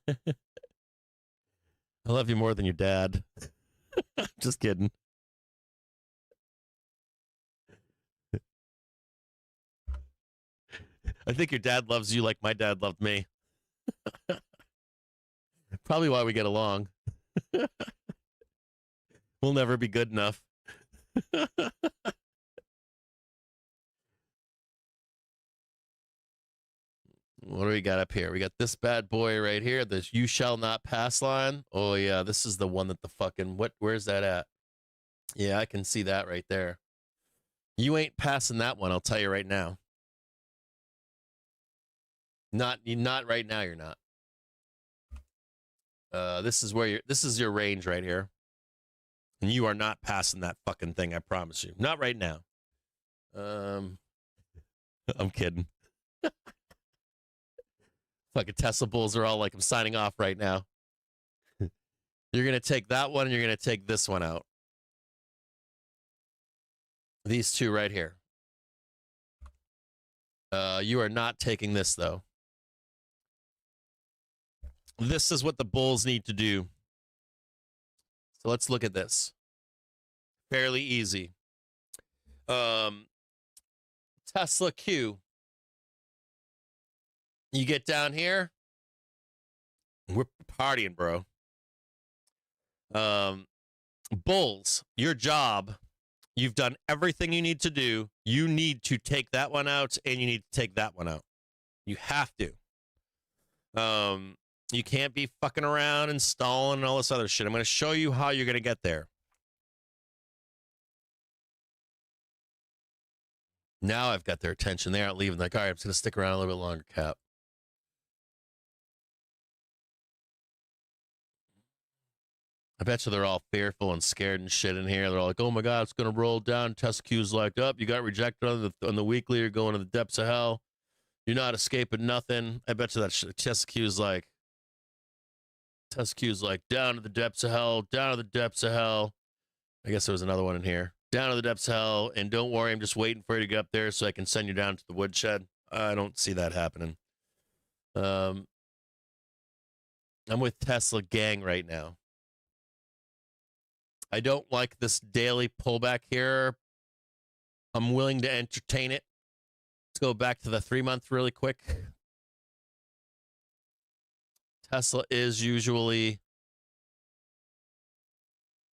I love you more than your dad. Just kidding. I think your dad loves you like my dad loved me. Probably why we get along. We'll never be good enough. What do we got up here? We got this bad boy right here, this "you shall not pass" line. Oh yeah, this is the one that the fucking where's that at? Yeah, I can see that right there. You ain't passing that one, I'll tell you right now. Not right now, you're not. This is your range right here. And you are not passing that fucking thing, I promise you. Not right now. I'm kidding. Fucking Tesla bulls are all like, I'm signing off right now. You're going to take that one and you're going to take this one out. These two right here. You are not taking this, though. This is what the bulls need to do. So let's look at this. Fairly easy. Tesla Q. You get down here, we're partying, bro. Bulls, your job, you've done everything you need to do. You need to take that one out, and you need to take that one out. You have to. You can't be fucking around and stalling and all this other shit. I'm going to show you how you're going to get there. Now I've got their attention. They aren't leaving. Like, all right, I'm just going to stick around a little bit longer, Cap. I bet you they're all fearful and scared and shit in here. They're all like, oh my God, it's going to roll down. Test Q's like, up. You got rejected on the weekly. You're going to the depths of hell. You're not escaping nothing. I bet you that Test Q's like, down to the depths of hell, down to the depths of hell. I guess there was another one in here. Down to the depths of hell, and don't worry, I'm just waiting for you to get up there so I can send you down to the woodshed. I don't see that happening. I'm with Tesla gang right now. I don't like this daily pullback here. I'm willing to entertain it. Let's go back to the 3-month really quick. Tesla is usually...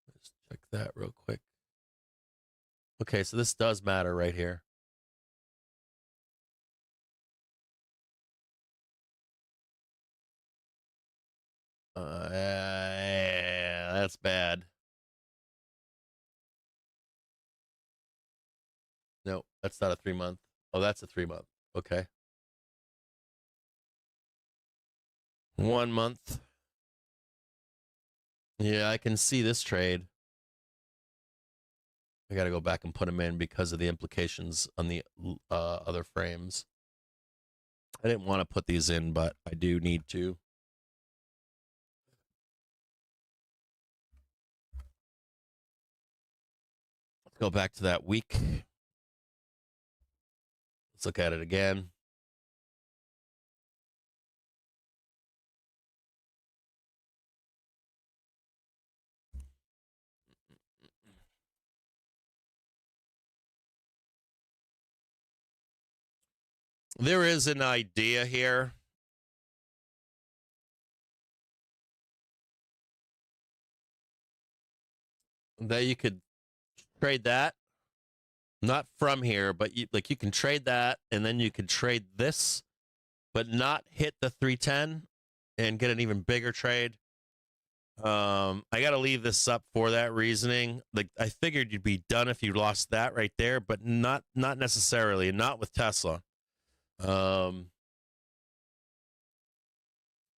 Let's check that real quick. Okay, so this does matter right here. Yeah, that's bad. No, that's not a 3-month. Oh, that's a 3-month. Okay. 1 month. Yeah, I can see this trade. I got to go back and put them in because of the implications on the other frames. I didn't want to put these in, but I do need to. Let's go back to that week. Let's look at it again. There is an idea here. That you could trade that. Not from here, but you can trade that, and then you could trade this, but not hit the 310 and get an even bigger trade. I got to leave this up for that reasoning. Like, I figured you'd be done if you lost that right there, but not necessarily, not with Tesla.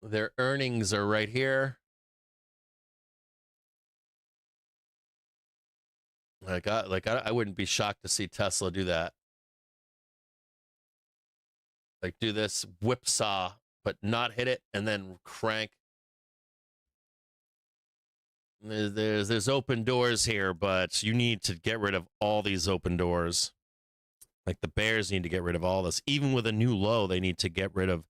Their earnings are right here. I wouldn't be shocked to see Tesla do that. Like, do this whipsaw, but not hit it, and then crank. There's open doors here, but you need to get rid of all these open doors. Like, the bears need to get rid of all this. Even with a new low, they need to get rid of.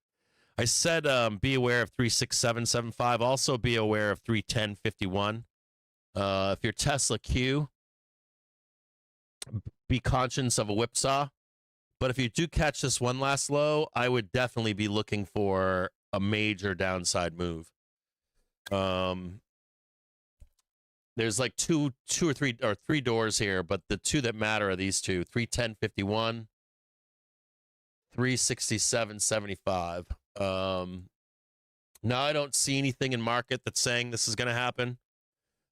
I said be aware of 36775. Also be aware of 31051. If you're Tesla Q, be conscious of a whipsaw. But if you do catch this one last low, I would definitely be looking for a major downside move. There's like two or three doors here, but the two that matter are these two: 310.51, 367.75. Now I don't see anything in market that's saying this is going to happen.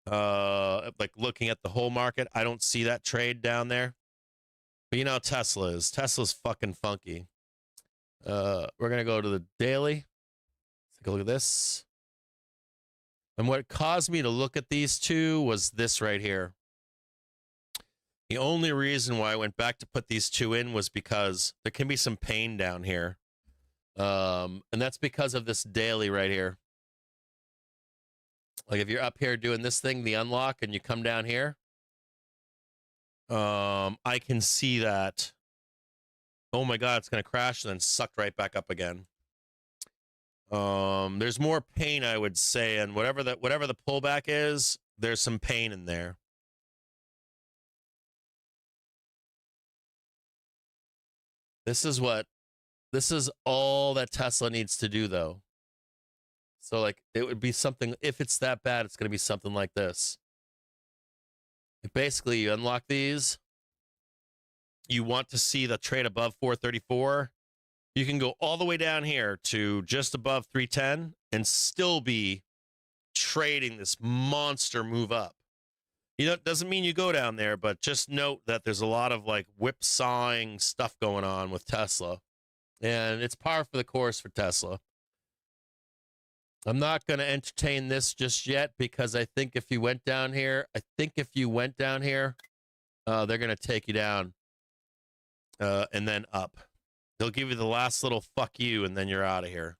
Like, looking at the whole market, I don't see that trade down there. But you know how Tesla is. Tesla's fucking funky. We're gonna go to the daily. Let's take a look at this. And what caused me to look at these two was this right here. The only reason why I went back to put these two in was because there can be some pain down here. And that's because of this daily right here. Like, if you're up here doing this thing, the unlock, and you come down here, I can see that. Oh my God, it's going to crash and then sucked right back up again. There's more pain, I would say, and whatever the pullback is, there's some pain in there. This is all that Tesla needs to do, though. So, like, it would be something, if it's that bad, it's going to be something like this. Basically, you unlock these. You want to see the trade above 434. You can go all the way down here to just above 310 and still be trading this monster move up. You know, it doesn't mean you go down there, but just note that there's a lot of like whipsawing stuff going on with Tesla. And it's par for the course for Tesla. I'm not going to entertain this just yet because I think if you went down here, they're going to take you down and then up. They'll give you the last little fuck you and then you're out of here.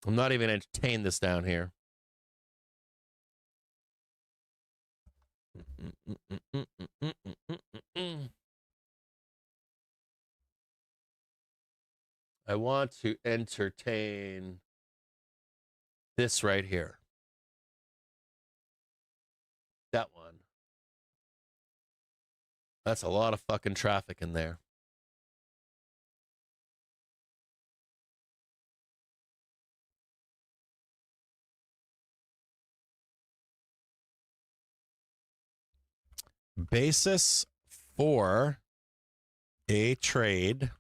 I'm not even entertaining this down here. I want to entertain this right here. That one. That's a lot of fucking traffic in there. Basis for a trade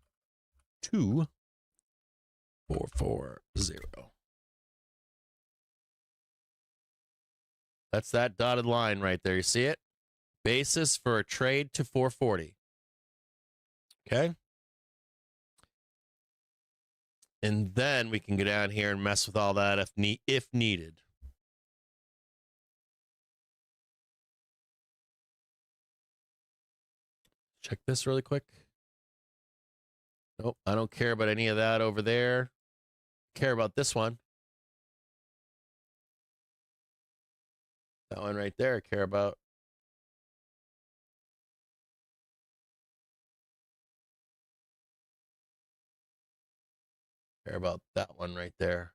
2440. That's that dotted line right there. You see it? Basis for a trade to 440. Okay. And then we can go down here and mess with all that if needed. Check this really quick. Nope, I don't care about any of that over there. Care about this one. That one right there, I care about. Care about that one right there.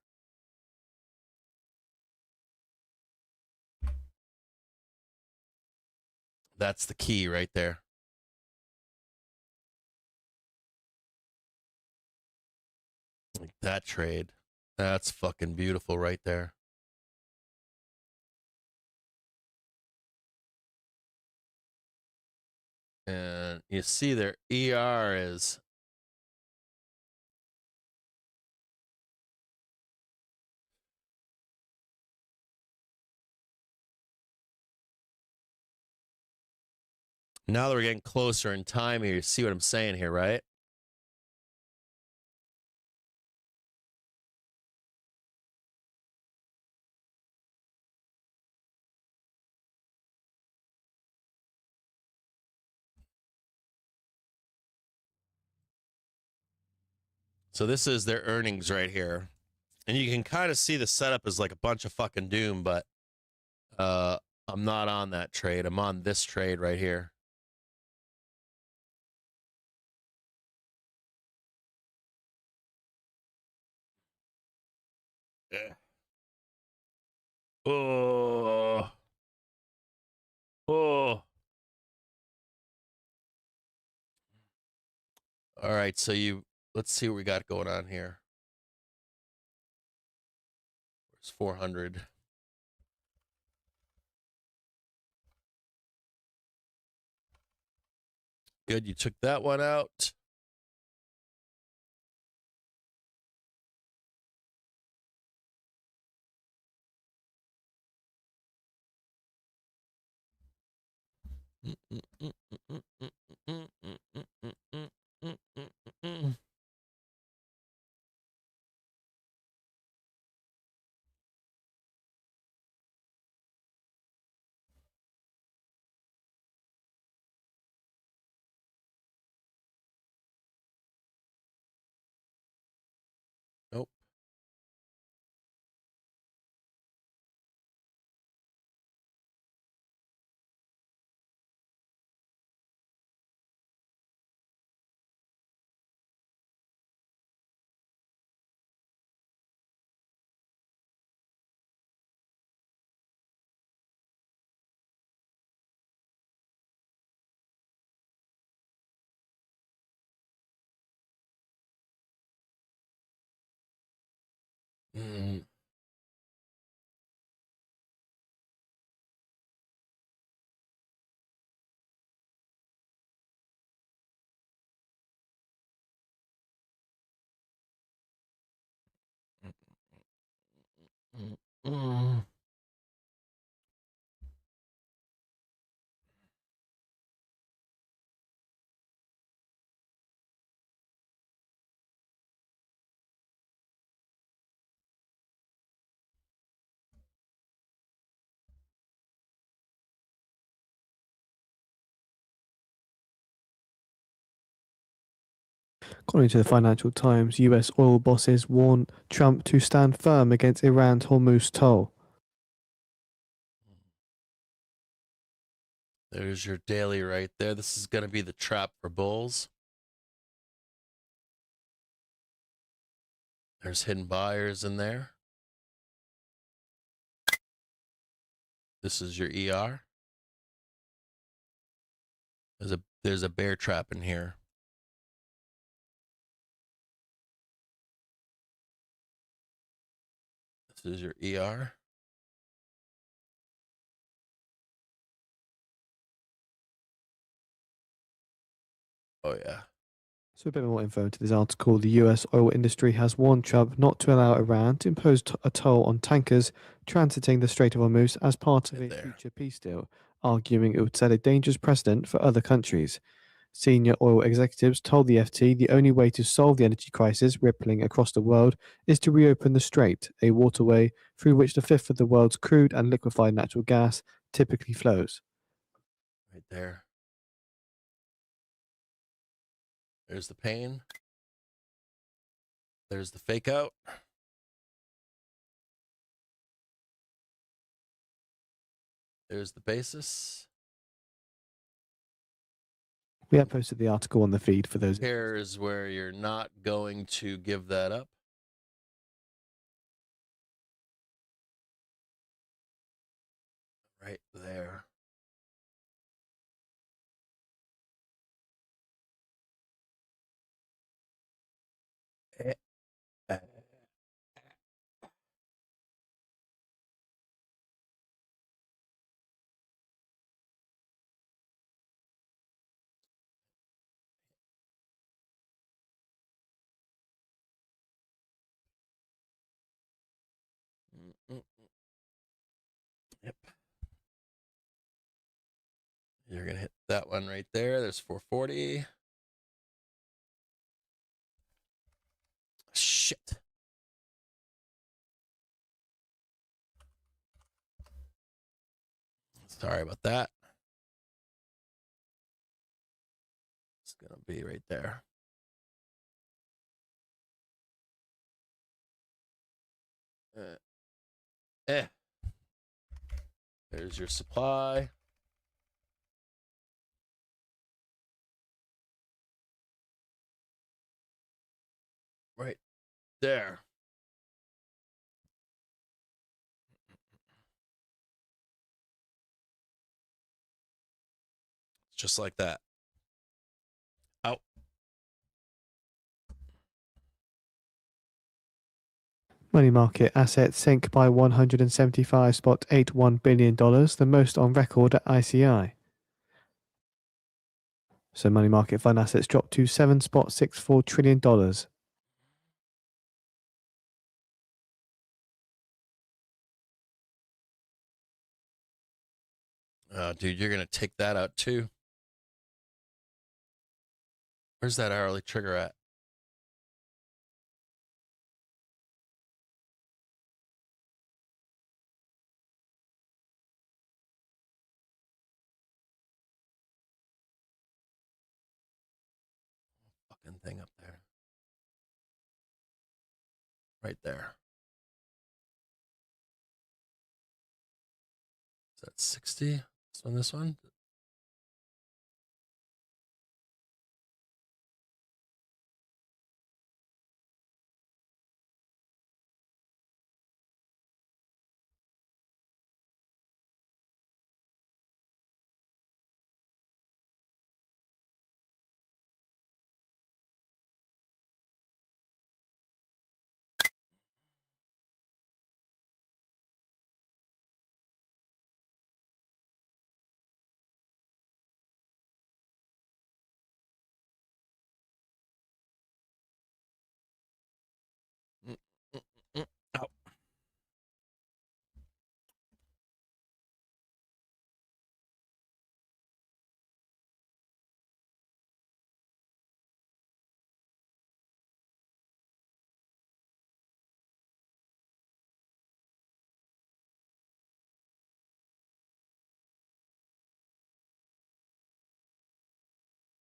That's the key right there. Like that trade. That's fucking beautiful right there. And you see their ER is now that we're getting closer in time here. You see what I'm saying here, right? So this is their earnings right here. And you can kind of see the setup is like a bunch of fucking doom, but I'm not on that trade. I'm on this trade right here. Yeah. Oh. Oh. All right, so let's see what we got going on here. Where's 400? Good, you took that one out. Nope. Mm. Mm. According to the Financial Times, US oil bosses warn Trump to stand firm against Iran's Hormuz toll. There's your daily right there. This is going to be the trap for bulls. There's hidden buyers in there. This is your ER. There's a bear trap in here. This is your ER. Oh yeah. So a bit more info into this article. The US oil industry has warned Trump not to allow Iran to impose a toll on tankers transiting the Strait of Hormuz as part of Right a there. future peace deal, arguing it would set a dangerous precedent for other countries. Senior oil executives told the FT the only way to solve the energy crisis rippling across the world is to reopen the strait, a waterway through which the fifth of the world's crude and liquefied natural gas typically flows. Right there. There's the pain. There's the fake out. There's the basis. We have posted the article on the feed for those. Here is where you're not going to give that up. Right there. Eh, eh. Mm-mm-mm. Yep. You're going to hit that one right there. There's 440. Shit. Sorry about that. It's going to be right there. Eh. There's your supply. Right there. Just like that. Out. Money market assets sink by $175.81 billion, the most on record at ICI. So money market fund assets dropped to $7.64 trillion. Dude, you're going to take that out too. Where's that hourly trigger at? Fucking thing up there. Right there. Is that 60? This one?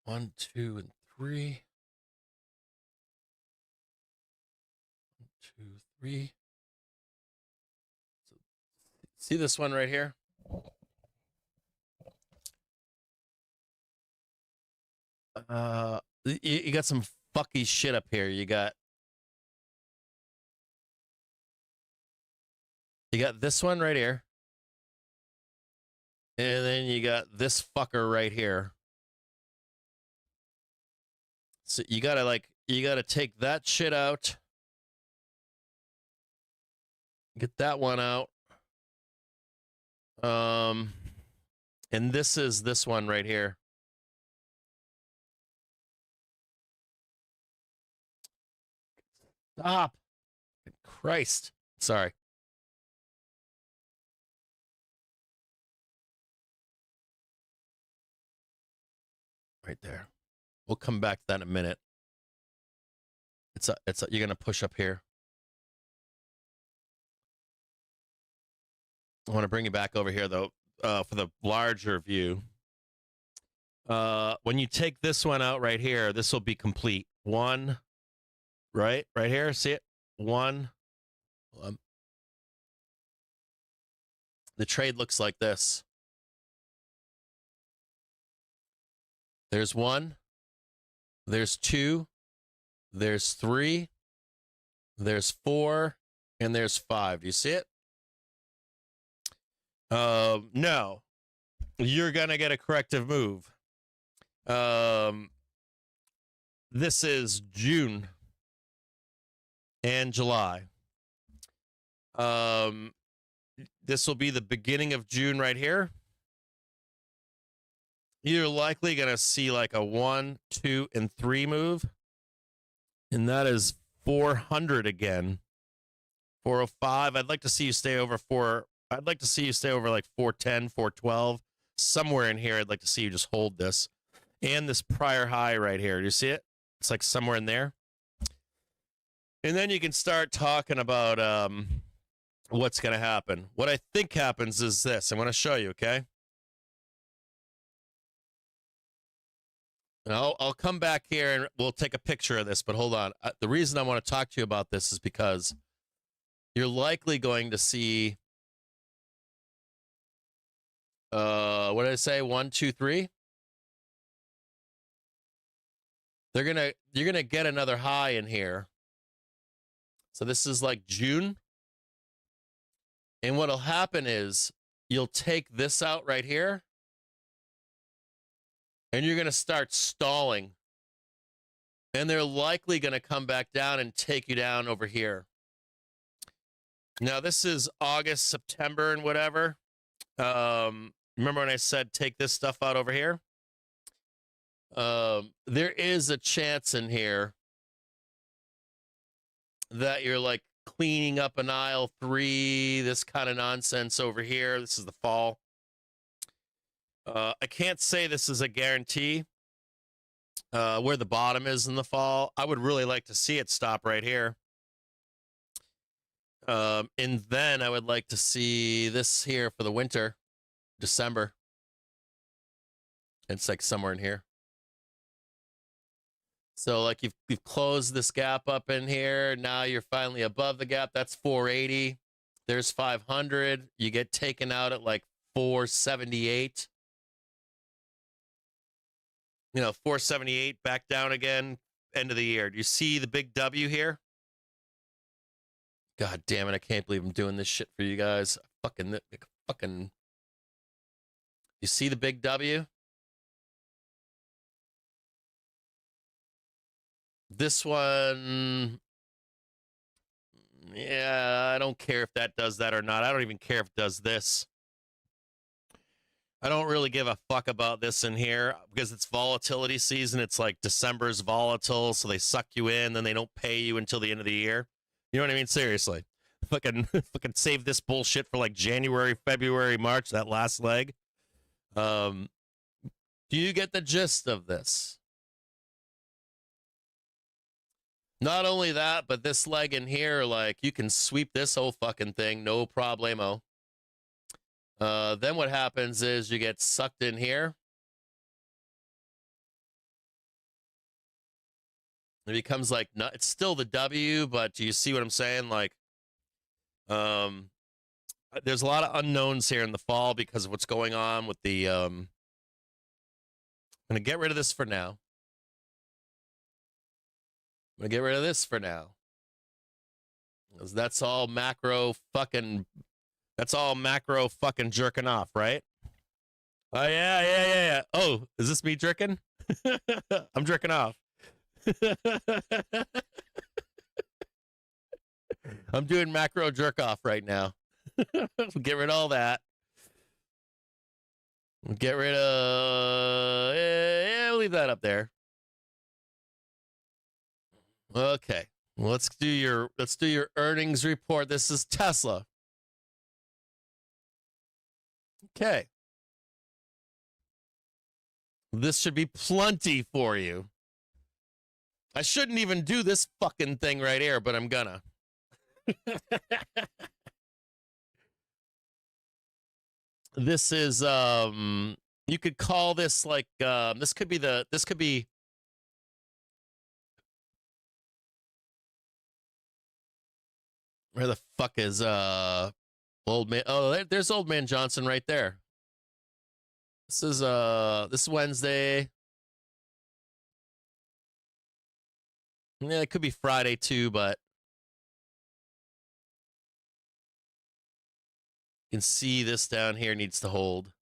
1, 2, and 3. 1, 2, 3. See this one right here? You got some fucky shit up here. You got this one right here. And then you got this fucker right here. So you gotta take that shit out. Get that one out. And this is this one right here. Stop. Christ. Sorry. Right there. We'll come back to that in a minute. You're going to push up here. I want to bring you back over here, though, for the larger view. When you take this one out right here, this will be complete. One, right here. See it? One. The trade looks like this. There's 1. There's 2. There's 3. There's 4. And there's 5. Do you see it? No. You're going to get a corrective move. This is June and July. This will be the beginning of June right here. You're likely going to see like a 1, 2, and 3 move. And that is 400 again. 405. I'd like to see you stay over 4. I'd like to see you stay over like 410, 412. Somewhere in here, I'd like to see you just hold this. And this prior high right here. Do you see it? It's like somewhere in there. And then you can start talking about what's going to happen. What I think happens is this. I'm going to show you, okay? And I'll come back here and we'll take a picture of this, but hold on. The reason I want to talk to you about this is because you're likely going to see, what did I say? 1, 2, 3. You're gonna get another high in here. So this is like June. And what'll happen is you'll take this out right here. And you're going to start stalling. And they're likely going to come back down and take you down over here. Now, this is August, September, and whatever. Remember when I said take this stuff out over here? There is a chance in here that you're like cleaning up an aisle 3, this kind of nonsense over here. This is the fall. I can't say this is a guarantee where the bottom is in the fall. I would really like to see it stop right here. And then I would like to see this here for the winter, December. It's like somewhere in here. So like you've closed this gap up in here. Now you're finally above the gap. That's 480. There's 500. You get taken out at like 478. 478 back down again, end of the year. Do you see the big W here? God damn it, I can't believe I'm doing this shit for you guys. Fucking. You see the big W? This one, yeah, I don't care if that does that or not. I don't even care if it does this. I don't really give a fuck about this in here because it's volatility season. It's like December's volatile, so they suck you in, then they don't pay you until the end of the year. You know what I mean? Seriously. Fucking save this bullshit for like January, February, March, that last leg. Do you get the gist of this? Not only that, but this leg in here, like, you can sweep this whole fucking thing, no problemo. Then what happens is you get sucked in here. It becomes like, no, it's still the W, but do you see what I'm saying? Like, there's a lot of unknowns here in the fall because of what's going on with the, I'm going to get rid of this for now. I'm going to get rid of this for now. 'Cause that's all macro fucking jerking off, right? Oh, yeah. Oh, is this me jerking? I'm jerking off. I'm doing macro jerk off right now. Get rid of all that. Get rid of, yeah, we'll leave that up there. Okay. Well, let's do your earnings report. This is Tesla. Okay. This should be plenty for you. I shouldn't even do this fucking thing right here, but I'm gonna. This is you could call this like this could be where the fuck is old man? Oh, there's old man Johnson right there. This is Wednesday. Yeah, it could be Friday too, but you can see this down here needs to hold.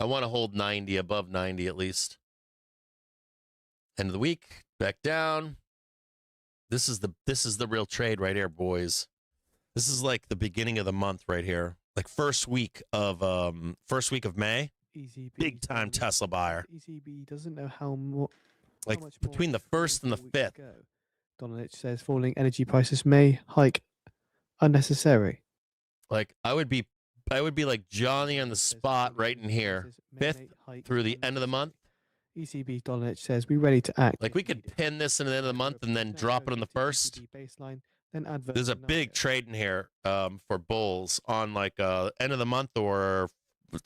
I want to hold 90, above 90 at least. End of the week, back down. This is the real trade right here, boys. This is like the beginning of the month right here. Like first week of May. ECB Big time Tesla buyer. ECB doesn't know how much. Like between the 1st and the 5th. Donald says falling energy prices may hike unnecessary. Like I would be like Johnny on the spot right in here. 5th through the end of the month. ECB Donald says we're ready to act. Like we could pin this in the end of the month and then drop it on the 1st. There's a big trade in here for bulls on like end of the month, or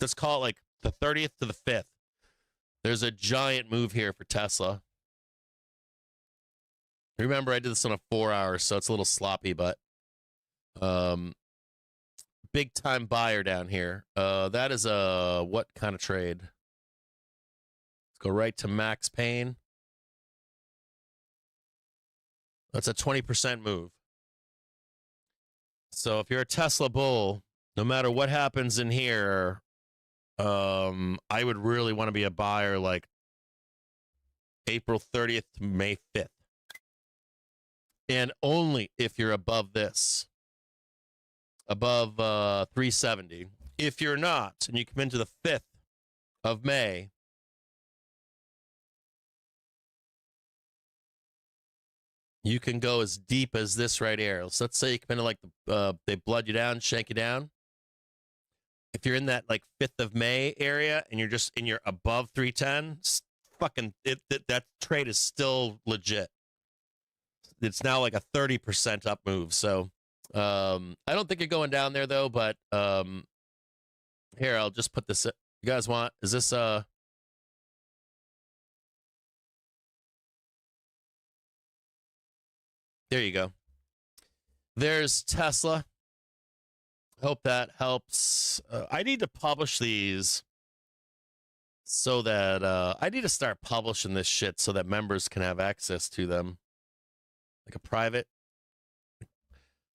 let's call it like the 30th to the 5th. There's a giant move here for Tesla. Remember, I did this on a 4 hour, so it's a little sloppy, but big time buyer down here. That is a what kind of trade? Let's go right to Max Payne. That's a 20% move. So if you're a Tesla bull, no matter what happens in here, I would really want to be a buyer like April 30th to May 5th. And only if you're above this, above 370. If you're not, and you come into the 5th of May, you can go as deep as this right here. So let's say you come into like they blood you down, shank you down. If you're in that like 5th of May area and you're above 310, fucking that trade is still legit. It's now like a 30% up move. So I don't think you're going down there though, but here, I'll just put this. You guys want, is this there you go. There's Tesla. Hope that helps. I need to publish these so that I need to start publishing this shit so that members can have access to them. Like a private.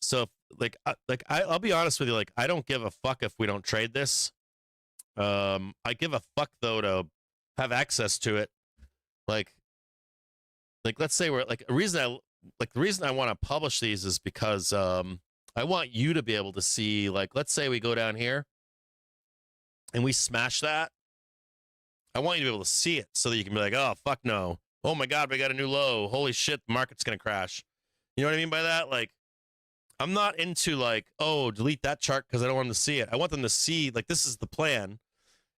So I'll be honest with you, like I don't give a fuck if we don't trade this. I give a fuck though to have access to it. Like let's say we're like the reason I want to publish these is because I want you to be able to see, like, let's say we go down here and we smash that. I want you to be able to see it so that you can be like, oh, fuck no. Oh my God, we got a new low. Holy shit, the market's going to crash. You know what I mean by that? Like, I'm not into like, oh, delete that chart because I don't want them to see it. I want them to see, like, this is the plan.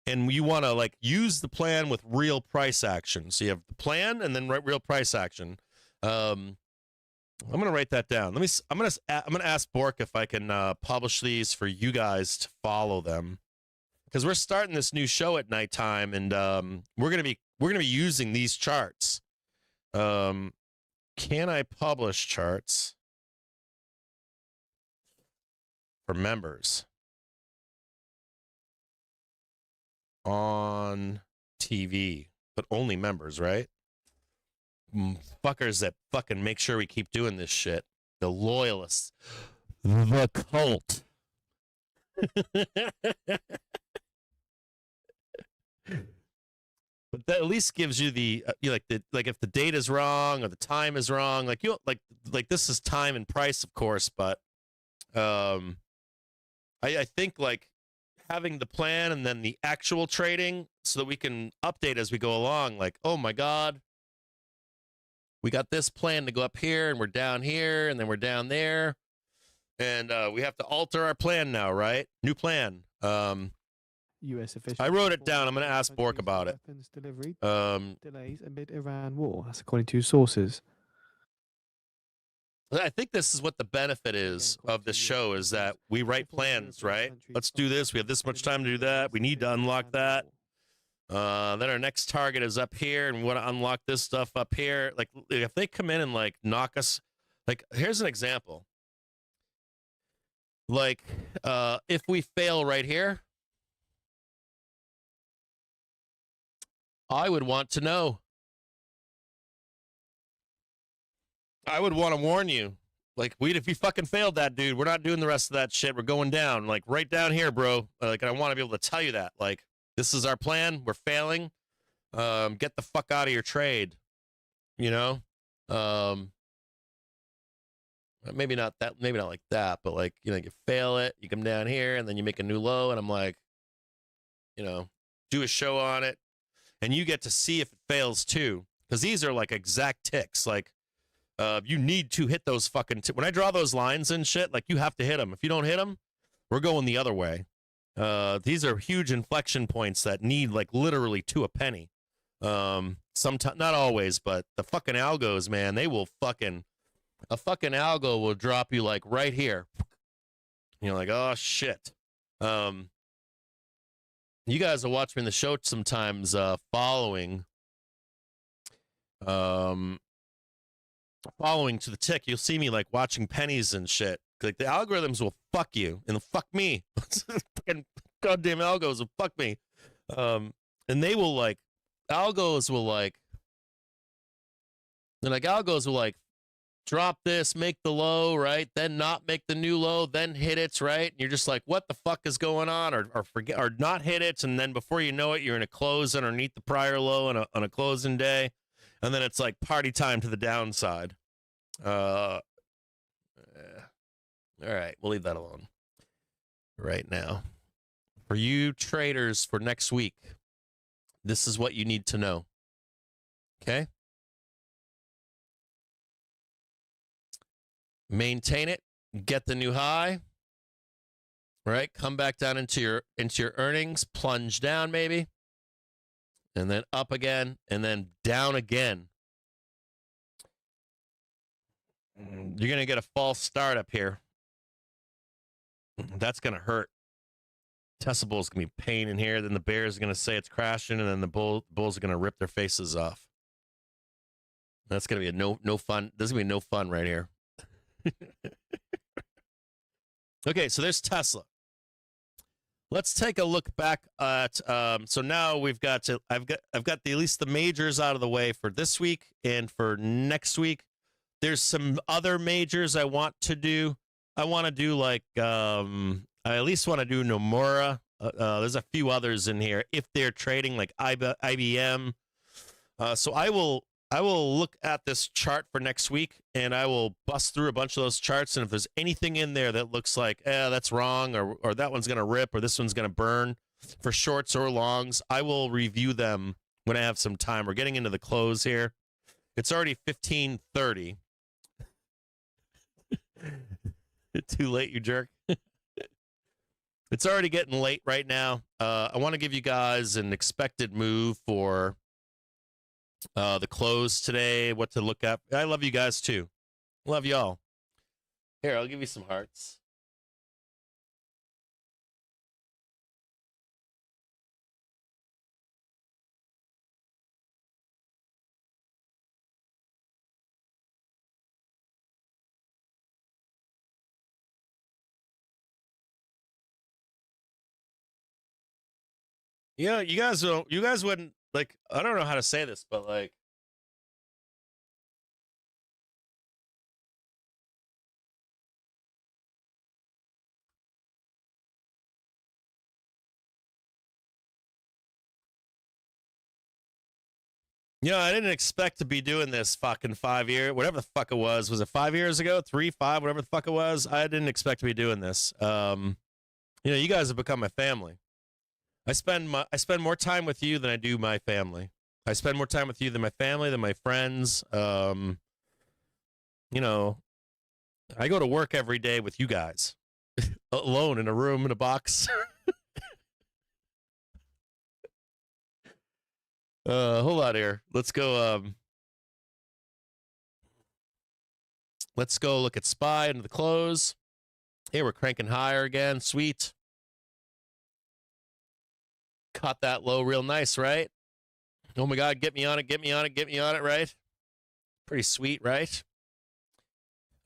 And you want to, like, use the plan with real price action. So you have the plan and then real price action. I'm gonna write that down. I'm gonna ask Bork if I can publish these for you guys to follow them, because we're starting this new show at nighttime, and we're gonna be using these charts. can I publish charts for members on TV, but only members, right? Fuckers that fucking make sure we keep doing this shit. The loyalists. The cult. But that at least gives you the like if the date is wrong or the time is wrong, like you like this is time and price, of course, but I think like having the plan and then the actual trading so that we can update as we go along. Like, oh my God, we got this plan to go up here and we're down here and then we're down there. And we have to alter our plan now, right? New plan. US officials. I wrote it down. I'm going to ask Bork about it. Weapons delivery Um, delays amid Iran war. That's according to sources. I think this is what the benefit is of this show is that we write plans, right? Let's do this. We have this much time to do that. We need to unlock that. Then our next target is up here, and we want to unlock this stuff up here. Like, if they come in and like knock us, like, here's an example. Like, if we fail right here, I would want to know. I would want to warn you. Like, if you fucking failed that, dude, we're not doing the rest of that shit. We're going down. Like, right down here, bro. Like, I want to be able to tell you that. Like, this is our plan. We're failing. Get the fuck out of your trade. You know? Maybe not like that, but like, you know, you fail it, you come down here, and then you make a new low, and I'm like, you know, do a show on it. And you get to see if it fails too. Because these are like exact ticks. Like, you need to hit those fucking when I draw those lines and shit, like you have to hit them. If you don't hit them, we're going the other way. These are huge inflection points that need like literally to a penny. Sometimes, not always, but the fucking algos, man, they will a fucking algo will drop you like right here. You're like, oh shit. You guys will watch me in the show sometimes, following to the tick. You'll see me like watching pennies and shit. Like the algorithms will fuck you and fuck me. Fucking goddamn algos will fuck me. And they will like, algos will like drop this, make the low, right? Then not make the new low, then hit it, right? And you're just like, what the fuck is going on? Or forget, or not hit it, and then before you know it, you're in a close underneath the prior low on a closing day, and then it's like party time to the downside. All right, we'll leave that alone right now. For you traders for next week, this is what you need to know. Okay? Maintain it, get the new high, right? Come back down into your earnings, plunge down maybe, and then up again, and then down again. You're going to get a false start up here. That's going to hurt. Tesla Bull's going to be pain in here. Then the bears are going to say it's crashing, and then the bulls are going to rip their faces off. That's going to be a no fun. This is going to be no fun right here. Okay, so there's Tesla. Let's take a look back at so now we've got to I've got at least the majors out of the way for this week and for next week. There's some other majors I want to do. I want to do like I at least want to do Nomura. There's a few others in here if they're trading like IBM. So I will look at this chart for next week, and I will bust through a bunch of those charts, and if there's anything in there that looks like, that's wrong, or that one's going to rip, or this one's going to burn for shorts or longs, I will review them when I have some time. We're getting into the close here. It's already 15:30. Too late, you jerk. It's already getting late right now. I want to give you guys an expected move for the close today, what to look at. I love you guys too. Love y'all. Here, I'll give you some hearts. Yeah, you guys don't. You guys wouldn't like. I don't know how to say this, but like, I didn't expect to be doing this fucking 5 year, whatever the fuck it was. Was it 5 years ago? 3, 5, whatever the fuck it was. I didn't expect to be doing this. You guys have become my family. I spend more time with you than I do my family. I spend more time with you than my family, than my friends. I go to work every day with you guys, alone in a room in a box. Hold on here. Let's go. Let's go look at SPY into the close. Hey, we're cranking higher again. Sweet. Caught that low real nice, right? Oh my God, get me on it, get me on it, get me on it, right? Pretty sweet, right?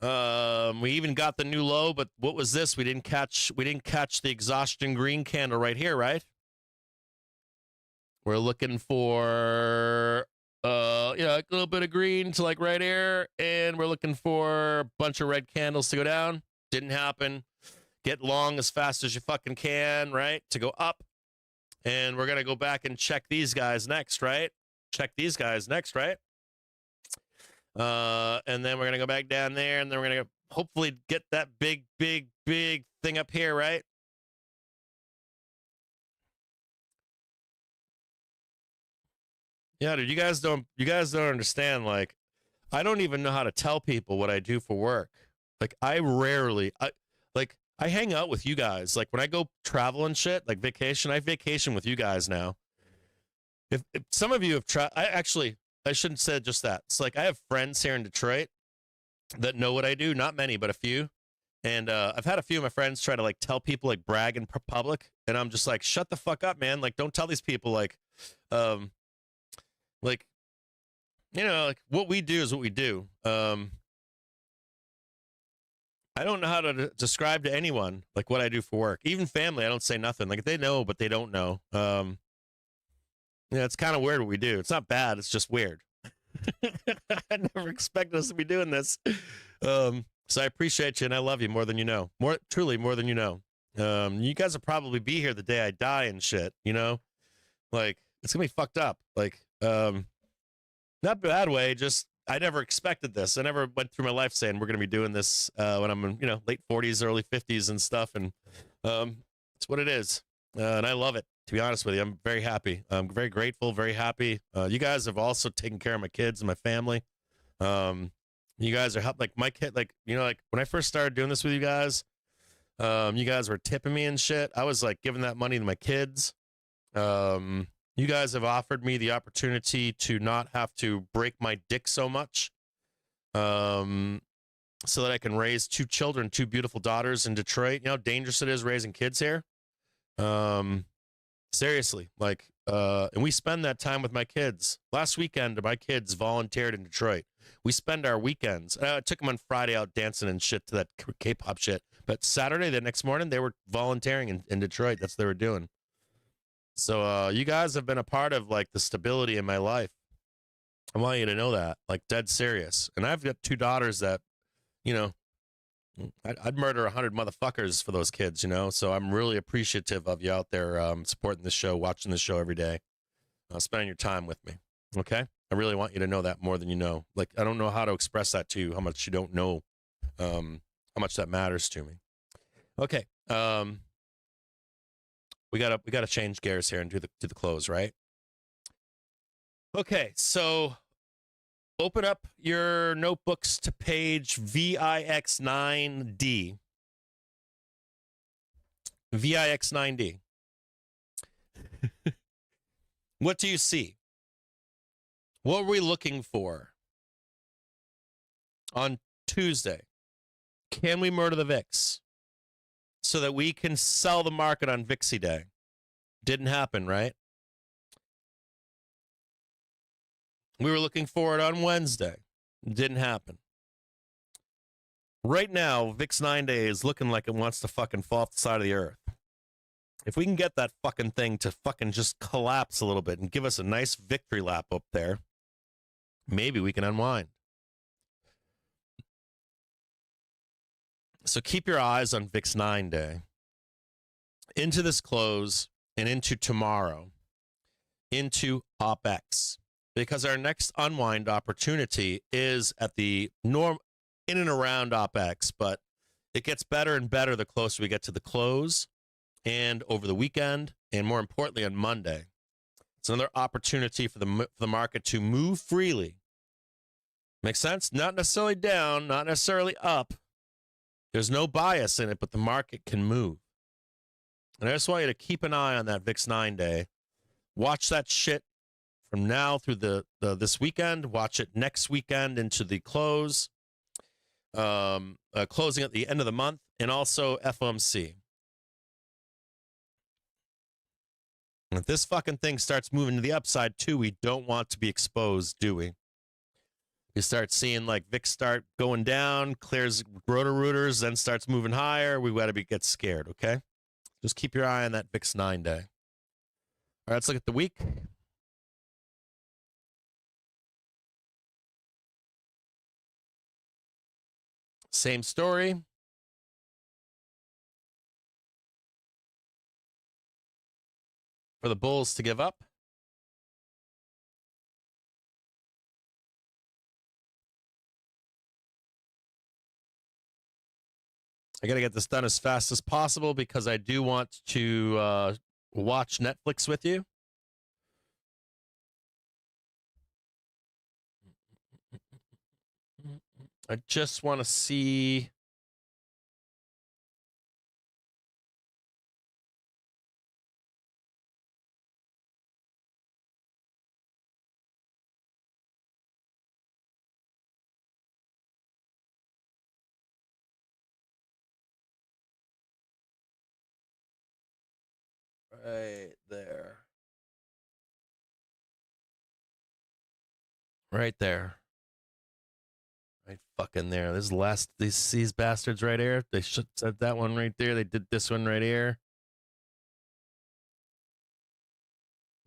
We even got the new low, but what was this? We didn't catch the exhaustion green candle right here, right? We're looking for a little bit of green to like right here, and we're looking for a bunch of red candles to go down. Didn't happen. Get long as fast as you fucking can, right? To go up. And we're gonna go back and check these guys next, right? Check these guys next, right? And then we're gonna go back down there, and then we're gonna hopefully get that big thing up here, right? Yeah, dude, you guys don't understand. Like, I don't even know how to tell people what I do for work. Like, I hang out with you guys. Like, when I go travel and shit, like vacation, I vacation with you guys now. If some of you have tried, I shouldn't say just that. It's like I have friends here in Detroit that know what I do. Not many, but a few. And I've had a few of my friends try to like tell people, like brag in public, and I'm just like, shut the fuck up, man. Like, don't tell these people like like what we do is what we do. I don't know how to describe to anyone like what I do for work. Even family, I don't say nothing. Like, they know, but they don't know. It's kind of weird what we do. It's not bad. It's just weird. I never expected us to be doing this. So I appreciate you, and I love you more than you know. Truly more than you know. You guys will probably be here the day I die and shit. Like, it's gonna be fucked up. Like, not a bad way. Just I never expected this. I never went through my life saying we're gonna be doing this when I'm in late 40s, early 50s and stuff. And it's what it is, and I love it. To be honest with you, I'm very happy. I'm very grateful, very happy. You guys have also taken care of my kids and my family. You guys are like my kid. Like when I first started doing this with you guys were tipping me and shit. I was like giving that money to my kids. You guys have offered me the opportunity to not have to break my dick so much, so that I can raise 2 children, 2 beautiful daughters in Detroit. You know how dangerous it is raising kids here. Seriously, like, and we spend that time with my kids. Last weekend, my kids volunteered in Detroit. We spend our weekends. I took them on Friday out dancing and shit to that K-pop shit. But Saturday, the next morning, they were volunteering in Detroit. That's what they were doing. So you guys have been a part of like the stability in my life. I want you to know that, like, dead serious. And I've got 2 daughters that, I'd murder 100 motherfuckers for those kids, So I'm really appreciative of you out there supporting the show, watching the show every day, spending your time with me. Okay, I really want you to know that more than you know. Like, I don't know how to express that to you, how much you don't know, how much that matters to me. Okay, we gotta change gears here and do the close, right? Okay, so open up your notebooks to page VIX9D. VIX9D. What do you see? What were we looking for on Tuesday? Can we murder the VIX so that we can sell the market on VIXy Day? Didn't happen, right? We were looking for it on Wednesday. Didn't happen. Right now, VIX 9 day is looking like it wants to fucking fall off the side of the earth. If we can get that fucking thing to fucking just collapse a little bit and give us a nice victory lap up there, maybe we can unwind. So keep your eyes on VIX 9-day. Into this close and into tomorrow, into OPX, because our next unwind opportunity is at the norm, in and around OPX, but it gets better and better the closer we get to the close and over the weekend, and more importantly on Monday. It's another opportunity for the market to move freely. Makes sense? Not necessarily down, not necessarily up. There's no bias in it, but the market can move. And I just want you to keep an eye on that VIX 9-day. Watch that shit from now through this weekend. Watch it next weekend into the close, closing at the end of the month, and also FOMC. And if this fucking thing starts moving to the upside too, we don't want to be exposed, do we? You start seeing like VIX start going down, clears rotor-rooters, then starts moving higher. We got to get scared, okay? Just keep your eye on that VIX 9-day. All right, let's look at the week. Same story. For the bulls to give up. I got to get this done as fast as possible because I do want to watch Netflix with you. I just want to see. Right there. Right there. Right fucking there. This last these bastards right here. They should said that one right there. They did this one right here.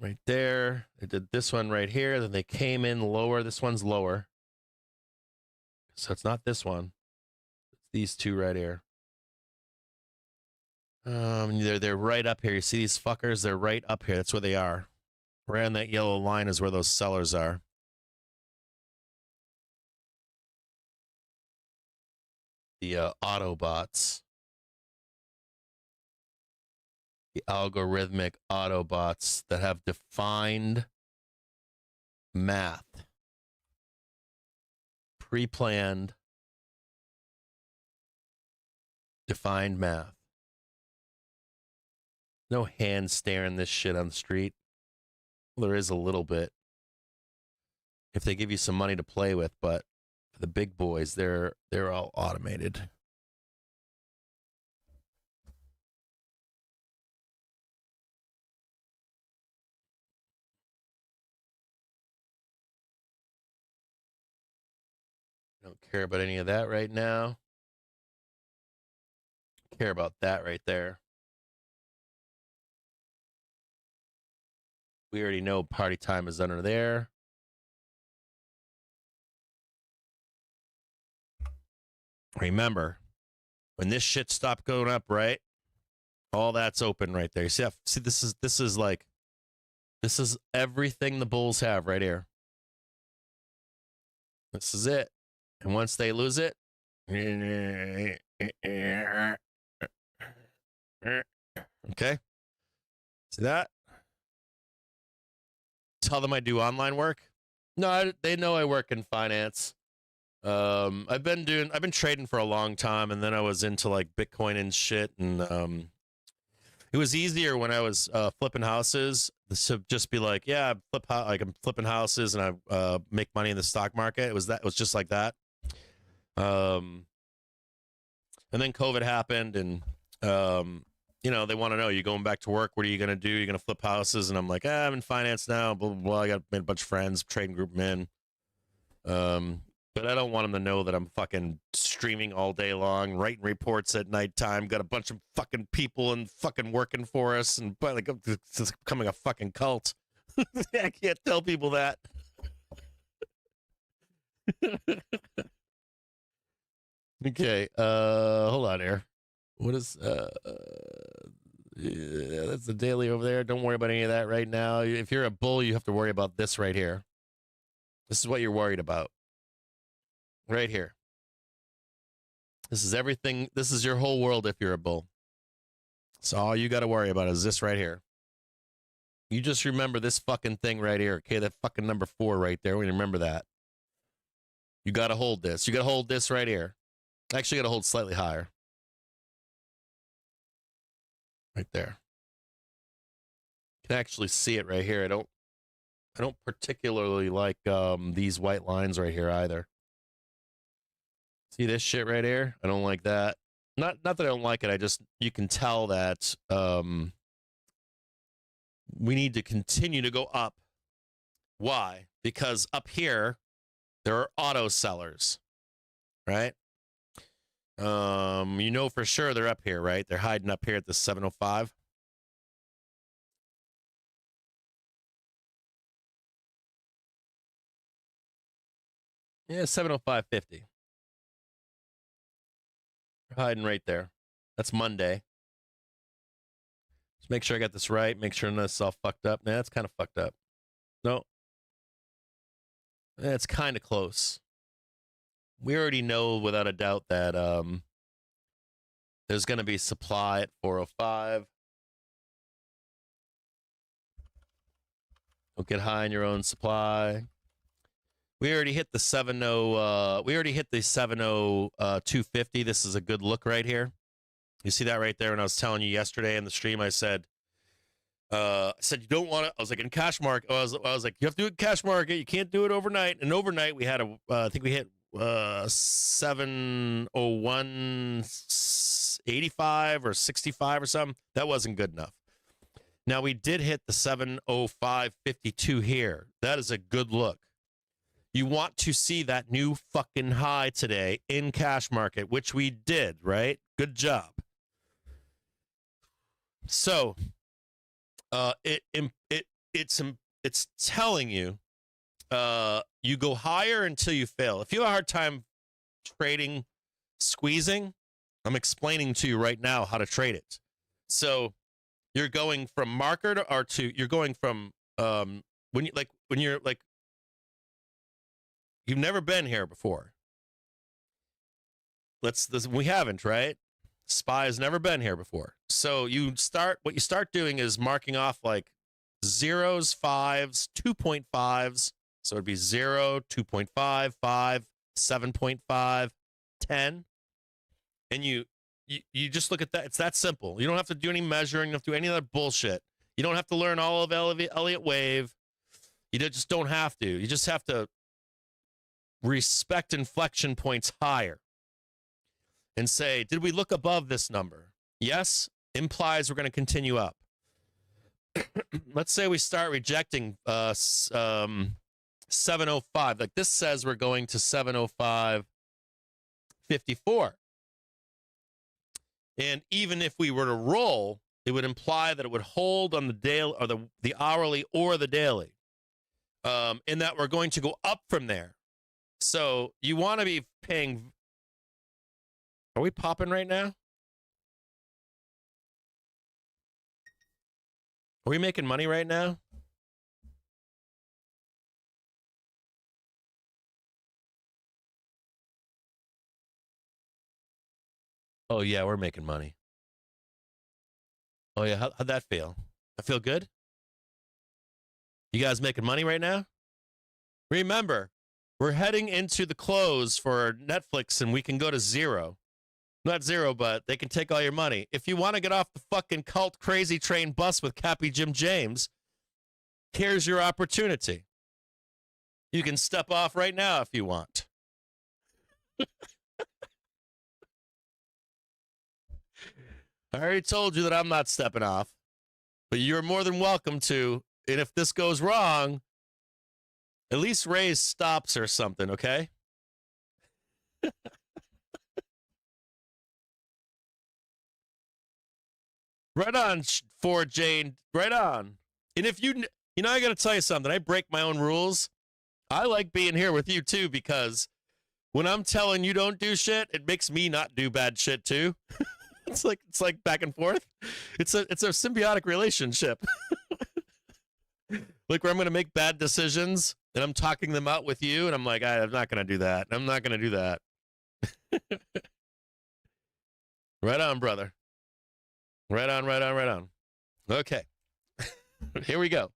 Right there. They did this one right here. Then they came in lower. This one's lower. So it's not this one. It's these two right here. They're right up here. You see these fuckers? They're right up here. That's where they are. Right on that yellow line is where those sellers are. The Autobots. The algorithmic Autobots that have defined math. Pre-planned, defined math. No hand staring this shit on the street. Well, there is a little bit. If they give you some money to play with, but for the big boys, they're all automated. Don't care about any of that right now. Care about that right there. We already know party time is under there. Remember, when this shit stopped going up, right? All that's open right there. See, this is everything the bulls have right here. This is it. And once they lose it, okay? See that? Tell them I do online work. No, they know I work in finance. I've been trading for a long time, and then I was into like Bitcoin and shit, and it was easier when I was flipping houses to just be like, yeah, I'm flipping houses and I make money in the stock market. It was just like that. And then COVID happened, and they want to know, you going back to work? What are you gonna do? You're gonna flip houses? And I'm like, I'm in finance now. Blah blah blah. I got made a bunch of friends, trading group men. But I don't want them to know that I'm fucking streaming all day long, writing reports at nighttime, got a bunch of fucking people and fucking working for us, and but like it's becoming a fucking cult. I can't tell people that. Okay, hold on here. What is yeah, that's the daily over there. Don't worry about any of that right now. If you're a bull, you have to worry about this right here. This is what you're worried about. Right here. This is everything. This is your whole world if you're a bull. So all you got to worry about is this right here. You just remember this fucking thing right here. Okay, that fucking number 4 right there. We remember that. You got to hold this. You got to hold this right here. Actually, got to hold slightly higher. Right there. You can actually see it right here. I don't particularly like these white lines right here either. See this shit right here? I don't like that. Not that I don't like it. I just, you can tell that we need to continue to go up. Why? Because up here, there are auto sellers, right? You know for sure they're up here, right? They're hiding up here at the 705. Yeah, 705.50. Hiding right there. That's Monday. Just make sure I got this right. Make sure none of this is all fucked up. Nah, that's kind of fucked up. No. It's kind of close. We already know without a doubt that there's going to be supply at 405. Don't get high on your own supply. We already hit the 70. We already hit the 250. This is a good look right here. You see that right there? When I was telling you yesterday in the stream, I said you don't want to. I was like in cash market. I was like, you have to do it in cash market. You can't do it overnight. And overnight we had I think we hit 701.85 or 65 or something. That wasn't good enough. Now we did hit the 705.52 here. That is a good look. You want to see that new fucking high today in cash market, which we did, right? Good job. So, it's telling you, you go higher until you fail. If you have a hard time trading squeezing, I'm explaining to you right now how to trade it. So, you're going from marker to R2. You're going from when you're like. You've never been here before. We haven't, right? SPY has never been here before. So what you start doing is marking off like zeros, 5s, 2.5s. So it'd be 0, 2.5, 5, 7.5, 10. And you just look at that. It's that simple. You don't have to do any measuring. You don't have to do any of that bullshit. You don't have to learn all of Elliott Wave. You just don't have to. You just have to respect inflection points higher and say, did we look above this number? Yes, implies we're going to continue up. Let's say we start rejecting 705. Like this says we're going to 705.54. And even if we were to roll, it would imply that it would hold on the daily or the hourly or the daily. In that we're going to go up from there. So you want to be paying. Are we popping right now? Are we making money right now? Oh, yeah, we're making money. Oh, yeah. How'd that feel? I feel good? You guys making money right now? Remember, we're heading into the close for Netflix and we can go to 0. Not 0, but they can take all your money. If you want to get off the fucking cult crazy train bus with Cappy Jim James, here's your opportunity. You can step off right now if you want. I already told you that I'm not stepping off, but you're more than welcome to. And if this goes wrong, at least raise stops or something, okay? Right on, for Jane. Right on. And if you know, I got to tell you something. I break my own rules. I like being here with you too, because when I'm telling you don't do shit, it makes me not do bad shit too. It's like back and forth. It's a symbiotic relationship. Like where I'm going to make bad decisions and I'm talking them out with you, and I'm like, I'm not going to do that. I'm not going to do that. Right on, brother. Right on, right on, right on. Okay. Here we go.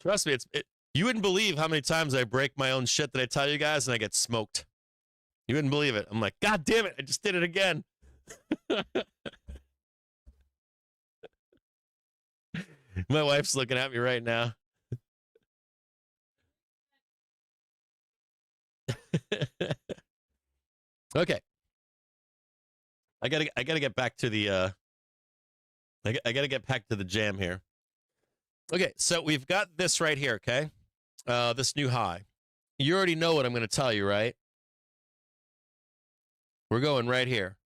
Trust me, you wouldn't believe how many times I break my own shit that I tell you guys and I get smoked. You wouldn't believe it. I'm like, God damn it, I just did it again. My wife's looking at me right now. Okay. I gotta get back to the I gotta get back to the jam here. Okay, so we've got this right here, okay? This new high. You already know what I'm gonna tell you, right? We're going right here.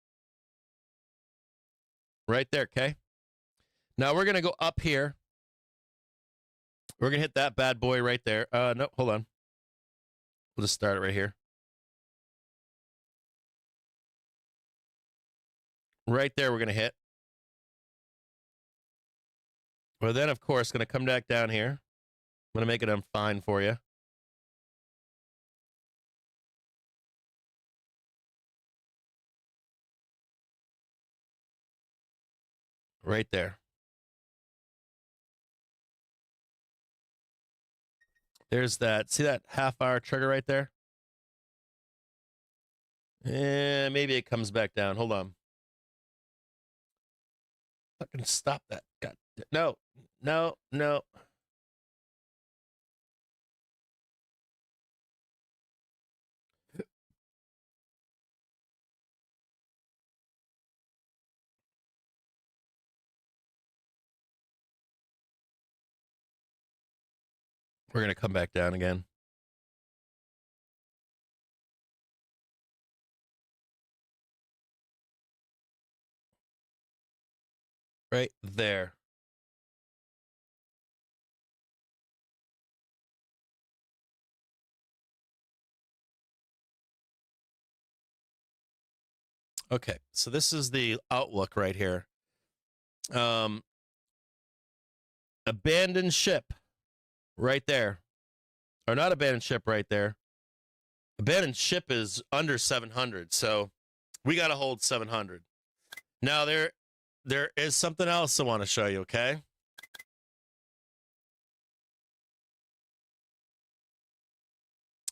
Right there, okay? Now we're gonna go up here. We're gonna hit that bad boy right there. No, hold on. We'll just start it right here. Right there, we're gonna hit. We're then, of course, gonna come back down here. I'm gonna make it fine for you. Right there. There's that. See that half-hour trigger right there? Maybe it comes back down. Hold on. Fucking stop that. God. No. No. No. We're going to come back down again. Right there. Okay, so this is the outlook right here. Abandoned ship right there. Or not abandoned ship right there. Abandoned ship is under 700, so we got to hold 700. Now there is something else I want to show you, okay?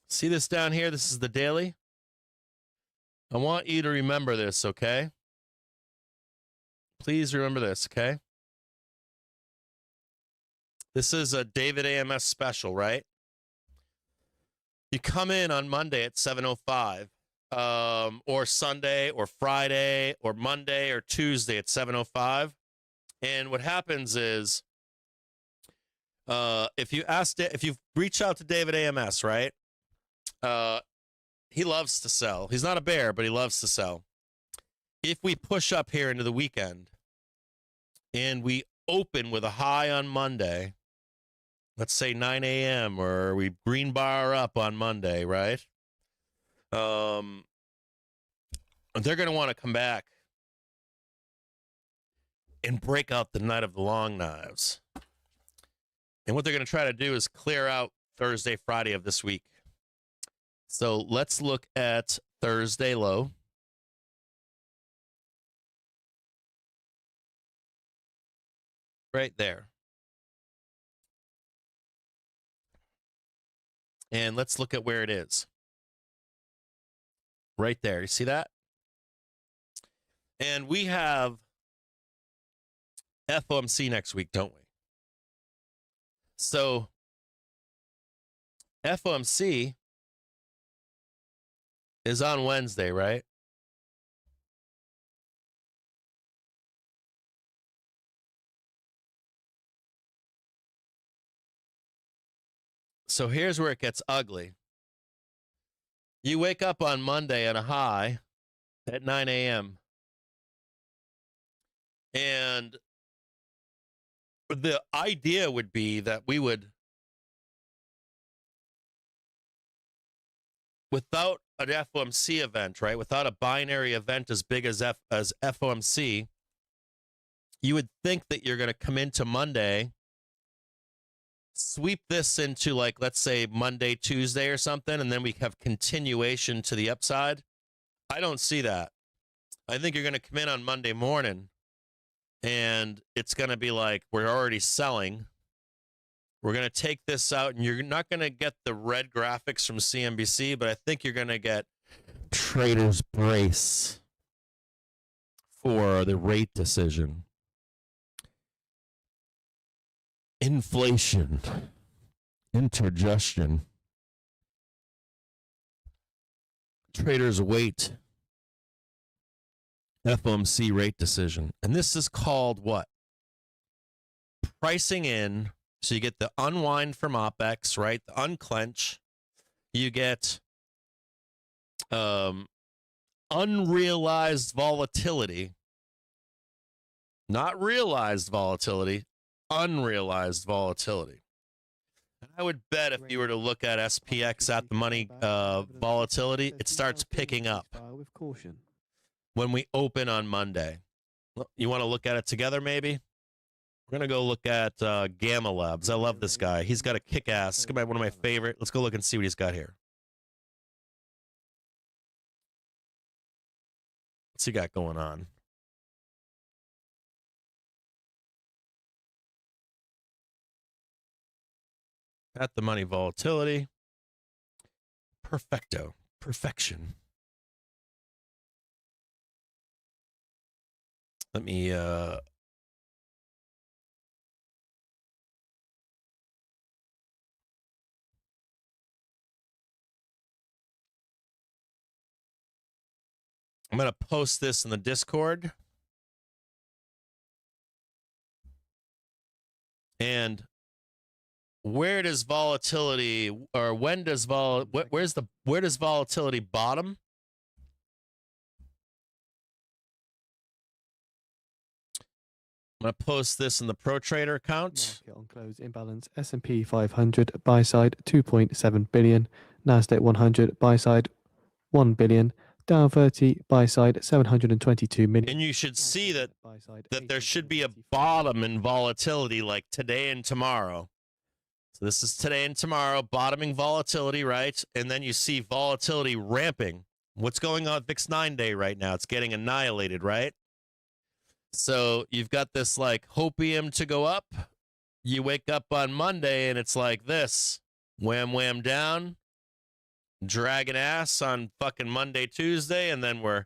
See this down here? This is the daily. I want you to remember this, okay? Please remember this, okay? This is a David AMS special, right? You come in on Monday at 7:05, or Sunday, or Friday, or Monday, or Tuesday at 7:05, and what happens is, if you reach out to David AMS, right? He loves to sell. He's not a bear, but he loves to sell. If we push up here into the weekend and we open with a high on Monday, let's say 9 a.m., or we green bar up on Monday, right? They're going to want to come back and break out the night of the long knives. And what they're going to try to do is clear out Thursday, Friday of this week. So let's look at Thursday low. Right there. And let's look at where it is. Right there. You see that? And we have FOMC next week, don't we? So FOMC is on Wednesday, right? So here's where it gets ugly. You wake up on Monday at a high at 9 a.m. And the idea would be that we would, without an FOMC event, right? Without a binary event as big as FOMC, you would think that you're going to come into Monday, sweep this into, like, let's say Monday, Tuesday or something, and then we have continuation to the upside. I don't see that. I think you're going to come in on Monday morning and it's going to be like, we're already selling. We're going to take this out, and you're not going to get the red graphics from CNBC, but I think you're going to get traders brace for the rate decision. Inflation, intergestion. Traders wait. FOMC rate decision. And this is called what? Pricing in. So you get the unwind from OPEX, right? The unclench. You get unrealized volatility. Not realized volatility, unrealized volatility. And I would bet if you were to look at SPX at the money volatility, it starts picking up with caution when we open on Monday. You want to look at it together, maybe? We're going to go look at Gamma Labs. I love this guy. He's got a kick-ass, one of my favorite. Let's go look and see what he's got here. What's he got going on? At the money volatility. Perfecto. Perfection. Let me I'm going to post this in the Discord. And where does volatility, or when does where does volatility bottom? I'm going to post this in the Pro Trader account. market on close imbalance. S&P 500 buy side 2.7 billion, Nasdaq 100 buy side 1 billion, Dow 30 buy side 722 million. And you should see that buy side there should be a bottom in volatility like today and tomorrow. So this is today and tomorrow, bottoming volatility, right? And then you see volatility ramping. What's going on with VIX 9-day right now? It's getting annihilated, right? So you've got this like hopium to go up. You wake up on Monday and it's like this. Wham, wham down. Dragging ass on fucking Monday, Tuesday. And then we're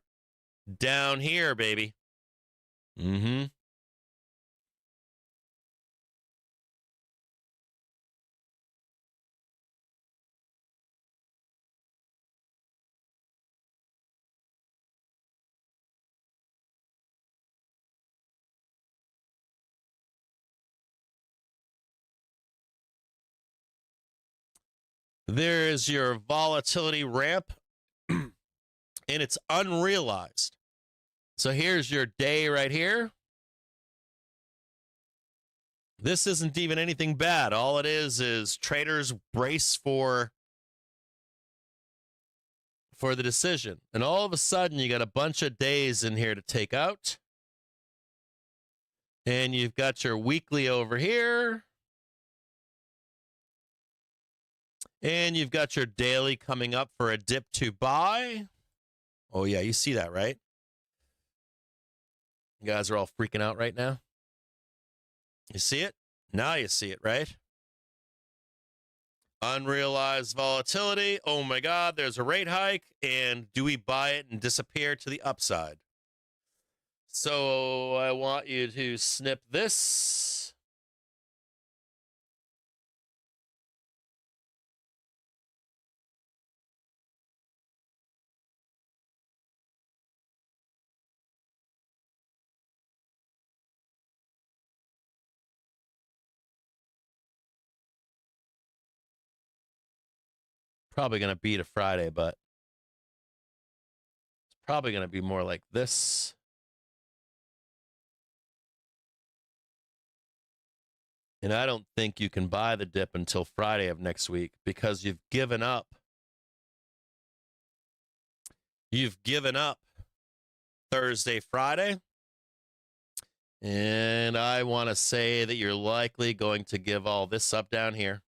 down here, baby. Mm-hmm. There is your volatility ramp, and it's unrealized. So here's your day right here. This isn't even anything bad. All it is traders brace for the decision. And all of a sudden, you got a bunch of days in here to take out. And you've got your weekly over here. And you've got your daily coming up for a dip to buy. Oh, yeah, you see that, right? You guys are all freaking out right now. You see it? Now you see it, right? Unrealized volatility. Oh, my God, there's a rate hike. And do we buy it and disappear to the upside? So I want you to snip this. Probably going to beat a Friday, but it's probably going to be more like this. And I don't think you can buy the dip until Friday of next week because you've given up. You've given up Thursday, Friday. And I want to say that you're likely going to give all this up down here.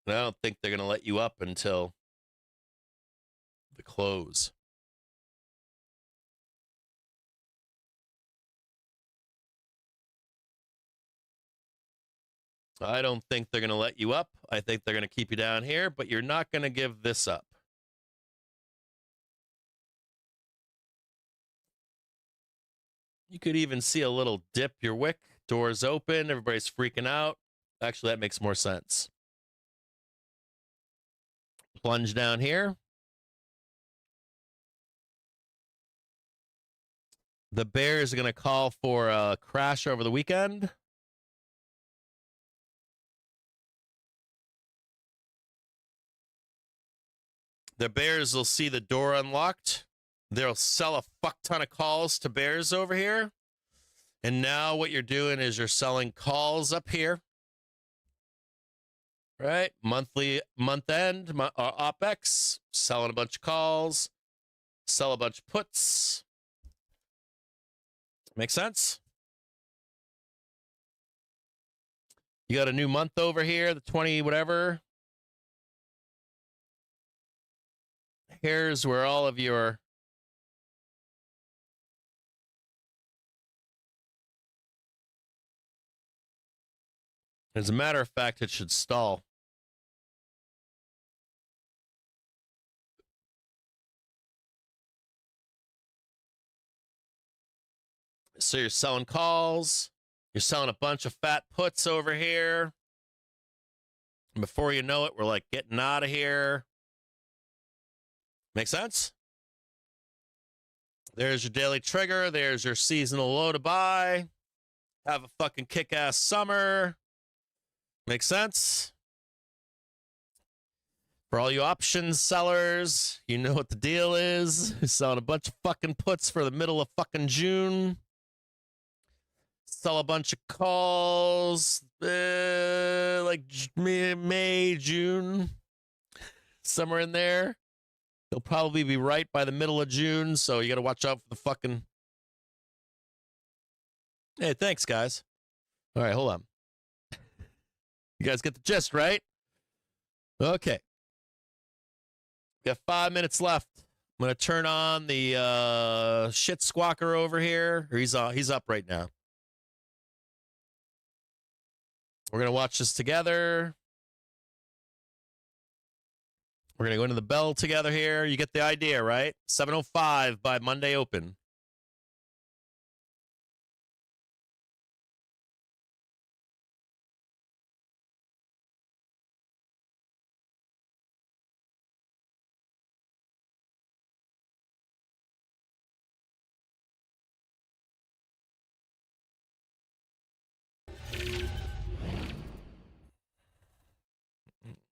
And I don't think they're going to let you up until the close. I don't think they're going to let you up. I think they're going to keep you down here, but you're not going to give this up. You could even see a little dip your wick. Doors open. Everybody's freaking out. Actually, that makes more sense. Plunge down here. The Bears are going to call for a crash over the weekend. The Bears will see the door unlocked. They'll sell a fuck ton of calls to Bears over here. And now what you're doing is you're selling calls up here. Right? Monthly, month end, OPEX, selling a bunch of calls, sell a bunch of puts. Make sense? You got a new month over here, the 20 whatever. Here's where all of your as a matter of fact, it should stall. So you're selling calls. You're selling a bunch of fat puts over here. And before you know it, we're like getting out of here. Make sense? There's your daily trigger. There's your seasonal low to buy. Have a fucking kick-ass summer. Make sense? For all you options sellers, you know what the deal is. Selling a bunch of fucking puts for the middle of fucking June. Sell a bunch of calls like May, June, somewhere in there. They'll probably be right by the middle of June, so you got to watch out for the fucking... Hey, thanks, guys. All right, hold on. You guys get the gist, right? Okay. We got 5 minutes left. I'm going to turn on the shit squawker over here. He's up right now. We're going to watch this together. We're going to go into the bell together here. You get the idea, right? 7:05 by Monday open.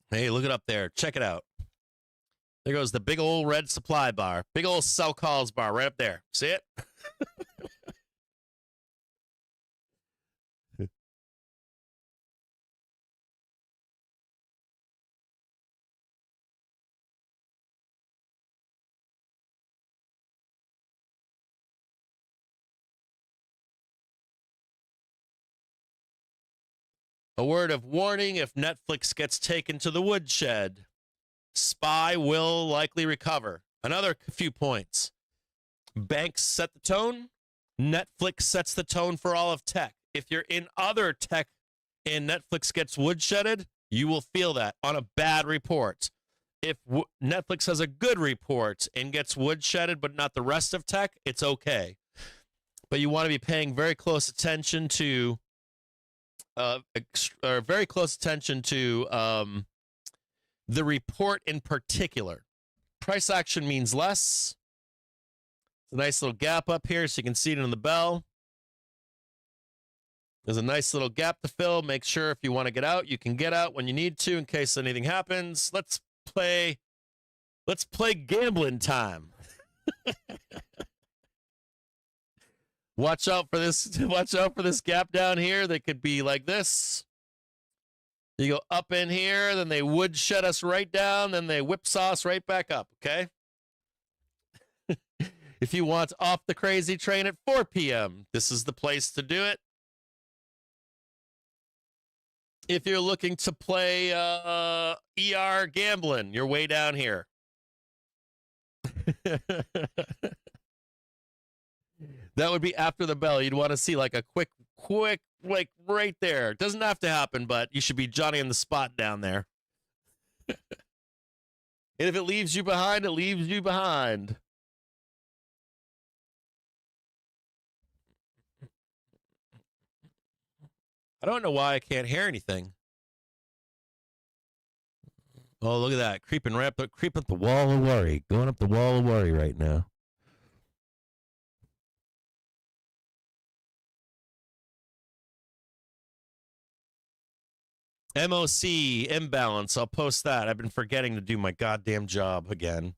Hey, look it up there. Check it out. There goes the big old red supply bar. Big old sell calls bar right up there. See it? A word of warning, if Netflix gets taken to the woodshed, SPY will likely recover. Another few points. Banks set the tone. Netflix sets the tone for all of tech. If you're in other tech and Netflix gets woodshedded, you will feel that on a bad report. If Netflix has a good report and gets woodshedded, but not the rest of tech, it's okay. But you want to be paying very close attention to the report in particular. Price action means less. It's a nice little gap up here so you can see it in the bell. There's a nice little gap to fill. Make sure if you want to get out, you can get out when you need to in case anything happens. Let's play gambling time. Watch out for this gap down here. They could be like this. You go up in here, then they would shut us right down, then they whipsaw us right back up, okay? If you want off the crazy train at 4 p.m., this is the place to do it. If you're looking to play ER gambling, you're way down here. That would be after the bell. You'd want to see like a quick, like right there. It doesn't have to happen, but you should be Johnny on the spot down there. And if it leaves you behind, it leaves you behind. I don't know why I can't hear anything. Oh, look at that. Creep up the wall of worry. Going up the wall of worry right now. MOC imbalance. I'll post that. I've been forgetting to do my goddamn job again.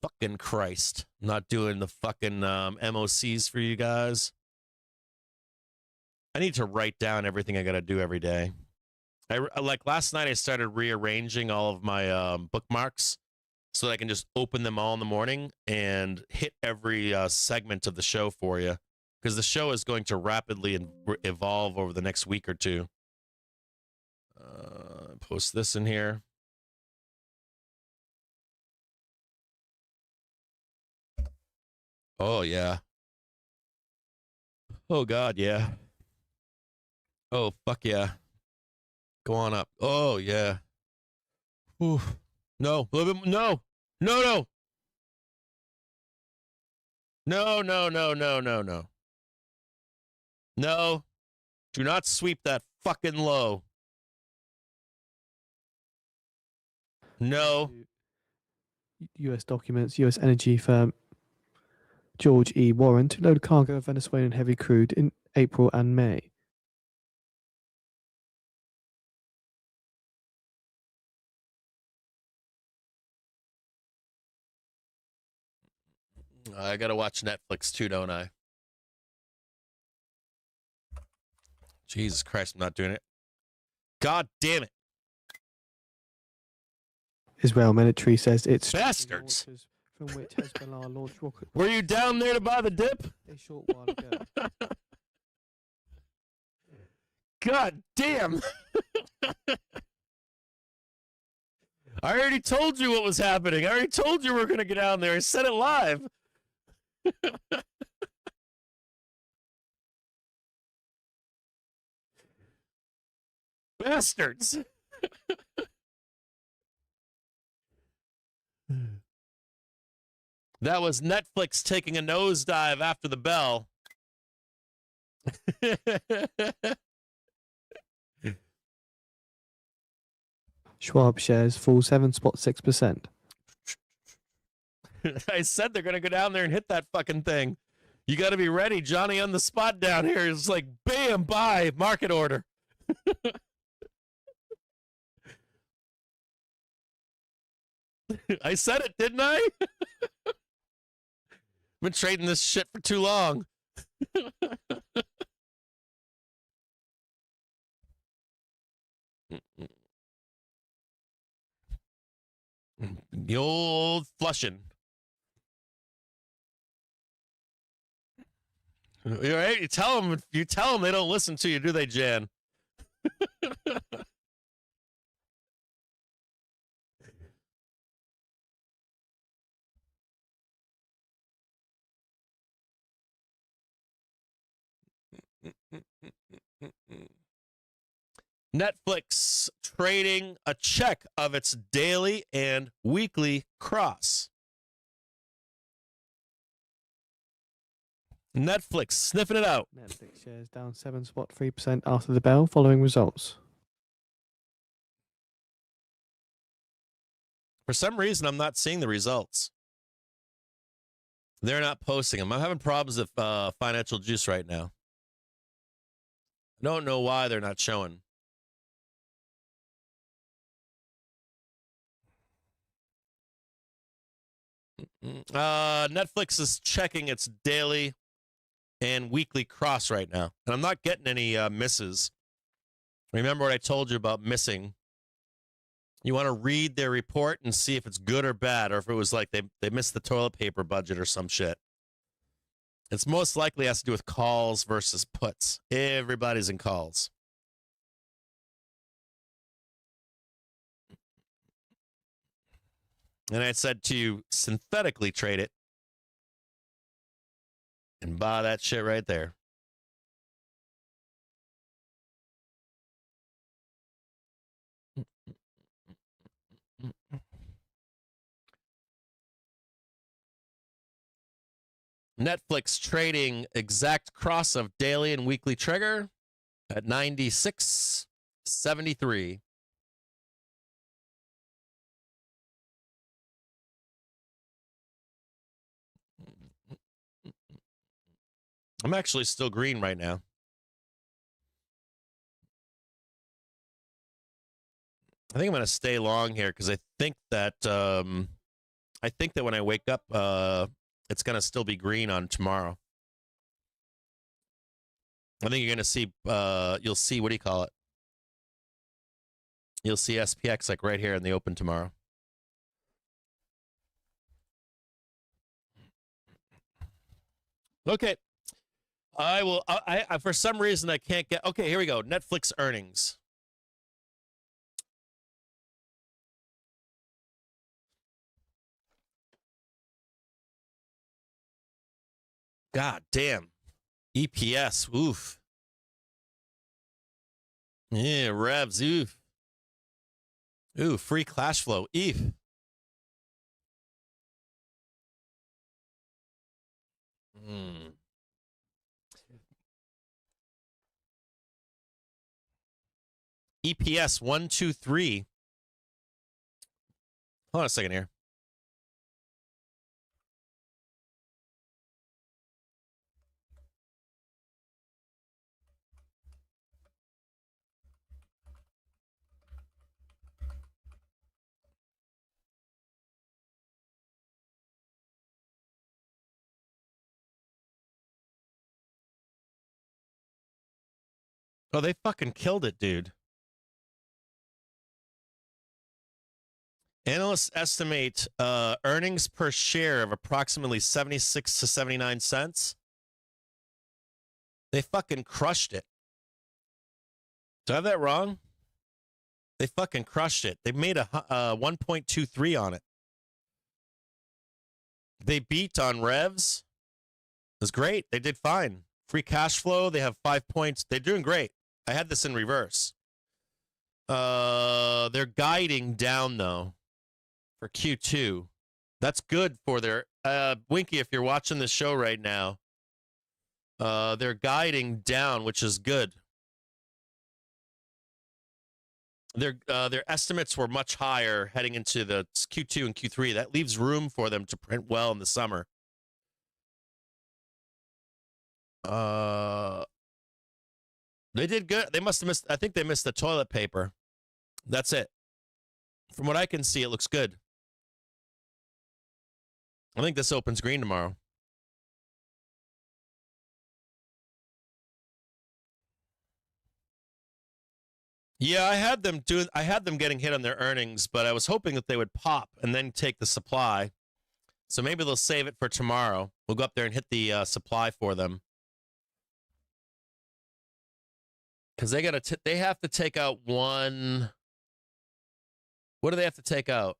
Fucking Christ. I'm not doing the fucking MOCs for you guys. I need to write down everything I got to do every day. Like last night, I started rearranging all of my bookmarks so that I can just open them all in the morning and hit every segment of the show for you. Because the show is going to rapidly evolve over the next week or two. Post this in here. Oh, yeah. Oh, God, yeah. Oh, fuck yeah. Go on up. Oh, yeah. Oof. No. A little bit. No. No, no. No, no, no, no, no, no. No. Do not sweep that fucking low. No. U.S. documents, U.S. energy firm George E. Warren to load cargo of Venezuelan heavy crude in April and May. I gotta watch Netflix too, don't I? Jesus Christ, I'm not doing it. God damn it. Israel military says it's Bastards. from which Hezbollah launched rocket. Were you down there to buy the dip? A short while ago. God damn. I already told you what was happening. I already told you we were going to get down there. I said it live. Bastards. That was Netflix taking a nosedive after the bell. Schwab shares fall 7.6%. I said they're going to go down there and hit that fucking thing. You got to be ready. Johnny on the spot down here is like, bam, buy, market order. I said it, didn't I? Been trading this shit for too long. The old flushing. You're right. You tell them they don't listen to you, do they, Jan? Netflix trading a check of its daily and weekly cross. Netflix sniffing it out. Netflix shares down 7.3% after the bell following results. For some reason, I'm not seeing the results. They're not posting them. I'm having problems with Financial Juice right now. I don't know why they're not showing. Netflix is checking its daily and weekly cross right now. And I'm not getting any misses. Remember what I told you about missing. You want to read their report and see if it's good or bad, or if it was like they missed the toilet paper budget or some shit. It's most likely has to do with calls versus puts. Everybody's in calls. And I said to you, synthetically trade it and buy that shit right there. Netflix trading exact cross of daily and weekly trigger at 96.73. I'm actually still green right now. I think I'm going to stay long here because I think that when I wake up, it's going to still be green on tomorrow. I think you're going to see, you'll see, what do you call it? You'll see SPX like right here in the open tomorrow. Okay. I will, I for some reason I can't get, okay, here we go. Netflix earnings. God damn. EPS, oof. Yeah, revs, oof. Ooh, free cash flow, eef. EPS 123. Hold on a second here. Oh, they fucking killed it, dude. Analysts estimate earnings per share of approximately 76 to 79 cents. They fucking crushed it. Do I have that wrong? They fucking crushed it. They made a 1.23 on it. They beat on revs. It was great. They did fine. Free cash flow. They have 5 points. They're doing great. I had this in reverse. They're guiding down though for Q2. That's good for their Winky. If you're watching the show right now, they're guiding down, which is good. Their estimates were much higher heading into the Q2 and Q3. That leaves room for them to print well in the summer. They did good. They must have missed. I think they missed the toilet paper. That's it. From what I can see, it looks good. I think this opens green tomorrow. Yeah, I had them getting hit on their earnings, but I was hoping that they would pop and then take the supply. So maybe they'll save it for tomorrow. We'll go up there and hit the supply for them. Because they have to take out one. What do they have to take out?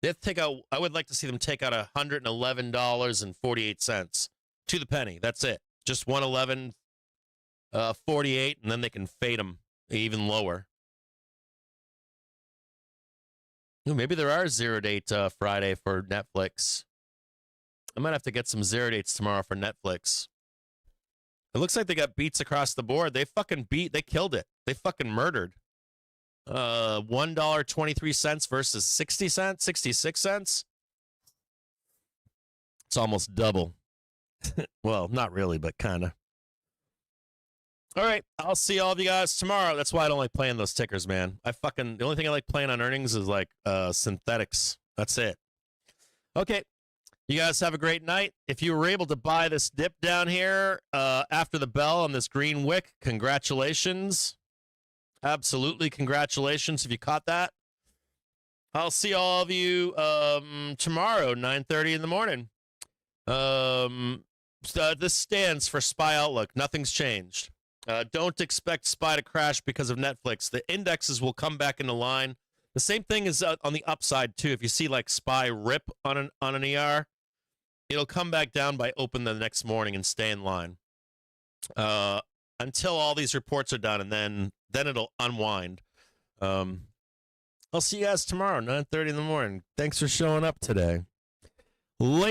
They have to take out. I would like to see them take out $111.48 to the penny. That's it. Just 111.48, and then they can fade them even lower. Ooh, maybe there are 0-date Friday for Netflix. I might have to get some 0-dates tomorrow for Netflix. It looks like they got beats across the board. They fucking they killed it. They fucking murdered. $1.23 versus 60 cents, 66 cents. It's almost double. Well, not really, but kind of. All right, I'll see all of you guys tomorrow. That's why I don't like playing those tickers, man. The only thing I like playing on earnings is like synthetics. That's it. Okay, you guys have a great night. If you were able to buy this dip down here after the bell on this green wick, congratulations. Absolutely, congratulations if you caught that. I'll see all of you tomorrow, 9:30 in the morning. This stands for SPY Outlook. Nothing's changed. Don't expect SPY to crash because of Netflix. The indexes will come back into line. The same thing is on the upside, too. If you see like SPY rip on an ER, it'll come back down by open the next morning and stay in line until all these reports are done, and then it'll unwind. I'll see you guys tomorrow, 9:30 in the morning. Thanks for showing up today.